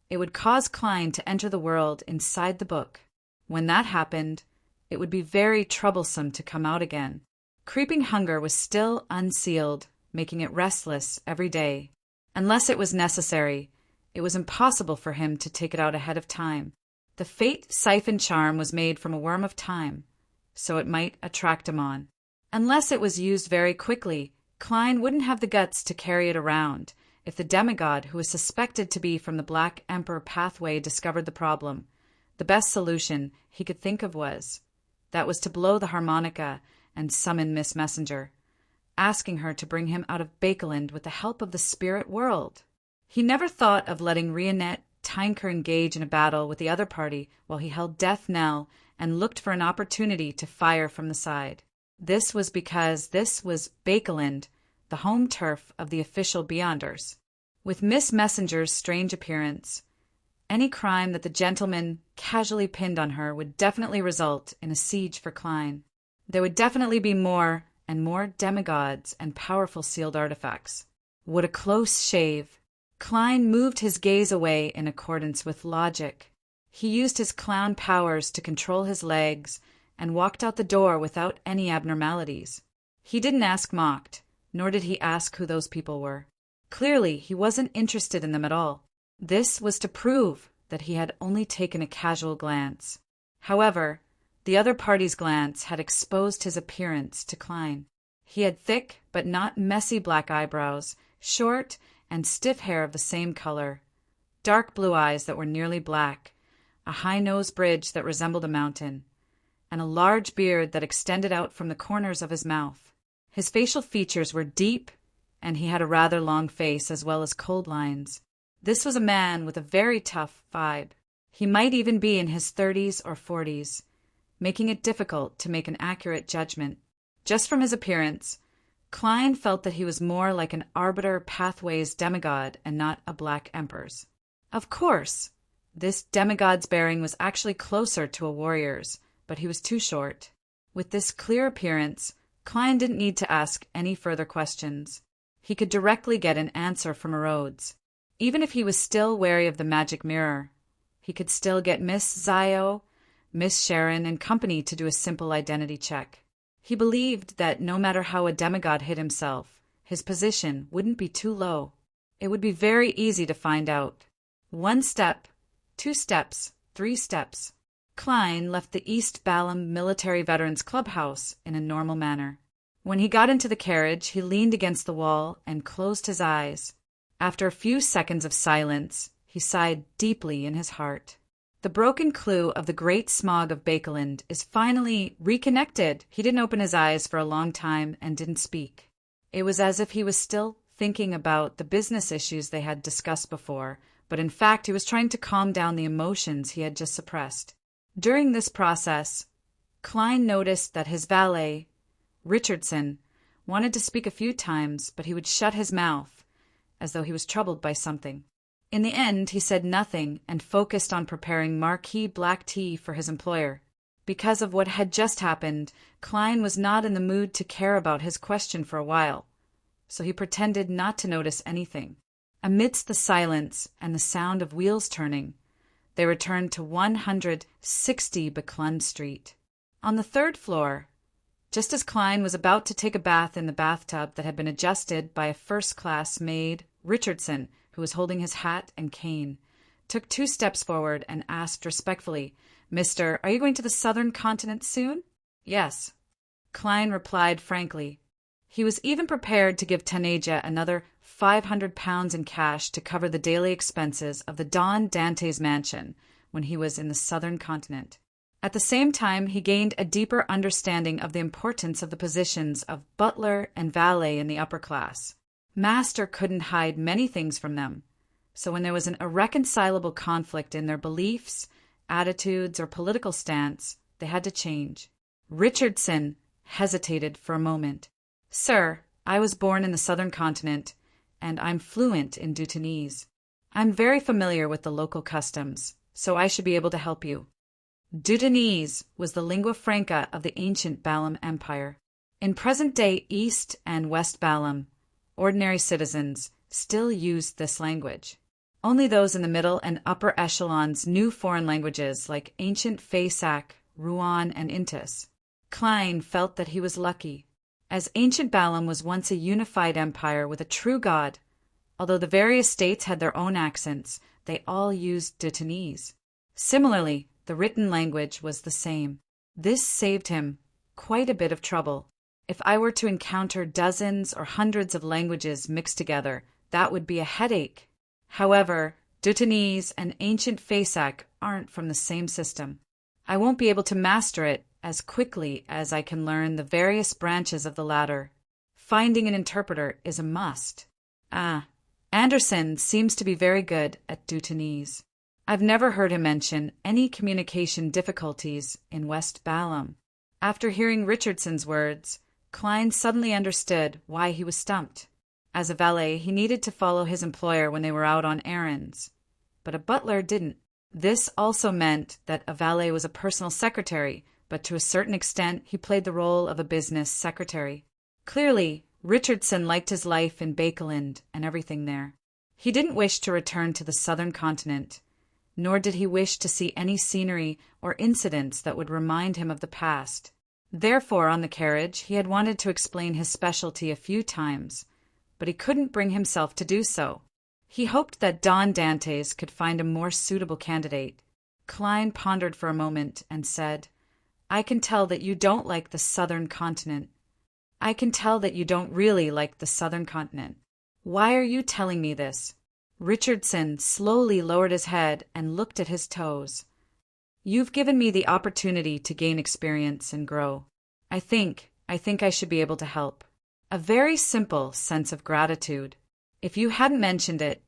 it would cause Klein to enter the world inside the book. When that happened, it would be very troublesome to come out again. Creeping hunger was still unsealed, making it restless every day. Unless it was necessary, it was impossible for him to take it out ahead of time. The fate siphon charm was made from a worm of time, so it might attract him on. Unless it was used very quickly, Klein wouldn't have the guts to carry it around. If the demigod, who was suspected to be from the Black Emperor pathway, discovered the problem, the best solution he could think of was to blow the harmonica and summon Miss Messenger, asking her to bring him out of Bakeland with the help of the spirit world. He never thought of letting Rionette Tinker engage in a battle with the other party while he held death knell and looked for an opportunity to fire from the side. This was because this was Bakeland, the home turf of the official Beyonders. With Miss Messenger's strange appearance, any crime that the gentleman casually pinned on her would definitely result in a siege for Klein. There would definitely be more and more demigods and powerful sealed artifacts. What a close shave! Klein moved his gaze away in accordance with logic. He used his clown powers to control his legs and walked out the door without any abnormalities. He didn't ask mocked, nor did he ask who those people were. Clearly, he wasn't interested in them at all. This was to prove that he had only taken a casual glance. However, the other party's glance had exposed his appearance to Klein. He had thick but not messy black eyebrows, short and stiff hair of the same color, dark blue eyes that were nearly black, a high nose bridge that resembled a mountain, and a large beard that extended out from the corners of his mouth. His facial features were deep, and he had a rather long face as well as cold lines. This was a man with a very tough vibe. He might even be in his 30s or 40s, making it difficult to make an accurate judgment. Just from his appearance, Klein felt that he was more like an Arbiter Pathways demigod and not a Black Emperor's. Of course, this demigod's bearing was actually closer to a warrior's, but he was too short. With this clear appearance, Klein didn't need to ask any further questions. He could directly get an answer from Rhodes. Even if he was still wary of the magic mirror, he could still get Miss Zio, Miss Sharon, and company to do a simple identity check. He believed that no matter how a demigod hid himself, his position wouldn't be too low. It would be very easy to find out. 1 step, 2 steps, 3 steps. Klein left the East Balham Military Veterans Clubhouse in a normal manner. When he got into the carriage, he leaned against the wall and closed his eyes. After a few seconds of silence, he sighed deeply in his heart. The broken clue of the Great Smog of Bakeland is finally reconnected. He didn't open his eyes for a long time and didn't speak. It was as if he was still thinking about the business issues they had discussed before, but in fact he was trying to calm down the emotions he had just suppressed. During this process, Klein noticed that his valet, Richardson, wanted to speak a few times, but he would shut his mouth, as though he was troubled by something. In the end, he said nothing and focused on preparing marquee black tea for his employer. Because of what had just happened, Klein was not in the mood to care about his question for a while, so he pretended not to notice anything. Amidst the silence and the sound of wheels turning, they returned to 160 Buckland Street. On the 3rd floor, just as Klein was about to take a bath in the bathtub that had been adjusted by a first-class maid, Richardson, who was holding his hat and cane, took 2 steps forward and asked respectfully, "Mister, are you going to the southern continent soon?" "Yes," Klein replied frankly. He was even prepared to give Tanaja another £500 in cash to cover the daily expenses of the Don Dante's mansion when he was in the southern continent. At the same time, he gained a deeper understanding of the importance of the positions of butler and valet in the upper class. Master couldn't hide many things from them, so when there was an irreconcilable conflict in their beliefs attitudes, or political stance, they had to change. Richardson hesitated for a moment. Sir, I was born in the southern continent, and I'm fluent in Deutonese. I'm very familiar with the local customs, so I should be able to help you. Deutonese was the lingua franca of the ancient Balam Empire. In present-day East and West Balam, ordinary citizens still used this language. Only those in the middle and upper echelons knew foreign languages like ancient Faisak, Ruan, and Intis. Klein felt that he was lucky, as ancient Balam was once a unified empire with a true god. Although the various states had their own accents, they all used Deutonese. Similarly, the written language was the same. This saved him quite a bit of trouble. If I were to encounter dozens or hundreds of languages mixed together, that would be a headache. However, Deutonese and ancient Faisak aren't from the same system. I won't be able to master it as quickly as I can learn the various branches of the latter. Finding an interpreter is a must. Anderson seems to be very good at Deutonese. I've never heard him mention any communication difficulties in West Balam. After hearing Richardson's words, Klein suddenly understood why he was stumped. As a valet, he needed to follow his employer when they were out on errands. But a butler didn't. This also meant that a valet was a personal secretary, but to a certain extent he played the role of a business secretary. Clearly, Richardson liked his life in Bakeland and everything there. He didn't wish to return to the southern continent, nor did he wish to see any scenery or incidents that would remind him of the past. Therefore, on the carriage, he had wanted to explain his specialty a few times, but he couldn't bring himself to do so. He hoped that Don Dantes could find a more suitable candidate. Klein pondered for a moment and said, I can tell that you don't like the southern continent. I can tell that you don't really like the southern continent. Why are you telling me this? Richardson slowly lowered his head and looked at his toes. You've given me the opportunity to gain experience and grow. I think I should be able to help. A very simple sense of gratitude. If you hadn't mentioned it,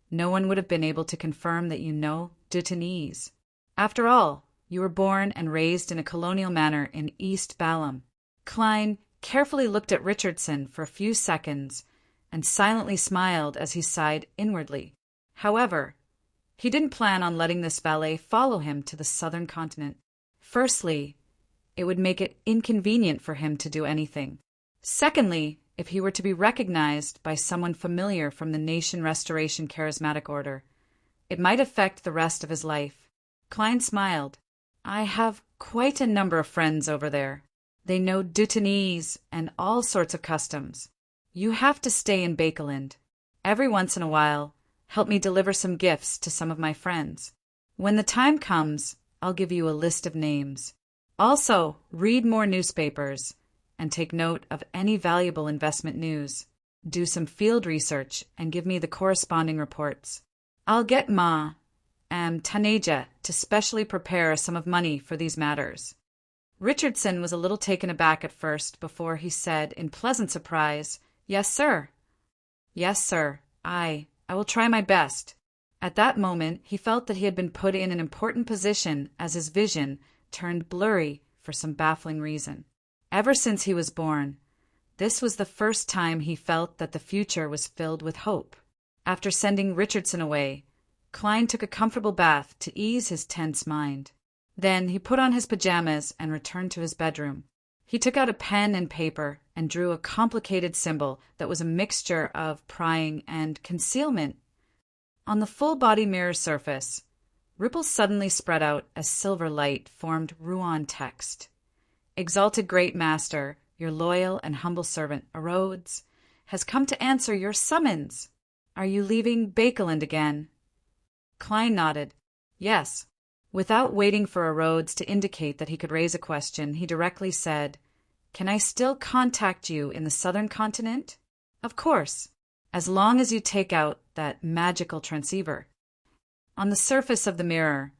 no one would have been able to confirm that you know Deutonese. After all, you were born and raised in a colonial manner in East Balam. Klein carefully looked at Richardson for a few seconds and silently smiled as he sighed inwardly. However, he didn't plan on letting this valet follow him to the southern continent. Firstly, it would make it inconvenient for him to do anything. Secondly, if he were to be recognized by someone familiar from the Nation Restoration Charismatic Order, it might affect the rest of his life. Klein smiled. I have quite a number of friends over there. They know Deutonese and all sorts of customs. You have to stay in Bakeland. Every once in a while, help me deliver some gifts to some of my friends. When the time comes, I'll give you a list of names. Also, read more newspapers and take note of any valuable investment news. Do some field research and give me the corresponding reports. I'll get Ma and Taneja to specially prepare a sum of money for these matters. Richardson was a little taken aback at first before he said in pleasant surprise, Yes, sir. Yes, sir. I will try my best. At that moment, he felt that he had been put in an important position as his vision turned blurry for some baffling reason. Ever since he was born, this was the first time he felt that the future was filled with hope. After sending Richardson away, Klein took a comfortable bath to ease his tense mind. Then he put on his pajamas and returned to his bedroom. He took out a pen and paper and drew a complicated symbol that was a mixture of prying and concealment. On the full-body mirror surface, ripples suddenly spread out as silver light formed Ruan text. Exalted Great Master, your loyal and humble servant, Erodes, has come to answer your summons. Are you leaving Bakeland again? Klein nodded. Yes. Without waiting for Erodes to indicate that he could raise a question, he directly said, Can I still contact you in the southern continent? Of course, as long as you take out that magical transceiver. On the surface of the mirror,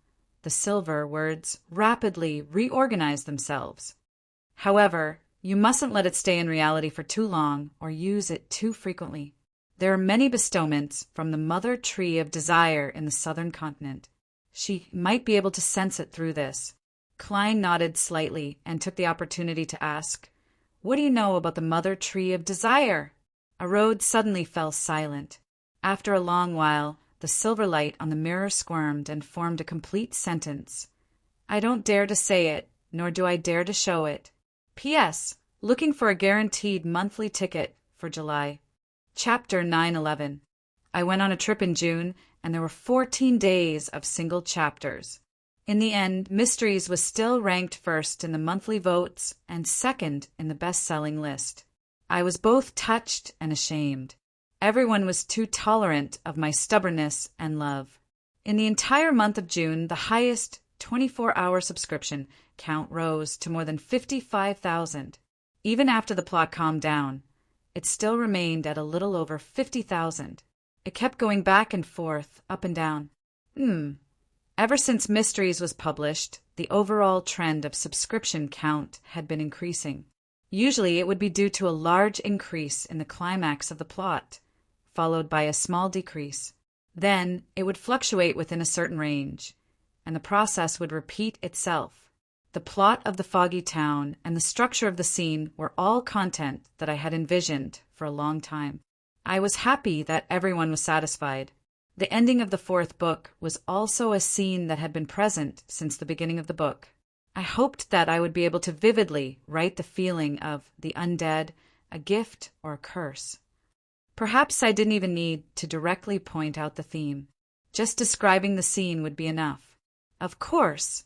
the silver words rapidly reorganized themselves. However, you mustn't let it stay in reality for too long or use it too frequently. There are many bestowments from the mother tree of desire in the southern continent. She might be able to sense it through this. Klein nodded slightly and took the opportunity to ask, "What do you know about the mother tree of desire?" A road suddenly fell silent. After a long while, the silver light on the mirror squirmed and formed a complete sentence. "I don't dare to say it, nor do I dare to show it. P.S. Looking for a guaranteed monthly ticket for July." Chapter 911. I went on a trip in June, and there were 14 days of single chapters. In the end, Mysteries was still ranked first in the monthly votes and second in the best-selling list. I was both touched and ashamed. Everyone was too tolerant of my stubbornness and love. In the entire month of June, the highest 24-hour subscription count rose to more than 55,000. Even after the plot calmed down, it still remained at a little over 50,000. It kept going back and forth, up and down. Ever since Mysteries was published, the overall trend of subscription count had been increasing. Usually it would be due to a large increase in the climax of the plot, followed by a small decrease. Then it would fluctuate within a certain range, and the process would repeat itself. The plot of The Foggy Town and the structure of the scene were all content that I had envisioned for a long time. I was happy that everyone was satisfied. The ending of the fourth book was also a scene that had been present since the beginning of the book. I hoped that I would be able to vividly write the feeling of the undead, a gift or a curse. Perhaps I didn't even need to directly point out the theme. Just describing the scene would be enough. Of course,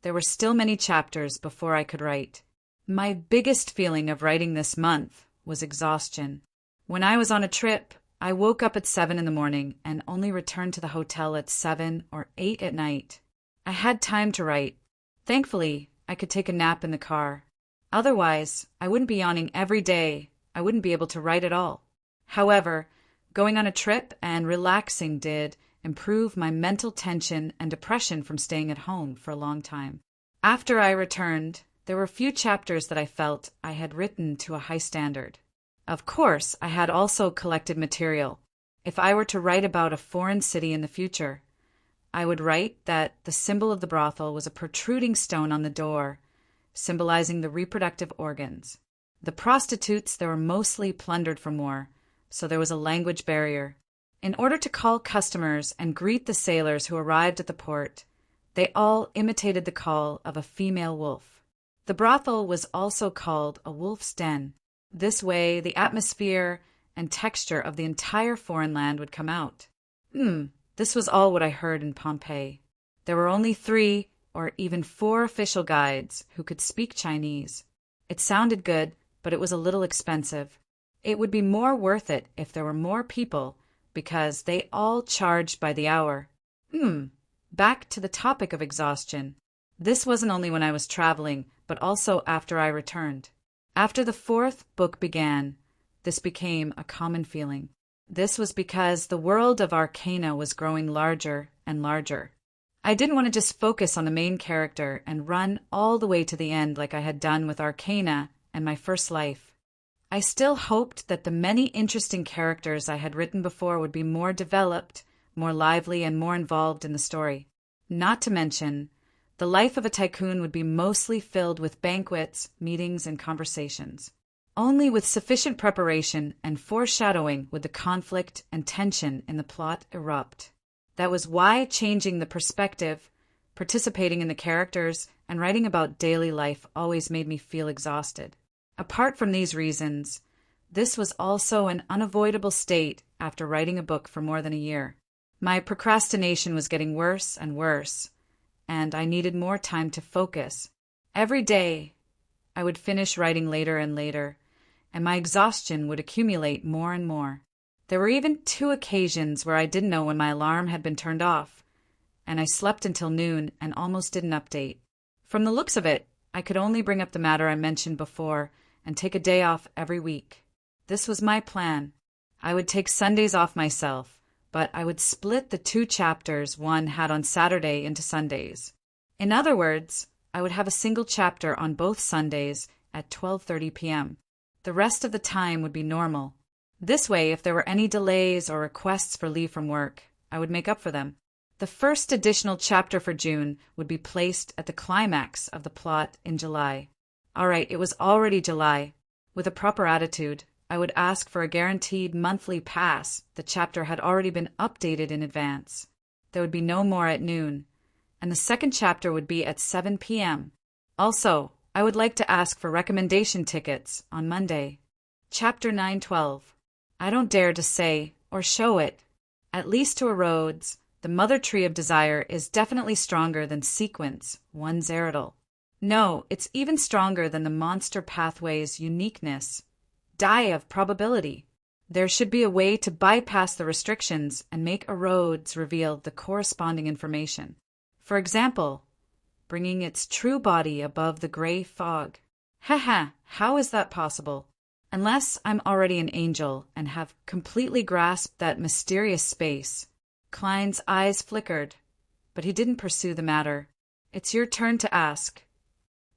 there were still many chapters before I could write. My biggest feeling of writing this month was exhaustion. When I was on a trip, I woke up at 7 in the morning and only returned to the hotel at 7 or 8 at night. I had time to write. Thankfully, I could take a nap in the car. Otherwise, I wouldn't be yawning every day. I wouldn't be able to write at all. However, going on a trip and relaxing did improve my mental tension and depression from staying at home for a long time. After I returned, there were a few chapters that I felt I had written to a high standard. Of course, I had also collected material. If I were to write about a foreign city in the future, I would write that the symbol of the brothel was a protruding stone on the door, symbolizing the reproductive organs. The prostitutes there were mostly plundered from war, so there was a language barrier. In order to call customers and greet the sailors who arrived at the port, they all imitated the call of a female wolf. The brothel was also called a wolf's den. This way, the atmosphere and texture of the entire foreign land would come out. This was all what I heard in Pompeii. There were only 3 or even 4 official guides who could speak Chinese. It sounded good, but it was a little expensive. It would be more worth it if there were more people, because they all charged by the hour. Back to the topic of exhaustion. This wasn't only when I was traveling, but also after I returned. After the 4th book began, this became a common feeling. This was because the world of Arcana was growing larger and larger. I didn't want to just focus on the main character and run all the way to the end like I had done with Arcana and My First Life. I still hoped that the many interesting characters I had written before would be more developed, more lively, and more involved in the story. Not to mention, the life of a tycoon would be mostly filled with banquets, meetings, and conversations. Only with sufficient preparation and foreshadowing would the conflict and tension in the plot erupt. That was why changing the perspective, participating in the characters, and writing about daily life always made me feel exhausted. Apart from these reasons, this was also an unavoidable state after writing a book for more than a year. My procrastination was getting worse and worse, and I needed more time to focus. Every day, I would finish writing later and later, and my exhaustion would accumulate more and more. There were even 2 occasions where I didn't know when my alarm had been turned off, and I slept until noon and almost didn't update. From the looks of it, I could only bring up the matter I mentioned before and take a day off every week. This was my plan. I would take Sundays off myself, but I would split the 2 chapters one had on Saturday into Sundays. In other words, I would have a single chapter on both Sundays at 12:30 p.m. The rest of the time would be normal. This way, if there were any delays or requests for leave from work, I would make up for them. The first additional chapter for June would be placed at the climax of the plot in July. All right, it was already July. With a proper attitude, I would ask for a guaranteed monthly pass. The chapter had already been updated in advance. There would be no more at noon, and the second chapter would be at 7 p.m. Also, I would like to ask for recommendation tickets on Monday. Chapter 912. I don't dare to say or show it. At least to a Rhodes, the mother tree of desire is definitely stronger than sequence 1 Zeridal. No, it's even stronger than the monster pathway's uniqueness. Die of probability. There should be a way to bypass the restrictions and make a Rhodes reveal the corresponding information. For example, bringing its true body above the gray fog. Haha, how is that possible? Unless I'm already an angel and have completely grasped that mysterious space. Klein's eyes flickered, but he didn't pursue the matter. It's your turn to ask.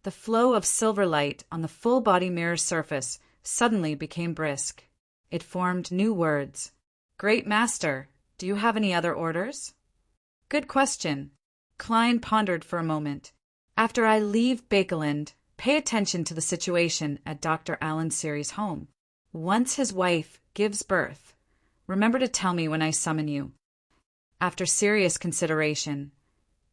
The flow of silver light on the full-body mirror surface suddenly became brisk. It formed new words. Great Master, do you have any other orders? Good question. Klein pondered for a moment. After I leave Bakeland, pay attention to the situation at Dr. Alan Seary's home. Once his wife gives birth, remember to tell me when I summon you. After serious consideration,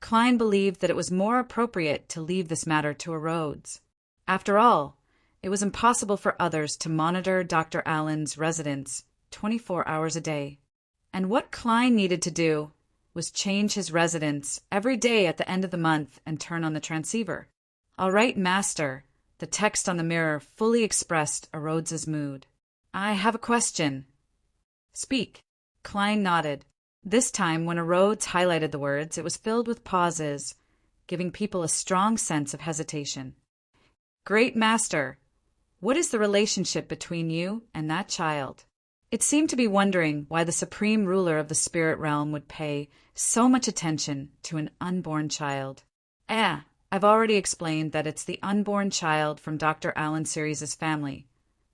Klein believed that it was more appropriate to leave this matter to a Rhodes. After all, it was impossible for others to monitor Dr. Allen's residence 24 hours a day. And what Klein needed to do was change his residence every day at the end of the month and turn on the transceiver. All right, Master. The text on the mirror fully expressed a Rhodes's mood. I have a question. Speak. Klein nodded. This time, when a Rhodes highlighted the words, it was filled with pauses, giving people a strong sense of hesitation. Great Master, what is the relationship between you and that child? It seemed to be wondering why the supreme ruler of the spirit realm would pay so much attention to an unborn child. I've already explained that it's the unborn child from Dr. Alan Seary's family,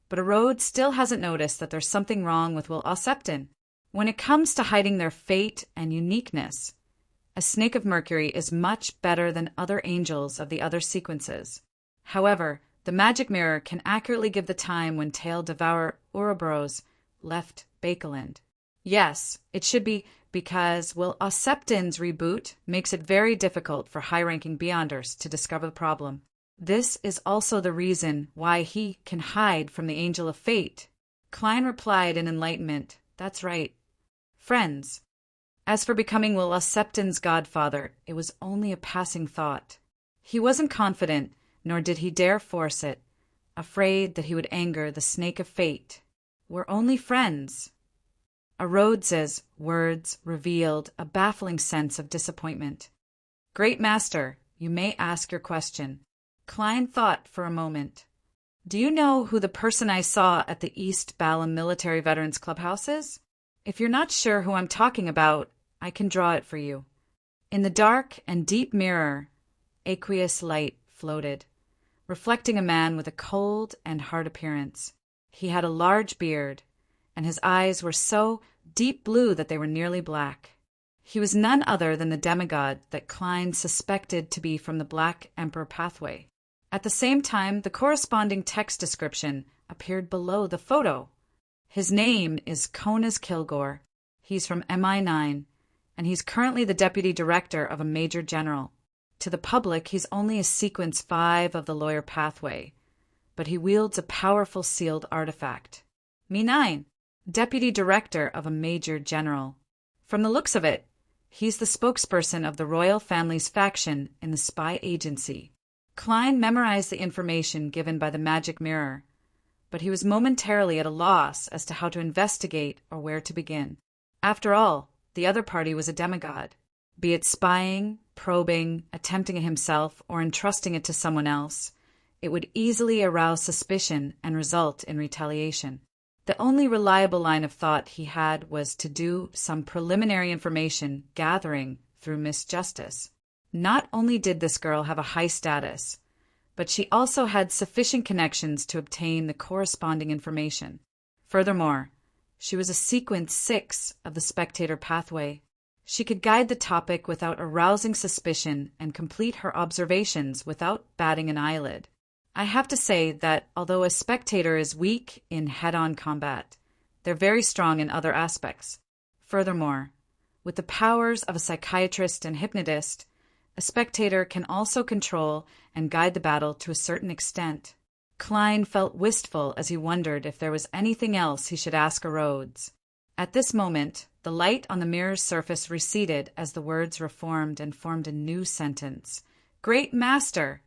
but a Rhodes still hasn't noticed that there's something wrong with Will Alsepton. When it comes to hiding their fate and uniqueness, a snake of Mercury is much better than other angels of the other sequences. However, the magic mirror can accurately give the time when Tail Devourer Ouroboros left Bakeland. Yes, it should be because Will Alsepton's reboot makes it very difficult for high-ranking Beyonders to discover the problem. This is also the reason why he can hide from the Angel of Fate. Klein replied in enlightenment, That's right. Friends. As for becoming Will Alsepton's godfather, it was only a passing thought. He wasn't confident, nor did he dare force it, afraid that he would anger the snake of fate. We're only friends. A Rhodes's words revealed a baffling sense of disappointment. Great Master, you may ask your question. Klein thought for a moment. Do you know who the person I saw at the East Balham Military Veterans Clubhouse is? If you're not sure who I'm talking about, I can draw it for you. In the dark and deep mirror, aqueous light floated, reflecting a man with a cold and hard appearance. He had a large beard, and his eyes were so deep blue that they were nearly black. He was none other than the demigod that Klein suspected to be from the Black Emperor pathway. At the same time, the corresponding text description appeared below the photo. His name is Konas Kilgore. He's from MI9, and he's currently the deputy director of a major general. To the public, he's only a sequence 5 of the lawyer pathway, but he wields a powerful sealed artifact. Me9, deputy director of a major general. From the looks of it, he's the spokesperson of the royal family's faction in the spy agency. Klein memorized the information given by the magic mirror, but he was momentarily at a loss as to how to investigate or where to begin. After all, the other party was a demigod. Be it spying, probing, attempting it himself, or entrusting it to someone else, it would easily arouse suspicion and result in retaliation. The only reliable line of thought he had was to do some preliminary information gathering through Miss Justice. Not only did this girl have a high status, but she also had sufficient connections to obtain the corresponding information. Furthermore, she was a sequence 6 of the spectator pathway. She could guide the topic without arousing suspicion and complete her observations without batting an eyelid. I have to say that although a spectator is weak in head-on combat, they're very strong in other aspects. Furthermore, with the powers of a psychiatrist and hypnotist, a spectator can also control and guide the battle to a certain extent. Klein felt wistful as he wondered if there was anything else he should ask Rhodes. At this moment, the light on the mirror's surface receded as the words reformed and formed a new sentence. Great Master!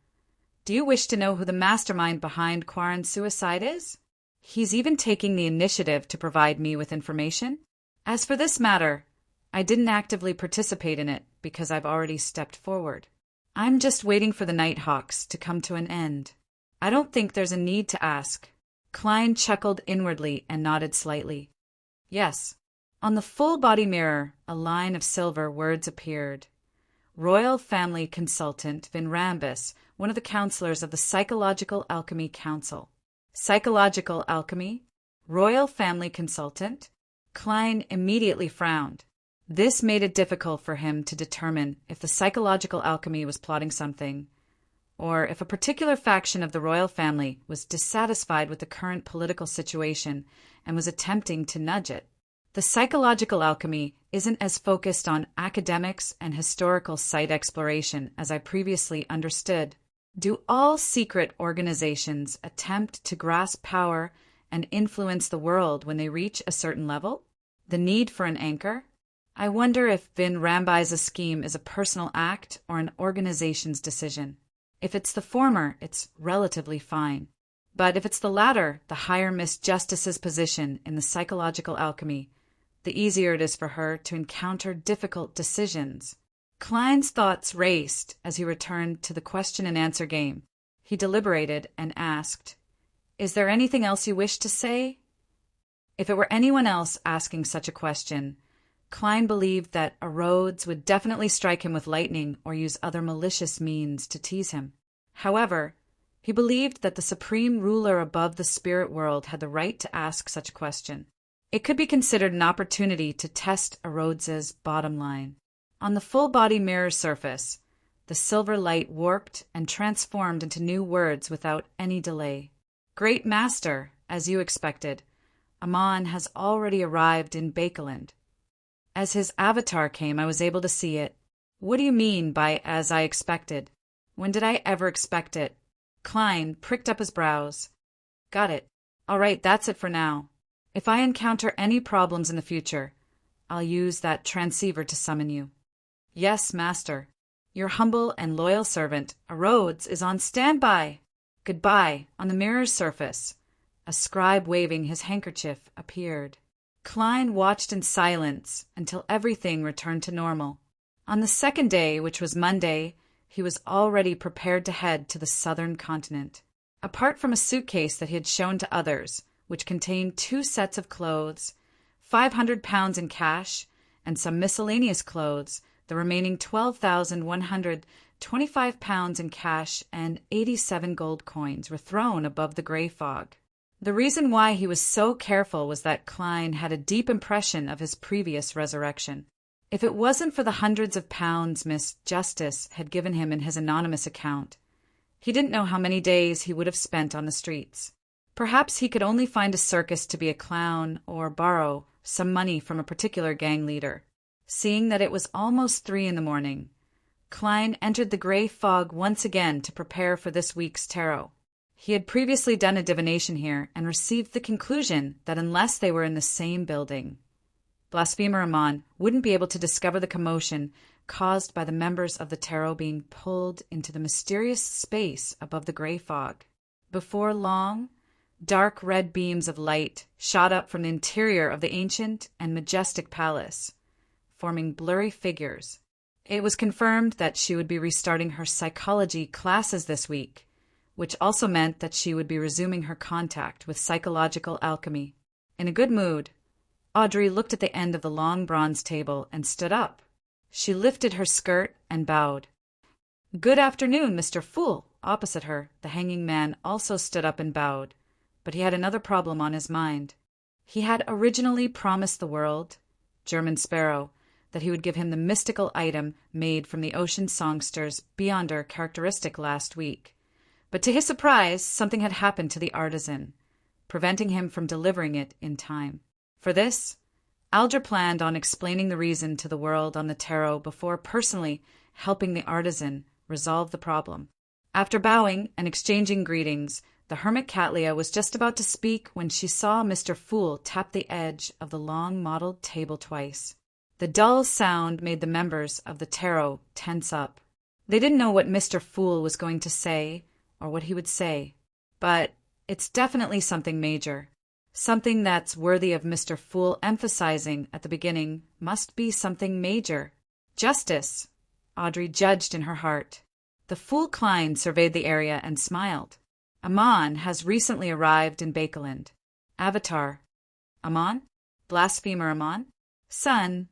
Do you wish to know who the mastermind behind Quarren's suicide is? He's even taking the initiative to provide me with information. As for this matter, I didn't actively participate in it because I've already stepped forward. I'm just waiting for the Nighthawks to come to an end. I don't think there's a need to ask. Klein chuckled inwardly and nodded slightly. Yes. On the full-body mirror, a line of silver words appeared. Royal Family Consultant Vin Rambus, one of the counselors of the Psychological Alchemy Council. Psychological Alchemy? Royal Family Consultant? Klein immediately frowned. This made it difficult for him to determine if the psychological alchemy was plotting something, or if a particular faction of the royal family was dissatisfied with the current political situation and was attempting to nudge it. The psychological alchemy isn't as focused on academics and historical site exploration as I previously understood. Do all secret organizations attempt to grasp power and influence the world when they reach a certain level? The need for an anchor? I wonder if Vin Rambai's scheme is a personal act or an organization's decision. If it's the former, it's relatively fine. But if it's the latter, the higher Miss Justice's position in the psychological alchemy, the easier it is for her to encounter difficult decisions. Klein's thoughts raced as he returned to the question-and-answer game. He deliberated and asked, "Is there anything else you wish to say?" If it were anyone else asking such a question, Klein believed that Rhodes would definitely strike him with lightning or use other malicious means to tease him. However, he believed that the supreme ruler above the spirit world had the right to ask such a question. It could be considered an opportunity to test Rhodes's bottom line. On the full-body mirror surface, the silver light warped and transformed into new words without any delay. Great Master, as you expected, Amon has already arrived in Bakeland. As his avatar came, I was able to see it. What do you mean by as I expected? When did I ever expect it? Klein pricked up his brows. Got it. All right, that's it for now. If I encounter any problems in the future, I'll use that transceiver to summon you. Yes, Master. Your humble and loyal servant, Rhodes, is on standby. Goodbye. On the mirror's surface, a scribe waving his handkerchief appeared. Klein watched in silence until everything returned to normal. On the second day, which was Monday, he was already prepared to head to the southern continent. Apart from a suitcase that he had shown to others, which contained 2 sets of clothes, 500 pounds in cash, and some miscellaneous clothes, the remaining 12,125 pounds in cash and 87 gold coins were thrown above the gray fog. The reason why he was so careful was that Klein had a deep impression of his previous resurrection. If it wasn't for the hundreds of pounds Miss Justice had given him in his anonymous account, he didn't know how many days he would have spent on the streets. Perhaps he could only find a circus to be a clown or borrow some money from a particular gang leader. Seeing that it was almost 3 a.m, Klein entered the gray fog once again to prepare for this week's tarot. He had previously done a divination here and received the conclusion that unless they were in the same building, Blasphemer Amon wouldn't be able to discover the commotion caused by the members of the tarot being pulled into the mysterious space above the gray fog. Before long, dark red beams of light shot up from the interior of the ancient and majestic palace, forming blurry figures. It was confirmed that she would be restarting her psychology classes this week, which also meant that she would be resuming her contact with psychological alchemy. In a good mood, Audrey looked at the end of the long bronze table and stood up. She lifted her skirt and bowed. Good afternoon, Mr. Fool. Opposite her, the hanging man also stood up and bowed, but he had another problem on his mind. He had originally promised the world, German Sparrow, that he would give him the mystical item made from the ocean songster's Beyonder characteristic last week. But to his surprise, something had happened to the artisan, preventing him from delivering it in time. For this, Alger planned on explaining the reason to the world on the tarot before personally helping the artisan resolve the problem. After bowing and exchanging greetings, the hermit Catlia was just about to speak when she saw Mr. Fool tap the edge of the long mottled table twice. The dull sound made the members of the tarot tense up. They didn't know what Mr. Fool was going to say or what he would say, but it's definitely something major. Something that's worthy of Mr. Fool emphasizing at the beginning must be something major. Justice, Audrey judged in her heart. The Fool Klein surveyed the area and smiled. Amon has recently arrived in Bakeland. Avatar. Amon? Blasphemer Amon? Son.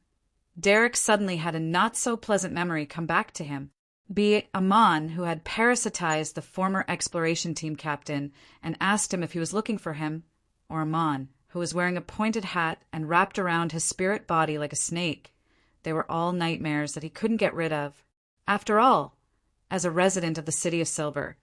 Derek suddenly had a not-so-pleasant memory come back to him. Be it Amon, who had parasitized the former exploration team captain and asked him if he was looking for him, or Amon, who was wearing a pointed hat and wrapped around his spirit body like a snake. They were all nightmares that he couldn't get rid of. After all, as a resident of the City of Silver,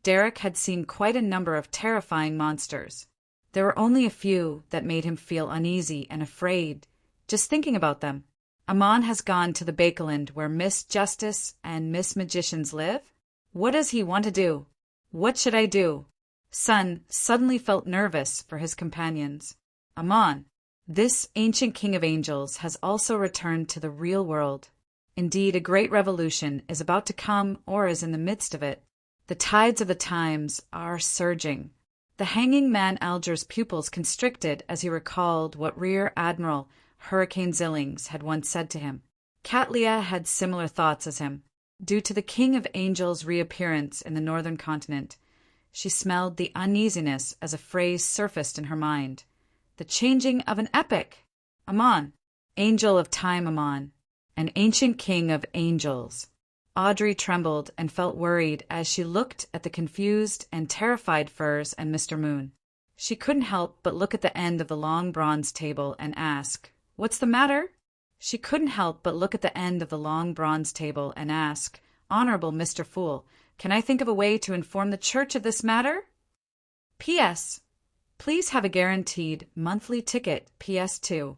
Derek had seen quite a number of terrifying monsters. There were only a few that made him feel uneasy and afraid, just thinking about them. Amon has gone to the Bakeland where Miss Justice and Miss Magicians live? What does he want to do? What should I do? Sun suddenly felt nervous for his companions. Amon, this ancient king of angels has also returned to the real world. Indeed, a great revolution is about to come or is in the midst of it. The tides of the times are surging. The hanging man Alger's pupils constricted as he recalled what Rear Admiral Hurricane Zillings had once said to him. Catlia had similar thoughts as him. Due to the king of angels' reappearance in the northern continent, she smelled the uneasiness as a phrase surfaced in her mind. The changing of an epoch. Amon, angel of time Amon, an ancient king of angels. Audrey trembled and felt worried as she looked at the confused and terrified Furs and Mr. Moon. She couldn't help but look at the end of the long bronze table and ask, "What's the matter?" She couldn't help but look at the end of the long bronze table and ask, "Honorable Mr. Fool, can I think of a way to inform the church of this matter? P.S. Please have a guaranteed monthly ticket, PS2.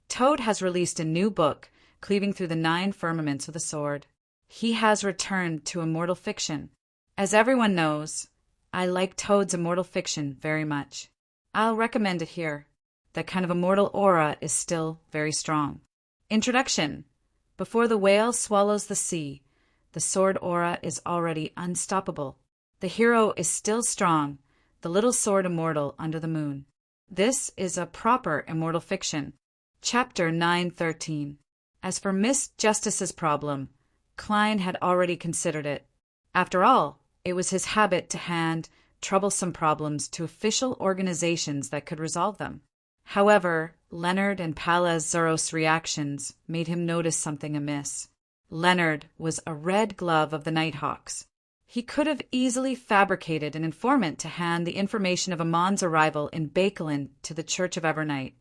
Toad has released a new book, Cleaving Through the 9 Firmaments with a Sword. He has returned to immortal fiction. As everyone knows, I like Toad's immortal fiction very much. I'll recommend it here. That kind of immortal aura is still very strong. Introduction. Before the whale swallows the sea, the sword aura is already unstoppable. The hero is still strong, the little sword immortal under the moon. This is a proper immortal fiction. Chapter 913. As for Miss Justice's problem, Klein had already considered it. After all, it was his habit to hand troublesome problems to official organizations that could resolve them. However, Leonard and Palazzoros' reactions made him notice something amiss. Leonard was a red glove of the Nighthawks. He could have easily fabricated an informant to hand the information of Amon's arrival in Bakeland to the Church of Evernight,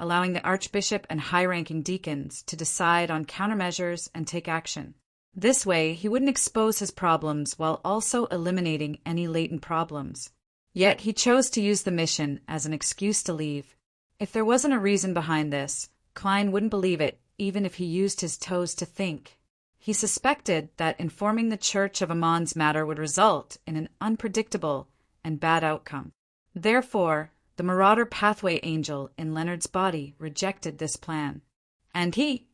allowing the Archbishop and high-ranking deacons to decide on countermeasures and take action. This way, he wouldn't expose his problems while also eliminating any latent problems. Yet he chose to use the mission as an excuse to leave. If there wasn't a reason behind this, Klein wouldn't believe it even if he used his toes to think. He suspected that informing the Church of Amon's matter would result in an unpredictable and bad outcome. Therefore, the Marauder Pathway Angel in Leonard's body rejected this plan. And he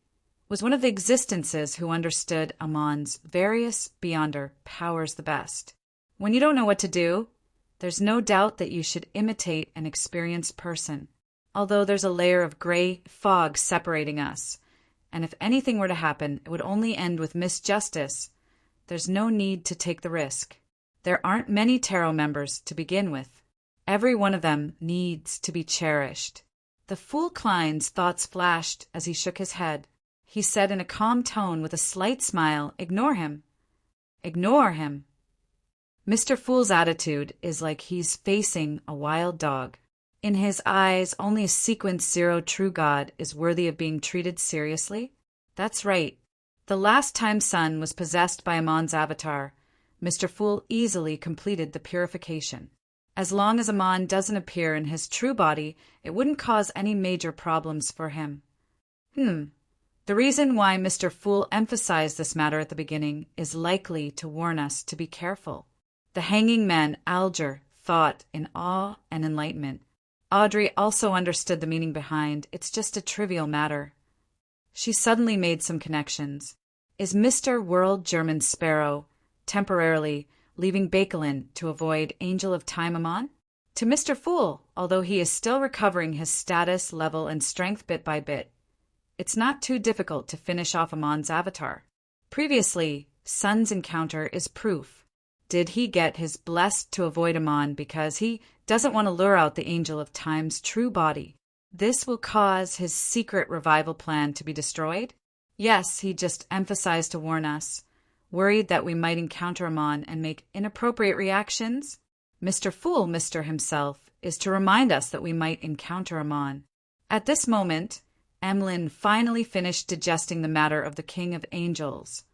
was one of the existences who understood Amon's various Beyonder powers the best. When you don't know what to do, there's no doubt that you should imitate an experienced person, although there's a layer of gray fog separating us, and if anything were to happen, it would only end with Miss Justice. There's no need to take the risk. There aren't many tarot members to begin with. Every one of them needs to be cherished. The Fool Klein's thoughts flashed as he shook his head. He said in a calm tone with a slight smile, "Ignore him. Ignore him." Mr. Fool's attitude is like he's facing a wild dog. In his eyes, only a sequence zero true god is worthy of being treated seriously. That's right. The last time Sun was possessed by Amon's avatar, Mr. Fool easily completed the purification. As long as Amon doesn't appear in his true body, it wouldn't cause any major problems for him. The reason why Mr. Fool emphasized this matter at the beginning is likely to warn us to be careful. The hanging man, Alger, thought in awe and enlightenment. Audrey also understood the meaning behind, it's just a trivial matter. She suddenly made some connections. Is Mr. World German Sparrow temporarily leaving Bakelin to avoid Angel of Time Amon? To Mr. Fool, although he is still recovering his status, level, and strength bit by bit, it's not too difficult to finish off Amon's avatar. Previously, Sun's encounter is proof. Did he get his blessed to avoid Amon because he doesn't want to lure out the Angel of Time's true body? This will cause his secret revival plan to be destroyed? Yes, he just emphasized to warn us, worried that we might encounter Amon and make inappropriate reactions. Mr. Fool, Mr. himself, is to remind us that we might encounter Amon. At this moment, Emlyn finally finished digesting the matter of the King of Angels,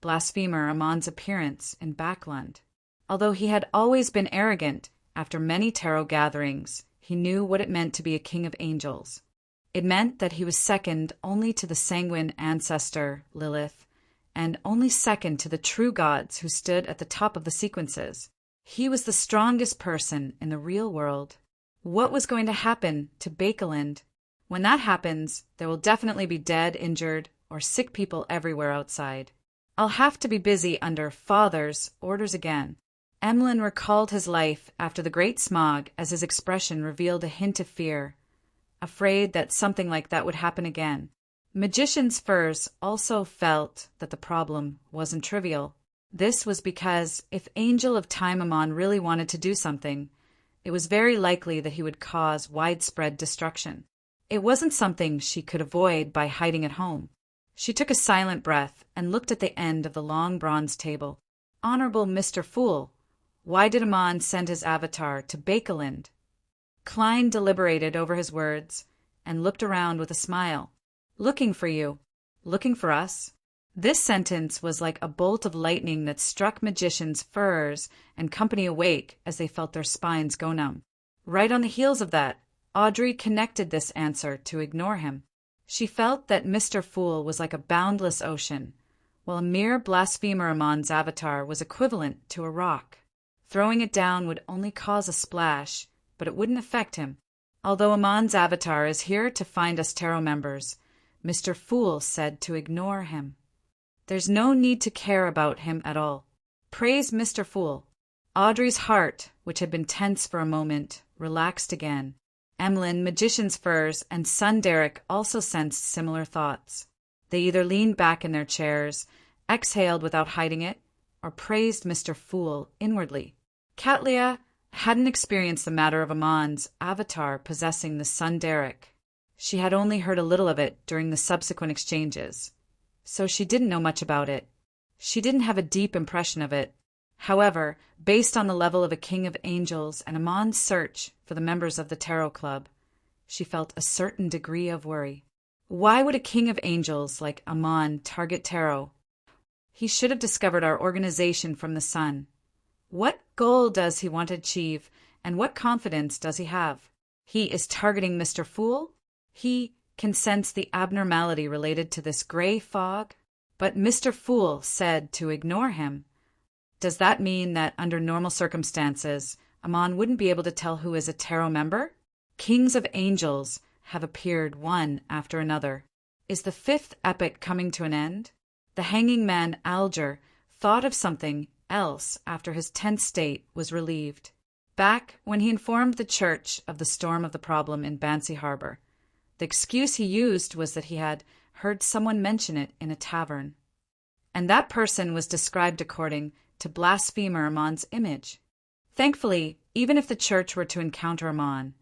blasphemer Amon's appearance in Backlund. Although he had always been arrogant, after many tarot gatherings, he knew what it meant to be a King of Angels. It meant that he was second only to the sanguine ancestor, Lilith, and only second to the true gods who stood at the top of the sequences. He was the strongest person in the real world. What was going to happen to Bakelin? When that happens, there will definitely be dead, injured, or sick people everywhere outside. I'll have to be busy under Father's orders again. Emlyn recalled his life after the Great Smog as his expression revealed a hint of fear, afraid that something like that would happen again. Magician's Furs also felt that the problem wasn't trivial. This was because if Angel of Time Amon really wanted to do something, it was very likely that he would cause widespread destruction. It wasn't something she could avoid by hiding at home. She took a silent breath and looked at the end of the long bronze table. Honorable Mr. Fool, why did Amon send his avatar to Bakelin? Klein deliberated over his words and looked around with a smile. Looking for you. Looking for us. This sentence was like a bolt of lightning that struck Magician's Furs and company awake as they felt their spines go numb. Right on the heels of that, Audrey connected this answer to ignore him. She felt that Mr. Fool was like a boundless ocean, while a mere blasphemer Amon's avatar was equivalent to a rock. Throwing it down would only cause a splash, but it wouldn't affect him. Although Amon's avatar is here to find us tarot members, Mr. Fool said to ignore him. There's no need to care about him at all. Praise Mr. Fool. Audrey's heart, which had been tense for a moment, relaxed again. Emlyn, Magician's Furs, and Sunderek also sensed similar thoughts. They either leaned back in their chairs, exhaled without hiding it, or praised Mr. Fool inwardly. Katlia hadn't experienced the matter of Amon's avatar possessing the Sunderek. She had only heard a little of it during the subsequent exchanges, so she didn't know much about it. She didn't have a deep impression of it. However, based on the level of a King of Angels and Amon's search for the members of the Tarot Club, she felt a certain degree of worry. Why would a King of Angels like Amon target tarot? He should have discovered our organization from the sun. What goal does he want to achieve, and what confidence does he have? He is targeting Mr. Fool? He can sense the abnormality related to this gray fog? But Mr. Fool said to ignore him. Does that mean that under normal circumstances, Amon wouldn't be able to tell who is a tarot member? Kings of Angels have appeared one after another. Is the fifth epic coming to an end? The hanging man Alger thought of something else after his tense state was relieved. Back when he informed the church of the storm of the problem in Bancy Harbor, the excuse he used was that he had heard someone mention it in a tavern. And that person was described according to blasphemer Amon's image. Thankfully, even if the church were to encounter Amon,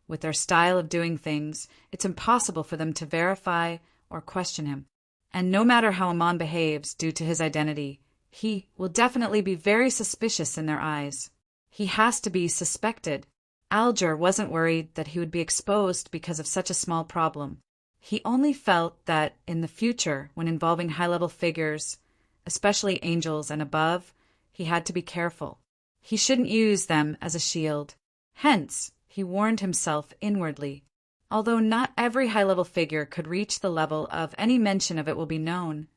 with their style of doing things, it's impossible for them to verify or question him. And no matter how Amon behaves due to his identity, he will definitely be very suspicious in their eyes. He has to be suspected. Alger wasn't worried that he would be exposed because of such a small problem. He only felt that in the future, when involving high-level figures, especially angels and above, he had to be careful. He shouldn't use them as a shield. Hence, he warned himself inwardly. Although not every high-level figure could reach the level of any mention of it will be known,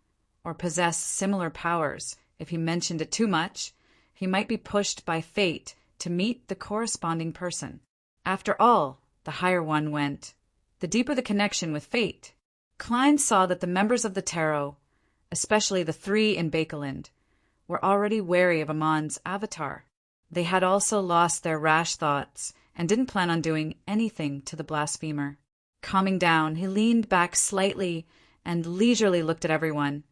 or possess similar powers, if he mentioned it too much, he might be pushed by fate to meet the corresponding person. After all, the higher one went, the deeper the connection with fate. Klein saw that the members of the Tarot, especially the three in Bakeland, were already wary of Amon's avatar. They had also lost their rash thoughts and didn't plan on doing anything to the blasphemer. Calming down, he leaned back slightly and leisurely looked at everyone,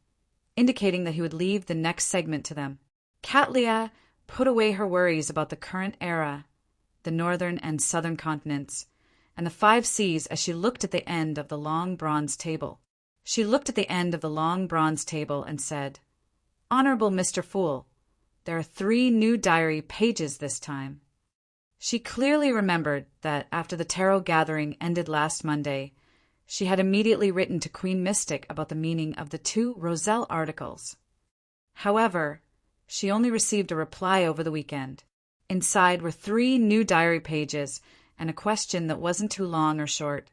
indicating that he would leave the next segment to them. Katlia put away her worries about the current era, the northern and southern continents, and the 5 seas as she looked at the end of the long bronze table. She looked at the end of the long bronze table and said, "Honorable Mr. Fool, there are 3 new diary pages this time." She clearly remembered that after the tarot gathering ended last Monday, she had immediately written to Queen Mystic about the meaning of the 2 Roselle articles. However, she only received a reply over the weekend. Inside were 3 new diary pages and a question that wasn't too long or short.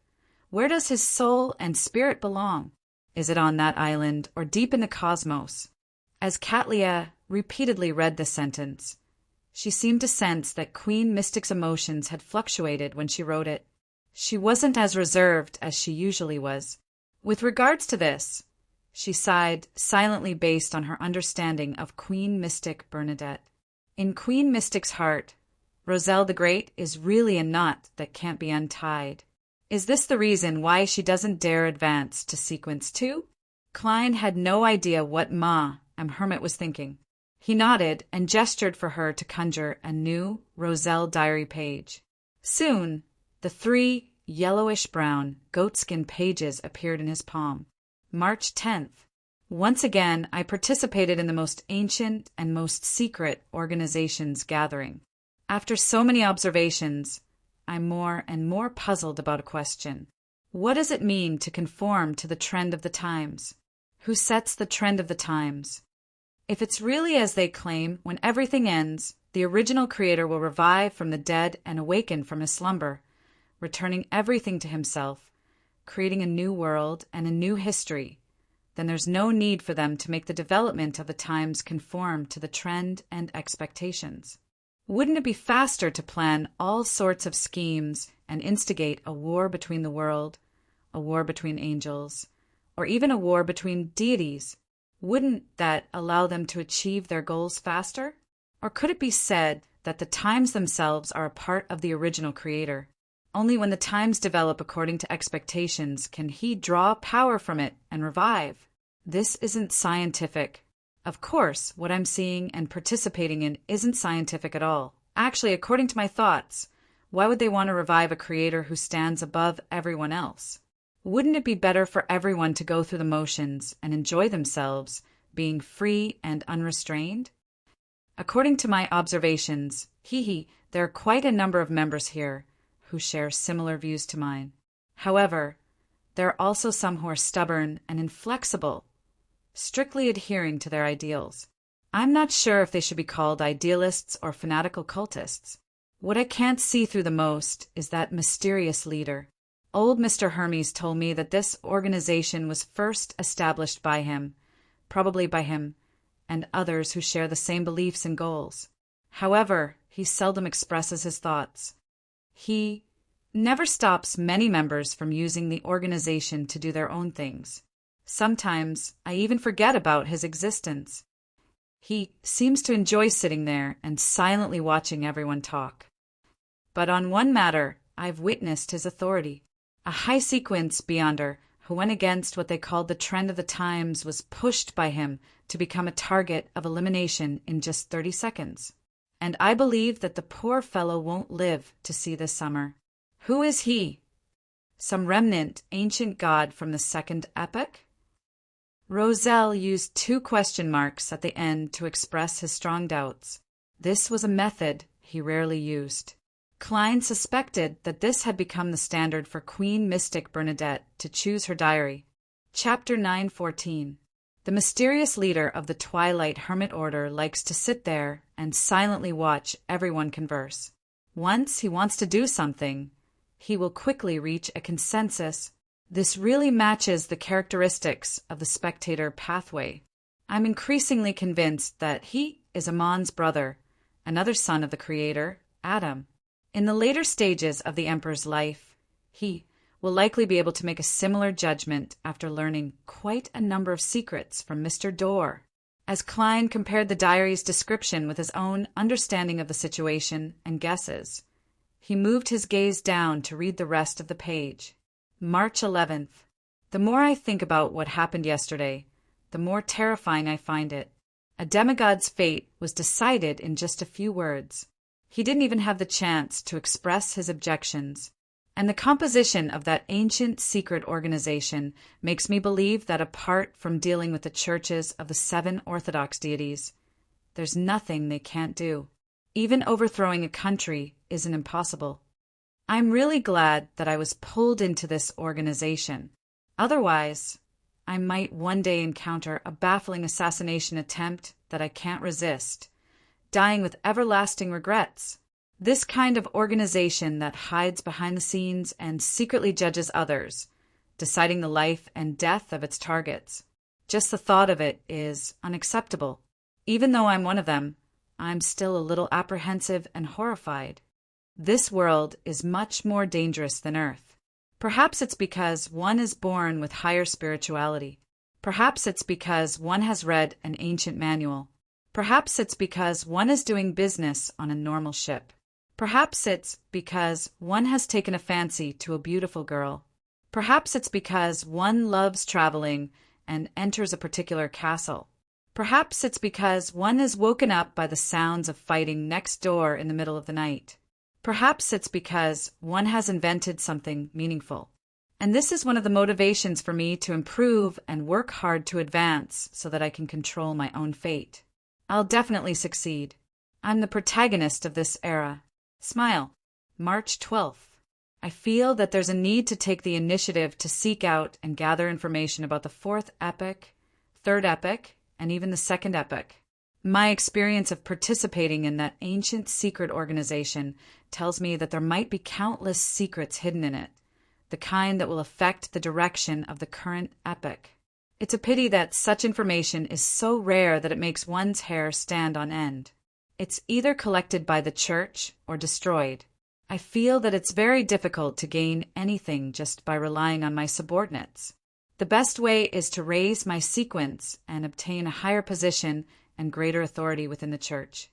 Where does his soul and spirit belong? Is it on that island or deep in the cosmos? As Katlia repeatedly read this sentence, she seemed to sense that Queen Mystic's emotions had fluctuated when she wrote it. She wasn't as reserved as she usually was. With regards to this, she sighed silently based on her understanding of Queen Mystic Bernadette. In Queen Mystic's heart, Roselle the Great is really a knot that can't be untied. Is this the reason why she doesn't dare advance to sequence 2? Klein had no idea what Ma Hermit was thinking. He nodded and gestured for her to conjure a new Roselle diary page. Soon, the 3 yellowish-brown goatskin pages appeared in his palm. March 10th. Once again, I participated in the most ancient and most secret organization's gathering. After so many observations, I'm more and more puzzled about a question. What does it mean to conform to the trend of the times? Who sets the trend of the times? If it's really as they claim, when everything ends, the original creator will revive from the dead and awaken from his slumber, returning everything to himself, creating a new world and a new history, then there's no need for them to make the development of the times conform to the trend and expectations. Wouldn't it be faster to plan all sorts of schemes and instigate a war between the world, a war between angels, or even a war between deities? Wouldn't that allow them to achieve their goals faster? Or could it be said that the times themselves are a part of the original creator? Only when the times develop according to expectations can he draw power from it and revive. This isn't scientific. Of course, what I'm seeing and participating in isn't scientific at all. Actually, according to my thoughts, why would they want to revive a creator who stands above everyone else? Wouldn't it be better for everyone to go through the motions and enjoy themselves, being free and unrestrained? According to my observations, there are quite a number of members here who share similar views to mine. However, there are also some who are stubborn and inflexible, strictly adhering to their ideals. I'm not sure if they should be called idealists or fanatical cultists. What I can't see through the most is that mysterious leader. Old Mr. Hermes told me that this organization was first established by him, probably by him and others who share the same beliefs and goals. However, he seldom expresses his thoughts. He never stops many members from using the organization to do their own things. Sometimes I even forget about his existence. He seems to enjoy sitting there and silently watching everyone talk. But on one matter, I've witnessed his authority. A high-sequence beyonder who went against what they called the trend of the times was pushed by him to become a target of elimination in just 30 seconds. And I believe that the poor fellow won't live to see this summer. Who is he? Some remnant ancient god from the second epoch? Roselle used 2 question marks at the end to express his strong doubts. This was a method he rarely used. Klein suspected that this had become the standard for Queen Mystic Bernadette to choose her diary. Chapter 9:14. The mysterious leader of the Twilight Hermit Order likes to sit there and silently watch everyone converse. Once he wants to do something, he will quickly reach a consensus. This really matches the characteristics of the spectator pathway. I'm increasingly convinced that he is Amon's brother, another son of the Creator, Adam. In the later stages of the Emperor's life, he will likely be able to make a similar judgment after learning quite a number of secrets from Mr. Dorr. As Klein compared the diary's description with his own understanding of the situation and guesses, he moved his gaze down to read the rest of the page. March 11th. The more I think about what happened yesterday, the more terrifying I find it. A demigod's fate was decided in just a few words. He didn't even have the chance to express his objections. And the composition of that ancient secret organization makes me believe that apart from dealing with the churches of the 7 Orthodox deities, there's nothing they can't do. Even overthrowing a country isn't impossible. I'm really glad that I was pulled into this organization. Otherwise, I might one day encounter a baffling assassination attempt that I can't resist, dying with everlasting regrets. This kind of organization that hides behind the scenes and secretly judges others, deciding the life and death of its targets. Just the thought of it is unacceptable. Even though I'm one of them, I'm still a little apprehensive and horrified. This world is much more dangerous than Earth. Perhaps it's because one is born with higher spirituality. Perhaps it's because one has read an ancient manual. Perhaps it's because one is doing business on a normal ship. Perhaps it's because one has taken a fancy to a beautiful girl. Perhaps it's because one loves traveling and enters a particular castle. Perhaps it's because one is woken up by the sounds of fighting next door in the middle of the night. Perhaps it's because one has invented something meaningful. And this is one of the motivations for me to improve and work hard to advance so that I can control my own fate. I'll definitely succeed. I'm the protagonist of this era. Smile. March 12th. I feel that there's a need to take the initiative to seek out and gather information about the 4th epoch, 3rd epoch, and even the 2nd epoch. My experience of participating in that ancient secret organization tells me that there might be countless secrets hidden in it, the kind that will affect the direction of the current epoch. It's a pity that such information is so rare that it makes one's hair stand on end. It's either collected by the church or destroyed. I feel that it's very difficult to gain anything just by relying on my subordinates. The best way is to raise my sequence and obtain a higher position and greater authority within the church.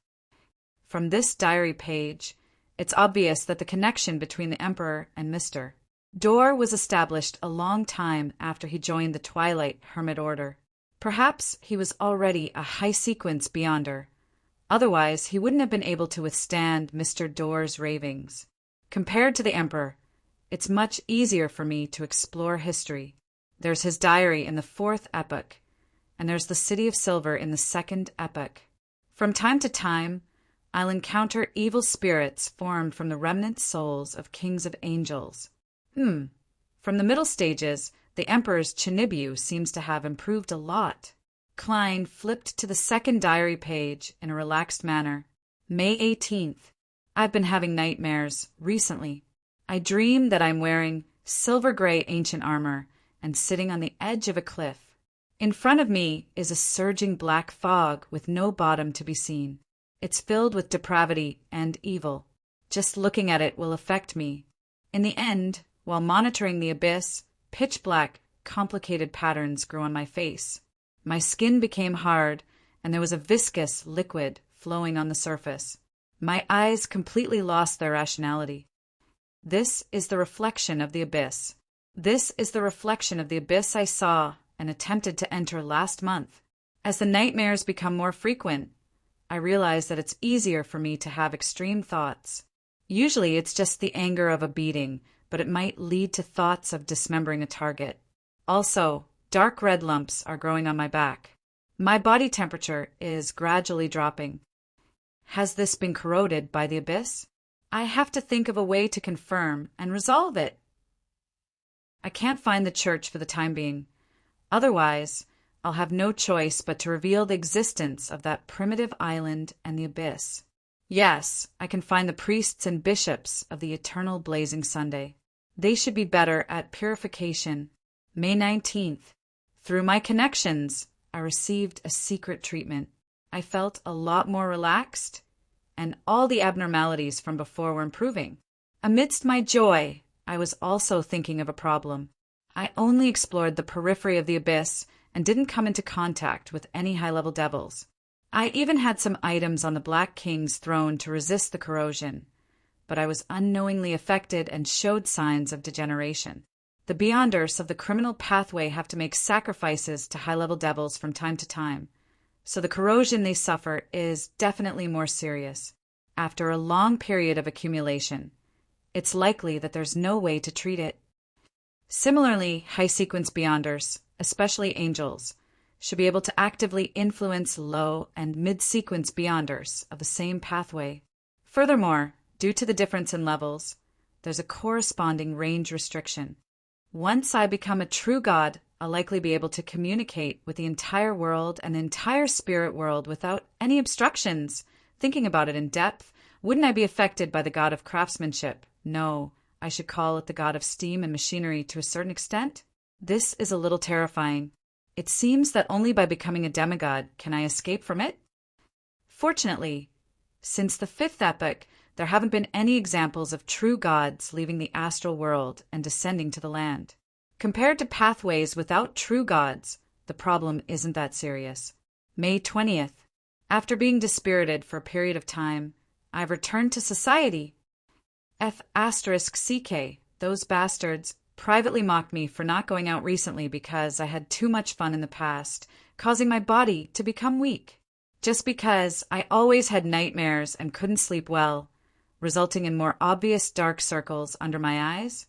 From this diary page, it's obvious that the connection between the Emperor and Mr. Dorr was established a long time after he joined the Twilight Hermit Order. Perhaps he was already a high sequence beyonder. Otherwise, he wouldn't have been able to withstand Mr. Dorr's ravings. Compared to the Emperor, it's much easier for me to explore history. There's his diary in the 4th epoch, and there's the City of Silver in the 2nd epoch. From time to time, I'll encounter evil spirits formed from the remnant souls of kings of angels. From the middle stages, the Emperor's Chinibu seems to have improved a lot. Klein flipped to the 2nd diary page in a relaxed manner. May 18th. I've been having nightmares recently. I dream that I'm wearing silver-gray ancient armor and sitting on the edge of a cliff. In front of me is a surging black fog with no bottom to be seen. It's filled with depravity and evil. Just looking at it will affect me. In the end, while monitoring the abyss, pitch-black, complicated patterns grew on my face. My skin became hard, and there was a viscous liquid flowing on the surface. My eyes completely lost their rationality. This is the reflection of the abyss. This is the reflection of the abyss I saw and attempted to enter last month. As the nightmares become more frequent, I realize that it's easier for me to have extreme thoughts. Usually it's just the anger of a beating, but it might lead to thoughts of dismembering a target. Also, dark red lumps are growing on my back. My body temperature is gradually dropping. Has this been corroded by the abyss? I have to think of a way to confirm and resolve it. I can't find the church for the time being. Otherwise, I'll have no choice but to reveal the existence of that primitive island and the abyss. Yes, I can find the priests and bishops of the eternal blazing Sunday. They should be better at purification. May 19th. Through my connections, I received a secret treatment. I felt a lot more relaxed, and all the abnormalities from before were improving. Amidst my joy, I was also thinking of a problem. I only explored the periphery of the abyss and didn't come into contact with any high-level devils. I even had some items on the Black King's throne to resist the corrosion, but I was unknowingly affected and showed signs of degeneration. The Beyonders of the criminal pathway have to make sacrifices to high-level devils from time to time, so the corrosion they suffer is definitely more serious. After a long period of accumulation, it's likely that there's no way to treat it. Similarly, high-sequence Beyonders, especially angels, should be able to actively influence low and mid-sequence Beyonders of the same pathway. Furthermore, due to the difference in levels, there's a corresponding range restriction. Once I become a true god, I'll likely be able to communicate with the entire world and the entire spirit world without any obstructions. Thinking about it in depth, wouldn't I be affected by the god of craftsmanship? No, I should call it the god of steam and machinery to a certain extent. This is a little terrifying. It seems that only by becoming a demigod can I escape from it. Fortunately, since the 5th epoch, there haven't been any examples of true gods leaving the astral world and descending to the land. Compared to pathways without true gods, the problem isn't that serious. May 20th. After being dispirited for a period of time, I've returned to society. F*CK, those bastards, privately mocked me for not going out recently because I had too much fun in the past, causing my body to become weak. Just because I always had nightmares and couldn't sleep well, resulting in more obvious dark circles under my eyes?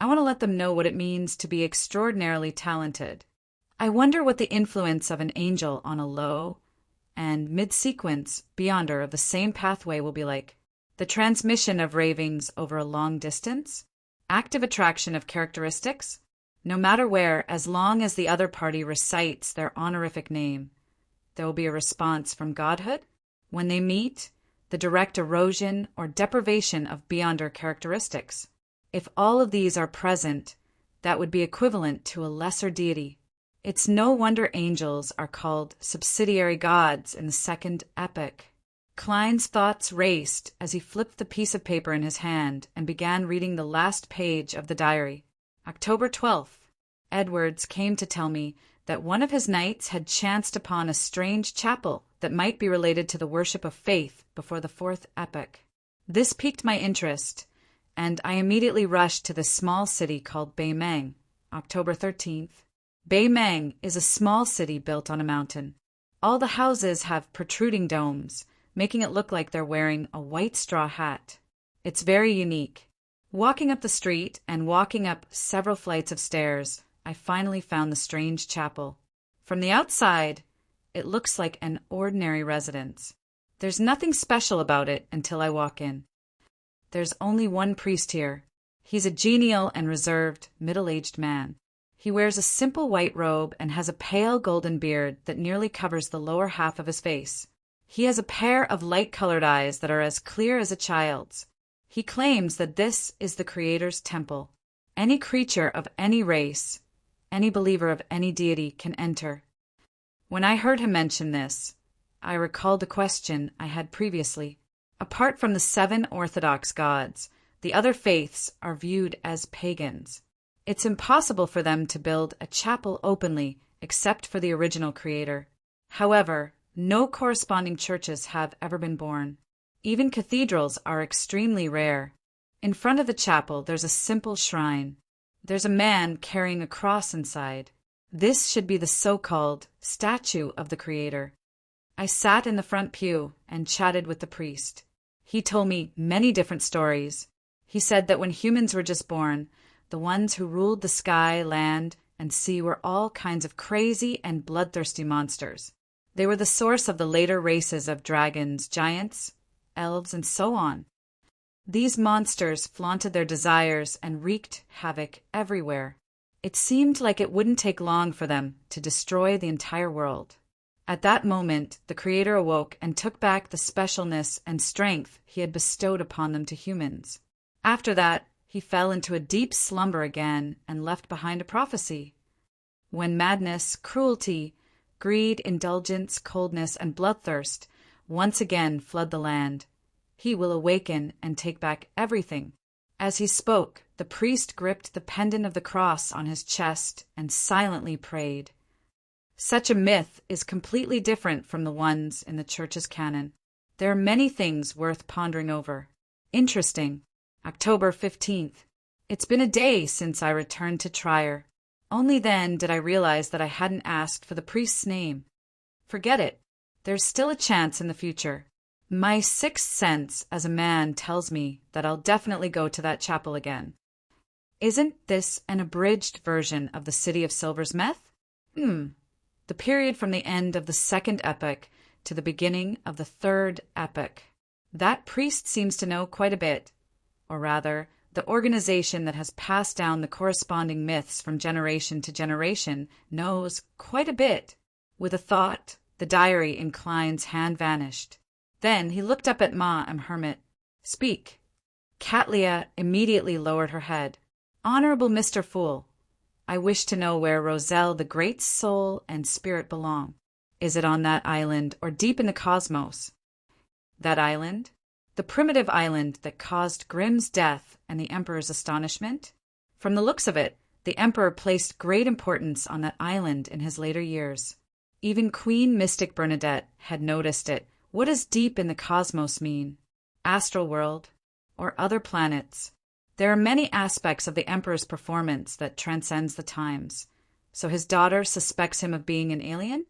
I want to let them know what it means to be extraordinarily talented. I wonder what the influence of an angel on a low and mid-sequence Beyonder of the same pathway will be like. The transmission of ravings over a long distance? Active attraction of characteristics? No matter where, as long as the other party recites their honorific name, there will be a response from godhood. When they meet, the direct erosion or deprivation of Beyonder characteristics. If all of these are present, that would be equivalent to a lesser deity. It's no wonder angels are called subsidiary gods in the 2nd epoch. Klein's thoughts raced as he flipped the piece of paper in his hand and began reading the last page of the diary. October 12th. Edwards came to tell me that one of his knights had chanced upon a strange chapel that might be related to the worship of faith before the 4th epoch. This piqued my interest, and I immediately rushed to the small city called Beimeng. October 13th. Beimeng is a small city built on a mountain. All the houses have protruding domes, making it look like they're wearing a white straw hat. It's very unique. Walking up the street and walking up several flights of stairs, I finally found the strange chapel. From the outside, it looks like an ordinary residence. There's nothing special about it until I walk in. There's only one priest here. He's a genial and reserved, middle-aged man. He wears a simple white robe and has a pale golden beard that nearly covers the lower half of his face. He has a pair of light-colored eyes that are as clear as a child's. He claims that this is the Creator's temple. Any creature of any race, any believer of any deity can enter. When I heard him mention this, I recalled a question I had previously. Apart from the 7 orthodox gods, the other faiths are viewed as pagans. It's impossible for them to build a chapel openly except for the original Creator. However, no corresponding churches have ever been born. Even cathedrals are extremely rare. In front of the chapel, there's a simple shrine. There's a man carrying a cross inside. This should be the so-called statue of the Creator. I sat in the front pew and chatted with the priest. He told me many different stories. He said that when humans were just born, the ones who ruled the sky, land, and sea were all kinds of crazy and bloodthirsty monsters. They were the source of the later races of dragons, giants, elves, and so on. These monsters flaunted their desires and wreaked havoc everywhere. It seemed like it wouldn't take long for them to destroy the entire world. At that moment, the Creator awoke and took back the specialness and strength he had bestowed upon them to humans. After that, he fell into a deep slumber again and left behind a prophecy. When madness, cruelty, greed, indulgence, coldness, and bloodthirst once again flood the land, he will awaken and take back everything. As he spoke, the priest gripped the pendant of the cross on his chest and silently prayed. Such a myth is completely different from the ones in the Church's canon. There are many things worth pondering over. Interesting. October 15th. It's been a day since I returned to Trier. Only then did I realize that I hadn't asked for the priest's name. Forget it. There's still a chance in the future. My sixth sense as a man tells me that I'll definitely go to that chapel again. Isn't this an abridged version of the City of Silver's myth? The period from the end of the second epoch to the beginning of the third epoch. That priest seems to know quite a bit. Or rather, the organization that has passed down the corresponding myths from generation to generation knows quite a bit. With a thought, the diary in Klein's hand vanished. Then he looked up at Ma and Hermit. Speak. Katlia immediately lowered her head. Honorable Mr. Fool, I wish to know where Roselle the great soul and spirit belong. Is it on that island or deep in the cosmos? That island? The primitive island that caused Grimm's death and the Emperor's astonishment? From the looks of it, the Emperor placed great importance on that island in his later years. Even Queen Mystic Bernadette had noticed it. What does deep in the cosmos mean? Astral world? Or other planets? There are many aspects of the Emperor's performance that transcends the times. So his daughter suspects him of being an alien?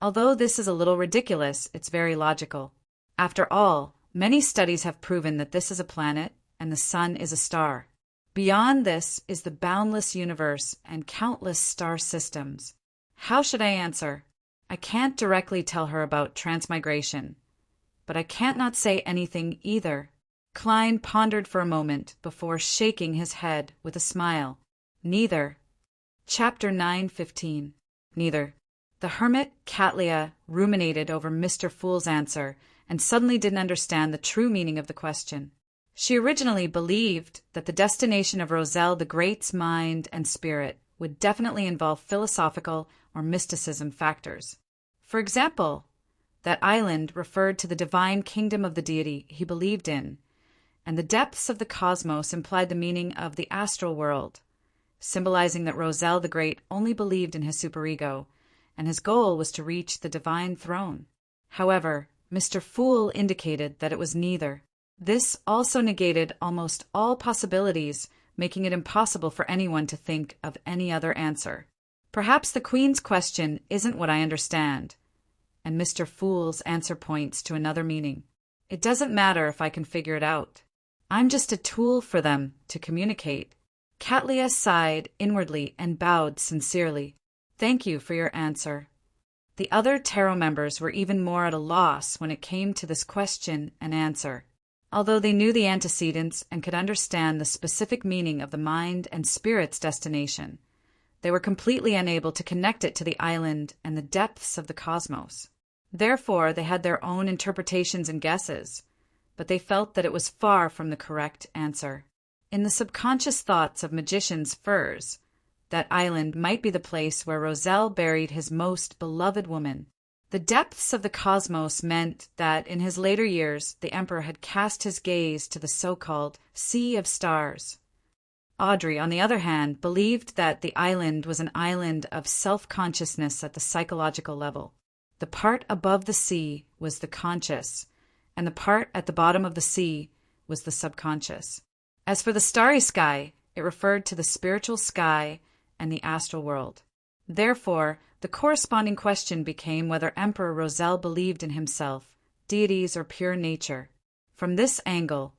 Although this is a little ridiculous, it's very logical. After all, many studies have proven that this is a planet and the sun is a star. Beyond this is the boundless universe and countless star systems. How should I answer? I can't directly tell her about transmigration, but I can't not say anything either. Klein pondered for a moment before shaking his head with a smile. Neither. Chapter 9:15. Neither. The hermit, Katlia, ruminated over Mr. Fool's answer and suddenly didn't understand the true meaning of the question. She originally believed that the destination of Roselle the Great's mind and spirit would definitely involve philosophical or mysticism factors. For example, that island referred to the divine kingdom of the deity he believed in, and the depths of the cosmos implied the meaning of the astral world, symbolizing that Roselle the Great only believed in his superego, and his goal was to reach the divine throne. However, Mr. Fool indicated that it was neither. This also negated almost all possibilities, making it impossible for anyone to think of any other answer. Perhaps the Queen's question isn't what I understand, and Mr. Fool's answer points to another meaning. It doesn't matter if I can figure it out. I'm just a tool for them to communicate. Katlia sighed inwardly and bowed sincerely. Thank you for your answer. The other tarot members were even more at a loss when it came to this question and answer. Although they knew the antecedents and could understand the specific meaning of the mind and spirit's destination, they were completely unable to connect it to the island and the depths of the cosmos. Therefore, they had their own interpretations and guesses, but they felt that it was far from the correct answer. In the subconscious thoughts of magicians' furs, that island might be the place where Roselle buried his most beloved woman. The depths of the cosmos meant that in his later years the Emperor had cast his gaze to the so-called Sea of Stars. Audrey, on the other hand, believed that the island was an island of self-consciousness at the psychological level. The part above the sea was the conscious, and the part at the bottom of the sea was the subconscious. As for the starry sky, it referred to the spiritual sky and the astral world. Therefore, the corresponding question became whether Emperor Roselle believed in himself, deities, or pure nature. From this angle,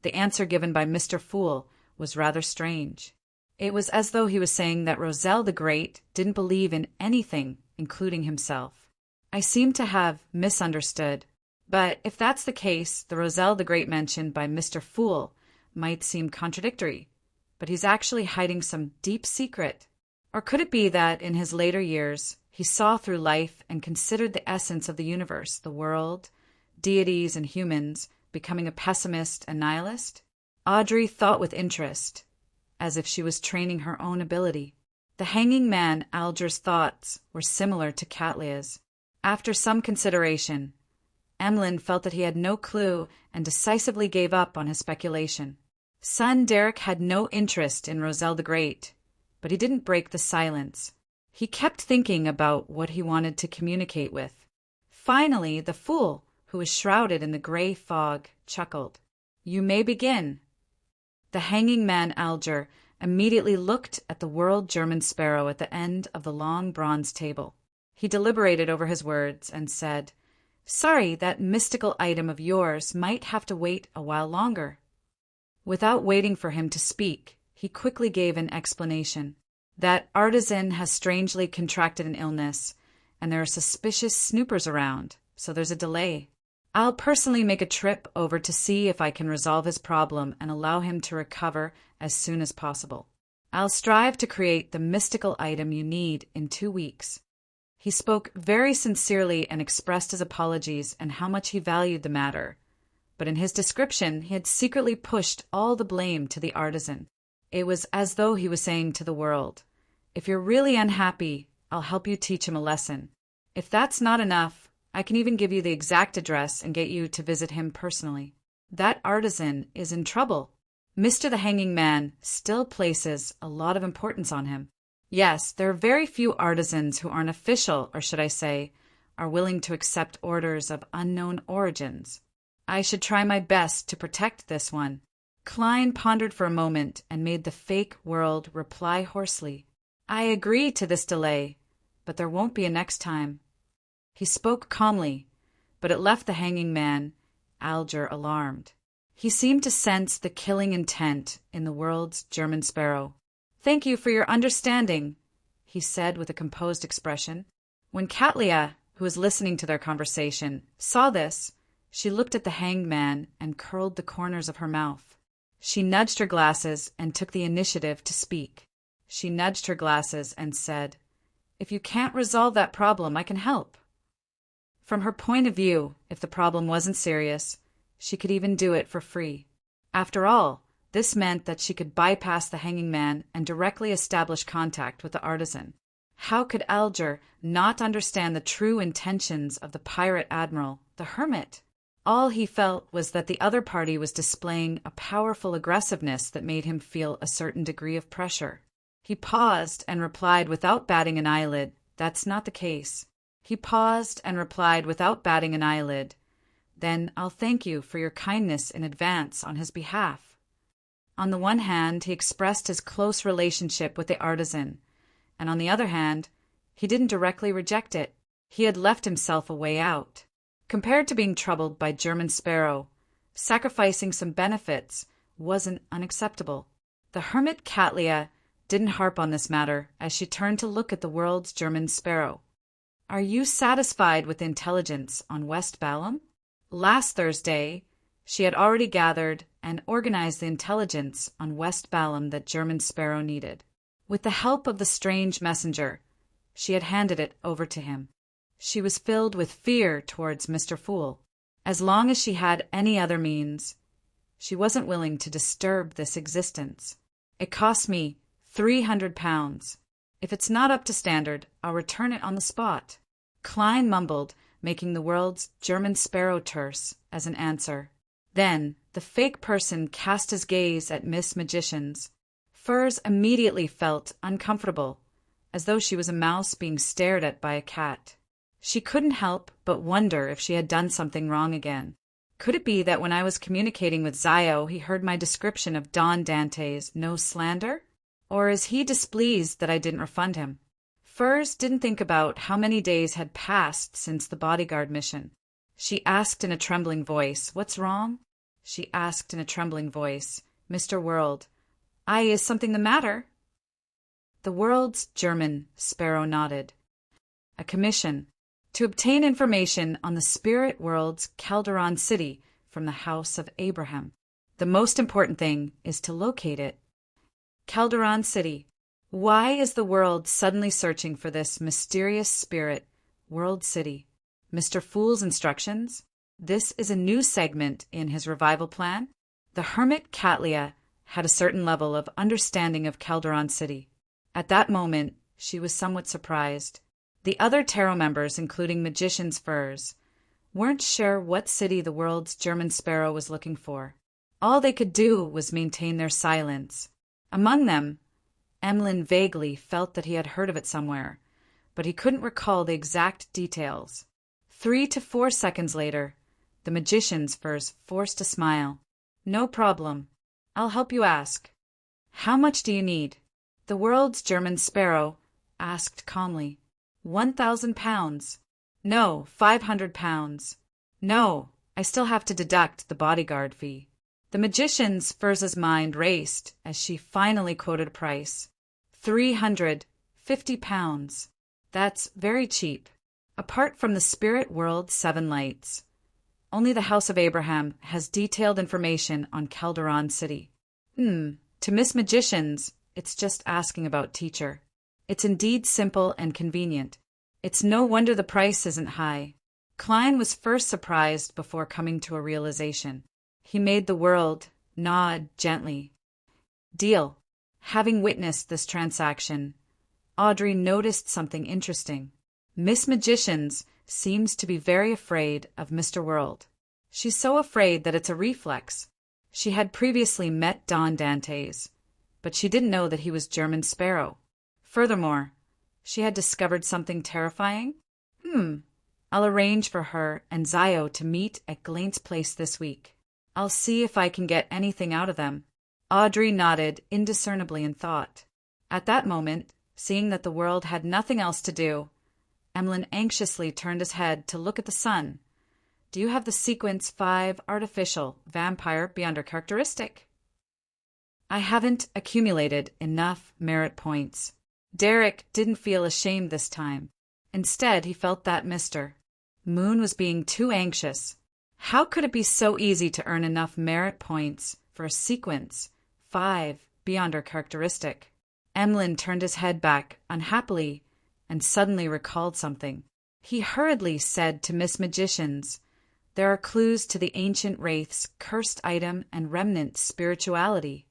the answer given by Mr. Fool was rather strange. It was as though he was saying that Roselle the Great didn't believe in anything, including himself. I seem to have misunderstood. But if that's the case, the Roselle the Great mentioned by Mr. Fool might seem contradictory, but he's actually hiding some deep secret. Or could it be that in his later years, he saw through life and considered the essence of the universe, the world, deities and humans, becoming a pessimist and nihilist? Audrey thought with interest, as if she was training her own ability. The hanging man Alger's thoughts were similar to Catlia's. After some consideration, Emlyn felt that he had no clue and decisively gave up on his speculation. Son Derek had no interest in Roselle the Great, but he didn't break the silence. He kept thinking about what he wanted to communicate with. Finally, the fool, who was shrouded in the gray fog, chuckled. "You may begin." The hanging man Alger immediately looked at the world German sparrow at the end of the long bronze table. He deliberated over his words and said, "Sorry, that mystical item of yours might have to wait a while longer." Without waiting for him to speak, he quickly gave an explanation. "That artisan has strangely contracted an illness, and there are suspicious snoopers around, so there's a delay. I'll personally make a trip over to see if I can resolve his problem and allow him to recover as soon as possible. I'll strive to create the mystical item you need in 2 weeks." He spoke very sincerely and expressed his apologies and how much he valued the matter. But in his description, he had secretly pushed all the blame to the artisan. It was as though he was saying to the world, "If you're really unhappy, I'll help you teach him a lesson. If that's not enough, I can even give you the exact address and get you to visit him personally. That artisan is in trouble. Mr. the Hanging Man still places a lot of importance on him. Yes, there are very few artisans who aren't official, or should I say, are willing to accept orders of unknown origins. I should try my best to protect this one." Klein pondered for a moment and made the fake world reply hoarsely, "I agree to this delay, but there won't be a next time." He spoke calmly, but it left the hanging man, Alger, alarmed. He seemed to sense the killing intent in the world's German sparrow. "Thank you for your understanding," he said with a composed expression. When Catlia, who was listening to their conversation, saw this, she looked at the hanged man and curled the corners of her mouth. She nudged her glasses and took the initiative to speak. She nudged her glasses and said, "If you can't resolve that problem, I can help." From her point of view, if the problem wasn't serious, she could even do it for free. After all, this meant that she could bypass the hanging man and directly establish contact with the artisan. How could Alger not understand the true intentions of the pirate admiral, the hermit? All he felt was that the other party was displaying a powerful aggressiveness that made him feel a certain degree of pressure. He paused and replied without batting an eyelid, "That's not the case." He paused and replied without batting an eyelid, "Then I'll thank you for your kindness in advance on his behalf." On the one hand, he expressed his close relationship with the artisan, and on the other hand, he didn't directly reject it. He had left himself a way out. Compared to being troubled by German sparrow, sacrificing some benefits wasn't unacceptable. The hermit Catlia didn't harp on this matter as she turned to look at the world's German sparrow. "Are you satisfied with intelligence on West Balham?" Last Thursday, she had already gathered and organized the intelligence on West Balham that German sparrow needed. With the help of the strange messenger, she had handed it over to him. She was filled with fear towards Mr. Fool. As long as she had any other means, she wasn't willing to disturb this existence. "It cost me £300. If it's not up to standard, I'll return it on the spot." Klein mumbled, making the world's German sparrow terse as an answer. Then the fake person cast his gaze at Miss Magician's. Furs immediately felt uncomfortable, as though she was a mouse being stared at by a cat. She couldn't help but wonder if she had done something wrong again. Could it be that when I was communicating with Zio, he heard my description of Don Dante's "no slander"? Or is he displeased that I didn't refund him? Furs didn't think about how many days had passed since the bodyguard mission. She asked in a trembling voice, "What's wrong?" She asked in a trembling voice, "Mr. World, is something the matter?" The world's German sparrow nodded. "A commission. To obtain information on the spirit world's Calderon City from the House of Abraham. The most important thing is to locate it. Calderon City. Why is the world suddenly searching for this mysterious spirit world city? Mr. Fool's instructions? This is a new segment in his revival plan. The hermit Catlia had a certain level of understanding of Calderon City. At that moment, she was somewhat surprised. The other tarot members, including Magician's Furs, weren't sure what city the world's German sparrow was looking for. All they could do was maintain their silence. Among them, Emlyn vaguely felt that he had heard of it somewhere, but he couldn't recall the exact details. 3 to 4 seconds later, the Magician's Furs forced a smile. No problem. I'll help you ask. How much do you need? The world's German sparrow asked calmly. 1,000 pounds. No, 500 pounds. No, I still have to deduct the bodyguard fee. The Magician's Furs' mind raced as she finally quoted a price. 350 pounds. That's very cheap. Apart from the spirit world 7 lights, only the House of Abraham has detailed information on Calderon City. To Miss Magicians, it's just asking about teacher. It's indeed simple and convenient. It's no wonder the price isn't high. Klein was first surprised before coming to a realization. He made the world nod gently. Deal. Having witnessed this transaction, Audrey noticed something interesting. Miss Magicians seems to be very afraid of Mr. World. She's so afraid that it's a reflex. She had previously met Don Dantes, but she didn't know that he was German Sparrow. Furthermore, she had discovered something terrifying. I'll arrange for her and Zio to meet at Glaine's place this week. I'll see if I can get anything out of them. Audrey nodded indiscernibly in thought. At that moment, seeing that the world had nothing else to do, Emlyn anxiously turned his head to look at the sun. Do you have the sequence 5 artificial vampire beyond her characteristic? I haven't accumulated enough merit points. Derek didn't feel ashamed this time. Instead, he felt that Mr. Moon was being too anxious. How could it be so easy to earn enough merit points for a sequence 5 beyond her characteristic? Emlyn turned his head back unhappily and suddenly recalled something. He hurriedly said to Miss Magicians, there are clues to the ancient wraith's cursed item and remnant spirituality.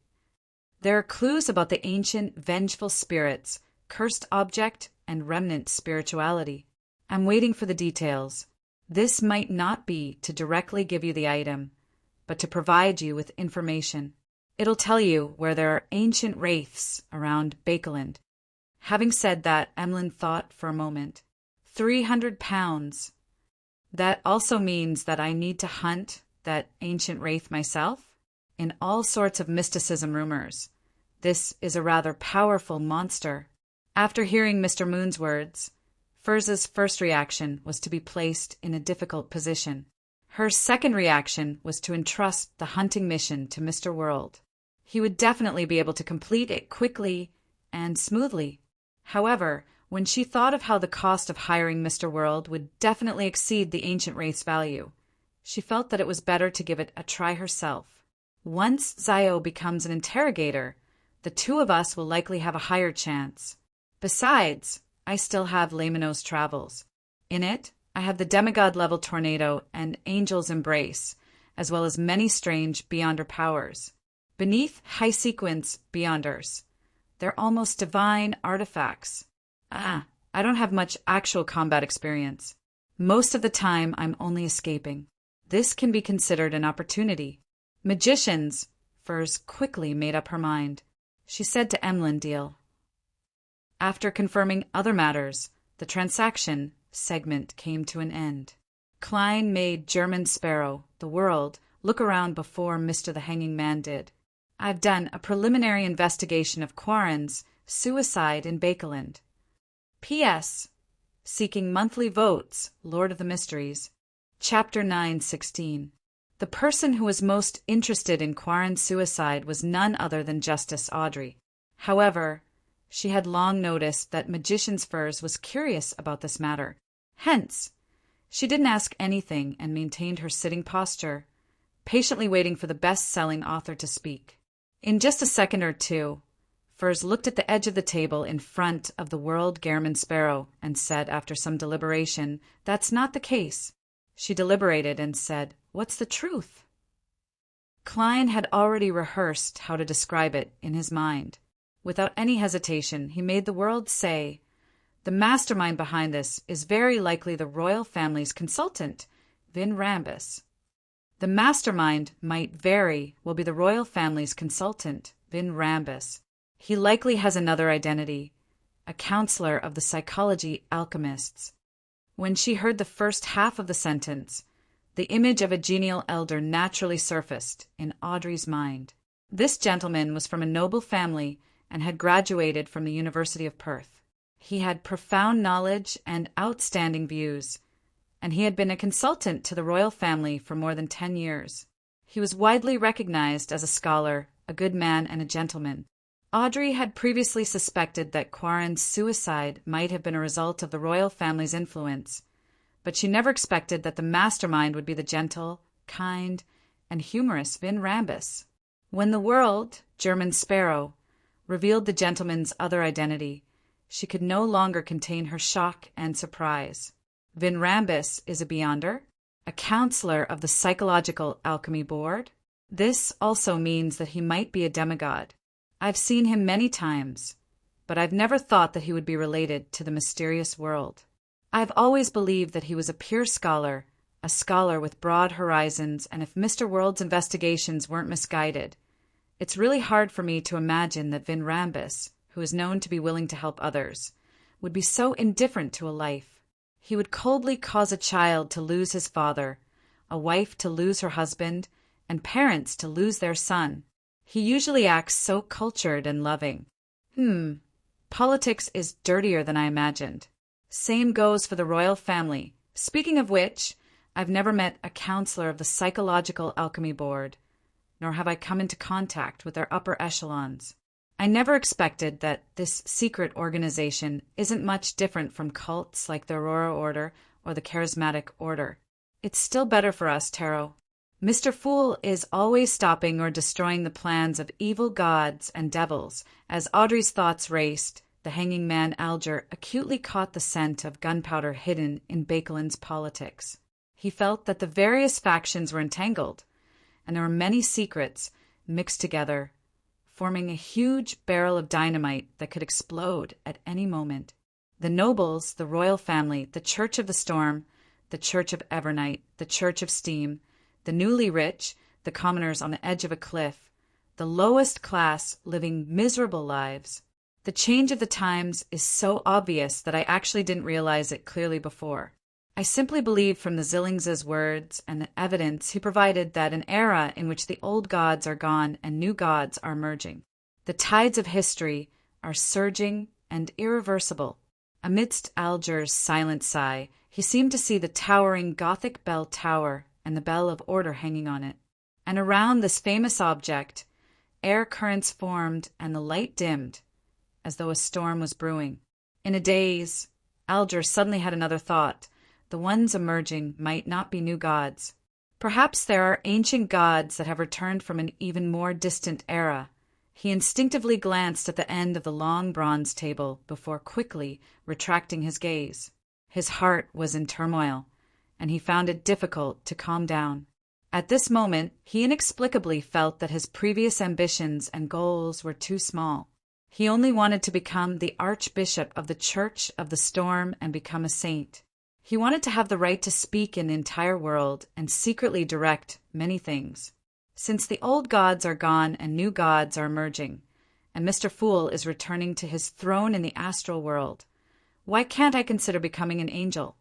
There are clues about the ancient vengeful spirit's cursed object and remnant spirituality. I'm waiting for the details. This might not be to directly give you the item, but to provide you with information. It'll tell you where there are ancient wraiths around Bakeland. Having said that, Emlyn thought for a moment. 300 pounds. That also means that I need to hunt that ancient wraith myself? In all sorts of mysticism rumors, this is a rather powerful monster. After hearing Mr. Moon's words, Furz's first reaction was to be placed in a difficult position. Her second reaction was to entrust the hunting mission to Mr. World. He would definitely be able to complete it quickly and smoothly. However, when she thought of how the cost of hiring Mr. World would definitely exceed the ancient wraith's value, she felt that it was better to give it a try herself. Once Zio becomes an interrogator, the two of us will likely have a higher chance. Besides, I still have Lamino's Travels. In it, I have the demigod-level tornado and Angel's Embrace, as well as many strange Beyonder powers. Beneath high-sequence Beyonders, they're almost divine artifacts. I don't have much actual combat experience. Most of the time, I'm only escaping. This can be considered an opportunity. Magicians, Furs quickly made up her mind. She said to Emlyn Deal. After confirming other matters, the transaction segment came to an end. Klein made German Sparrow, the world, look around before Mr. the Hanging Man did. I've done a preliminary investigation of Quarren's suicide in Bakeland. P.S. Seeking monthly votes, Lord of the Mysteries. Chapter 9:16. The person who was most interested in Quarren's suicide was none other than Justice Audrey. However, she had long noticed that Magician's Furs was curious about this matter. Hence, she didn't ask anything and maintained her sitting posture, patiently waiting for the best-selling author to speak. In just a second or two, Furs looked at the edge of the table in front of the World Gairman Sparrow and said, after some deliberation, "That's not the case." She deliberated and said, "What's the truth?" Klein had already rehearsed how to describe it in his mind. Without any hesitation, he made the world say, "The mastermind behind this is very likely the royal family's consultant, Vin Rambus." The mastermind might very well be the royal family's consultant, Vin Rambus. He likely has another identity, a counselor of the psychology alchemists. When she heard the first half of the sentence, the image of a genial elder naturally surfaced in Audrey's mind. This gentleman was from a noble family and had graduated from the University of Perth. He had profound knowledge and outstanding views, and he had been a consultant to the royal family for more than 10 years. He was widely recognized as a scholar, a good man, and a gentleman. Audrey had previously suspected that Quarren's suicide might have been a result of the royal family's influence, but she never expected that the mastermind would be the gentle, kind, and humorous Vin Rambus. When the World, German Sparrow, revealed the gentleman's other identity, she could no longer contain her shock and surprise. Vin Rambus is a Beyonder, a counselor of the Psychological Alchemy Board. This also means that he might be a demigod. I've seen him many times, but I've never thought that he would be related to the mysterious world. I've always believed that he was a pure scholar, a scholar with broad horizons, and if Mr. World's investigations weren't misguided, it's really hard for me to imagine that Vin Rambus, who is known to be willing to help others, would be so indifferent to a life. He would coldly cause a child to lose his father, a wife to lose her husband, and parents to lose their son. He usually acts so cultured and loving. Politics is dirtier than I imagined. Same goes for the royal family. Speaking of which, I've never met a counselor of the Psychological Alchemy Board, nor have I come into contact with their upper echelons. I never expected that this secret organization isn't much different from cults like the Aurora Order or the Charismatic Order. It's still better for us, Tarot. Mr. Fool is always stopping or destroying the plans of evil gods and devils. As Audrey's thoughts raced, the hanging man Alger acutely caught the scent of gunpowder hidden in Bakelin's politics. He felt that the various factions were entangled, and there were many secrets mixed together, forming a huge barrel of dynamite that could explode at any moment. The nobles, the royal family, the Church of the Storm, the Church of Evernight, the Church of Steam, the newly rich, the commoners on the edge of a cliff, the lowest class living miserable lives. The change of the times is so obvious that I actually didn't realize it clearly before. I simply believe from the Zillings' words and the evidence he provided that an era in which the old gods are gone and new gods are emerging. The tides of history are surging and irreversible. Amidst Alger's silent sigh, he seemed to see the towering Gothic bell tower and the bell of order hanging on it. And around this famous object, air currents formed and the light dimmed, as though a storm was brewing. In a daze, Alger suddenly had another thought. The ones emerging might not be new gods. Perhaps there are ancient gods that have returned from an even more distant era. He instinctively glanced at the end of the long bronze table before quickly retracting his gaze. His heart was in turmoil, and he found it difficult to calm down. At this moment, he inexplicably felt that his previous ambitions and goals were too small. He only wanted to become the Archbishop of the Church of the Storm and become a saint. He wanted to have the right to speak in the entire world and secretly direct many things. Since the old gods are gone and new gods are emerging, and Mr. Fool is returning to his throne in the astral world, why can't I consider becoming an angel?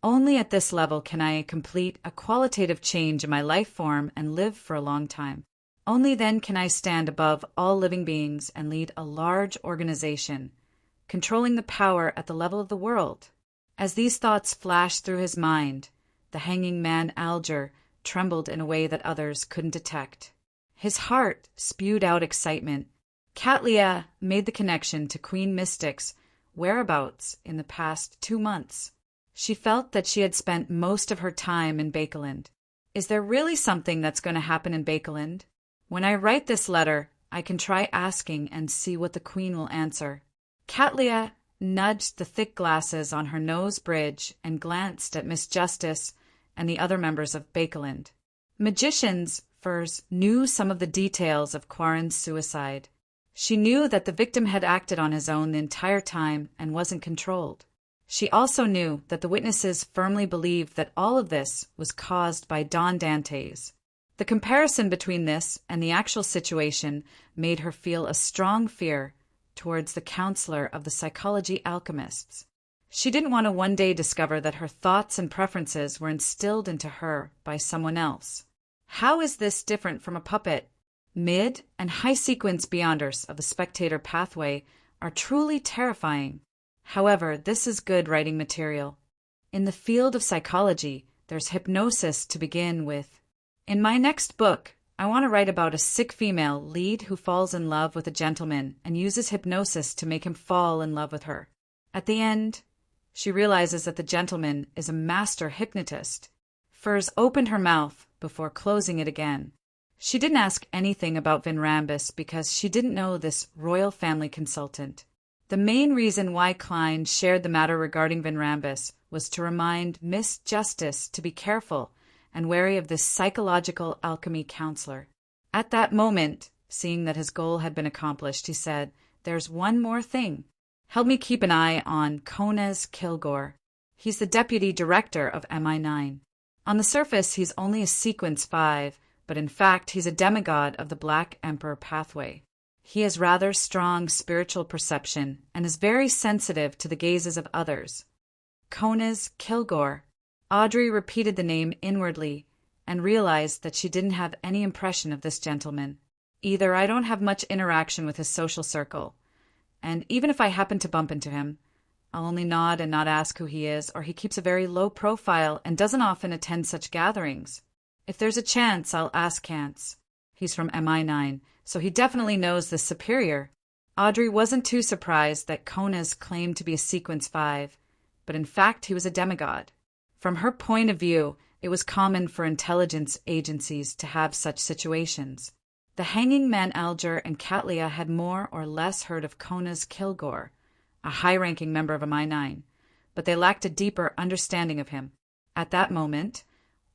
Only at this level can I complete a qualitative change in my life form and live for a long time. Only then can I stand above all living beings and lead a large organization, controlling the power at the level of the world. As these thoughts flashed through his mind, the hanging man Alger trembled in a way that others couldn't detect. His heart spewed out excitement. Catlia made the connection to Queen Mystic's whereabouts in the past 2 months. She felt that she had spent most of her time in Bakeland. Is there really something that's going to happen in Bakeland? When I write this letter, I can try asking and see what the Queen will answer. Catlia nudged the thick glasses on her nose bridge and glanced at Miss Justice and the other members of Bakeland. Magicians, Furs, knew some of the details of Quarren's suicide. She knew that the victim had acted on his own the entire time and wasn't controlled. She also knew that the witnesses firmly believed that all of this was caused by Don Dantes. The comparison between this and the actual situation made her feel a strong fear towards the counselor of the psychology alchemists. She didn't want to one day discover that her thoughts and preferences were instilled into her by someone else. How is this different from a puppet? Mid- and high-sequence beyonders of the spectator pathway are truly terrifying. However, this is good writing material. In the field of psychology, there's hypnosis to begin with. In my next book, I want to write about a sick female lead who falls in love with a gentleman and uses hypnosis to make him fall in love with her. At the end, she realizes that the gentleman is a master hypnotist. Furs opened her mouth before closing it again. She didn't ask anything about Vinrambus because she didn't know this royal family consultant. The main reason why Klein shared the matter regarding Vinrambus was to remind Miss Justice to be careful and wary of this psychological alchemy counselor. At that moment, seeing that his goal had been accomplished, he said, "There's one more thing. Help me keep an eye on Konez Kilgore. He's the deputy director of MI9. On the surface, he's only a sequence 5, but in fact, he's a demigod of the Black Emperor pathway. He has rather strong spiritual perception and is very sensitive to the gazes of others." Konez Kilgore. Audrey repeated the name inwardly and realized that she didn't have any impression of this gentleman. Either I don't have much interaction with his social circle, and even if I happen to bump into him, I'll only nod and not ask who he is, or he keeps a very low profile and doesn't often attend such gatherings. If there's a chance, I'll ask Kantz. He's from MI9, so he definitely knows the superior. Audrey wasn't too surprised that Konez claimed to be a sequence 5, but in fact he was a demigod. From her point of view, it was common for intelligence agencies to have such situations. The hanging man Alger and Catlia had more or less heard of Konez Kilgore, a high-ranking member of MI9, but they lacked a deeper understanding of him. At that moment,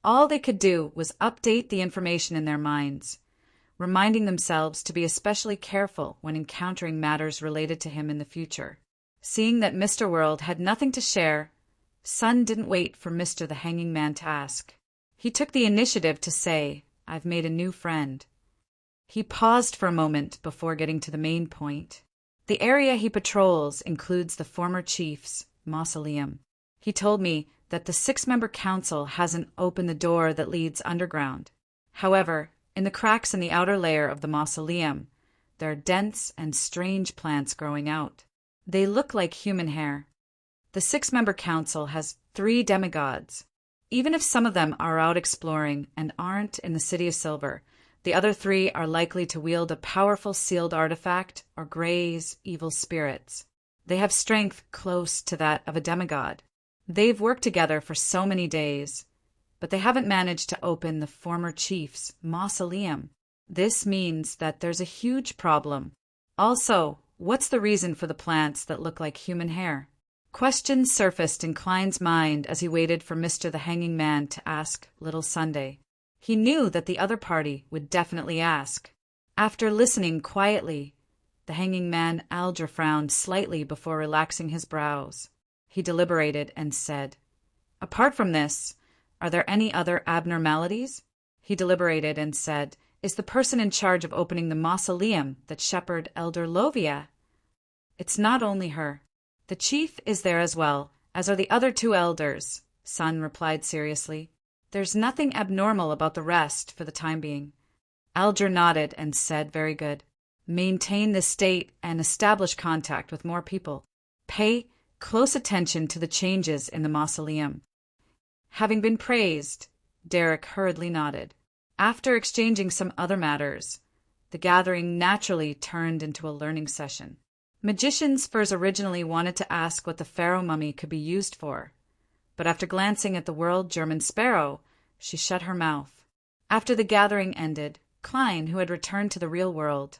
all they could do was update the information in their minds, reminding themselves to be especially careful when encountering matters related to him in the future. Seeing that Mr. World had nothing to share, Sun didn't wait for Mr. the Hanging Man to ask. He took the initiative to say, "I've made a new friend." He paused for a moment before getting to the main point. The area he patrols includes the former chief's mausoleum. He told me that the 6-member council hasn't opened the door that leads underground. However, in the cracks in the outer layer of the mausoleum, there are dense and strange plants growing out. They look like human hair. The 6-member council has 3 demigods. Even if some of them are out exploring and aren't in the City of Silver, the other 3 are likely to wield a powerful sealed artifact or graze evil spirits. They have strength close to that of a demigod. They've worked together for so many days, but they haven't managed to open the former chief's mausoleum. This means that there's a huge problem. Also, what's the reason for the plants that look like human hair? Questions surfaced in Klein's mind as he waited for Mr. the Hanging Man to ask Little Sunday. He knew that the other party would definitely ask. After listening quietly, the Hanging Man Alger frowned slightly before relaxing his brows. He deliberated and said, "Apart from this, are there any other abnormalities?" He deliberated and said, "Is the person in charge of opening the mausoleum that shepherd Elder Lovia?" "It's not only her. The chief is there as well, as are the other 2 elders," Sun replied seriously. "There's nothing abnormal about the rest for the time being." Alger nodded and said, "Very good. Maintain this state and establish contact with more people. Pay close attention to the changes in the mausoleum." Having been praised, Derek hurriedly nodded. After exchanging some other matters, the gathering naturally turned into a learning session. Magicians first originally wanted to ask what the pharaoh mummy could be used for, but after glancing at the World German Sparrow, she shut her mouth. After the gathering ended, Klein, who had returned to the real world,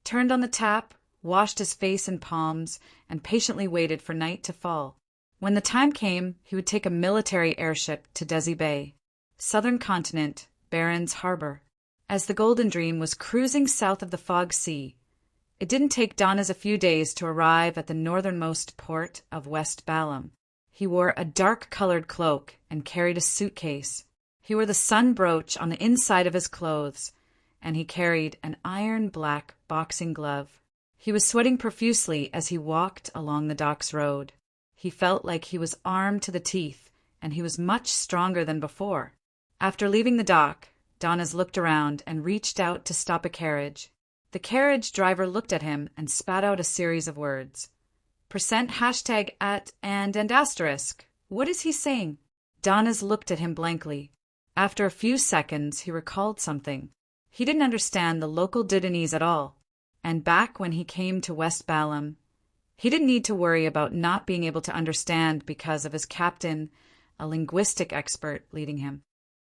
turned on the tap, washed his face and palms, and patiently waited for night to fall. When the time came, he would take a military airship to Desi Bay, southern continent, Barents Harbor. As the Golden Dream was cruising south of the Fog Sea, it didn't take Donnas a few days to arrive at the northernmost port of West Balam. He wore a dark-colored cloak and carried a suitcase. He wore the sun brooch on the inside of his clothes, and he carried an iron-black boxing glove. He was sweating profusely as he walked along the dock's road. He felt like he was armed to the teeth, and he was much stronger than before. After leaving the dock, Donnas looked around and reached out to stop a carriage. The carriage driver looked at him and spat out a series of words. Percent hashtag at and asterisk. What is he saying? Donnas looked at him blankly. After a few seconds, he recalled something. He didn't understand the local Didonese at all, and back when he came to West Balam, he didn't need to worry about not being able to understand because of his captain, a linguistic expert, leading him.